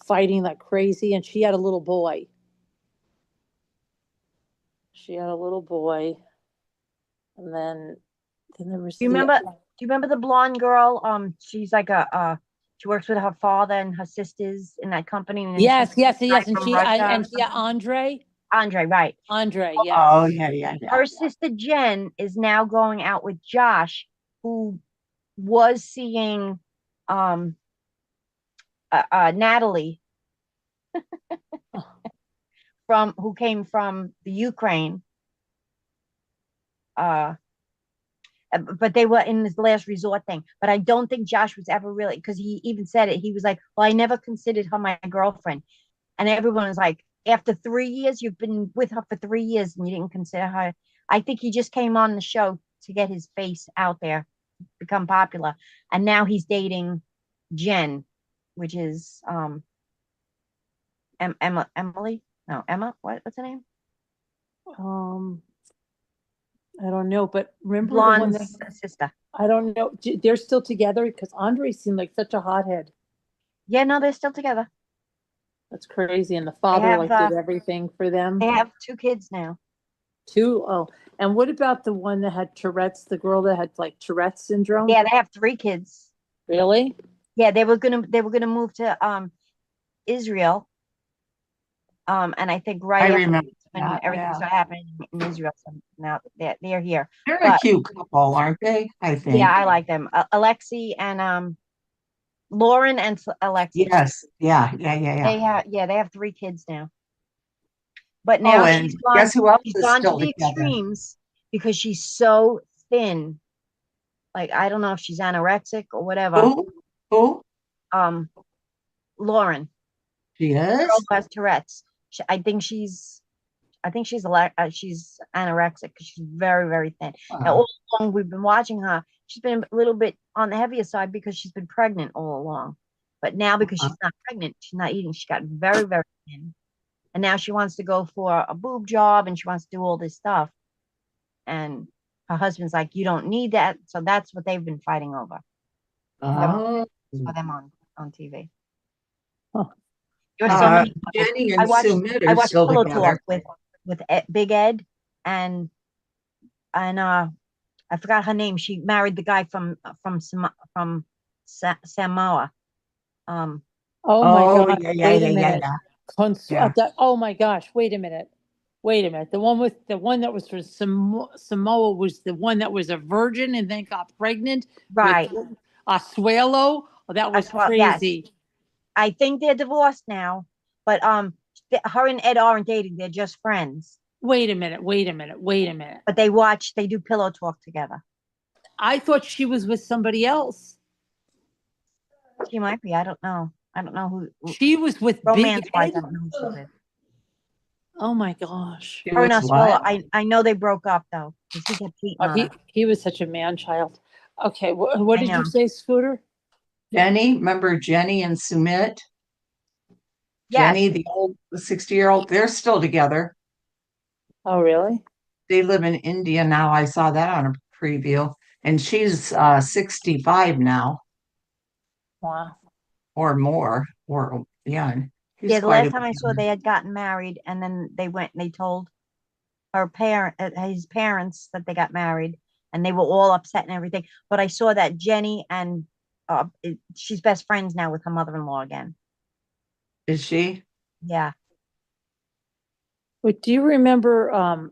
[SPEAKER 6] fighting like crazy, and she had a little boy. She had a little boy. And then there was
[SPEAKER 5] Do you remember the blonde girl? She's like she works with her father and her sisters in that company. And then
[SPEAKER 6] Yes, yes, yes. And
[SPEAKER 5] from
[SPEAKER 6] she,
[SPEAKER 5] Russia.
[SPEAKER 6] Andre,
[SPEAKER 5] Right.
[SPEAKER 6] yes.
[SPEAKER 4] Oh, yeah.
[SPEAKER 5] Her sister Jen is now going out with Josh, who was seeing Natalie who came from the Ukraine. But they were in this last resort thing. But I don't think Josh was ever really, because he even said it. He was like, well, I never considered her my girlfriend. And everyone was like, after 3 years, you've been with her for 3 years and you didn't consider her. I think he just came on the show to get his face out there, become popular. And now he's dating Jen, which is Emily? No, Emma? What's her name?
[SPEAKER 6] I don't know, but remember the one
[SPEAKER 5] Blonde's sister.
[SPEAKER 6] I don't know. They're still together, because Andre seemed like such a hothead.
[SPEAKER 5] Yeah, no, they're still together.
[SPEAKER 6] That's crazy. And the father
[SPEAKER 5] have,
[SPEAKER 6] did everything for them.
[SPEAKER 5] They have 2 kids now.
[SPEAKER 6] 2? Oh, and what about the one that had Tourette's, the girl that had like Tourette's syndrome?
[SPEAKER 5] Yeah, they have 3 kids.
[SPEAKER 6] Really?
[SPEAKER 5] Yeah, they were gonna move to Israel. And I think
[SPEAKER 4] I remember
[SPEAKER 5] when
[SPEAKER 4] that,
[SPEAKER 5] everything
[SPEAKER 4] yeah.
[SPEAKER 5] started happening in Israel, so now they're here.
[SPEAKER 4] They're a cute couple, aren't they? I think.
[SPEAKER 5] Yeah, I like them. Alexi and Lauren and Alexi.
[SPEAKER 4] Yes. Yeah.
[SPEAKER 5] They have 3 kids now. But
[SPEAKER 4] Oh,
[SPEAKER 5] now
[SPEAKER 4] and
[SPEAKER 5] she's gone.
[SPEAKER 4] guess who else
[SPEAKER 5] She's
[SPEAKER 4] is
[SPEAKER 5] gone to
[SPEAKER 4] still
[SPEAKER 5] the
[SPEAKER 4] together?
[SPEAKER 5] extremes because she's so thin. Like, I don't know if she's anorexic or whatever.
[SPEAKER 4] Who?
[SPEAKER 5] Lauren.
[SPEAKER 4] She
[SPEAKER 5] Girl
[SPEAKER 4] is?
[SPEAKER 5] who has Tourette's. I think she's she's anorexic because she's very, very thin. Now, all along we've been watching her. She's been a little bit on the heavier side because she's been pregnant all along. But now, because she's not pregnant, she's not eating. She got very, very thin. And now she wants to go for a boob job and she wants to do all this stuff. And her husband's like, you don't need that. So that's what they've been fighting over.
[SPEAKER 4] Oh.
[SPEAKER 5] For them on TV.
[SPEAKER 6] Huh.
[SPEAKER 5] There were so many.
[SPEAKER 4] Jenny
[SPEAKER 5] I
[SPEAKER 4] and
[SPEAKER 5] watched
[SPEAKER 4] Sumit are still
[SPEAKER 5] Pillow
[SPEAKER 4] together.
[SPEAKER 5] Talk with Big Ed and I forgot her name. She married the guy from Samoa.
[SPEAKER 6] Oh my
[SPEAKER 4] Oh,
[SPEAKER 6] God.
[SPEAKER 4] yeah.
[SPEAKER 6] Wait a minute.
[SPEAKER 4] Yeah.
[SPEAKER 6] Oh my gosh. Wait a minute. The one that was from Samoa was the one that was a virgin and then got pregnant.
[SPEAKER 5] Right.
[SPEAKER 6] With Asuelo. Oh, that was
[SPEAKER 5] Yes.
[SPEAKER 6] crazy.
[SPEAKER 5] I think they're divorced now, but her and Ed aren't dating. They're just friends.
[SPEAKER 6] Wait a minute.
[SPEAKER 5] But they do Pillow Talk together.
[SPEAKER 6] I thought she was with somebody else.
[SPEAKER 5] She might be. I don't know who.
[SPEAKER 6] She was with
[SPEAKER 5] Romance
[SPEAKER 6] Big
[SPEAKER 5] wise,
[SPEAKER 6] Ed.
[SPEAKER 5] I don't know who she's with.
[SPEAKER 6] Oh my gosh.
[SPEAKER 4] She
[SPEAKER 5] Her and
[SPEAKER 4] was
[SPEAKER 5] Asuelo,
[SPEAKER 4] what?
[SPEAKER 5] I know they broke up though, because he kept cheating on her.
[SPEAKER 6] He was such a man child. Okay, what did you say, Scooter?
[SPEAKER 4] Jenny, remember Jenny and Sumit?
[SPEAKER 5] Yes.
[SPEAKER 4] Jenny, the 60-year-old, they're still together.
[SPEAKER 6] Oh, really?
[SPEAKER 4] They live in India now. I saw that on a preview. And she's 65 now.
[SPEAKER 6] Wow.
[SPEAKER 4] Or more. Or yeah.
[SPEAKER 5] The last time I saw, they had gotten married, and then they went and they told his parents that they got married, and they were all upset and everything. But I saw that Jenny and she's best friends now with her mother-in-law again.
[SPEAKER 4] Is she?
[SPEAKER 5] Yeah.
[SPEAKER 6] But do you remember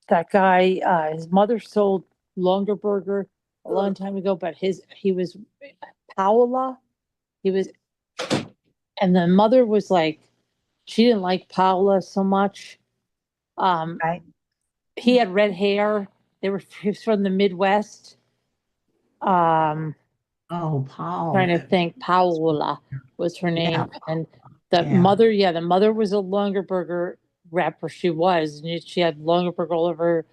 [SPEAKER 6] that guy? His mother sold Longerburger a long time ago, but he was Paola. He was, and the mother was like, she didn't like Paula so much.
[SPEAKER 5] Right.
[SPEAKER 6] He had red hair. He was from the Midwest. Um,
[SPEAKER 4] Oh, Paul.
[SPEAKER 6] trying to think, Paola was her name.
[SPEAKER 4] Yeah.
[SPEAKER 6] And the
[SPEAKER 4] Yeah.
[SPEAKER 6] mother was a Longaberger rep, or she was, and she had Longaberger all over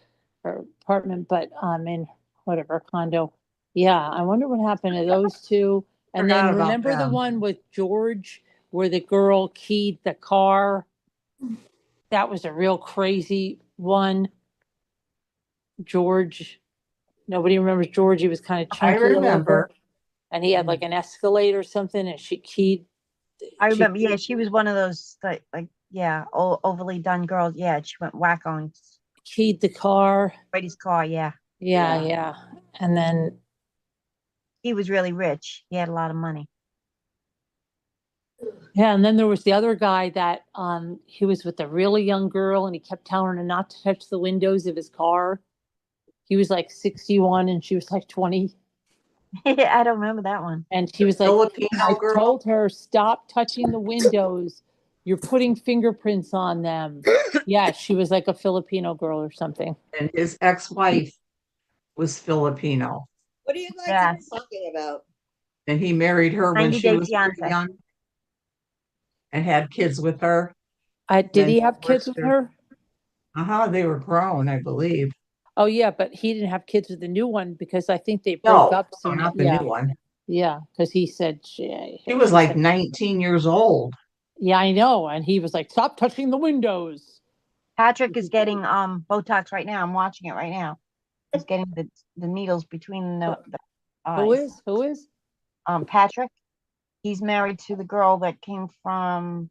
[SPEAKER 6] her apartment, but in whatever condo. Yeah, I wonder what happened to those two. And
[SPEAKER 4] Forgot
[SPEAKER 6] then
[SPEAKER 4] about
[SPEAKER 6] remember the
[SPEAKER 4] them.
[SPEAKER 6] one with George where the girl keyed the car? That was a real crazy one. George, nobody remembers George. He was kind of
[SPEAKER 4] I
[SPEAKER 6] chunky all
[SPEAKER 4] remember.
[SPEAKER 6] over, and he had like an Escalade or something, and she keyed.
[SPEAKER 5] I
[SPEAKER 6] she
[SPEAKER 5] remember, yeah, she was one of those like yeah, overly done girls. Yeah, she went whack on
[SPEAKER 6] keyed the car.
[SPEAKER 5] Brady's car. Yeah,
[SPEAKER 6] Yeah. And then
[SPEAKER 5] he was really rich. He had a lot of money.
[SPEAKER 6] and then there was the other guy that he was with a really young girl, and he kept telling her not to touch the windows of his car. He was like 61 and she was like 20.
[SPEAKER 5] I don't remember that one.
[SPEAKER 6] And she was like,
[SPEAKER 4] Filipino
[SPEAKER 6] I
[SPEAKER 4] girl?
[SPEAKER 6] told her, stop touching the windows. You're putting fingerprints on them. Yeah, she was like a Filipino girl or something.
[SPEAKER 4] And his ex-wife was Filipino.
[SPEAKER 2] What are you guys
[SPEAKER 5] Yes.
[SPEAKER 2] even talking about?
[SPEAKER 4] And he married her when
[SPEAKER 5] 90
[SPEAKER 4] she
[SPEAKER 5] Day
[SPEAKER 4] was pretty
[SPEAKER 5] Fiancé.
[SPEAKER 4] young and had kids with her.
[SPEAKER 6] Did
[SPEAKER 4] Then
[SPEAKER 6] he have kids
[SPEAKER 4] divorced
[SPEAKER 6] with
[SPEAKER 4] her.
[SPEAKER 6] her?
[SPEAKER 4] They were grown, I believe.
[SPEAKER 6] Oh yeah, but he didn't have kids with the new one because I think they broke
[SPEAKER 4] No,
[SPEAKER 6] up soon.
[SPEAKER 4] not the
[SPEAKER 6] Yeah,
[SPEAKER 4] new one.
[SPEAKER 6] yeah, because he said
[SPEAKER 4] She was like 19 years old.
[SPEAKER 6] yeah, I know, and he was like, stop touching the windows.
[SPEAKER 5] Patrick is getting Botox right now. I'm watching it right now. He's getting the needles between the eyes.
[SPEAKER 6] Who is?
[SPEAKER 5] Patrick. He's married to the girl that came from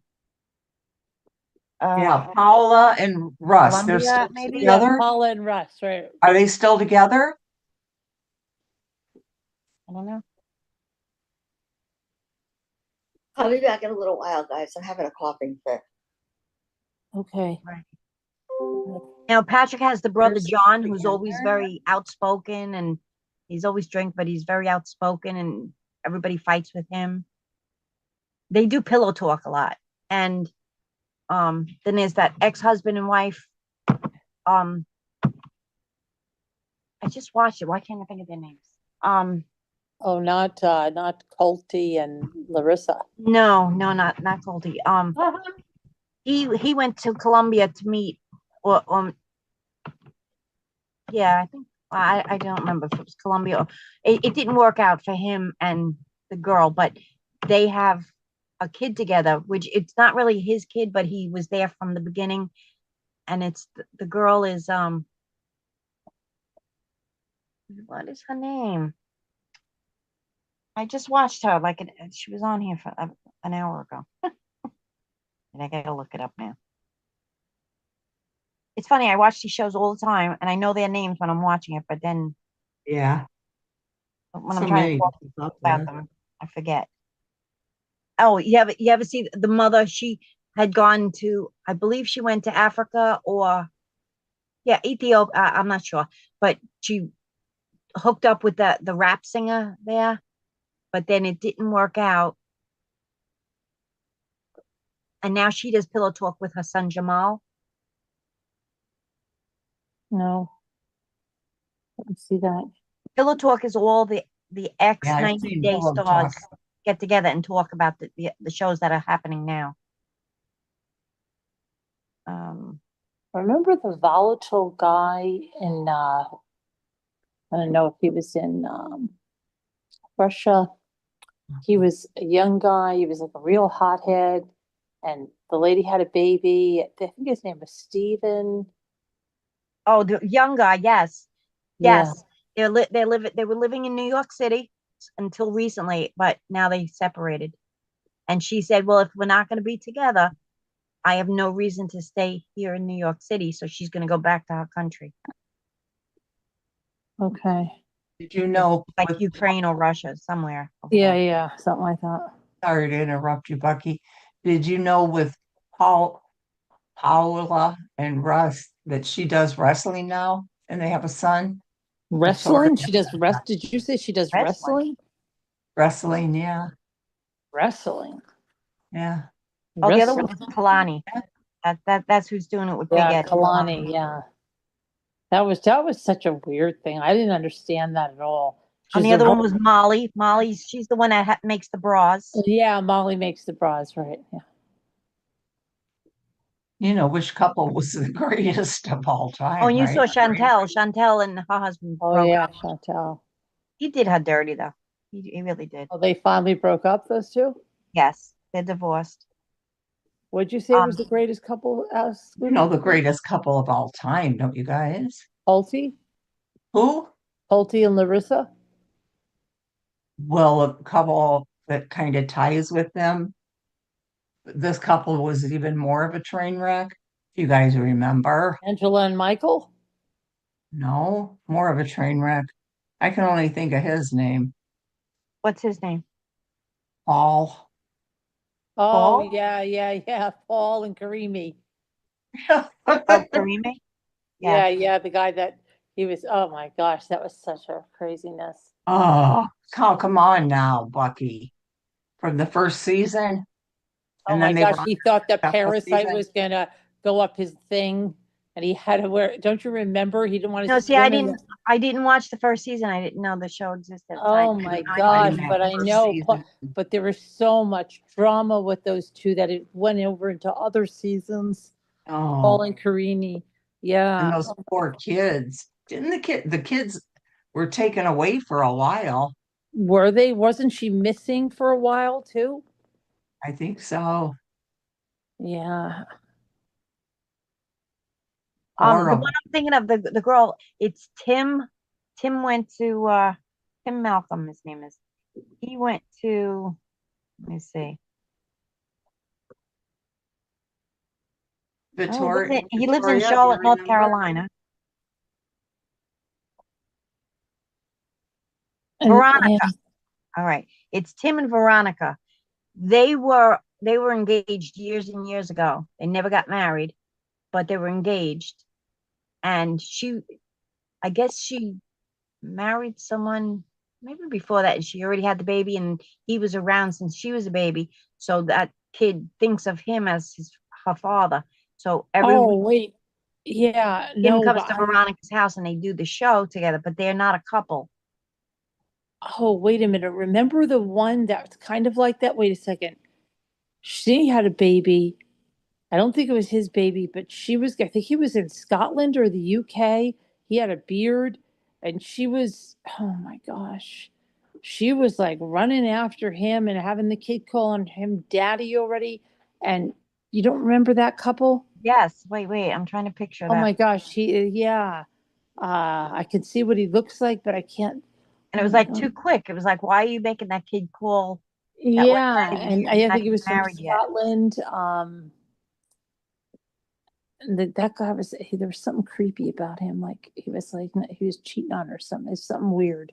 [SPEAKER 4] Yeah, Paula and Russ. They're
[SPEAKER 5] Columbia,
[SPEAKER 4] still
[SPEAKER 5] maybe?
[SPEAKER 4] together.
[SPEAKER 6] Paula and Russ, right?
[SPEAKER 4] Are they still together?
[SPEAKER 5] I don't know.
[SPEAKER 2] I'll be back in a little while, guys. I'm having a coughing fit.
[SPEAKER 6] Okay.
[SPEAKER 5] Now Patrick has the brother
[SPEAKER 4] There's
[SPEAKER 5] John,
[SPEAKER 4] something
[SPEAKER 5] who's
[SPEAKER 4] in
[SPEAKER 5] always
[SPEAKER 4] there.
[SPEAKER 5] very outspoken, and he's always drink, but he's very outspoken, and everybody fights with him. They do pillow talk a lot, and then there's that ex-husband and wife. I just watched it. Why can't I think of their names?
[SPEAKER 6] Oh, not Colty and Larissa.
[SPEAKER 5] No, not Goldie. He went to Columbia to meet, or yeah, I think I don't remember if it was Columbia. It didn't work out for him and the girl, but they have a kid together, which it's not really his kid, but he was there from the beginning, and it's the girl is what is her name? I just watched her she was on here for an hour ago. And I gotta look it up now. It's funny, I watch these shows all the time and I know their names when I'm watching it, but then
[SPEAKER 4] Yeah.
[SPEAKER 5] when
[SPEAKER 4] So
[SPEAKER 5] I'm trying
[SPEAKER 4] many
[SPEAKER 5] to talk
[SPEAKER 4] up
[SPEAKER 5] about
[SPEAKER 4] there.
[SPEAKER 5] them, I forget. Oh, you ever see the mother? She had gone to, I believe she went to Africa or Ethiopia. I'm not sure, but she hooked up with the rap singer there, but then it didn't work out. And now she does pillow talk with her son Jamal.
[SPEAKER 6] No, I didn't see that.
[SPEAKER 5] Pillow talk is all the ex
[SPEAKER 4] Yeah, I've
[SPEAKER 5] 90
[SPEAKER 4] seen
[SPEAKER 5] Day
[SPEAKER 4] Pillow
[SPEAKER 5] stars
[SPEAKER 4] Talk.
[SPEAKER 5] get together and talk about the shows that are happening now.
[SPEAKER 6] Remember the volatile guy in I don't know if he was in Russia. He was a young guy. He was like a real hothead, and the lady had a baby. I think his name was Steven.
[SPEAKER 5] Oh, the young guy, yes.
[SPEAKER 6] Yeah.
[SPEAKER 5] Yes. They were living in New York City until recently, but now they separated. And she said, well, if we're not going to be together, I have no reason to stay here in New York City. So she's going to go back to her country.
[SPEAKER 6] Okay.
[SPEAKER 4] Did you know?
[SPEAKER 5] Like
[SPEAKER 4] with-
[SPEAKER 5] Ukraine or Russia, somewhere.
[SPEAKER 6] Yeah, something like that.
[SPEAKER 4] Sorry to interrupt you, Bucky. Did you know with Paula and Russ that she does wrestling now and they have a son?
[SPEAKER 6] Wrestling? She does Did you say she does wrestling?
[SPEAKER 4] Wrestling, yeah.
[SPEAKER 6] Wrestling.
[SPEAKER 4] Yeah.
[SPEAKER 5] Oh, the other
[SPEAKER 1] Rest-
[SPEAKER 5] one is Kalani. That's who's doing it with Big
[SPEAKER 6] Yeah,
[SPEAKER 5] Ed.
[SPEAKER 6] Kalani, yeah. That was such a weird thing. I didn't understand that at all.
[SPEAKER 5] And
[SPEAKER 6] She's
[SPEAKER 5] the other
[SPEAKER 6] a-
[SPEAKER 5] one was Molly. She's the one that makes the bras.
[SPEAKER 6] Yeah, Molly makes the bras, right? Yeah.
[SPEAKER 4] You know, which couple was the greatest of all
[SPEAKER 5] Oh,
[SPEAKER 4] time,
[SPEAKER 5] and you
[SPEAKER 4] right?
[SPEAKER 5] saw Chantel and her husband
[SPEAKER 6] Oh
[SPEAKER 5] broke
[SPEAKER 6] yeah,
[SPEAKER 5] up.
[SPEAKER 6] Chantel.
[SPEAKER 5] He did her dirty though. He really did.
[SPEAKER 6] Oh, they finally broke up, those two?
[SPEAKER 5] Yes, they're divorced.
[SPEAKER 6] What'd you say was the greatest couple,
[SPEAKER 4] You know, the greatest couple of all time, don't you guys?
[SPEAKER 6] Pulte?
[SPEAKER 4] Who?
[SPEAKER 6] Pulte and Larissa?
[SPEAKER 4] Well, a couple that kind of ties with them. This couple was even more of a train wreck. You guys remember?
[SPEAKER 6] Angela and Michael?
[SPEAKER 4] No, more of a train wreck. I can only think of his name,
[SPEAKER 5] What's his name?
[SPEAKER 4] Paul.
[SPEAKER 6] Oh,
[SPEAKER 5] Paul?
[SPEAKER 6] yeah. Paul and Karimi.
[SPEAKER 5] Oh, Karime?
[SPEAKER 6] Yeah,
[SPEAKER 5] Yeah.
[SPEAKER 6] yeah, the guy that he was, oh my gosh, that was such a craziness.
[SPEAKER 4] Oh, come on now, Bucky. From the first season,
[SPEAKER 6] Oh
[SPEAKER 4] and
[SPEAKER 6] my
[SPEAKER 4] then they
[SPEAKER 6] gosh,
[SPEAKER 4] were
[SPEAKER 6] he thought the
[SPEAKER 4] second
[SPEAKER 6] parasite
[SPEAKER 4] season.
[SPEAKER 6] was gonna go up his thing and he had to wear, don't you remember? He didn't want to
[SPEAKER 5] No, see,
[SPEAKER 6] swim in the.
[SPEAKER 5] I didn't watch the first season. I didn't know the show existed.
[SPEAKER 6] Oh my gosh,
[SPEAKER 4] in that
[SPEAKER 6] but I
[SPEAKER 4] first
[SPEAKER 6] know,
[SPEAKER 4] season.
[SPEAKER 6] but there was so much drama with those two that it went over into other seasons. Paul
[SPEAKER 4] Oh,
[SPEAKER 6] and Karini.
[SPEAKER 4] and
[SPEAKER 6] Yeah.
[SPEAKER 4] those poor kids. Didn't the kids were taken away for a while?
[SPEAKER 6] Were they? Wasn't she missing for a while too?
[SPEAKER 4] I think so.
[SPEAKER 6] Yeah.
[SPEAKER 5] The
[SPEAKER 4] Horrible.
[SPEAKER 5] one I'm thinking of, the girl, it's Tim. Tim went to Tim Malcolm, his name is. He went to, let me see.
[SPEAKER 4] Victoria,
[SPEAKER 5] He lives in
[SPEAKER 4] Victoria, do you
[SPEAKER 5] Charlotte, North
[SPEAKER 4] remember?
[SPEAKER 5] Carolina.
[SPEAKER 6] And-
[SPEAKER 5] Veronica. All right. It's Tim and Veronica. They were engaged years and years ago. They never got married, but they were engaged. And I guess she married someone maybe before that, and she already had the baby, and he was around since she was a baby. So that kid thinks of him as her father. So every
[SPEAKER 6] Oh,
[SPEAKER 5] week
[SPEAKER 6] wait. Yeah,
[SPEAKER 5] Tim
[SPEAKER 6] no,
[SPEAKER 5] comes to Veronica's house and they do the show together, but they're not a couple.
[SPEAKER 6] oh, wait a minute. Remember the one that's kind of like that? Wait a second. She had a baby. I don't think it was his baby, but I think he was in Scotland or the UK. He had a beard and she was, oh my gosh. She was like running after him and having the kid calling him daddy already. And you don't remember that couple?
[SPEAKER 5] Yes. Wait. I'm trying to picture
[SPEAKER 6] Oh
[SPEAKER 5] that.
[SPEAKER 6] my gosh, yeah. I can see what he looks like, but I can't.
[SPEAKER 5] And it was like too quick. It was like, why are you making that kid call that way?
[SPEAKER 6] Yeah, and I
[SPEAKER 5] Not
[SPEAKER 6] think he
[SPEAKER 5] even
[SPEAKER 6] was from
[SPEAKER 5] married yet.
[SPEAKER 6] Scotland. And that guy there was something creepy about him. Like he was cheating on her or something. It's something weird.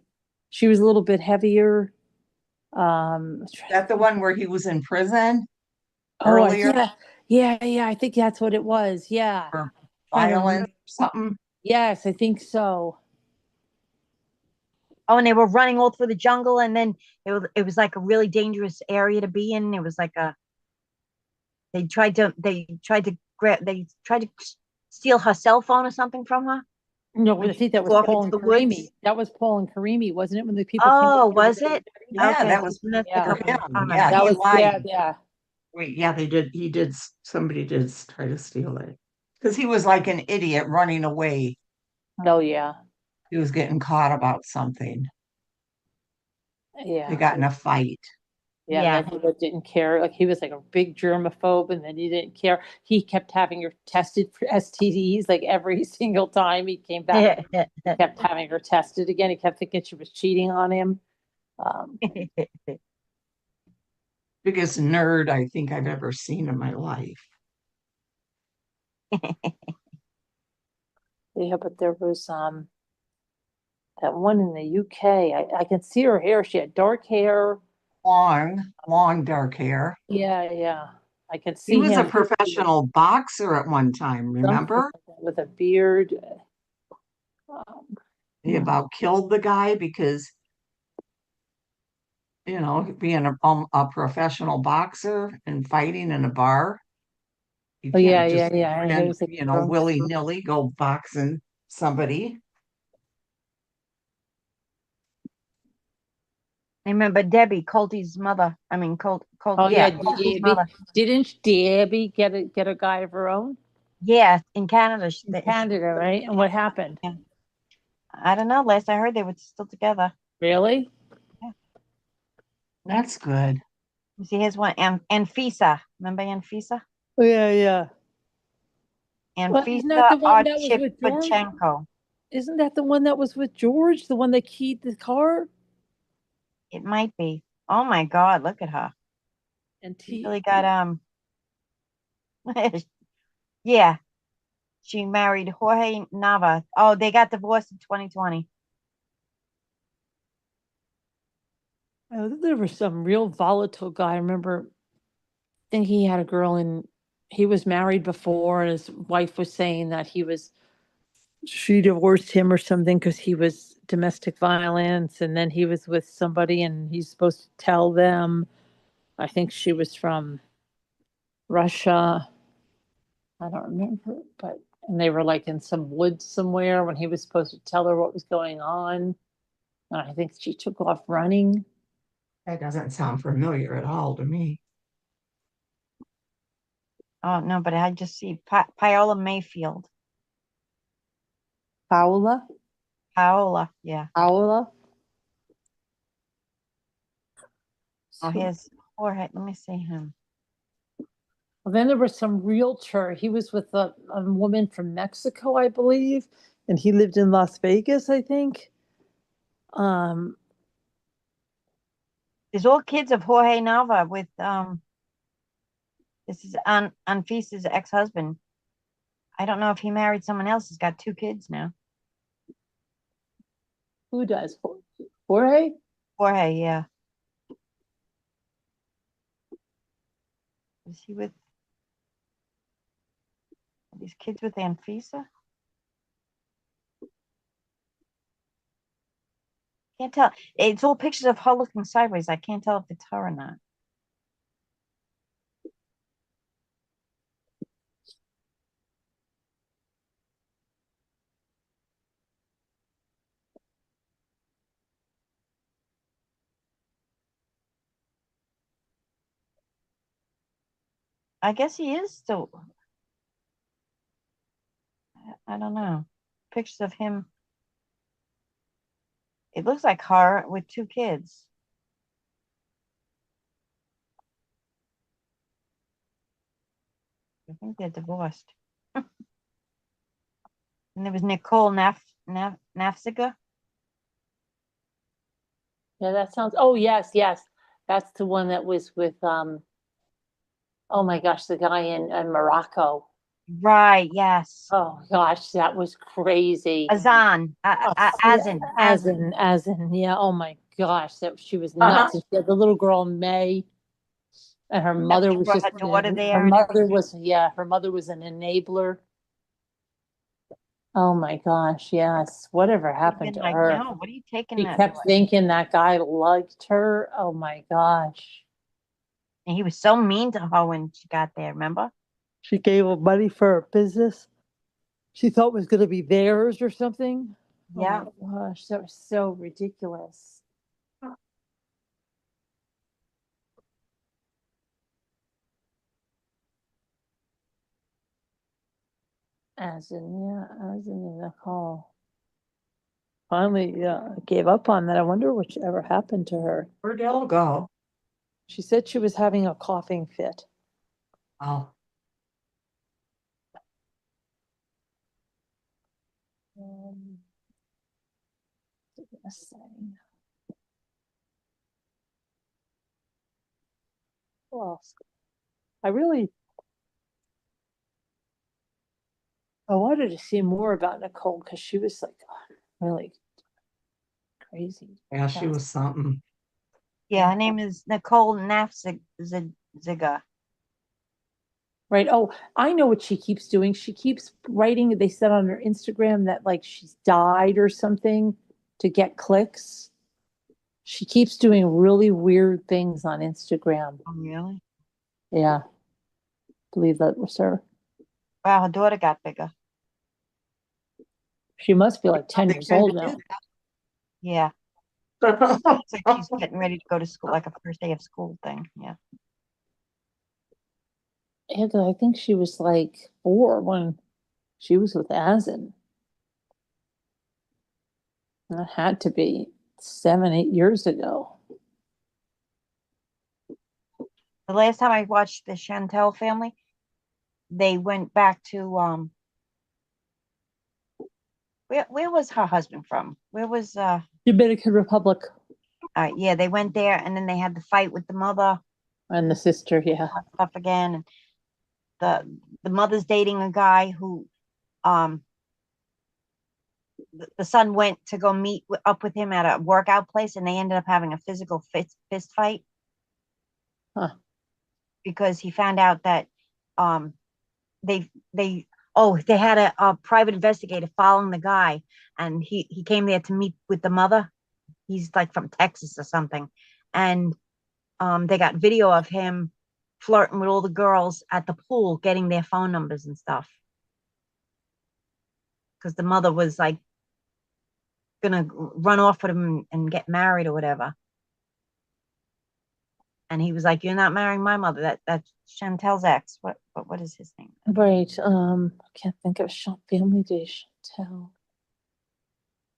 [SPEAKER 6] She was a little bit heavier.
[SPEAKER 4] Is that the one where he was in prison
[SPEAKER 6] Oh,
[SPEAKER 4] earlier
[SPEAKER 6] yeah. I think that's what it was. Yeah.
[SPEAKER 4] for
[SPEAKER 6] Trying to
[SPEAKER 4] violence
[SPEAKER 6] remember.
[SPEAKER 4] or something?
[SPEAKER 6] Yes, I think so.
[SPEAKER 5] Oh, and they were running all through the jungle, and then it was like a really dangerous area to be in. It was like they tried to steal her cell phone or something from her.
[SPEAKER 6] No,
[SPEAKER 5] When
[SPEAKER 6] I
[SPEAKER 5] she
[SPEAKER 6] think that was
[SPEAKER 5] walked
[SPEAKER 6] Paul
[SPEAKER 5] into
[SPEAKER 6] and
[SPEAKER 5] the woods.
[SPEAKER 6] Karimi. That was Paul and Karimi, wasn't it? When the people came
[SPEAKER 5] Oh,
[SPEAKER 6] up here
[SPEAKER 5] was
[SPEAKER 6] with
[SPEAKER 5] it?
[SPEAKER 4] Yeah,
[SPEAKER 5] Okay,
[SPEAKER 4] that was
[SPEAKER 5] that's
[SPEAKER 6] Yeah.
[SPEAKER 5] the
[SPEAKER 4] for
[SPEAKER 5] couple.
[SPEAKER 4] him.
[SPEAKER 5] All
[SPEAKER 4] Yeah,
[SPEAKER 5] right.
[SPEAKER 6] that
[SPEAKER 4] he
[SPEAKER 6] was
[SPEAKER 4] lied.
[SPEAKER 6] yeah.
[SPEAKER 4] Wait, yeah, he did, somebody did try to steal it. Because he was like an idiot running away.
[SPEAKER 6] Oh yeah.
[SPEAKER 4] He was getting caught about something. They
[SPEAKER 6] Yeah.
[SPEAKER 4] got in a fight.
[SPEAKER 6] Yeah,
[SPEAKER 5] Yeah.
[SPEAKER 6] and then he didn't care. Like he was like a big germaphobe, and then he didn't care. He kept having her tested for STDs like every single time he came back. He kept having her tested again. He kept thinking she was cheating on him. Um,
[SPEAKER 4] Biggest nerd I think I've ever seen in my life.
[SPEAKER 6] yeah, but there was that one in the UK. I can see her hair. She had dark hair.
[SPEAKER 4] Long dark hair.
[SPEAKER 6] Yeah. I can
[SPEAKER 4] He
[SPEAKER 6] see
[SPEAKER 4] was a
[SPEAKER 6] him
[SPEAKER 4] professional boxer at one time, remember?
[SPEAKER 6] with a beard. Um,
[SPEAKER 4] He about killed the guy because being a professional boxer and fighting in a bar. You
[SPEAKER 6] Oh, yeah,
[SPEAKER 4] can't
[SPEAKER 6] yeah,
[SPEAKER 4] just,
[SPEAKER 6] yeah. And he was like drunk.
[SPEAKER 4] willy-nilly go boxing somebody.
[SPEAKER 5] I remember Debbie, Colty's mother. I mean,
[SPEAKER 6] Oh,
[SPEAKER 5] yeah,
[SPEAKER 6] yeah,
[SPEAKER 5] Colty's
[SPEAKER 6] Debbie.
[SPEAKER 5] mother.
[SPEAKER 6] Didn't Debbie get a guy of her own
[SPEAKER 5] Yeah, in Canada.
[SPEAKER 6] in Canada, right? And what happened?
[SPEAKER 5] Yeah. I don't know. Last I heard, they were still together.
[SPEAKER 6] Really?
[SPEAKER 4] That's good.
[SPEAKER 5] You see, here's one. Anfisa. Remember Anfisa?
[SPEAKER 6] Oh, yeah, yeah. Well, isn't that
[SPEAKER 5] Anfisa
[SPEAKER 6] the one that was with George?
[SPEAKER 5] Archipachenko.
[SPEAKER 6] Isn't that the one that was with George? The one that keyed the car?
[SPEAKER 5] It might be. Oh my God, look at her.
[SPEAKER 6] And
[SPEAKER 5] She really got yeah. She married Jorge Nava. Oh, they got divorced in 2020.
[SPEAKER 6] there was some real volatile guy. I remember thinking he had a girl and he was married before, and his wife was saying that she divorced him or something because he was domestic violence, and then he was with somebody and he's supposed to tell them. I think she was from Russia. I don't remember, but and they were like in some woods somewhere when he was supposed to tell her what was going on. And I think she took off running.
[SPEAKER 4] That doesn't sound familiar at all to me.
[SPEAKER 5] Oh no, but I just see Paola Mayfield.
[SPEAKER 6] Paola?
[SPEAKER 5] Paola, yeah.
[SPEAKER 6] Paola?
[SPEAKER 5] Oh, here's Jorge. Let me see him.
[SPEAKER 6] Well, then there was some realtor. He was with a woman from Mexico, I believe, and he lived in Las Vegas, I think.
[SPEAKER 5] There's all kids of Jorge Nava with this is Anfisa's ex-husband. I don't know if he married someone else. He's got 2 kids now.
[SPEAKER 6] Who does? Jorge?
[SPEAKER 5] Jorge, yeah. Is he with these kids with Anfisa? Can't tell. It's all pictures of her looking sideways. I can't tell if it's her or not. I guess he is still. I don't know. Pictures of him. It looks like her with 2 kids. I think they're divorced. And there was Nicole Nafziga.
[SPEAKER 6] Yeah, that sounds. Oh, yes, yes. That's the one that was with oh my gosh, the guy in Morocco.
[SPEAKER 5] Right, yes.
[SPEAKER 6] Oh gosh, that was crazy.
[SPEAKER 5] Azan.
[SPEAKER 6] As in, yeah. Oh my gosh, that she was nuts. And she had the little girl May, and her mother was
[SPEAKER 5] brought
[SPEAKER 6] just
[SPEAKER 5] her daughter there
[SPEAKER 6] her
[SPEAKER 5] and
[SPEAKER 6] mother was her mother was an enabler. Oh my gosh, yes. Whatever happened to
[SPEAKER 5] Like,
[SPEAKER 6] her?
[SPEAKER 5] no, what are you taking
[SPEAKER 6] She
[SPEAKER 5] that
[SPEAKER 6] kept
[SPEAKER 5] for?
[SPEAKER 6] thinking that guy liked her. Oh my gosh.
[SPEAKER 5] And he was so mean to her when she got there, remember?
[SPEAKER 6] She gave him money for her business. She thought was going to be theirs or something.
[SPEAKER 5] Yeah.
[SPEAKER 6] Oh my gosh, that was so ridiculous. As in Nicole. Finally, yeah, gave up on that. I wonder what ever happened to her.
[SPEAKER 4] Where'd Dell go?
[SPEAKER 6] She said she was having a coughing fit.
[SPEAKER 4] Oh,
[SPEAKER 6] Let's see. Well, I wanted to see more about Nicole because she was like really crazy.
[SPEAKER 4] yeah, she was something.
[SPEAKER 5] Yeah, her name is Nicole Nafziga.
[SPEAKER 6] Right. Oh, I know what she keeps doing. She keeps writing. They said on her Instagram that like she's died or something to get clicks. She keeps doing really weird things on Instagram.
[SPEAKER 5] Oh, really?
[SPEAKER 6] Yeah, believe that was her.
[SPEAKER 5] Wow, her daughter got bigger.
[SPEAKER 6] She must be like 10 years old now.
[SPEAKER 5] Yeah. It's like she's getting ready to go to school, like a first day of school thing. Yeah.
[SPEAKER 6] Yeah, 'cause I think she was like 4 when she was with Asin. That had to be 7, 8 years ago.
[SPEAKER 5] The last time I watched the Chantel family, they went back to where was her husband from? Where was
[SPEAKER 6] Dominican Republic
[SPEAKER 5] yeah, they went there and then they had the fight with the mother
[SPEAKER 6] and the sister, yeah.
[SPEAKER 5] and stuff again. And the mother's dating a guy who the son went to go meet up with him at a workout place, and they ended up having a physical fist fight.
[SPEAKER 6] Huh.
[SPEAKER 5] Because he found out that they had a private investigator following the guy, and he came there to meet with the mother. He's like from Texas or something, and they got video of him flirting with all the girls at the pool, getting their phone numbers and stuff, because the mother was like gonna run off with him and get married or whatever. And he was like, "You're not marrying my mother. That's Chantel's ex. What is his name?"
[SPEAKER 6] Right. I can't think of Family Day Chantel.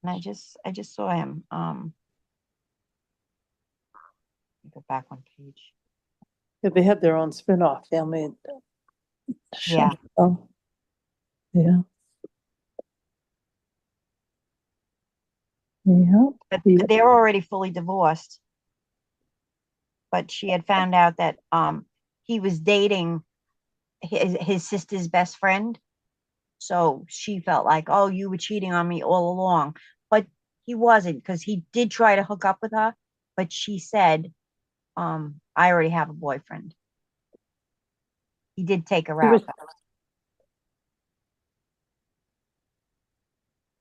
[SPEAKER 5] And I just saw him. Go back one page.
[SPEAKER 6] Yeah, they had their own spin-off Family.
[SPEAKER 5] Yeah.
[SPEAKER 6] Oh, yeah. Yeah.
[SPEAKER 5] But
[SPEAKER 6] Yeah.
[SPEAKER 5] they're already fully divorced. But she had found out that he was dating his sister's best friend. So she felt like, oh, you were cheating on me all along. But he wasn't, because he did try to hook up with her. But she said, I already have a boyfriend. He did take her out.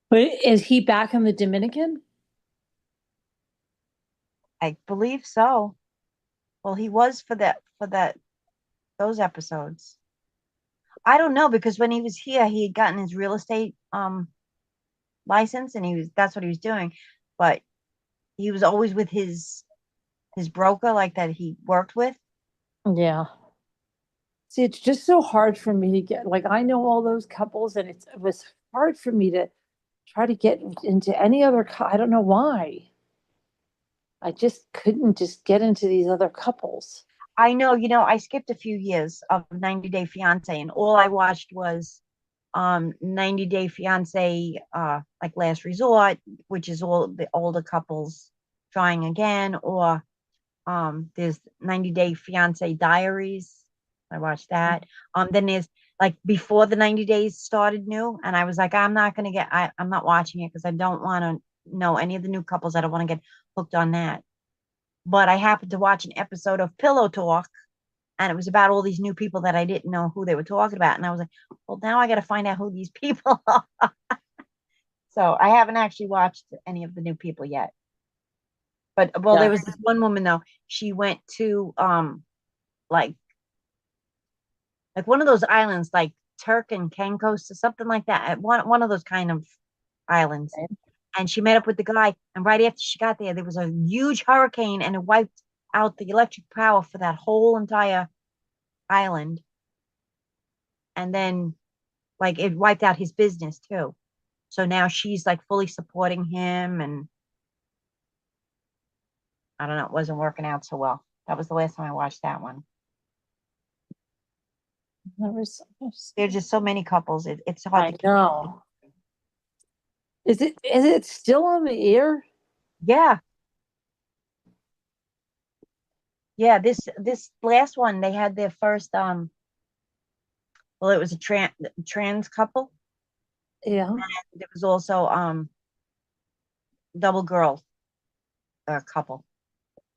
[SPEAKER 6] But is he back in the Dominican?
[SPEAKER 5] I believe so. Well, he was for those episodes. I don't know, because when he was here, he had gotten his real estate license, and that's what he was doing. But he was always with his broker, like that he worked with.
[SPEAKER 6] Yeah. See, it's just so hard for me to get, like, I know all those couples, and it was hard for me to try to get into any other, I don't know why. I just couldn't just get into these other couples.
[SPEAKER 5] I know, I skipped a few years of 90 Day Fiance, and all I watched was 90 Day Fiance, like Last Resort, which is all the older couples trying again, or there's 90 Day Fiance Diaries. I watched that. Then there's like before the 90 days started new, and I was like, I'm not watching it because I don't want to know any of the new couples. I don't want to get hooked on that. But I happened to watch an episode of Pillow Talk, and it was about all these new people that I didn't know who they were talking about. And I was like, well, now I got to find out who these people are. So I haven't actually watched any of the new people yet. But there was this one woman though. She went to like one of those islands, like Turk and Caicos or something like that. One of those kind of islands.
[SPEAKER 6] Okay.
[SPEAKER 5] And she met up with the guy, and right after she got there was a huge hurricane, and it wiped out the electric power for that whole entire island. And then like it wiped out his business too. So now she's like fully supporting him, and I don't know, it wasn't working out so well. That was the last time I watched that one. There's just so many couples. It's hard to
[SPEAKER 6] know. Is it still on the air?
[SPEAKER 5] Yeah. Yeah, this last one, they had their first it was a trans couple.
[SPEAKER 6] Yeah.
[SPEAKER 5] And there was also double girl couple,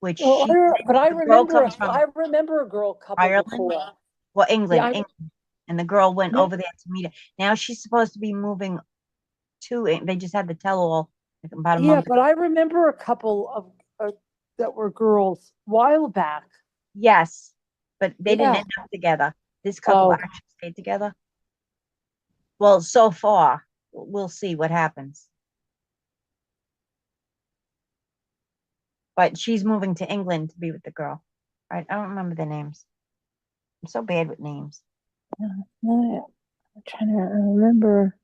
[SPEAKER 5] which
[SPEAKER 6] but I remember a girl couple
[SPEAKER 5] Ireland?
[SPEAKER 6] before.
[SPEAKER 5] Well, England,
[SPEAKER 6] Yeah,
[SPEAKER 5] England, and the girl went
[SPEAKER 6] Yeah.
[SPEAKER 5] over there to meet her. Now she's supposed to be moving to it. They just had the tell-all about a month ago.
[SPEAKER 6] But I remember a couple of that were girls a while back.
[SPEAKER 5] Yes, but they didn't
[SPEAKER 6] Yeah.
[SPEAKER 5] end up together. This couple
[SPEAKER 6] Oh.
[SPEAKER 5] actually stayed together. Well, so far, we'll see what happens. But she's moving to England to be with the girl. Right? I don't remember the names. I'm so bad with names.
[SPEAKER 6] No, I'm trying to remember.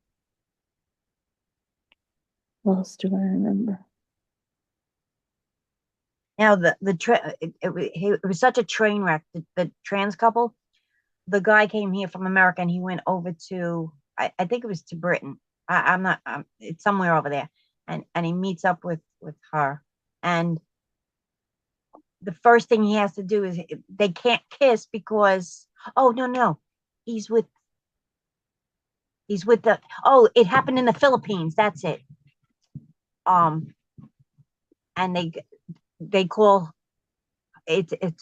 [SPEAKER 6] What else do I remember?
[SPEAKER 5] Now it was such a train wreck. The trans couple, the guy came here from America and he went over to I think it was to Britain. I'm not. It's somewhere over there, and he meets up with her, and the first thing he has to do is they can't kiss because no, he's with the it happened in the Philippines. That's it. And they call it's a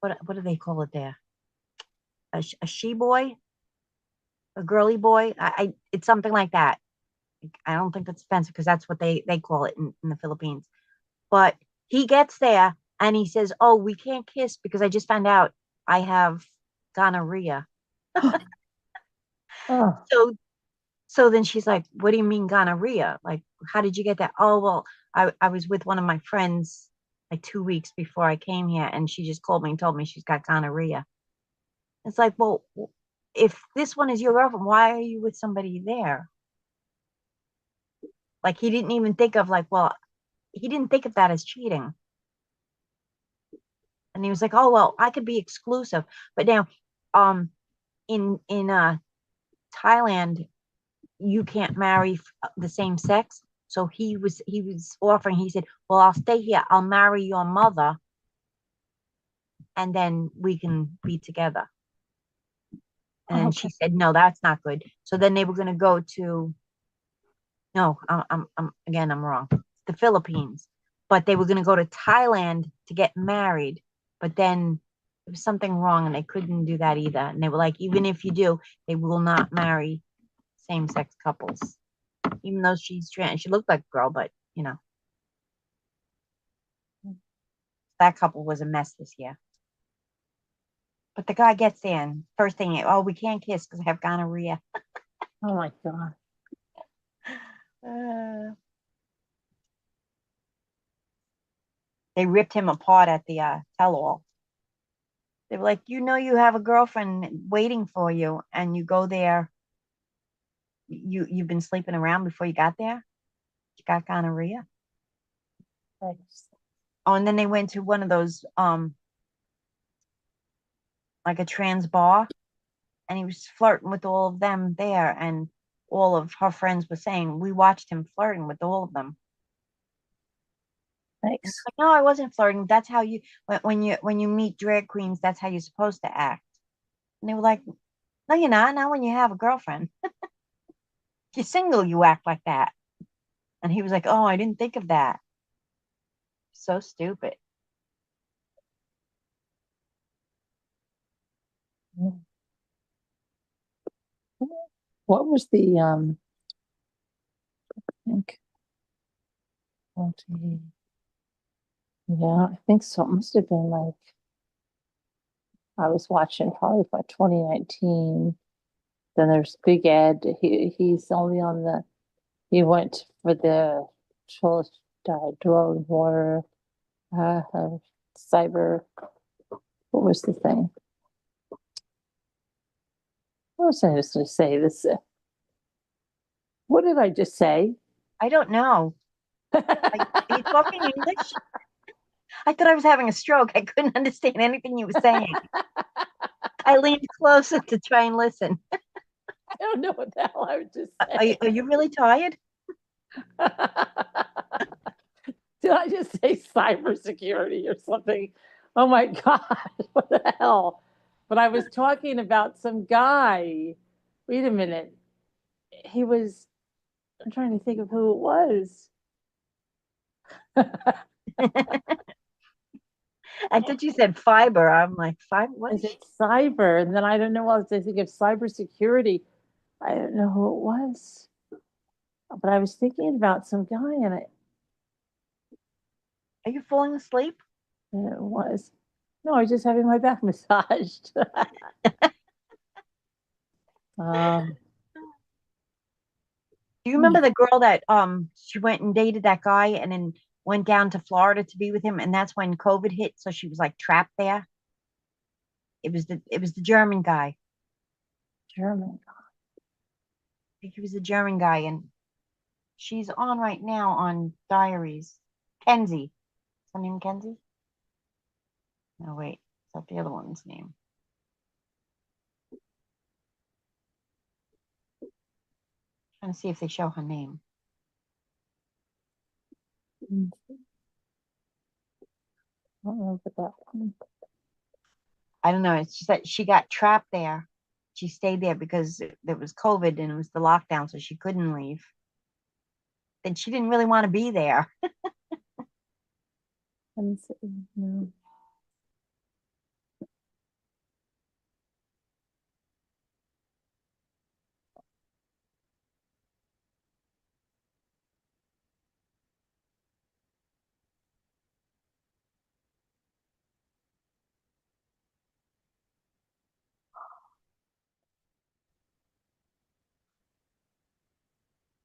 [SPEAKER 5] what do they call it there? A she boy, a girly boy. It's something like that. I don't think that's offensive because that's what they call it in the Philippines. But he gets there and he says, "Oh, we can't kiss because I just found out I have gonorrhea."
[SPEAKER 6] Oh,
[SPEAKER 5] So then she's like, "What do you mean gonorrhea? Like, how did you get that?" "Oh, well, I was with one of my friends like 2 weeks before I came here, and she just called me and told me she's got gonorrhea." It's like, well, if this one is your girlfriend, why are you with somebody there? Like, he didn't even think of he didn't think of that as cheating. And he was like, "Oh, well, I could be exclusive." But now, in Thailand, you can't marry the same sex. So he was offering. He said, "Well, I'll stay here. I'll marry your mother, and then we can be together." And then she said, "No, that's not good." So then they were going to go to. No, I'm wrong. The Philippines, but they were going to go to Thailand to get married, but then there was something wrong and they couldn't do that either. And they were like, even if you do, they will not marry same-sex couples, even though she's trans. She looked like a girl, but that couple was a mess this year. But the guy gets in first thing, we can't kiss because I have gonorrhea.
[SPEAKER 6] oh my God.
[SPEAKER 5] They ripped him apart at the tell-all. They were like, you have a girlfriend waiting for you, and you go there. You've been sleeping around before you got there. You got gonorrhea.
[SPEAKER 6] Thanks.
[SPEAKER 5] Oh, and then they went to one of those like a trans bar, and he was flirting with all of them there, and all of her friends were saying we watched him flirting with all of them.
[SPEAKER 6] Thanks.
[SPEAKER 5] Like, no, I wasn't flirting. That's how you when you meet drag queens, that's how you're supposed to act. And they were like, no, you're not. Not when you have a girlfriend. If you're single, you act like that. And he was like, oh, I didn't think of that. So stupid.
[SPEAKER 6] What was the I think yeah, I think so. It must have been like I was watching probably by 2019. Then there's Big Ed. He's only on he went for the drone water cyber. What was the thing? What was I just going to say? What did I just say?
[SPEAKER 5] I don't know. Are you talking English? I thought I was having a stroke. I couldn't understand anything you were saying. I leaned closer to try and listen.
[SPEAKER 6] I don't know what the hell I was just saying.
[SPEAKER 5] Are you really tired?
[SPEAKER 6] Did I just say cybersecurity or something? Oh my God, what the hell? But I was talking about some guy. Wait a minute. I'm trying to think of who it was.
[SPEAKER 5] I thought you said fiber. I'm like, fiber? What
[SPEAKER 6] Is it cyber? And then I don't know what else to think of cybersecurity. I don't know who it was. But I was thinking about some guy and
[SPEAKER 5] Are you falling asleep?
[SPEAKER 6] It was. No, I was just having my back massaged. Um,
[SPEAKER 5] Do you remember the girl that she went and dated that guy and then went down to Florida to be with him, and that's when COVID hit, so she was like trapped there? It was the German guy.
[SPEAKER 6] German.
[SPEAKER 5] I think he was the German guy, and she's on right now on Diaries. Kenzie. Is her name Kenzie? No, wait. Is that the other one's name? Trying to see if they show her name.
[SPEAKER 6] I don't know about that one.
[SPEAKER 5] I don't know. It's just that she got trapped there. She stayed there because there was COVID and it was the lockdown, so she couldn't leave. And she didn't really want to be there.
[SPEAKER 6] Let me see. No.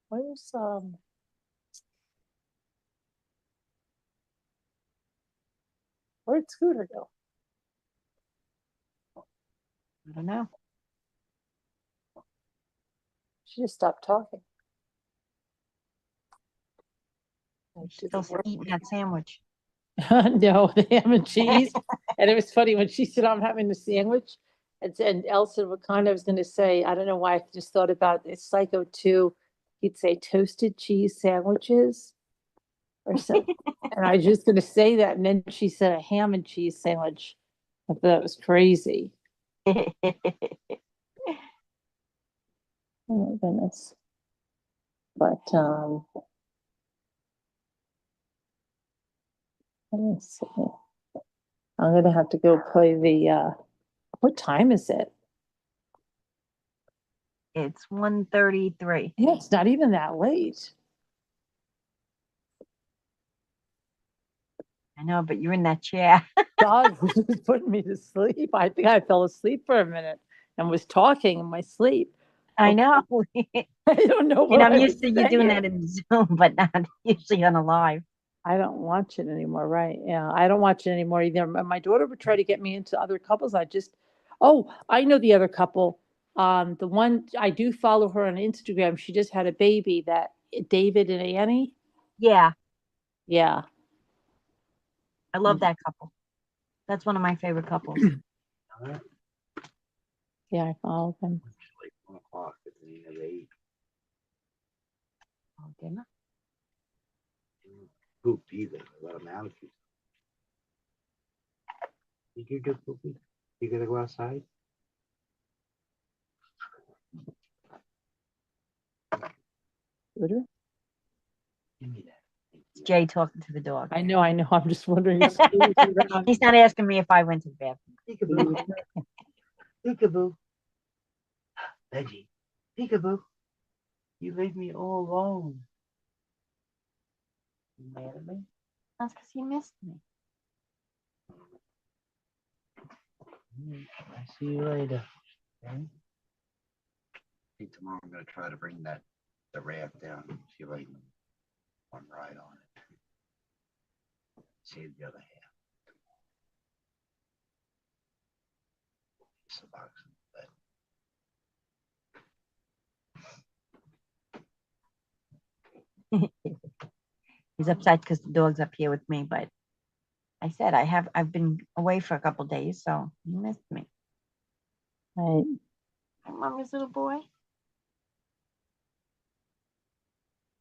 [SPEAKER 6] Where's where'd Scooter go?
[SPEAKER 5] I don't know.
[SPEAKER 6] She just stopped talking.
[SPEAKER 5] She's still eating that sandwich.
[SPEAKER 6] No, the ham and cheese. And it was funny when she said, I'm having the sandwich. And Elsa what kind of was going to say, I don't know why I just thought about it. Psycho 2. He'd say toasted cheese sandwiches or something. And I was just going to say that. And then she said a ham and cheese sandwich. I thought it was crazy. Oh my goodness. But, let me see. I'm going to have to go play the, what time is it?
[SPEAKER 5] It's 1:33.
[SPEAKER 6] Yeah, it's not even that late.
[SPEAKER 5] I know, but you're in that chair.
[SPEAKER 6] Dog was putting me to sleep. I think I fell asleep for a minute and was talking in my sleep.
[SPEAKER 5] I know.
[SPEAKER 6] I don't know
[SPEAKER 5] And
[SPEAKER 6] what
[SPEAKER 5] I'm
[SPEAKER 6] I
[SPEAKER 5] used
[SPEAKER 6] was
[SPEAKER 5] to you doing
[SPEAKER 6] saying.
[SPEAKER 5] that in Zoom, but not usually on a live.
[SPEAKER 6] I don't watch it anymore, right? Yeah, I don't watch it anymore either. My daughter would try to get me into other couples. Oh, I know the other couple. The one I do follow her on Instagram. She just had a baby. That David and Annie.
[SPEAKER 5] Yeah,
[SPEAKER 6] Yeah,
[SPEAKER 5] I love that couple. That's one of my favorite couples.
[SPEAKER 6] yeah, I follow them.
[SPEAKER 7] Like 1 o'clock, but then you have 8.
[SPEAKER 5] Oh, dinner?
[SPEAKER 7] Poop either. A lot of attitude. Did you do poopy? You gotta go outside?
[SPEAKER 6] Twitter?
[SPEAKER 7] Give me that.
[SPEAKER 5] It's Jay talking to the dog.
[SPEAKER 6] I know. I'm just wondering if Scooter's around.
[SPEAKER 5] He's not asking me if I went to the bathroom.
[SPEAKER 7] Peekaboo. Peekaboo. Veggie. Peekaboo. You leave me all alone. You mad at me?
[SPEAKER 5] That's because he missed me.
[SPEAKER 7] I see you later. Okay? I think tomorrow I'm gonna try to bring the raft down and see if I can one ride on it. Save the other half. It's a box in the bed.
[SPEAKER 5] He's upset because the dog's up here with me, but I said I've been away for a couple days, so he missed me.
[SPEAKER 6] Right.
[SPEAKER 5] Hi, Mama's little boy.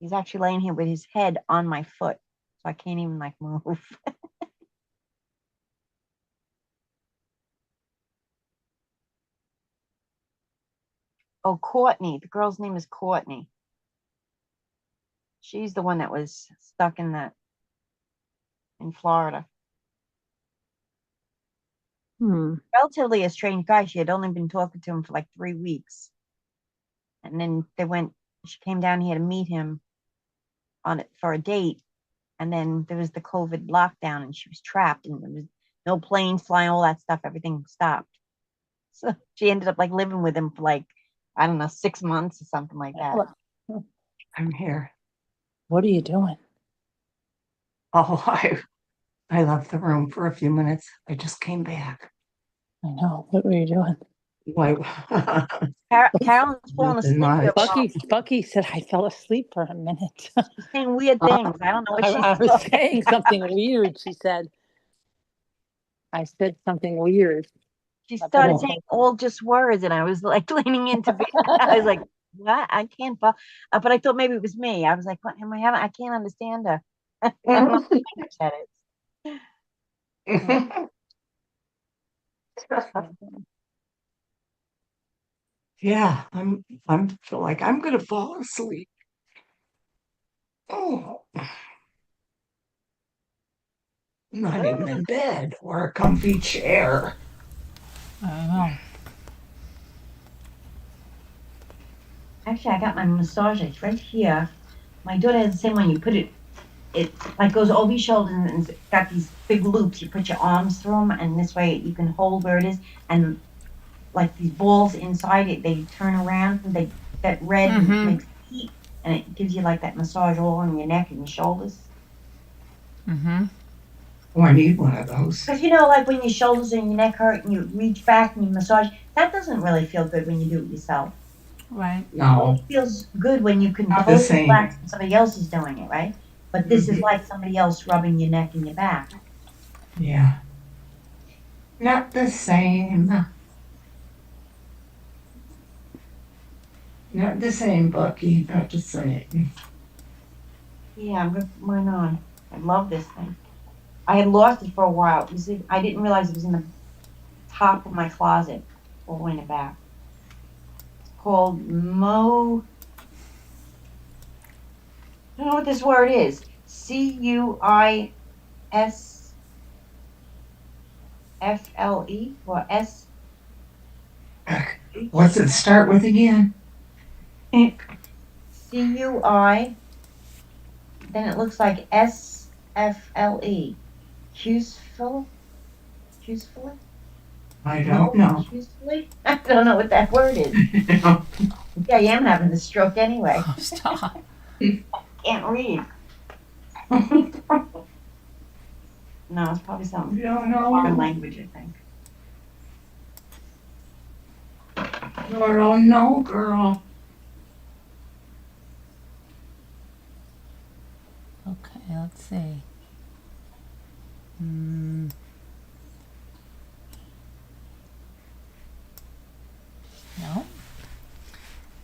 [SPEAKER 5] He's actually laying here with his head on my foot, so I can't even like move. Oh, Courtney. The girl's name is Courtney. She's the one that was stuck in Florida. Relatively a strange guy. She had only been talking to him for like 3 weeks. And then she came down here to meet him for a date. And then there was the COVID lockdown and she was trapped and there was no planes flying, all that stuff, everything stopped. So she ended up like living with him for like, I don't know, 6 months or something like that.
[SPEAKER 4] I'm here.
[SPEAKER 6] What are you doing?
[SPEAKER 4] Oh, I left the room for a few minutes. I just came back.
[SPEAKER 6] I know. What were you doing?
[SPEAKER 4] Like,
[SPEAKER 5] Carolyn's falling
[SPEAKER 4] Nothing
[SPEAKER 5] asleep.
[SPEAKER 4] much.
[SPEAKER 6] Bucky said I fell asleep for a minute.
[SPEAKER 5] She's saying weird things. I don't know what
[SPEAKER 6] I
[SPEAKER 5] she's
[SPEAKER 6] was saying something weird. She said. I said something weird.
[SPEAKER 5] She started saying all just words, and I was like leaning into bed. I was like, "What? I can't." But I thought maybe it was me. I was like, "What am I having? I can't understand her." I don't know what language that is.
[SPEAKER 4] Yeah, I'm feel like I'm gonna fall asleep. Oh, not even in bed or a comfy chair.
[SPEAKER 1] I know.
[SPEAKER 5] Actually, I got my massager. It's right here. My daughter has the same one. You put it, it like goes over your shoulder and it's got these big loops. You put your arms through them, and this way you can hold where it is. And like these balls inside it, they turn around and they get red and makes heat, and it gives you like that massage all on your neck and your shoulders.
[SPEAKER 1] Mm-hmm.
[SPEAKER 4] Oh, I need one of those.
[SPEAKER 5] Because you know, like when your shoulders and your neck hurt and you reach back and you massage, that doesn't really feel good when you do it yourself.
[SPEAKER 1] Right.
[SPEAKER 4] No,
[SPEAKER 5] It feels good when you can
[SPEAKER 4] Not the
[SPEAKER 5] totally
[SPEAKER 4] same.
[SPEAKER 5] relax and somebody else is doing it, right? But this is like somebody else rubbing your neck and your back.
[SPEAKER 4] yeah, not the same. Not the same, Bucky. Not the same.
[SPEAKER 5] Yeah, I'm gonna put mine on. I love this thing. I had lost it for a while. I didn't realize it was in the top of my closet, all the way in the back. It's called Mo. I don't know what this word is. CUISFLE or S.
[SPEAKER 4] What's it start with again?
[SPEAKER 5] CUI. Then it looks like SFLE. Useful? Usefully?
[SPEAKER 4] I don't know.
[SPEAKER 5] Usefully? I don't know what that word is. Yeah, I am having the stroke anyway.
[SPEAKER 1] Oh, stop.
[SPEAKER 5] Can't read. No, it's probably something
[SPEAKER 4] You don't
[SPEAKER 5] foreign
[SPEAKER 4] know.
[SPEAKER 5] language, I think.
[SPEAKER 4] Girl, no, girl.
[SPEAKER 1] Okay, let's see. No.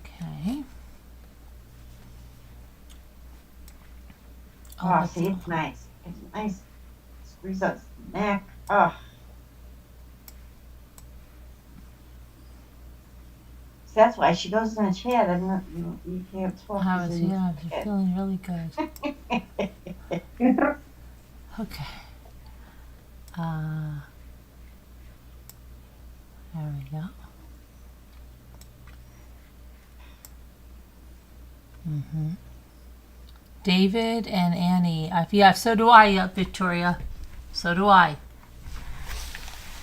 [SPEAKER 1] Okay.
[SPEAKER 5] Oh,
[SPEAKER 1] let's
[SPEAKER 5] see, it's nice. It's nice. Screws up the neck. Oh. So that's why she goes in a chair. Then you can't talk.
[SPEAKER 1] I
[SPEAKER 5] 'cause
[SPEAKER 1] was,
[SPEAKER 5] of
[SPEAKER 1] yeah,
[SPEAKER 5] the
[SPEAKER 1] I'm feeling really good. Okay. There we go. David and Annie. Yeah, so do I, Victoria. So do I.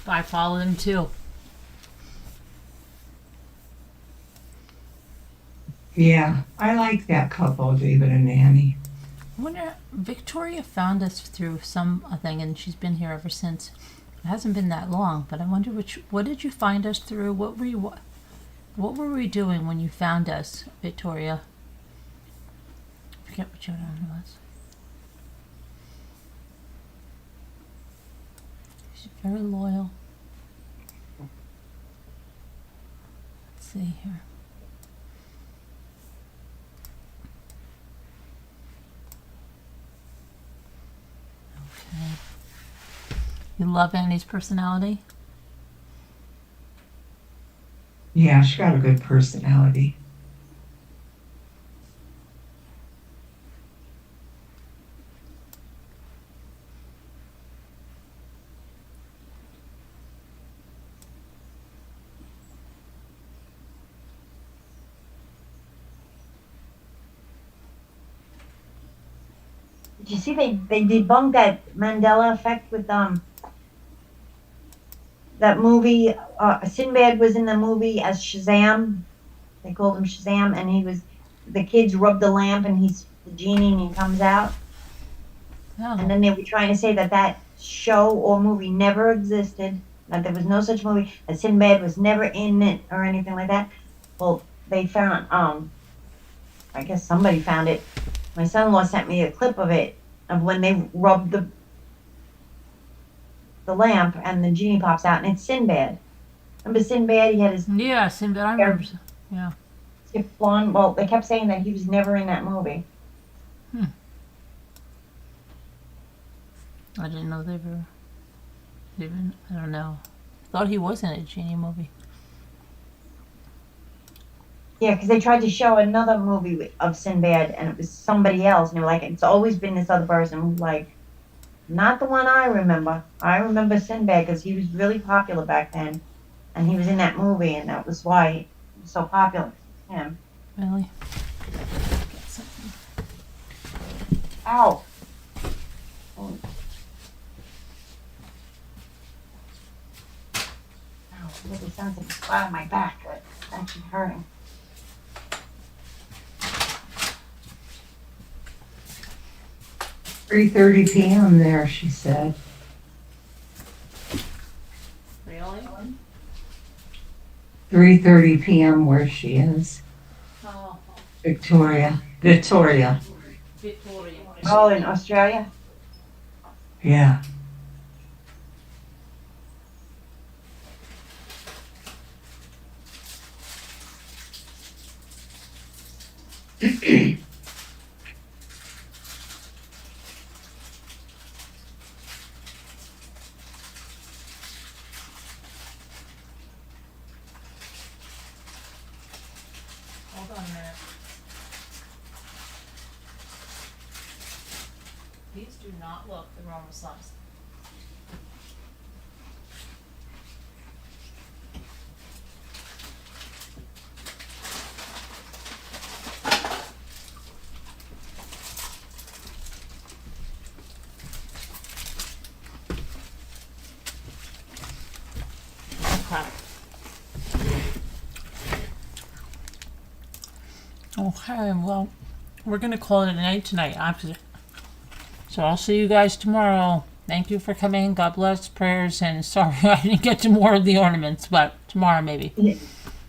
[SPEAKER 1] I follow them too.
[SPEAKER 4] Yeah, I like that couple, David and Annie.
[SPEAKER 1] I wonder, Victoria found us through some thing, and she's been here ever since. It hasn't been that long, but I wonder what did you find us through? What were we doing when you found us, Victoria? I forget what your name was. She's very loyal. Let's see here. Okay. You love Annie's personality?
[SPEAKER 4] Yeah, she got a good personality.
[SPEAKER 5] Did you see they debunked that Mandela effect with that movie? Sinbad was in the movie as Shazam. They called him Shazam, and the kids rub the lamp, and he's the genie, and he comes out. And
[SPEAKER 1] Oh,
[SPEAKER 5] then they were trying to say that show or movie never existed, that there was no such movie, that Sinbad was never in it or anything like that. Well, they found, I guess somebody found it. My son-in-law sent me a clip of it, of when they rubbed the lamp and the genie pops out, and it's Sinbad. Remember Sinbad? He had his
[SPEAKER 1] yeah, Sinbad. I remember. Yeah.
[SPEAKER 5] tip blonde. Well, they kept saying that he was never in that movie.
[SPEAKER 1] I didn't know they were. Even I don't know. I thought he was in a genie movie.
[SPEAKER 5] Yeah, because they tried to show another movie of Sinbad, and it was somebody else, and they were like, it's always been this other person. Who's like, not the one I remember. I remember Sinbad because he was really popular back then, and he was in that movie, and that was why he was so popular. Him.
[SPEAKER 1] Really? Get something.
[SPEAKER 5] Ow. Oh. Ow, really sounds like a spot on my back. It's actually hurting.
[SPEAKER 4] "3:30 p.m. there," she said.
[SPEAKER 1] Really?
[SPEAKER 4] 3:30 p.m. where she is.
[SPEAKER 1] Oh,
[SPEAKER 4] Victoria.
[SPEAKER 1] Victoria.
[SPEAKER 5] Oh, in Australia?
[SPEAKER 4] Yeah.
[SPEAKER 1] Hold on a minute. These do not look the normal size. Okay, well, we're going to call it a night tonight. So I'll see you guys tomorrow. Thank you for coming. God bless, prayers, and sorry I didn't get to more of the ornaments, but tomorrow maybe.